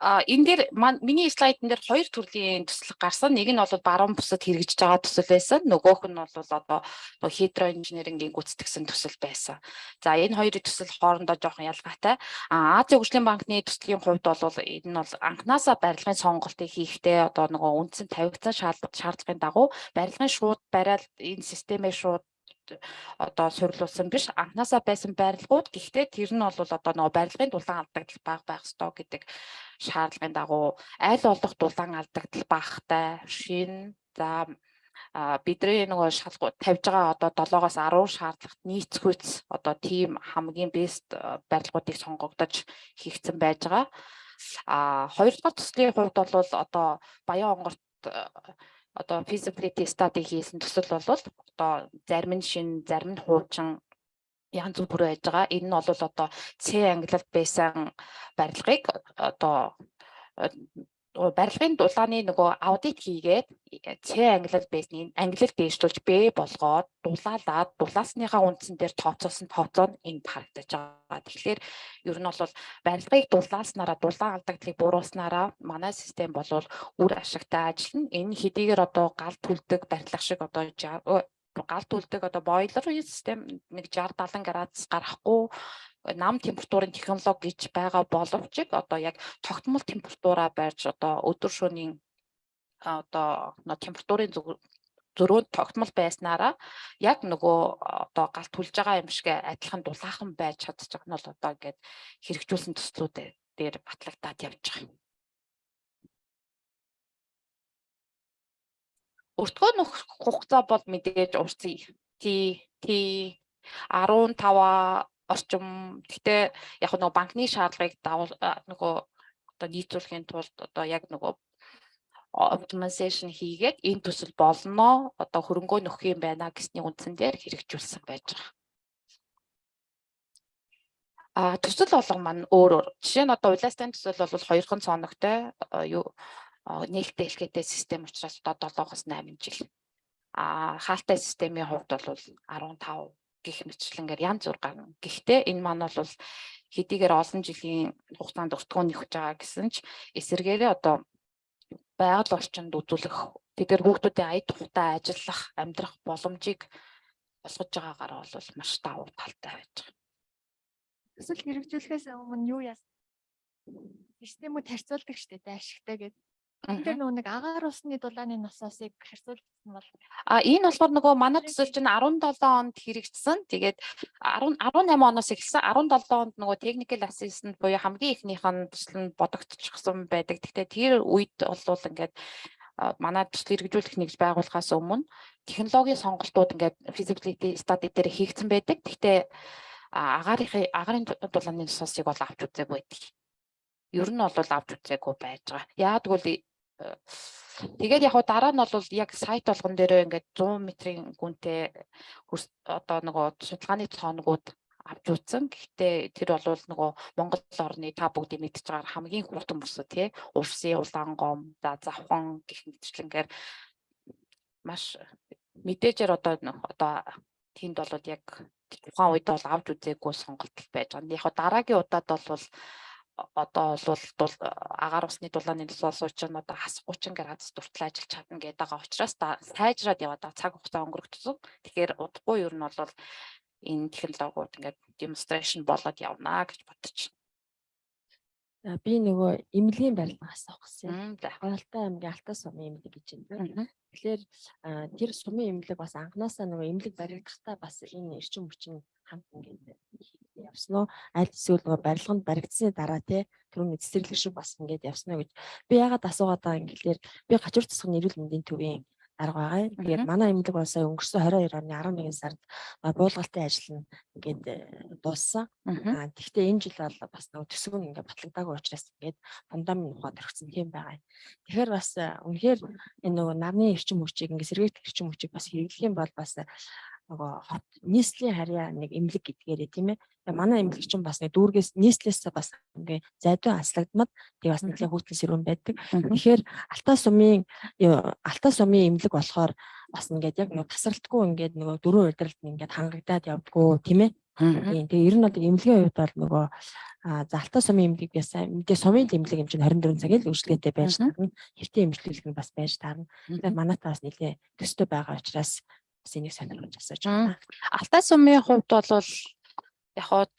энэ дээр миний слайдн дээр хоёр төрлийн төсөл гарсан. Нэг нь бол баруун бусад хэрэгжиж байгаа төсөл байсан. Нөгөөх нь бол одоо хидроинженерингийн гүйцэтгсэн төсөл байсан. За энэ хоёр төсөл хоорондоо жоохон ялгаатай. Азийн хөгжлийн банкны төслийн хувьд бол энэ нь бол анханасаа барилгын сонголтыг хийхдээ одоо нөгөө үндсэн тавигдсан шаардлагын дагуу барилгын шууд барайл энэ системээ шууд одоо суйрлуулсан биш, анханасаа байсан барилгууд. Гэхдээ тэр нь бол одоо нөгөө барилгын дулаан алдагдал бага байх ёстой гэдэг шаардлагын дагуу аль болох дулаан алдагдал багтай шин. За бидний нөгөө шалгуу тавьж байгаа одоо 7-оос 10 шаардлагат нийцхүйц одоо тийм хамгийн бест барилгуудыг сонгогдож хийгдсэн байж байгаа. Хоёрдугаар төслийн хувьд бол одоо Баян онгорт одоо feasibility study хийсэн төсөл бол одоо зарим нь шин, зарим нь хуучин янз бүр байж байгаа. Энэ нь бол одоо С ангилалд байсан барилгыг одоо барилгын дулааны нөгөө аудит хийгээд С ангилал байсныг ангилал дээшлүүлж Б болгоод дулаалаад дулаасныхаа үндсэн дээр тооцоосон тооцоо нь энд харагдаж байгаа. Тэгэхээр ер нь бол барилгыг дулааснараа дулаан алдагдлыг бууруулснараа манай систем бол үр ашигтай ажиллана. Энэ хэдийгээр одоо гал түлдэг барилга шиг одоо гал түлдэг одоо бойлерын систем нэг 60-70 градус гарахгүй нам температурын технологи гэж байгаа боловч одоо яг тогтмол температураа барьж одоо өдөр шөнийн одоо температурын зөрөөнд тогтмол байснараа яг нөгөө одоо гал түлж байгаа юм шиг адилхан дулаахан байж чадчих нь бол одоо ингээд хэрэгжүүлсэн төслүүд дээр батлагдаад явж байгаа. Өртгөө нөх хугацаа бол мэдээж уртсан T 15 орчим. Гэхдээ яг нөгөө банкны шаардлагыг нөгөө одоо нийцүүлэхийн тулд одоо яг нөгөө optimization хийгээд энэ төсөл болно. Одоо хөрөнгөө нөхөх юм байна гэсний үндсэн дээр хэрэгжүүлсэн байж байгаа. Төсөл болго маань өөр. Жишээ нь одоо улаастын төсөл бол 2хан цоногтой нээлттэй хэлхээтэй систем учраас одоо 7-оос 8 жил. Хаалтай системийн хувьд бол 15 гэх мэтлэнгээр янз бүр гарна. Гэхдээ энэ маань бол хэдийгээр олон жилийн хугацаанд өртгөө нөхөж байгаа гэсэн ч эсэргээрээ одоо байгаль орчинд үзүүлэх тэдгээр хүүхдүүдийн ая тухтай ажиллах, амьдрах боломжийг олгож байгаагаар бол маш давуу талтай байж байгаа. Төсөл хэрэгжүүлэхээс өмнө юу яасан? Системүүд харьцуулдаг шүү дээ ашигтай гэдэг. Тэр нэг агаар усны дулааны насаасыг харьцуулсан бол энэ болохоор нөгөө манай төсөл чинь 17 онд хэрэгжсэн. Тэгээд 18 оноос эхэлсэн. 17 онд нөгөө technical assistant буюу хамгийн ихнийх нь төсөл нь бодогдчихсан байдаг. Гэхдээ тэр үед бол ингээд манай төсөл хэрэгжүүлэх нэгж байгуулахаас өмнө технологийн сонголтууд ингээд feasibility study дээр хийгдсэн байдаг. Гэхдээ агарын дулааны насаасыг бол авч үзээгүй байдаг. Ер нь бол авч үзээгүй байж байгаа. Яагад гэвэл тэгээд яг дараа нь бол яг сайт болгон дээр ингээд 100 метрийн гүнтэй одоо нөгөө судалгааны цооногууд авч үзсэн. Гэхдээ тэр бол нөгөө Монгол орны та бүгдийг мэдж байгаа хамгийн хурдан бусад тий Улсын улаан гом, за завхан гэх мэтчлэнгээр маш мэдээжээр одоо тэнд бол яг тухайн үед бол авч үзээгүй сонголт байж байгаа. Яг дараагийн удаад бол одоо бол агаар усны дулааны сууч нь одоо хас 30 градус хүртэл ажиллаж чадна гэдэг байгаа учраас сайжраад яваад байгаа цаг хугацаа өнгөрөгдсөн. Тэгэхээр удахгүй ер нь бол энэ технологиуд ингээд демонстрашн болоод явнаа гэж бодчих. За би нөгөө эмнэлгийн барилгаас авах гэсэн. Гоёлтой аймгийн Алтай сумын эмнэлэг гэж байна. Тэгэхээр тэр сумын эмнэлэг бас анханасаа нөгөө эмнэлэг баригдахтаа бас энэ эрчим хүчин хамт ингээд явсан уу? Аль эсвэл нөгөө барилганд баригдсны дараа түрүүний цэцэрлэг шиг бас ингээд явсан уу гэж би яагаад асуугаад байгаа юм гэхээр би Гажуур засгийн эрүүл мэндийн төвийн арга байгаа. Тэгээд манай эмнэлэг бол сая өнгөрсөн 22 оны 11 сард буулгалтын ажил нь ингээд дууссан. Тэгвэл энэ жил бол бас нөгөө төсөв нь ингээд батлагдаагүй учраас ингээд фундамент ухаад орхисон тийм байгаа. Тэгэхээр бас үнэхээр энэ нөгөө нарны эрчим хүчийг ингээд сэргээгдэх эрчим хүчийг бас хэрэглэх юм бол бас нөгөө хот нийслэлийн харьяа нэг эмнэлэг гэдгээрээ тийм ээ. Манай эмнэлэг чинь бас нэг дүүргээс нийслэлээс бас ингээ зайдуу аслагдмад тэг бас нэгэн хүүтэн сэрүүн байдаг. Тэгэхээр Алтай сумын эмнэлэг болохоор бас ингээд яг нэг тасралтгүй ингээд нөгөө дөрөв удиралд ингээд хангагдаад явдггүй тийм ээ. Тэгээ ер нь бол эмнэлгийн хувьд бол нөгөө Алтай сумын эмнэлэг ясаа мэдээ сумын эмнэлэг юм чинь 24 цагийн л үйлчлэгээтэй байж таарна. Хэвтийн эмчлэлэг нь бас байж таарна. Тэгэхээр манайтай бас нэлээ төстэй байгаа учраас бас энийг сонирхож асууж байна. Алтай сумын хувьд бол яг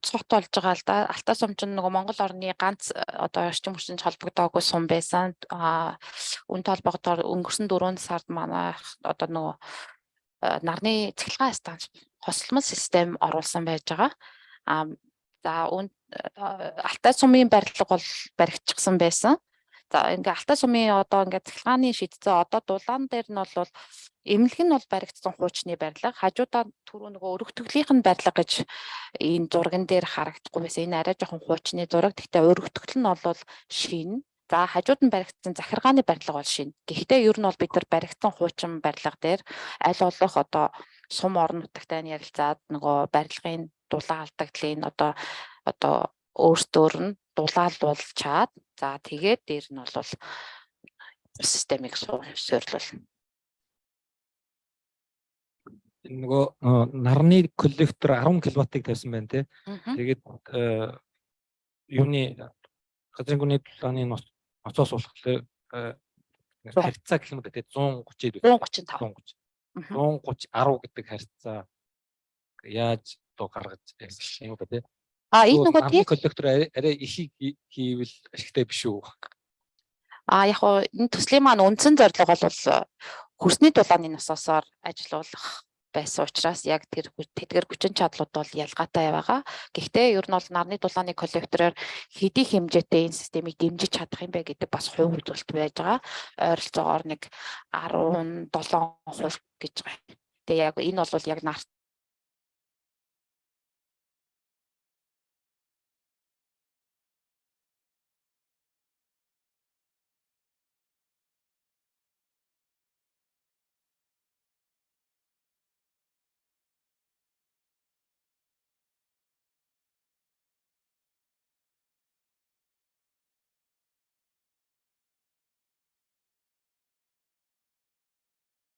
цогт болж байгаа л да. Алтай сум чинь нөгөө Монгол орны ганц одоо эрчим хүчтэй холбогдоогүй сум байсан. Үүнтэй холбоотойгоор өнгөрсөн 4 сард манай одоо нөгөө нарны цахилгаан станц хослолмол систем оруулсан байж байгаа. За Алтай сумын барилга бол баригдчихсан байсан. За ингээ Алтай сумын одоо ингээ цахилгааны шийдсэн одоо дулаан дээр нь бол эмнэлэг нь бол баригдсан хуучны барилга. Хажуудаа түрүү нөгөө өргөтгөлийн барилга гэж энэ зурган дээр харагдахгүй байсан. Энэ арай жоохон хуучны зураг. Гэхдээ өргөтгөл нь бол шинэ. За хажууд нь баригдсан захиргааны барилга бол шинэ. Гэхдээ ер нь бол бид нар баригдсан хуучин барилга дээр аль болох одоо сум орон нутагтай нь ярилцаад нөгөө барилгын дулаан алдагдлын одоо өөртөөр нь дулаалуулчаад за тэгээд дээр нь бол системийг суйрлуулна. Нөгөө нарны коллектор 10 кВт-ыг тавьсан байна тий. Тэгээд юуны газрын гүний дулааны ноцоос болохоор харьцаа гэх юм да тий 130 135 130 10 гэдэг харьцаа яаж одоо гаргаж ярьсан юм да тий. Энэ нөгөө тий коллектор арай их хийвэл ашигтай биш үү? Яг энэ төслийн маань үндсэн зорилго бол хөрсний дулааны насосоор ажиллах байсан учраас яг тэр тэдгээр хүчин чадлууд бол ялгаатай байгаа. Гэхдээ ер нь бол нарны дулааны коллектороор хэдий хэмжээтэй энэ системийг дэмжиж чадах юм бэ гэдэг бас хувь үзүүлэлт байж байгаа. Ойролцоогоор нэг 17% гэж байгаа. Тэгээ яг энэ бол яг нарт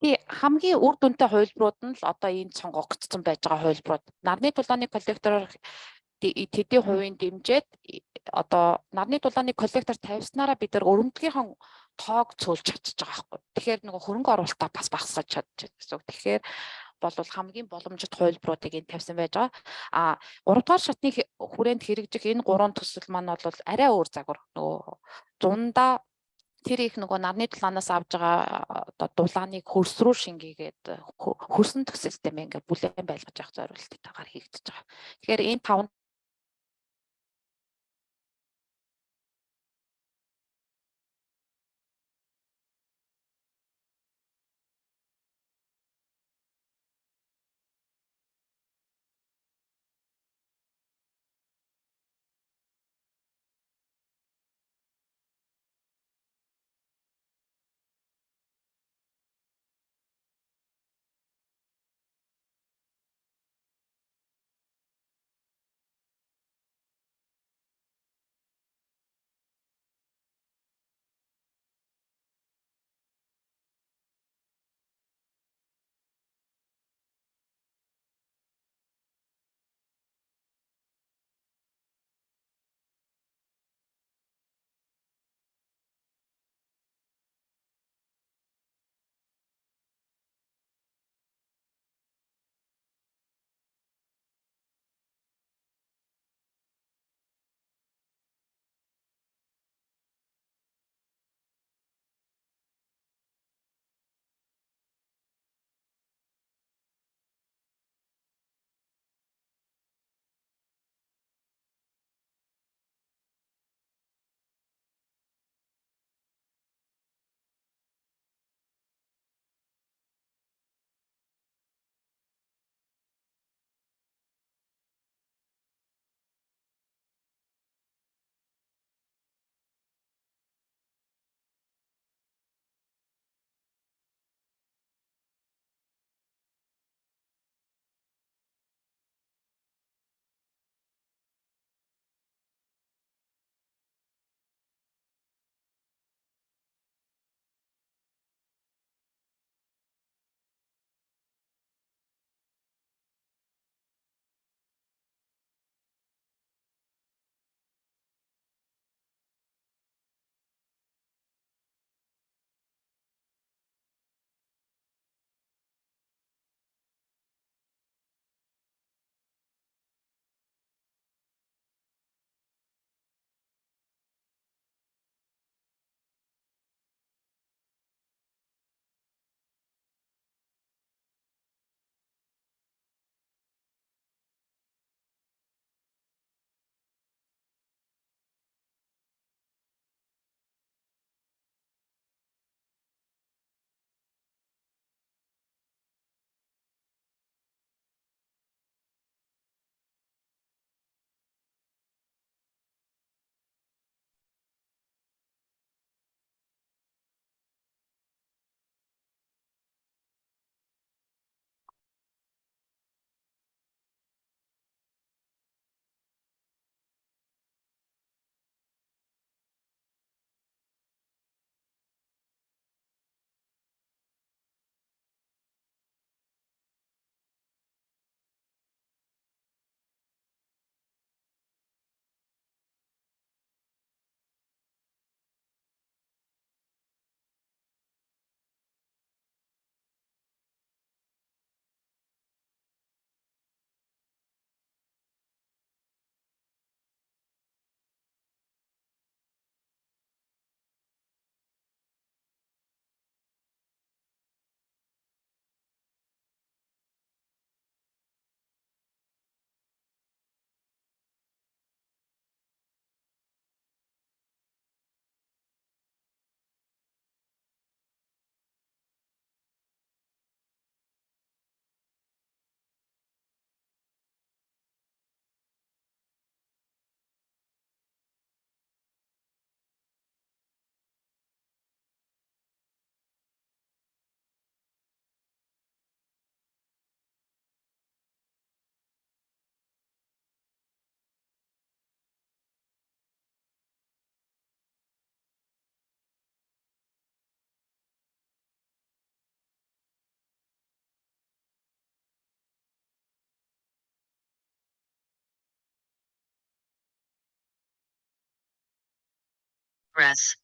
хамгийн үр дүнтэй хувилбарууд нь л одоо энэ сонгогдсон байж байгаа хувилбарууд. Нарны дулааны коллектороор тэдний хувийн дэмжээд одоо нарны дулааны коллектор тавьснараа бид нар өрөмтгийнхаа тоог цөөлж чадчих байгаа байхгүй. Тэгэхээр нөгөө хөрөнгө оруулалтаа бас багасгаж чадчих гэсэн үг. Тэгэхээр бол хамгийн боломжит хувилбаруудыг энэ тавьсан байж байгаа. 3 дугаар шатны хүрээнд хэрэгжих энэ 3 төсөл маань бол арай өөр загвар. Нөгөө зундаа тэр их нөгөө нарны дулаанаас авж байгаа одоо дулааныг хөрс рүү шингээгээд хөрсөн төсөлтөм ингээ бүлээн байлгаж явах зорилтойгоор хийгдэж байгаа. Тэгэхээр энэ 5 Press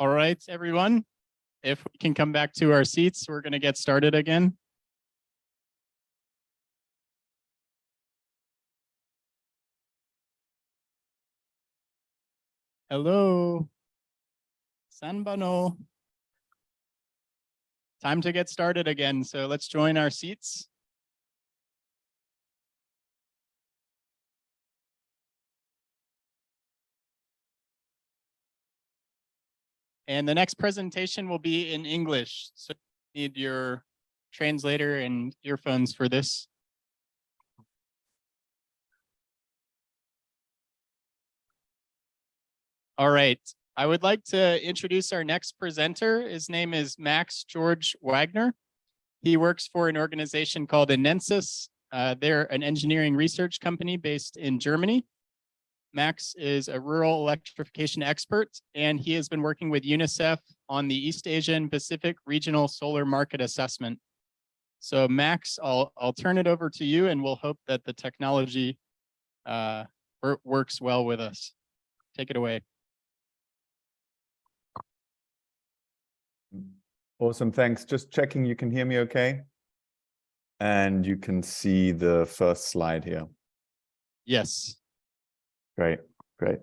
All right, everyone. If we can come back to our seats, we're going to get started again. Hello. Sanbano. Time to get started again. So let's join our seats. And the next presentation will be in English. So you need your translator and earphones for this. All right. I would like to introduce our next presenter. His name is Max George Wagner. He works for an organization called Enensis. They're an engineering research company based in Germany. Max is a rural electrification expert, and he has been working with UNICEF on the East Asian Pacific Regional Solar Market Assessment. So Max, I'll turn it over to you, and we'll hope that the technology works well with us. Take it away. Awesome, thanks. Just checking you can hear me okay? And you can see the first slide here. Yes. Great, great.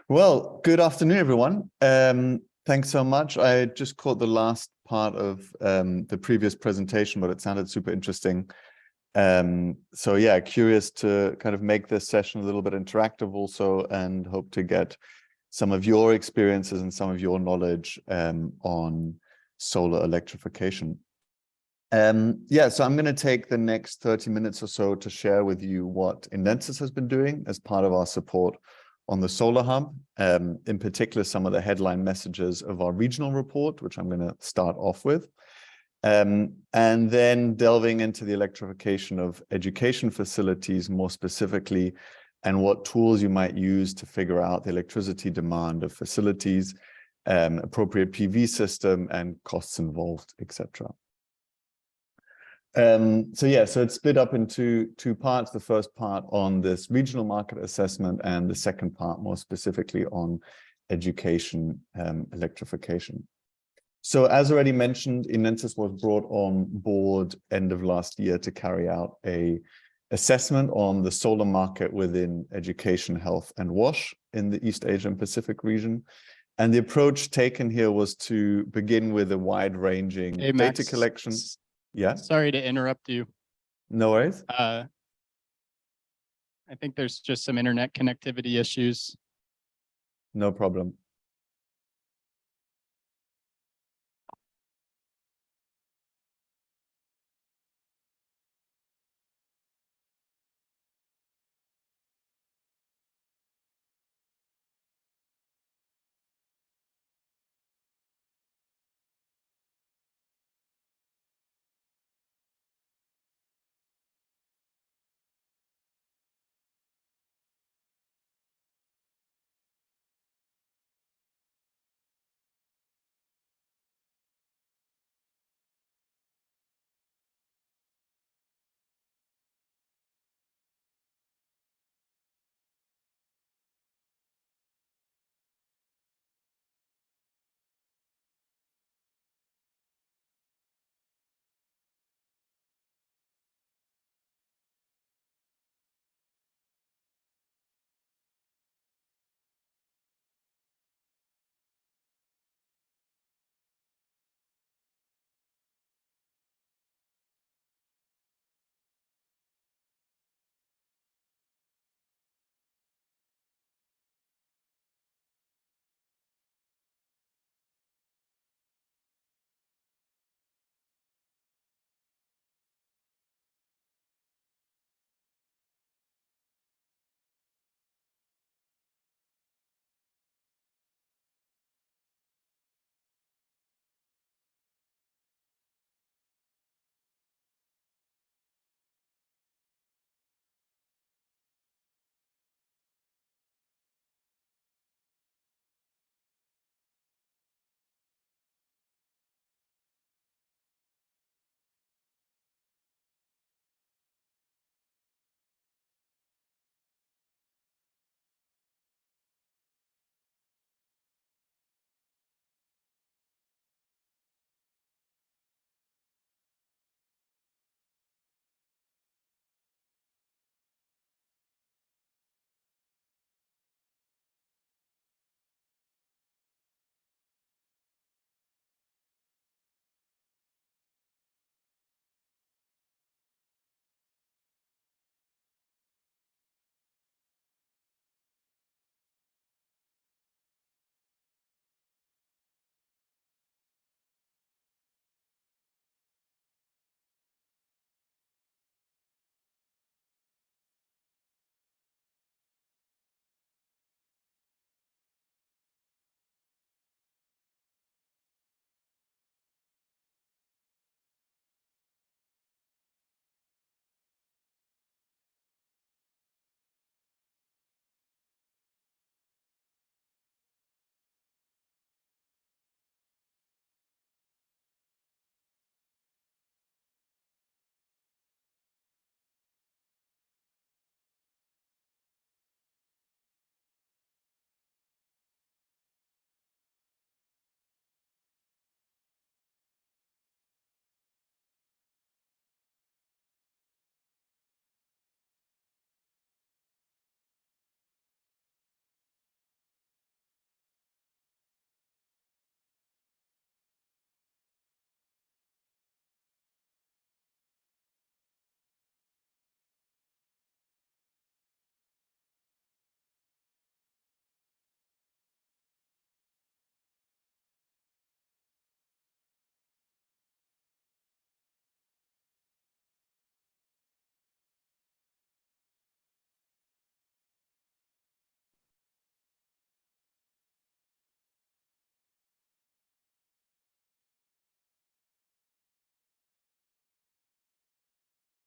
Well, good afternoon, everyone. Thanks so much. I just caught the last part of the previous presentation, but it sounded super interesting. So yeah, curious to kind of make this session a little bit interactive also, and hope to get some of your experiences and some of your knowledge on solar electrification. Yeah, so I'm going to take the next 30 minutes or so to share with you what Enensis has been doing as part of our support on the Solar Hub, in particular some of the headline messages of our regional report, which I'm going to start off with, and then delving into the electrification of education facilities more specifically, and what tools you might use to figure out the electricity demand of facilities, appropriate PV system, and costs involved, etc. So yeah, so it's split up into two parts. The first part on this regional market assessment, and the second part more specifically on education electrification. So as already mentioned, Enensis was brought on board end of last year to carry out a assessment on the solar market within education, health, and WASH in the East Asian Pacific region. And the approach taken here was to begin with a wide-ranging data collection. Yeah. Sorry to interrupt you. No worries. I think there's just some internet connectivity issues. No problem.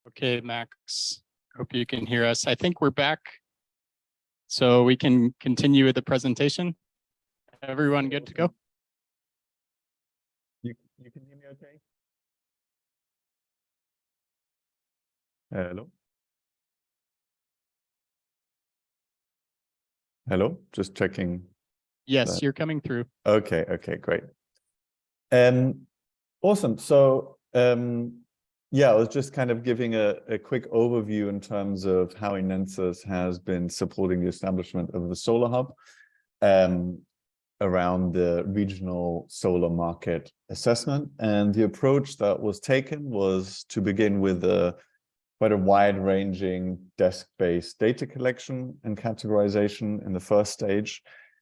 Okay, Max, hope you can hear us. I think we're back. So we can continue with the presentation. Everyone good to go? You can hear me okay? Hello? Hello, just checking. Yes, that. you're coming through. Okay, great. Awesome. So yeah, I was just kind of giving a quick overview in terms of how Inensis has been supporting the establishment of the Solar Hub around the regional solar market assessment. And the approach that was taken was to begin with quite a wide-ranging desk-based data collection and categorization in the first stage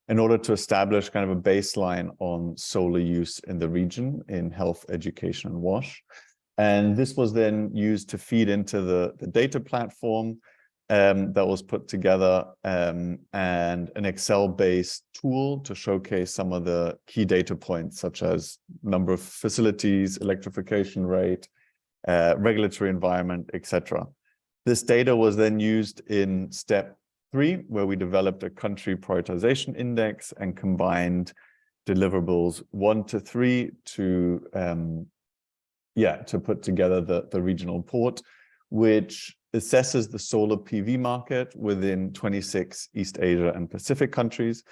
in order to establish kind of a baseline on solar use in the region in health, education, and WASH. And this was then used to feed into the data platform that was put together and an Excel-based tool to showcase some of the key data points, such as number of facilities, electrification rate, regulatory environment, etc. This data was then used in step 3, where we developed a country prioritization index and combined deliverables 1 to 3 to put together the regional report, which assesses the solar PV market within 26 East Asia and Pacific countries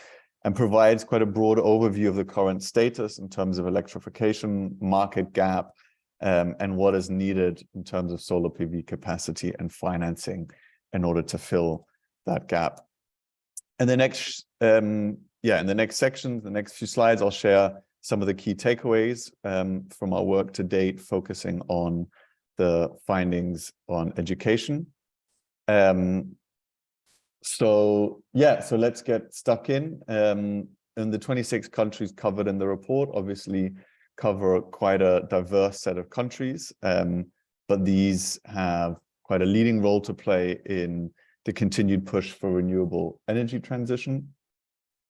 and provides quite a broad overview of the current status in terms of electrification, market gap, and what is needed in terms of solar PV capacity and financing in order to fill that gap. And the next, in the next section, the next few slides, I'll share some of the key takeaways from our work to date, focusing on the findings on education. So let's get stuck in. And the 26 countries covered in the report obviously cover quite a diverse set of countries, but these have quite a leading role to play in the continued push for renewable energy transition.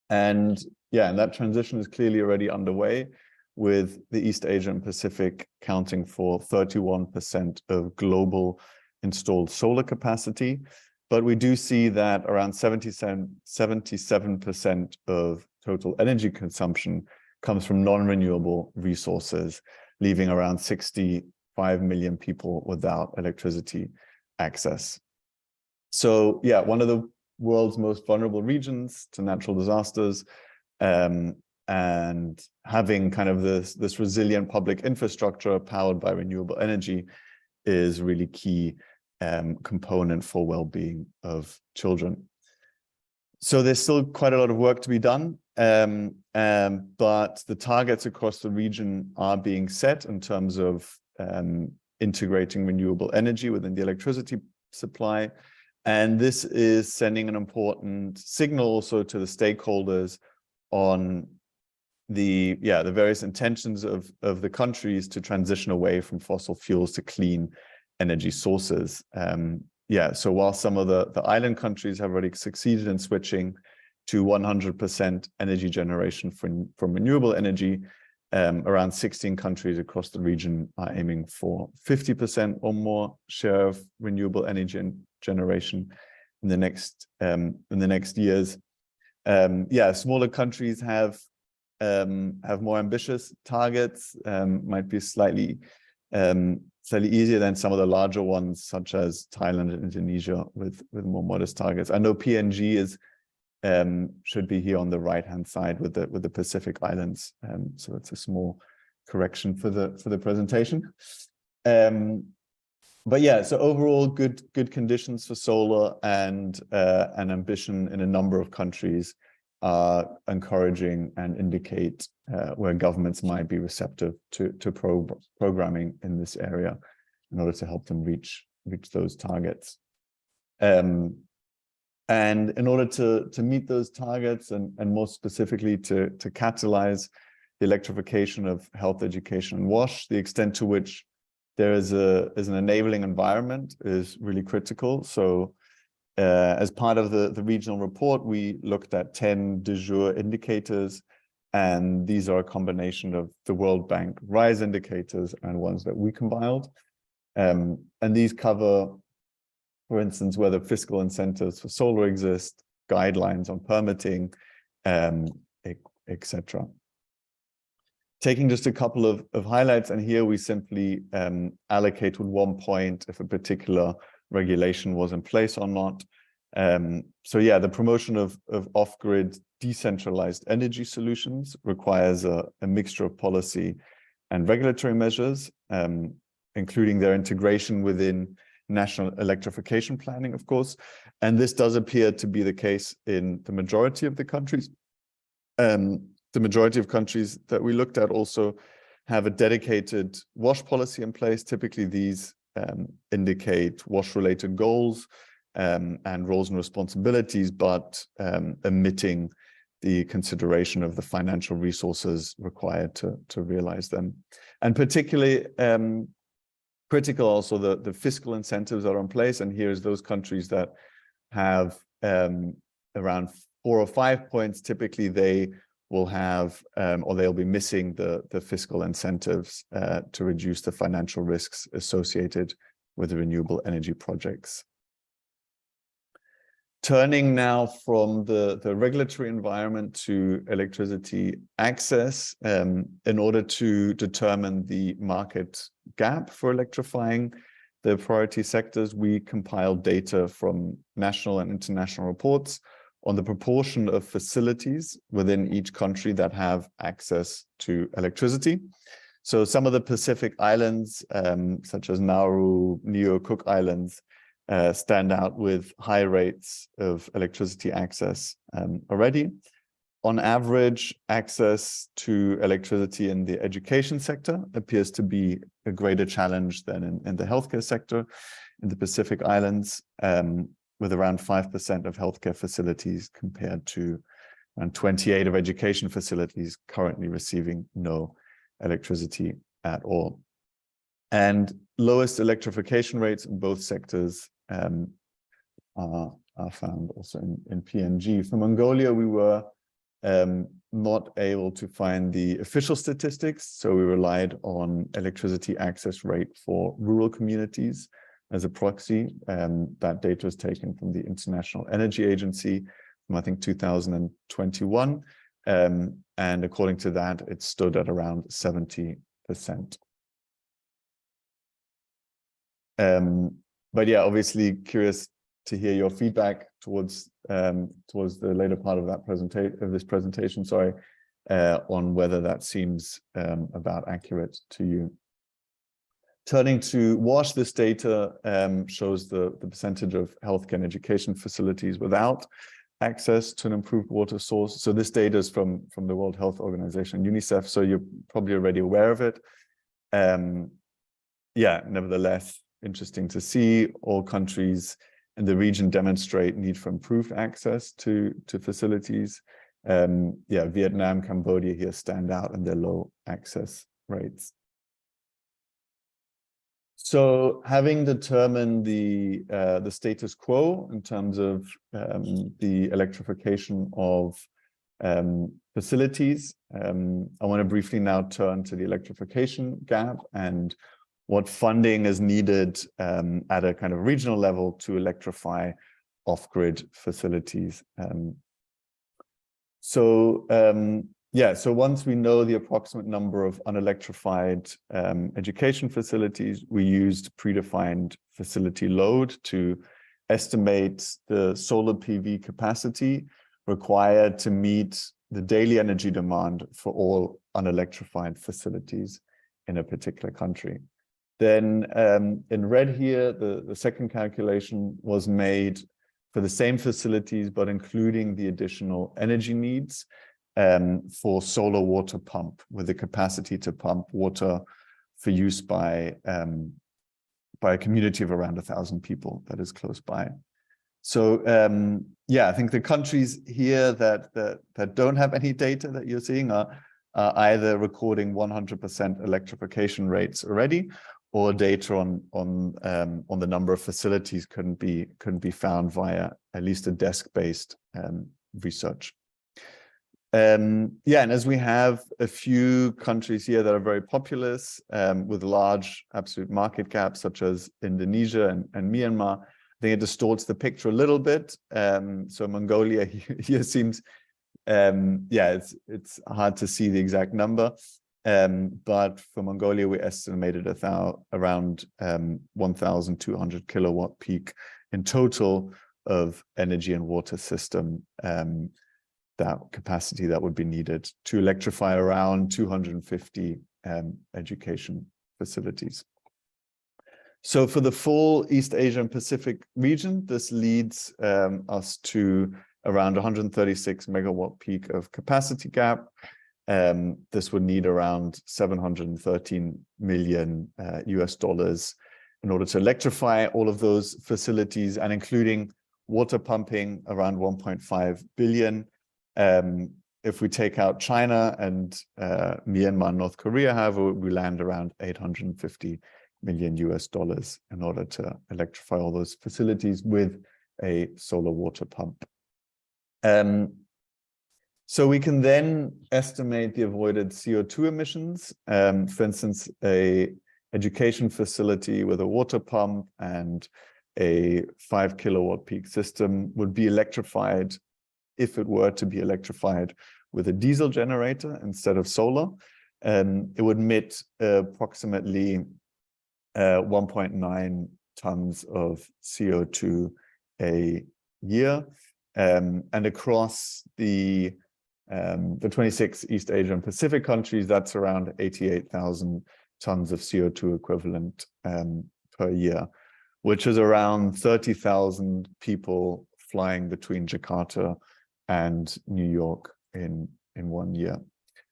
And that transition is clearly already underway, with the East Asia and Pacific counting for 31% of global installed solar capacity. But we do see that around 77% of total energy consumption comes from non-renewable resources, leaving around 65 million people without electricity access. So one of the world's most vulnerable regions to natural disasters, and having kind of this resilient public infrastructure powered by renewable energy is really key component for well-being of children. So there's still quite a lot of work to be done, but the targets across the region are being set in terms of integrating renewable energy within the electricity supply. And this is sending an important signal also to the stakeholders on the various intentions of the countries to transition away from fossil fuels to clean energy sources. So while some of the island countries have already succeeded in switching to 100% energy generation from renewable energy, around 16 countries across the region are aiming for 50% or more share of renewable energy generation in the next years. Smaller countries have more ambitious targets, might be slightly easier than some of the larger ones, such as Thailand and Indonesia, with more modest targets. I know PNG should be here on the right-hand side with the Pacific Islands, so it's a small correction for the presentation. So overall, good conditions for solar, and an ambition in a number of countries are encouraging and indicate where governments might be receptive to programming in this area in order to help them reach those targets. And in order to meet those targets, and more specifically to catalyze the electrification of health, education, and WASH, the extent to which there is an enabling environment is really critical. So as part of the regional report, we looked at 10 de jure indicators, and these are a combination of the World Bank RISE indicators and ones that we compiled. And these cover, for instance, whether fiscal incentives for solar exist, guidelines on permitting, etc. Taking just a couple of highlights, and here we simply allocate with 1 point if a particular regulation was in place or not. So yeah, the promotion of off-grid decentralized energy solutions requires a mixture of policy and regulatory measures, including their integration within national electrification planning, of course. And this does appear to be the case in the majority of the countries. The majority of countries that we looked at also have a dedicated WASH policy in place. Typically, these indicate WASH-related goals and roles and responsibilities, but omitting the consideration of the financial resources required to realize them. And particularly critical also the fiscal incentives are in place. And here's those countries that have around 4 or 5 points. Typically, they will have or they'll be missing the fiscal incentives to reduce the financial risks associated with the renewable energy projects. Turning now from the regulatory environment to electricity access, in order to determine the market gap for electrifying the priority sectors, we compiled data from national and international reports on the proportion of facilities within each country that have access to electricity. So some of the Pacific islands, such as Nauru, Niue, Cook Islands, stand out with high rates of electricity access already. On average, access to electricity in the education sector appears to be a greater challenge than in the healthcare sector in the Pacific Islands, with around 5% of healthcare facilities compared to around 28% of education facilities currently receiving no electricity at all. And lowest electrification rates in both sectors are found also in PNG. For Mongolia, we were not able to find the official statistics, so we relied on electricity access rate for rural communities as a proxy. That data was taken from the International Energy Agency from, I think, 2021. And according to that, it stood at around 70%. But yeah, obviously curious to hear your feedback towards the later part of this presentation, sorry, on whether that seems about accurate to you. Turning to WASH, this data shows the percentage of healthcare and education facilities without access to an improved water source. So this data is from the World Health Organization, UNICEF, so you're probably already aware of it. Yeah, nevertheless, interesting to see all countries in the region demonstrate need for improved access to facilities. Yeah, Vietnam, Cambodia here stand out in their low access rates. So having determined the status quo in terms of the electrification of facilities, I want to briefly now turn to the electrification gap and what funding is needed at a kind of regional level to electrify off-grid facilities. So once we know the approximate number of unelectrified education facilities, we used predefined facility load to estimate the solar PV capacity required to meet the daily energy demand for all unelectrified facilities in a particular country. Then in red here, the second calculation was made for the same facilities, but including the additional energy needs for solar water pump with the capacity to pump water for use by a community of around 1,000 people that is close by. So yeah, I think the countries here that don't have any data that you're seeing are either recording 100% electrification rates already, or data on the number of facilities couldn't be found via at least a desk-based research. Yeah, and as we have a few countries here that are very populous with large absolute market caps, such as Indonesia and Myanmar, I think it distorts the picture a little bit. So Mongolia here seems, yeah, it's hard to see the exact number. But for Mongolia, we estimated around 1,200 kilowatt peak in total of energy and water system, that capacity that would be needed to electrify around 250 education facilities. So for the full East Asia and Pacific region, this leads us to around 136 megawatt peak of capacity gap. This would need around $713 million US dollars in order to electrify all of those facilities, and including water pumping around 1.5 billion. If we take out China and Myanmar and North Korea, however, we land around 850 million US dollars in order to electrify all those facilities with a solar water pump. So we can then estimate the avoided CO2 emissions. For instance, a education facility with a water pump and a 5 kilowatt peak system would be electrified, if it were to be electrified, with a diesel generator instead of solar. It would emit approximately 1.9 tons of CO2 a year. And across the 26 East Asian Pacific countries, that's around 88,000 tons of CO2 equivalent per year, which is around 30,000 people flying between Jakarta and New York in 1 year.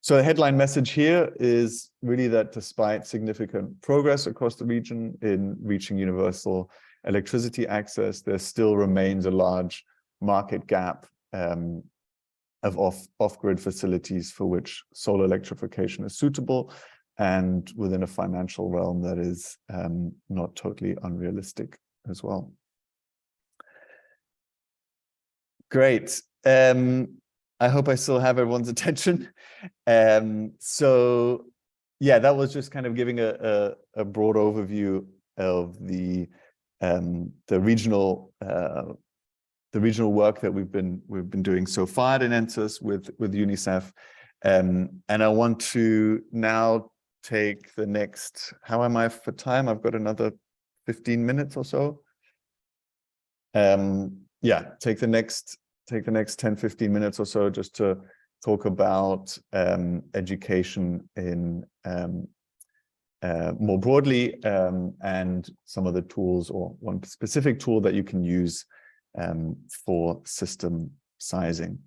So the headline message here is really that despite significant progress across the region in reaching universal electricity access, there still remains a large market gap of off-grid facilities for which solar electrification is suitable, and within a financial realm that is not totally unrealistic as well. Great. I hope I still have everyone's attention. So yeah, that was just kind of giving a broad overview of the regional work that we've been doing so far at Enentus with UNICEF. And I want to now take the next, how am I for time? I've got another 15 minutes or so. Yeah, take the next 10-15 minutes or so just to talk about education in more broadly, and some of the tools, or one specific tool that you can use for system sizing.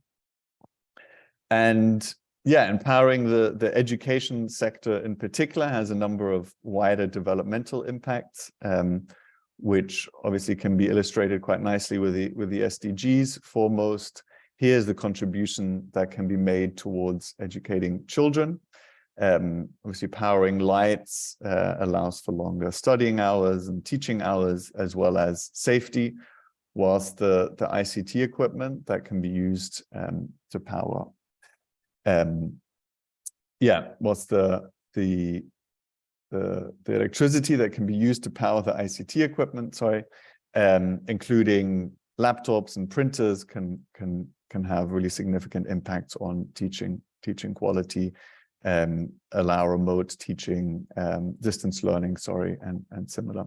And yeah, empowering the education sector in particular has a number of wider developmental impacts, which obviously can be illustrated quite nicely with the SDGs. Foremost, here's the contribution that can be made towards educating children. Obviously, powering lights allows for longer studying hours and teaching hours, as well as safety, whilst the ICT equipment that can be used to power, whilst the electricity that can be used to power the ICT equipment, including laptops and printers, can have really significant impacts on teaching quality, allow remote teaching, distance learning, and similar.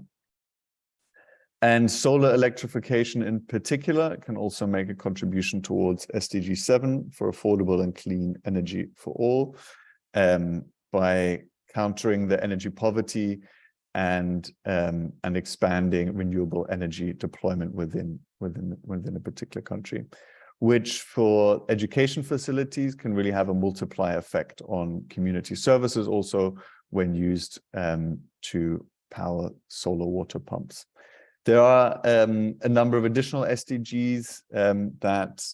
And solar electrification in particular can also make a contribution towards SDG 7 for affordable and clean energy for all, by countering the energy poverty and expanding renewable energy deployment within a particular country, which for education facilities can really have a multiplier effect on community services also when used to power solar water pumps. There are a number of additional SDGs that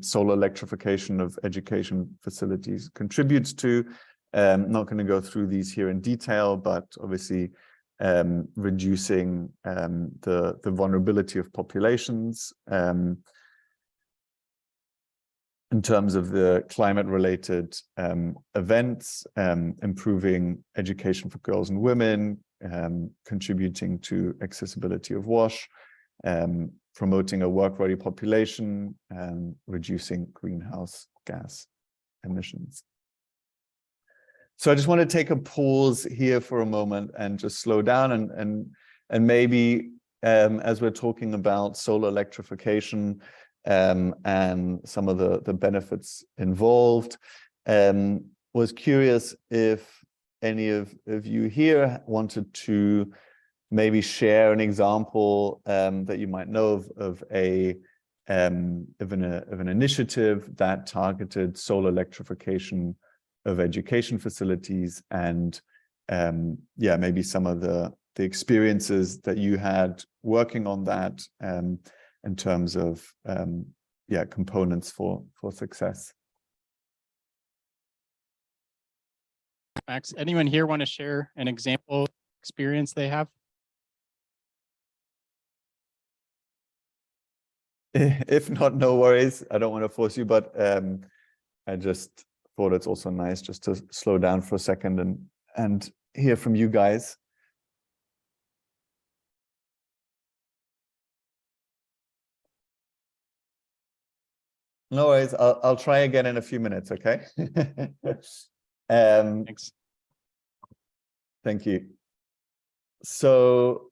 solar electrification of education facilities contributes to. I'm not going to go through these here in detail, but obviously reducing the vulnerability of populations, in terms of the climate-related events, improving education for girls and women, contributing to accessibility of WASH, promoting a work-ready population, and reducing greenhouse gas emissions. So I just want to take a pause here for a moment and just slow down and maybe as we're talking about solar electrification and some of the benefits involved, was curious if any of you here wanted to maybe share an example that you might know of an initiative that targeted solar electrification of education facilities, and yeah, maybe some of the experiences that you had working on that in terms of yeah, components for success. Max, anyone here want to share an example experience they have? If not, no worries. I don't want to force you, but I just thought it's also nice just to slow down for a second and hear from you guys. No worries. I'll try again in a few minutes. Okay. Thanks. Thank you. So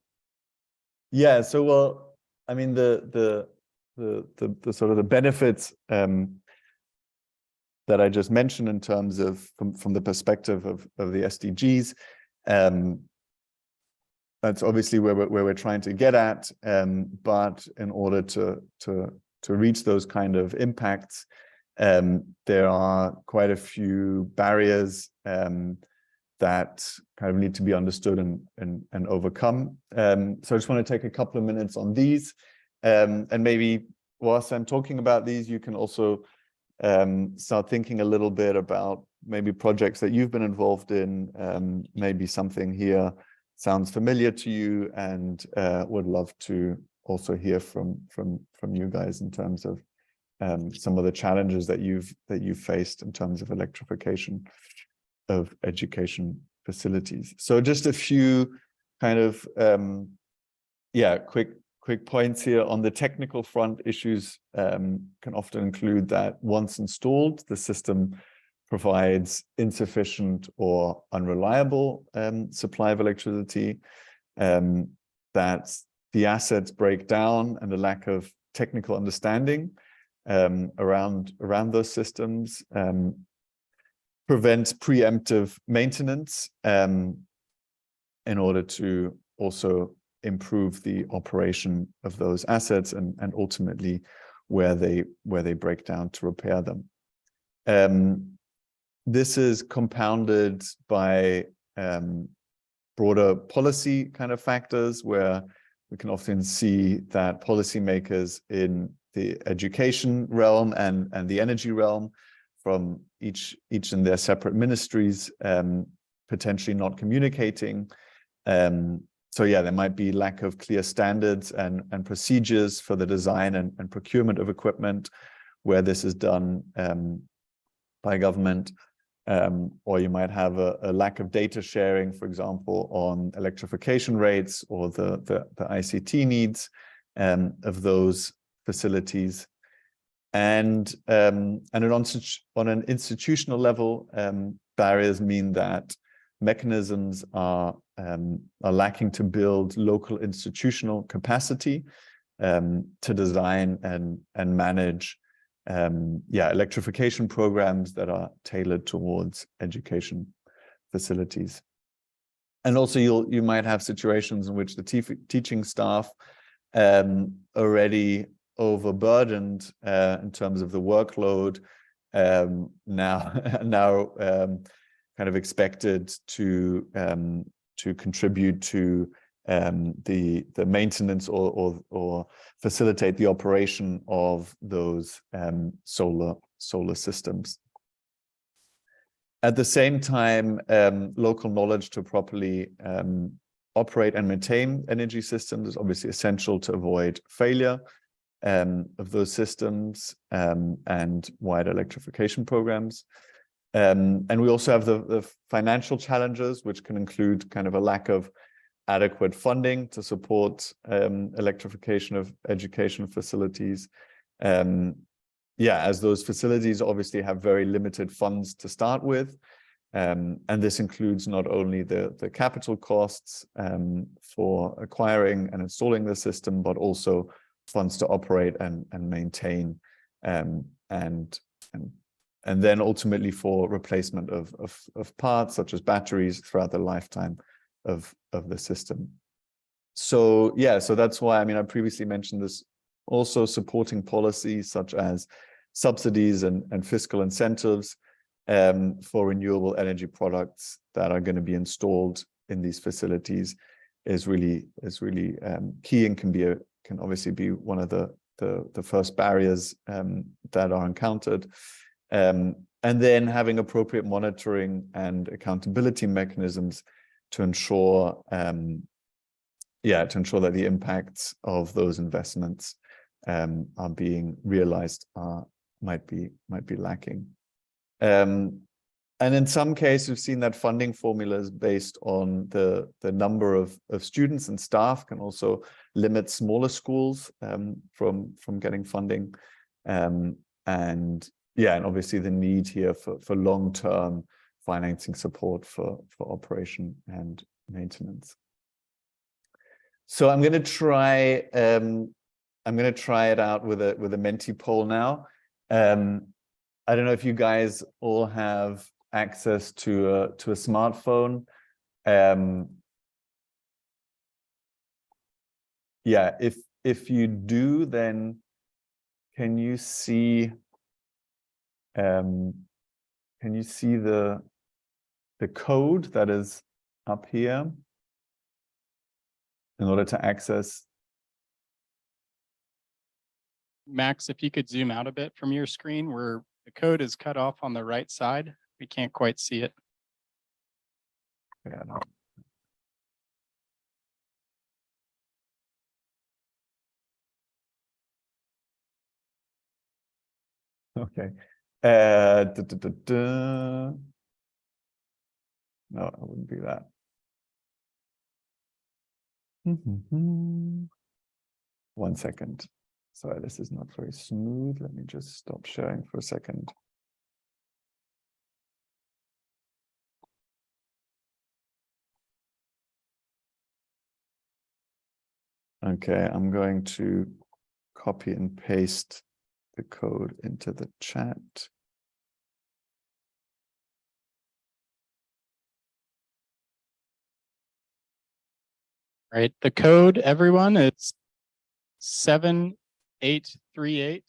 yeah. So well, I mean the sort of the benefits that I just mentioned in terms of from the perspective of the SDGs. That's obviously where we're trying to get at. But in order to reach those kind of impacts, there are quite a few barriers that kind of need to be understood and overcome. So I just want to take a couple of minutes on these, and maybe whilst I'm talking about these, you can also start thinking a little bit about maybe projects that you've been involved in, maybe something here sounds familiar to you, and would love to also hear from you guys in terms of some of the challenges that you've faced in terms of electrification of education facilities. So just a few kind of yeah, quick points here. On the technical front, issues can often include that once installed, the system provides insufficient or unreliable supply of electricity, that the assets break down, and the lack of technical understanding around those systems prevents preemptive maintenance in order to also improve the operation of those assets and ultimately where they break down to repair them. This is compounded by broader policy kind of factors, where we can often see that policymakers in the education realm and the energy realm, from each in their separate ministries, potentially not communicating. So yeah, there might be lack of clear standards and procedures for the design and procurement of equipment where this is done by government. Or you might have a lack of data sharing, for example, on electrification rates or the ICT needs of those facilities. And on an institutional level, barriers mean that mechanisms are lacking to build local institutional capacity to design and manage electrification programs that are tailored towards education facilities. And also you might have situations in which the teaching staff already overburdened in terms of the workload, now kind of expected to contribute to the maintenance or facilitate the operation of those solar systems. At the same time, local knowledge to properly operate and maintain energy systems is obviously essential to avoid failure. of those systems and wider electrification programs. And we also have the financial challenges, which can include kind of a lack of adequate funding to support electrification of education facilities. As those facilities obviously have very limited funds to start with. And this includes not only the capital costs for acquiring and installing the system, but also funds to operate and maintain, and then ultimately for replacement of parts such as batteries throughout the lifetime of the system. So so that's why, I mean, I previously mentioned this, also supporting policies such as subsidies and fiscal incentives for renewable energy products that are going to be installed in these facilities is really key, and can obviously be one of the first barriers that are encountered. And then having appropriate monitoring and accountability mechanisms to ensure that the impacts of those investments are being realized might be lacking. And in some cases, we've seen that funding formulas based on the number of students and staff can also limit smaller schools from getting funding. And obviously the need here for long-term financing support for operation and maintenance. So I'm going to try it out with a Menti poll now. I don't know if you guys all have access to a smartphone. If you do, then can you see the code that is up here in order to access? Max, if you could zoom out a bit from your screen where the code is cut off on the right side. We can't quite see it. Yeah, no. Okay. No, it wouldn't be that. One second. Sorry, this is not very smooth. Let me just stop sharing for a second. Okay, I'm going to copy and paste the code into the chat. Right, the code, everyone, it's 7838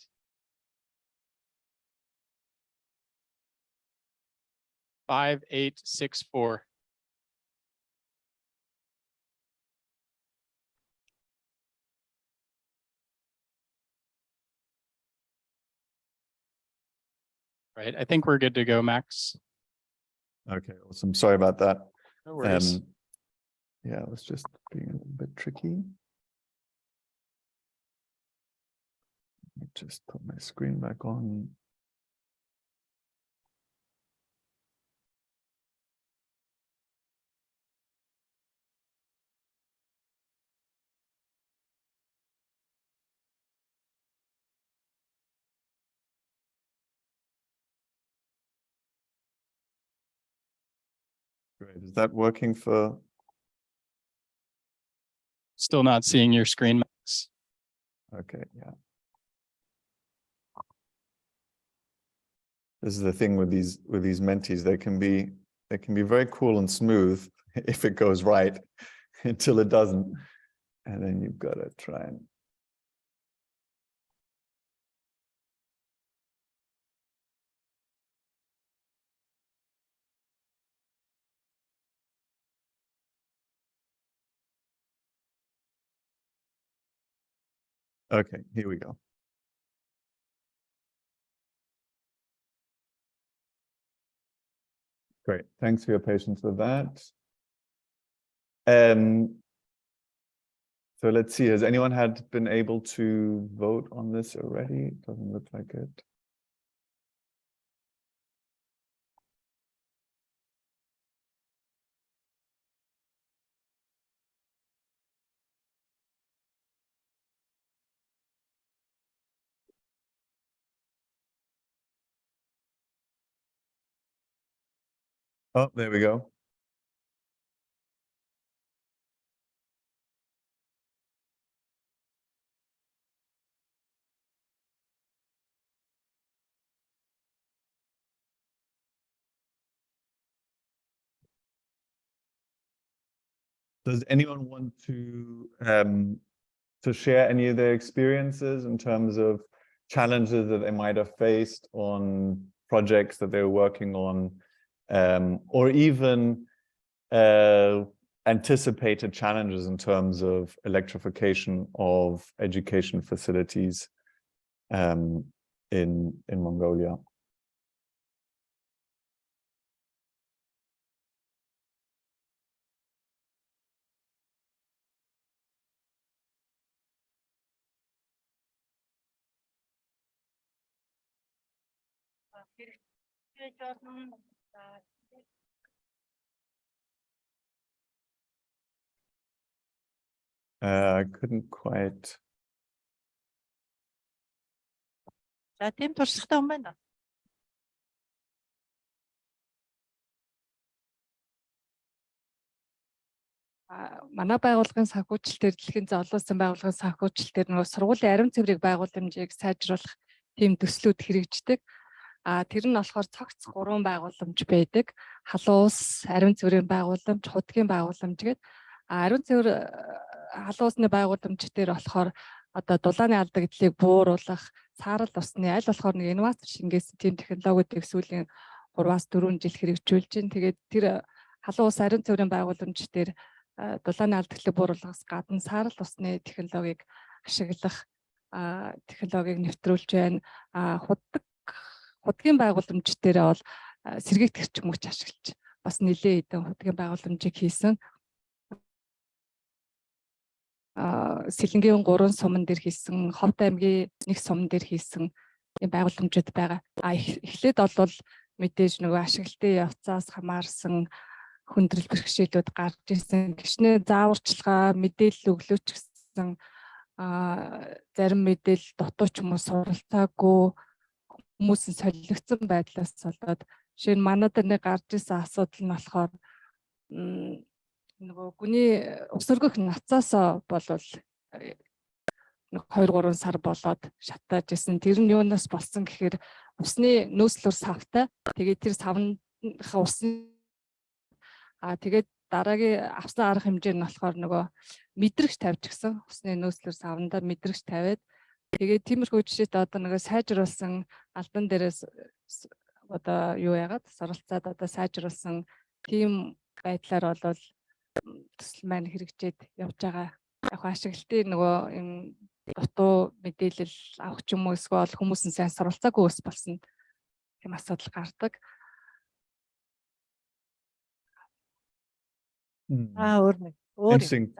5864. Right, I think we're good to go, Max. Okay, awesome. Sorry about that. No worries. Yeah, it was just being a little bit tricky. Let me just put my screen back on. Great. Is that working for? Still not seeing your screen, Max. Okay, yeah. This is the thing with these mentees. They can be very cool and smooth if it goes right until it doesn't. And then you've got to try and okay, here we go. Great. Thanks for your patience with that. So let's see, has anyone been able to vote on this already? Doesn't look like it. Oh, there we go. Does anyone want to share any of their experiences in terms of challenges that they might have faced on projects that they're working on, or even anticipated challenges in terms of electrification of education facilities in Mongolia? I couldn't quite. За тийм туршлагатай хүн байна. Манай байгууллагын санхүүжилтээр дэлхийн зан олон улсын байгууллагын санхүүжилтээр нөгөө сургуулийн ариун цэврийг байгууламжийг сайжруулах тийм төслүүд хэрэгждэг. Тэр нь болохоор цогц 3 байгууламж байдаг. Халуун ус, ариун цэврийн байгууламж, худгийн байгууламж гэдэг. Ариун цэвэр халуун усны байгууламж дээр болохоор одоо дулааны алдаг гэдлийг бууруулах, саарал усны аль болохоор нэг инновац шингээсэн тийм технологиудыг сүүлийн 3-4 жил хэрэгжүүлж байна. Тэгээд тэр халуун ус ариун цэврийн байгууламж дээр дулааны алдагдлыг бууруулахаас гадна саарал усны технологиг ашиглах технологиг нэвтрүүлж байна. Худгийн байгууламж дээр бол сэргийгт эрчим хүч ашиглаж бас нэлээд хэдэн худгийн байгууламжийг хийсэн. Сэлэнгийн 3 суман дээр хийсэн, Ховд аймгийн 1 суман дээр хийсэн ийм байгууламжууд байгаа. Эхлээд бол мэдээж нөгөө ашиглалтын явцаас хамаарсан хүндрэл бэрхшээлүүд гарч ирсэн. Гишнээ зааварчилгаа мэдээлэл өглөөч гэсэн зарим мэдээлэл дутуу ч юм уу суралцаагүй хүмүүсийн солигдсон байдлаас болоод жишээ нь манай дээр нэг гарч ирсэн асуудал нь болохоор нөгөө гүний өсөргөх нацаас болвол 2-3 сар болоод шатааж исэн. Тэр нь юунаас болсон гэхээр усны нөөцлөр савтай. Тэгээд тэр савнахаа усны тэгээд дараагийн авсан арга хэмжээ нь болохоор нөгөө мэдрэгч тавьж гисэн. Усны нөөцлөр савнда мэдрэгч тавиад тэгээд тиймэрхүү жишээтэй одоо нөгөө сайжруулсан албан дээрээс одоо юу яагаад суралцаад одоо сайжруулсан тийм байдлаар болвол төсөл маань хэрэгжээд явж байгаа. Яг ашиглалтын нөгөө юм дутуу мэдээлэл авах ч юм уу эсвэл хүмүүс нь сайн суралцаагүй ус болсон тийм асуудал гардаг. Interesting.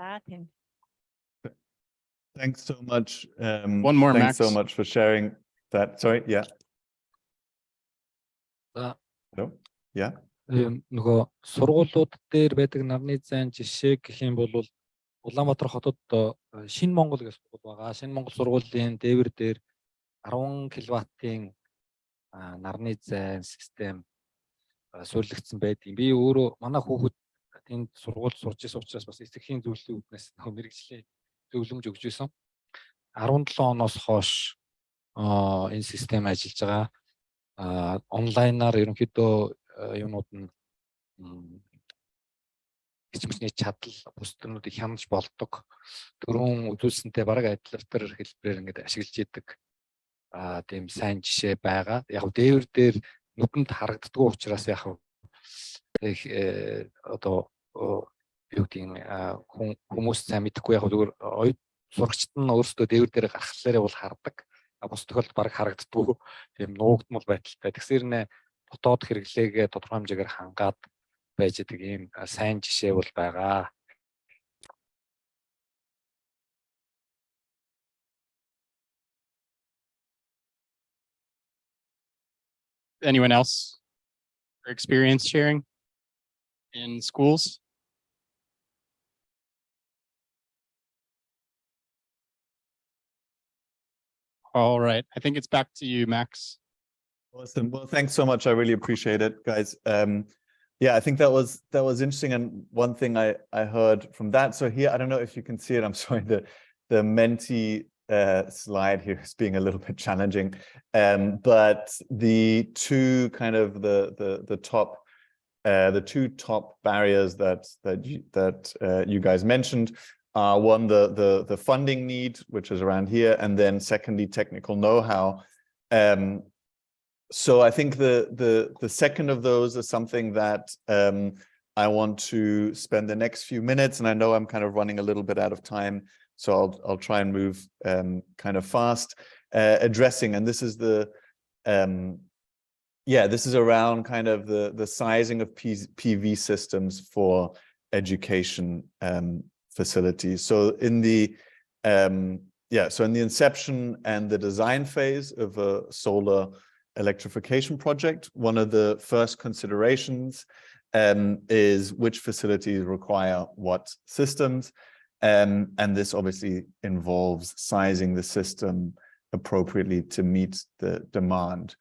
Thanks so much. One more, thanks so Max. much for sharing that. Sorry, yeah. Hello? Yeah. Нөгөө сургуулиуд дээр байдаг нарны зайн жишээ гэх юм бол Улаанбаатар хотод Шинэ Монгол гэх сургууль байгаа. Шинэ Монгол сургуулийн дээвэр дээр 10 кВт-ийн нарны зайн систем суурилагдсан байдгийг. Би өөрөө манай хүүхэд тэнд сургууль сурч ирсэн учраас бас эцэгхийн зөвлөлийн үүднээс мэрэгжлийн зөвлөмж өгч байсан. 17 оноос хойш энэ систем ажиллаж байгаа. Онлайнаар ерөнхийдөө юунууд нь хичмэсний чадал бүсдэрнүүдийг хянаж болдог. 4 үзүүлсэнтэй бараг адилтар хэлбэрээр ингээд ашиглаж идэг тийм сайн жишээ байгаа. Яг нь дээвэр дээр нүдэнд харагддаггүй учраас яг одоо юу гэдэг хүмүүс сайн мэдэхгүй яг зүгээр сурагчид нь өөрсдөө дээвэр дээр гарахлаараа бол хардаг. Бус тохиолдолд бараг харагддаггүй тийм нуугдмал байдалтай. Тэгсээр нэ дотоод хэрэглээгээ тодорхой хэмжээгээр хангаад байж идэг ийм сайн жишээ бол байгаа. Anyone else or experience sharing in schools? All right, I think it's back to you, Max. Awesome. Well, thanks so much. I really appreciate it, guys. Yeah, I think that was interesting. And one thing I heard from that. So here, I don't know if you can see it. I'm sorry, the Menti slide here is being a little bit challenging. But the two kind of the two top barriers that you guys mentioned are one, the funding need, which is around here, and then secondly, technical know-how. So I think the second of those is something that I want to spend the next few minutes, and I know I'm kind of running a little bit out of time, so I'll try and move kind of fast, addressing. And this is this is around kind of the sizing of PV systems for education facilities. So in the inception and the design phase of a solar electrification project, one of the first considerations is which facilities require what systems, and this obviously involves sizing the system appropriately to meet the demand.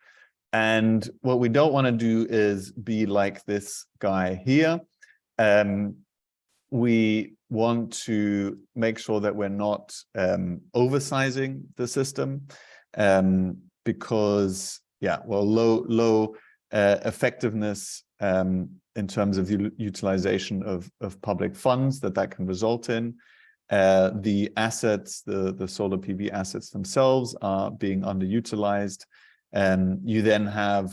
And what we don't want to do is be like this guy here. We want to make sure that we're not oversizing the system, because low effectiveness in terms of the utilization of public funds that can result in. The assets, the solar PV assets themselves are being underutilized. You then have,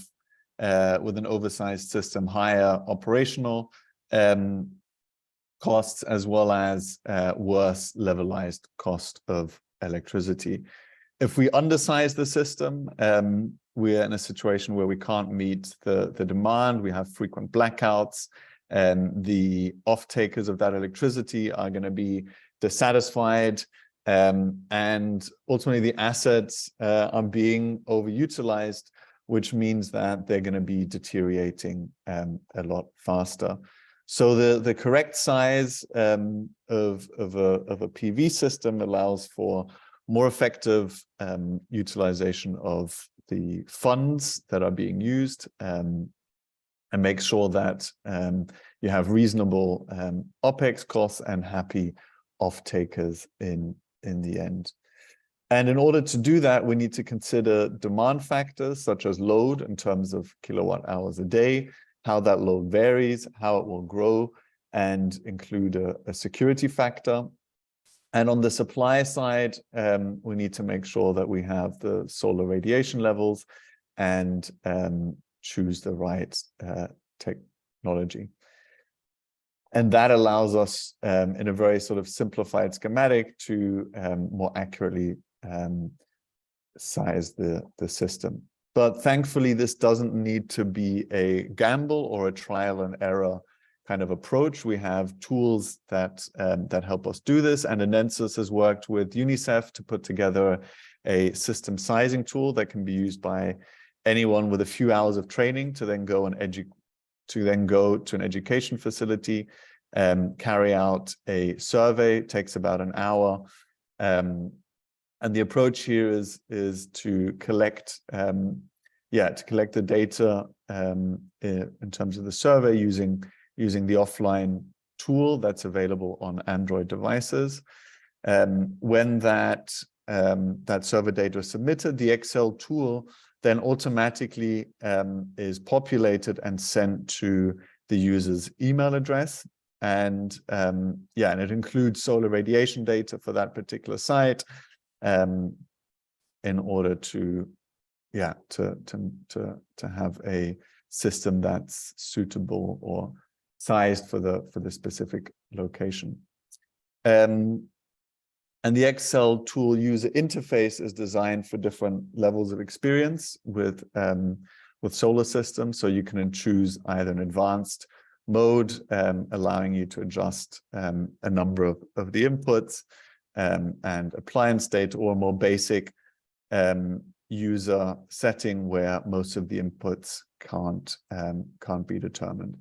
with an oversized system, higher operational costs, as well as worse levelized cost of electricity. If we undersize the system, we're in a situation where we can't meet the demand. We have frequent blackouts, and the off-takers of that electricity are going to be dissatisfied, and ultimately the assets are being overutilized, which means that they're going to be deteriorating a lot faster. So the correct size of a PV system allows for more effective utilization of the funds that are being used, and make sure that you have reasonable OPEX costs and happy off-takers in the end. And in order to do that, we need to consider demand factors such as load in terms of kilowatt hours a day, how that load varies, how it will grow, and include a security factor. And on the supply side, we need to make sure that we have the solar radiation levels and choose the right technology. And that allows us, in a very sort of simplified schematic, to more accurately size the system. But thankfully, this doesn't need to be a gamble or a trial and error kind of approach. We have tools that help us do this, and Anensis has worked with UNICEF to put together a system sizing tool that can be used by anyone with a few hours of training to then go to an education facility, carry out a survey. It takes about an hour, and the approach here is to collect the data in terms of the survey using the offline tool that's available on Android devices. When that survey data is submitted, the Excel tool then automatically is populated and sent to the user's email address. And and it includes solar radiation data for that particular site, in order to have a system that's suitable or sized for the specific location. And the Excel tool user interface is designed for different levels of experience with solar systems. So you can choose either an advanced mode, allowing you to adjust a number of the inputs and appliance data, or more basic user setting where most of the inputs can't be determined.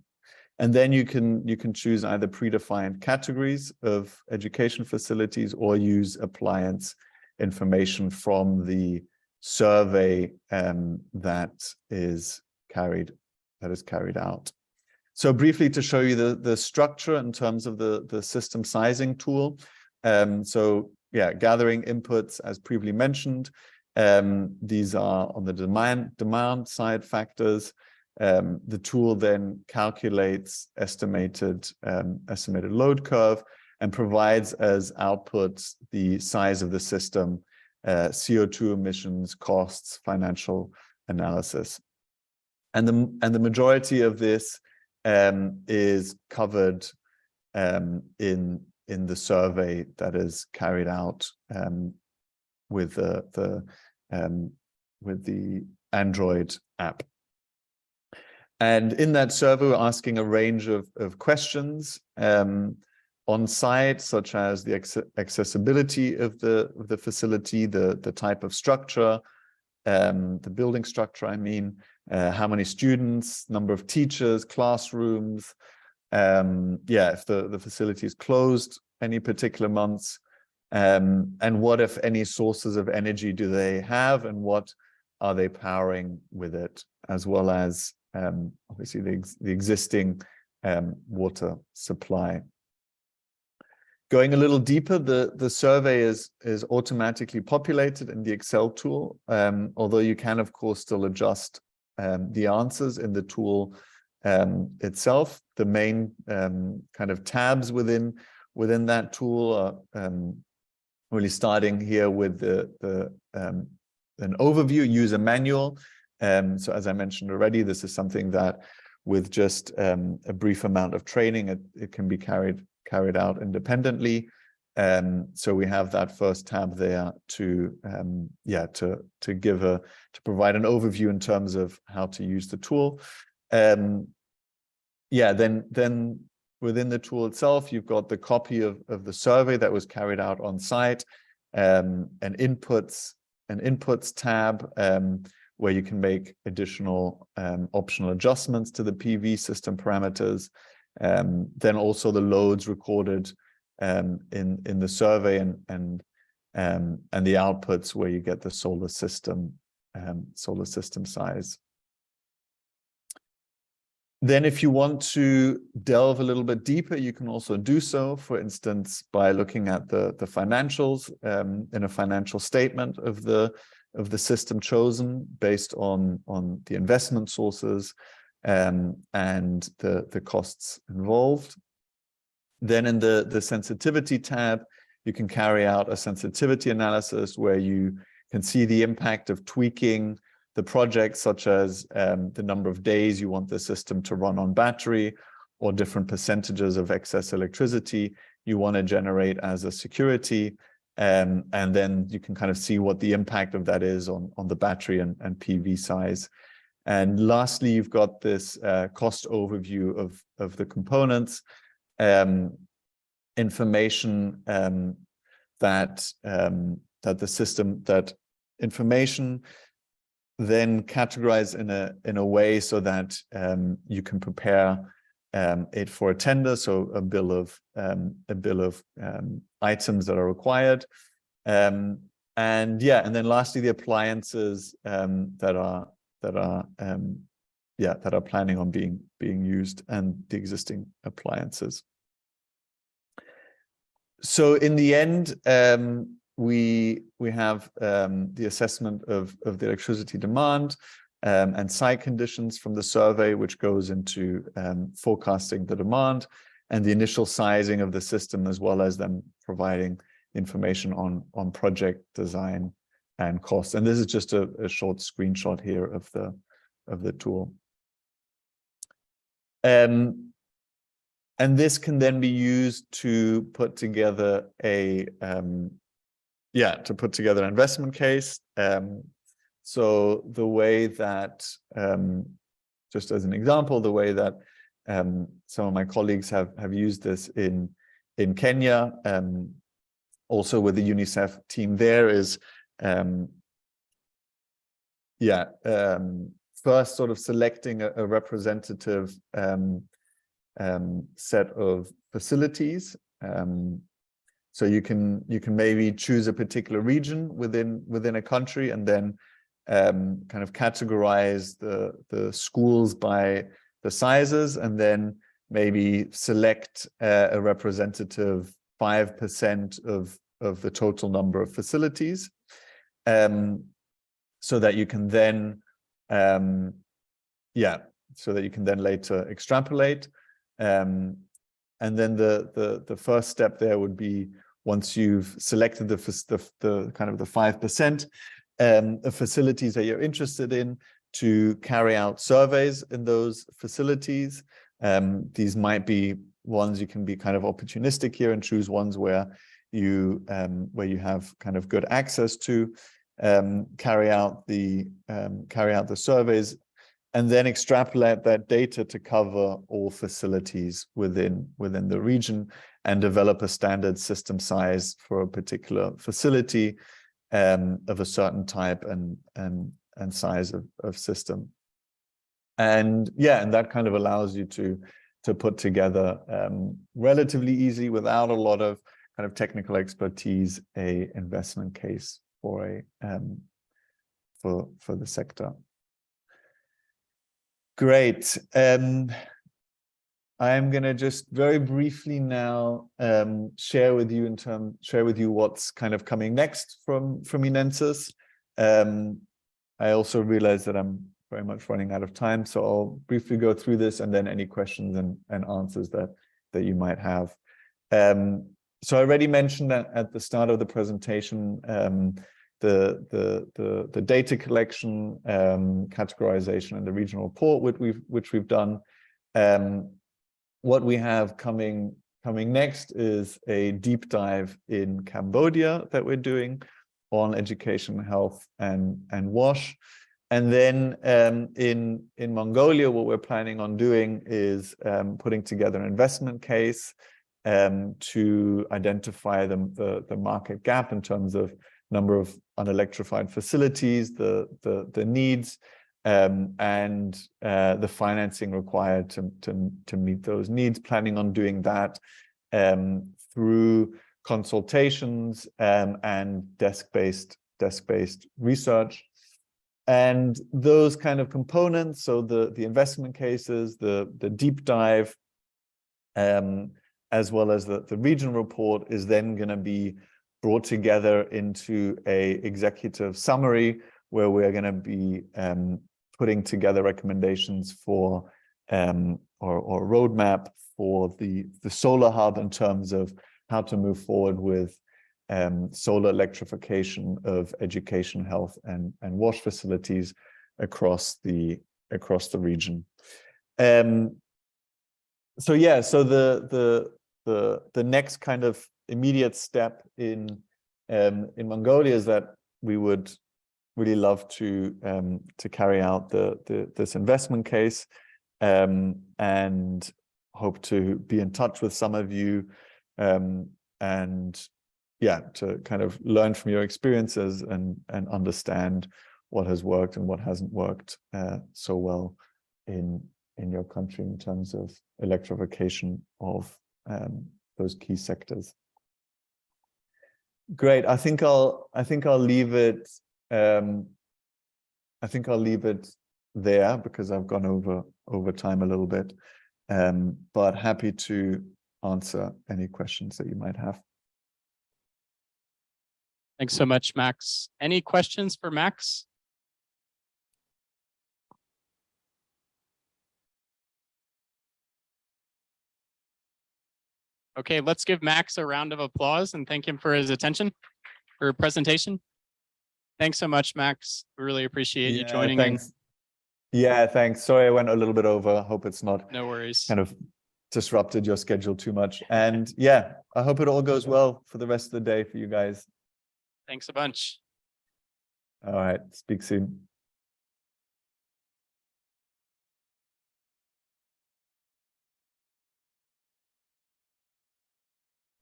And then you can choose either predefined categories of education facilities or use appliance information from the survey that is carried out. So briefly to show you the structure in terms of the system sizing tool. So yeah, gathering inputs as previously mentioned. These are on the demand side factors. The tool then calculates estimated load curve and provides as outputs the size of the system, CO2 emissions, costs, financial analysis. And the majority of this is covered in the survey that is carried out with the Android app. And in that survey, we're asking a range of questions on site, such as the accessibility of the facility, the type of structure, the building structure, I mean, how many students, number of teachers, classrooms, if the facility is closed any particular months, and what, if any, sources of energy do they have, and what are they powering with it, as well as obviously the existing water supply. Going a little deeper, the survey is automatically populated in the Excel tool, although you can, of course, still adjust the answers in the tool itself. The main kind of tabs within that tool are really starting here with an overview, user manual. So as I mentioned already, this is something that with just a brief amount of training, it can be carried out independently. So we have that first tab there to provide an overview in terms of how to use the tool. Then within the tool itself, you've got the copy of the survey that was carried out on site, an inputs tab where you can make additional optional adjustments to the PV system parameters. Then also the loads recorded in the survey and the outputs where you get the solar system size. Then if you want to delve a little bit deeper, you can also do so, for instance, by looking at the financials in a financial statement of the system chosen based on the investment sources and the costs involved. Then in the sensitivity tab, you can carry out a sensitivity analysis where you can see the impact of tweaking the project, such as the number of days you want the system to run on battery, or different percentages of excess electricity you want to generate as a security. And then you can kind of see what the impact of that is on the battery and PV size. And lastly, you've got this cost overview of the components, information that information then categorized in a way so that you can prepare it for a tender, so a bill of items that are required, and then lastly the appliances that are planning on being used, and the existing appliances. So in the end, we have the assessment of the electricity demand and site conditions from the survey, which goes into forecasting the demand, and the initial sizing of the system, as well as them providing information on project design and costs. And this is just a short screenshot here of the tool. And this can then be used to put together an investment case. So the way that, just as an example, the way that some of my colleagues have used this in Kenya, also with the UNICEF team there, is first sort of selecting a representative set of facilities. So you can maybe choose a particular region within a country, and then kind of categorize the schools by the sizes, and then maybe select a representative 5% of the total number of facilities, so that you can then later extrapolate. And then the first step there would be, once you've selected the kind of the 5% of facilities that you're interested in, to carry out surveys in those facilities. These might be ones you can be kind of opportunistic here and choose ones where you have kind of good access to, carry out the surveys, and then extrapolate that data to cover all facilities within the region, and develop a standard system size for a particular facility of a certain type and size of system. And that kind of allows you to put together relatively easy, without a lot of kind of technical expertise, a investment case for the sector. Great. I'm going to just very briefly now share with you what's kind of coming next from Enensis. I also realize that I'm very much running out of time, so I'll briefly go through this, and then any questions and answers that you might have. So I already mentioned that at the start of the presentation, the data collection, categorization, and the regional report which we've done. What we have coming next is a deep dive in Cambodia that we're doing on education, health, and WASH. And then in Mongolia, what we're planning on doing is putting together an investment case to identify the market gap in terms of number of unelectrified facilities, the needs, and the financing required to meet those needs. Planning on doing that through consultations and desk-based research. And those kind of components, so the investment cases, the deep dive, as well as the regional report, is then going to be brought together into a executive summary, where we're going to be putting together recommendations for or roadmap for the solar hub, in terms of how to move forward with solar electrification of education, health, and WASH facilities across the region. So the next kind of immediate step in Mongolia is that we would really love to carry out this investment case, and hope to be in touch with some of you, and to kind of learn from your experiences and understand what has worked and what hasn't worked so well in your country in terms of electrification of those key sectors. Great. I think I'll leave it. I think I'll leave it there, because I've gone over time a little bit. But happy to answer any questions that you might have. Thanks so much, Max. Any questions for Max? Okay, let's give Max a round of applause and thank him for his attention, for presentation. Thanks so much, Max. We really appreciate you joining. Thanks. Thanks. Sorry, I went a little bit over. Hope it's not no worries. Kind of disrupted your schedule too much. And I hope it all goes well for the rest of the day for you guys. Thanks a bunch. All right. Speak soon.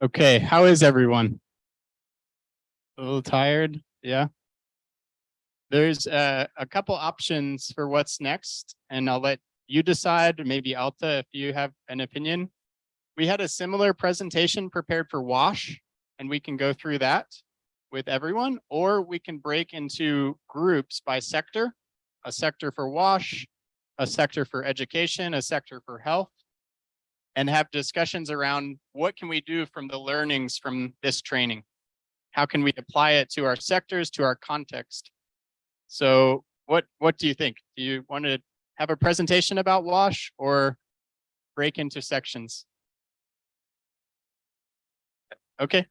Okay, how is everyone? A little tired? Yeah. There's a couple options for what's next, and I'll let you decide, maybe Alta, if you have an opinion. We had a similar presentation prepared for WASH, and we can go through that with everyone, or we can break into groups by sector, a sector for WASH, a sector for education, a sector for health, and have discussions around what can we do from the learnings from this training? How can we apply it to our sectors, to our context? So what do you think? Do you want to have a presentation about WASH or break into sections? Okay,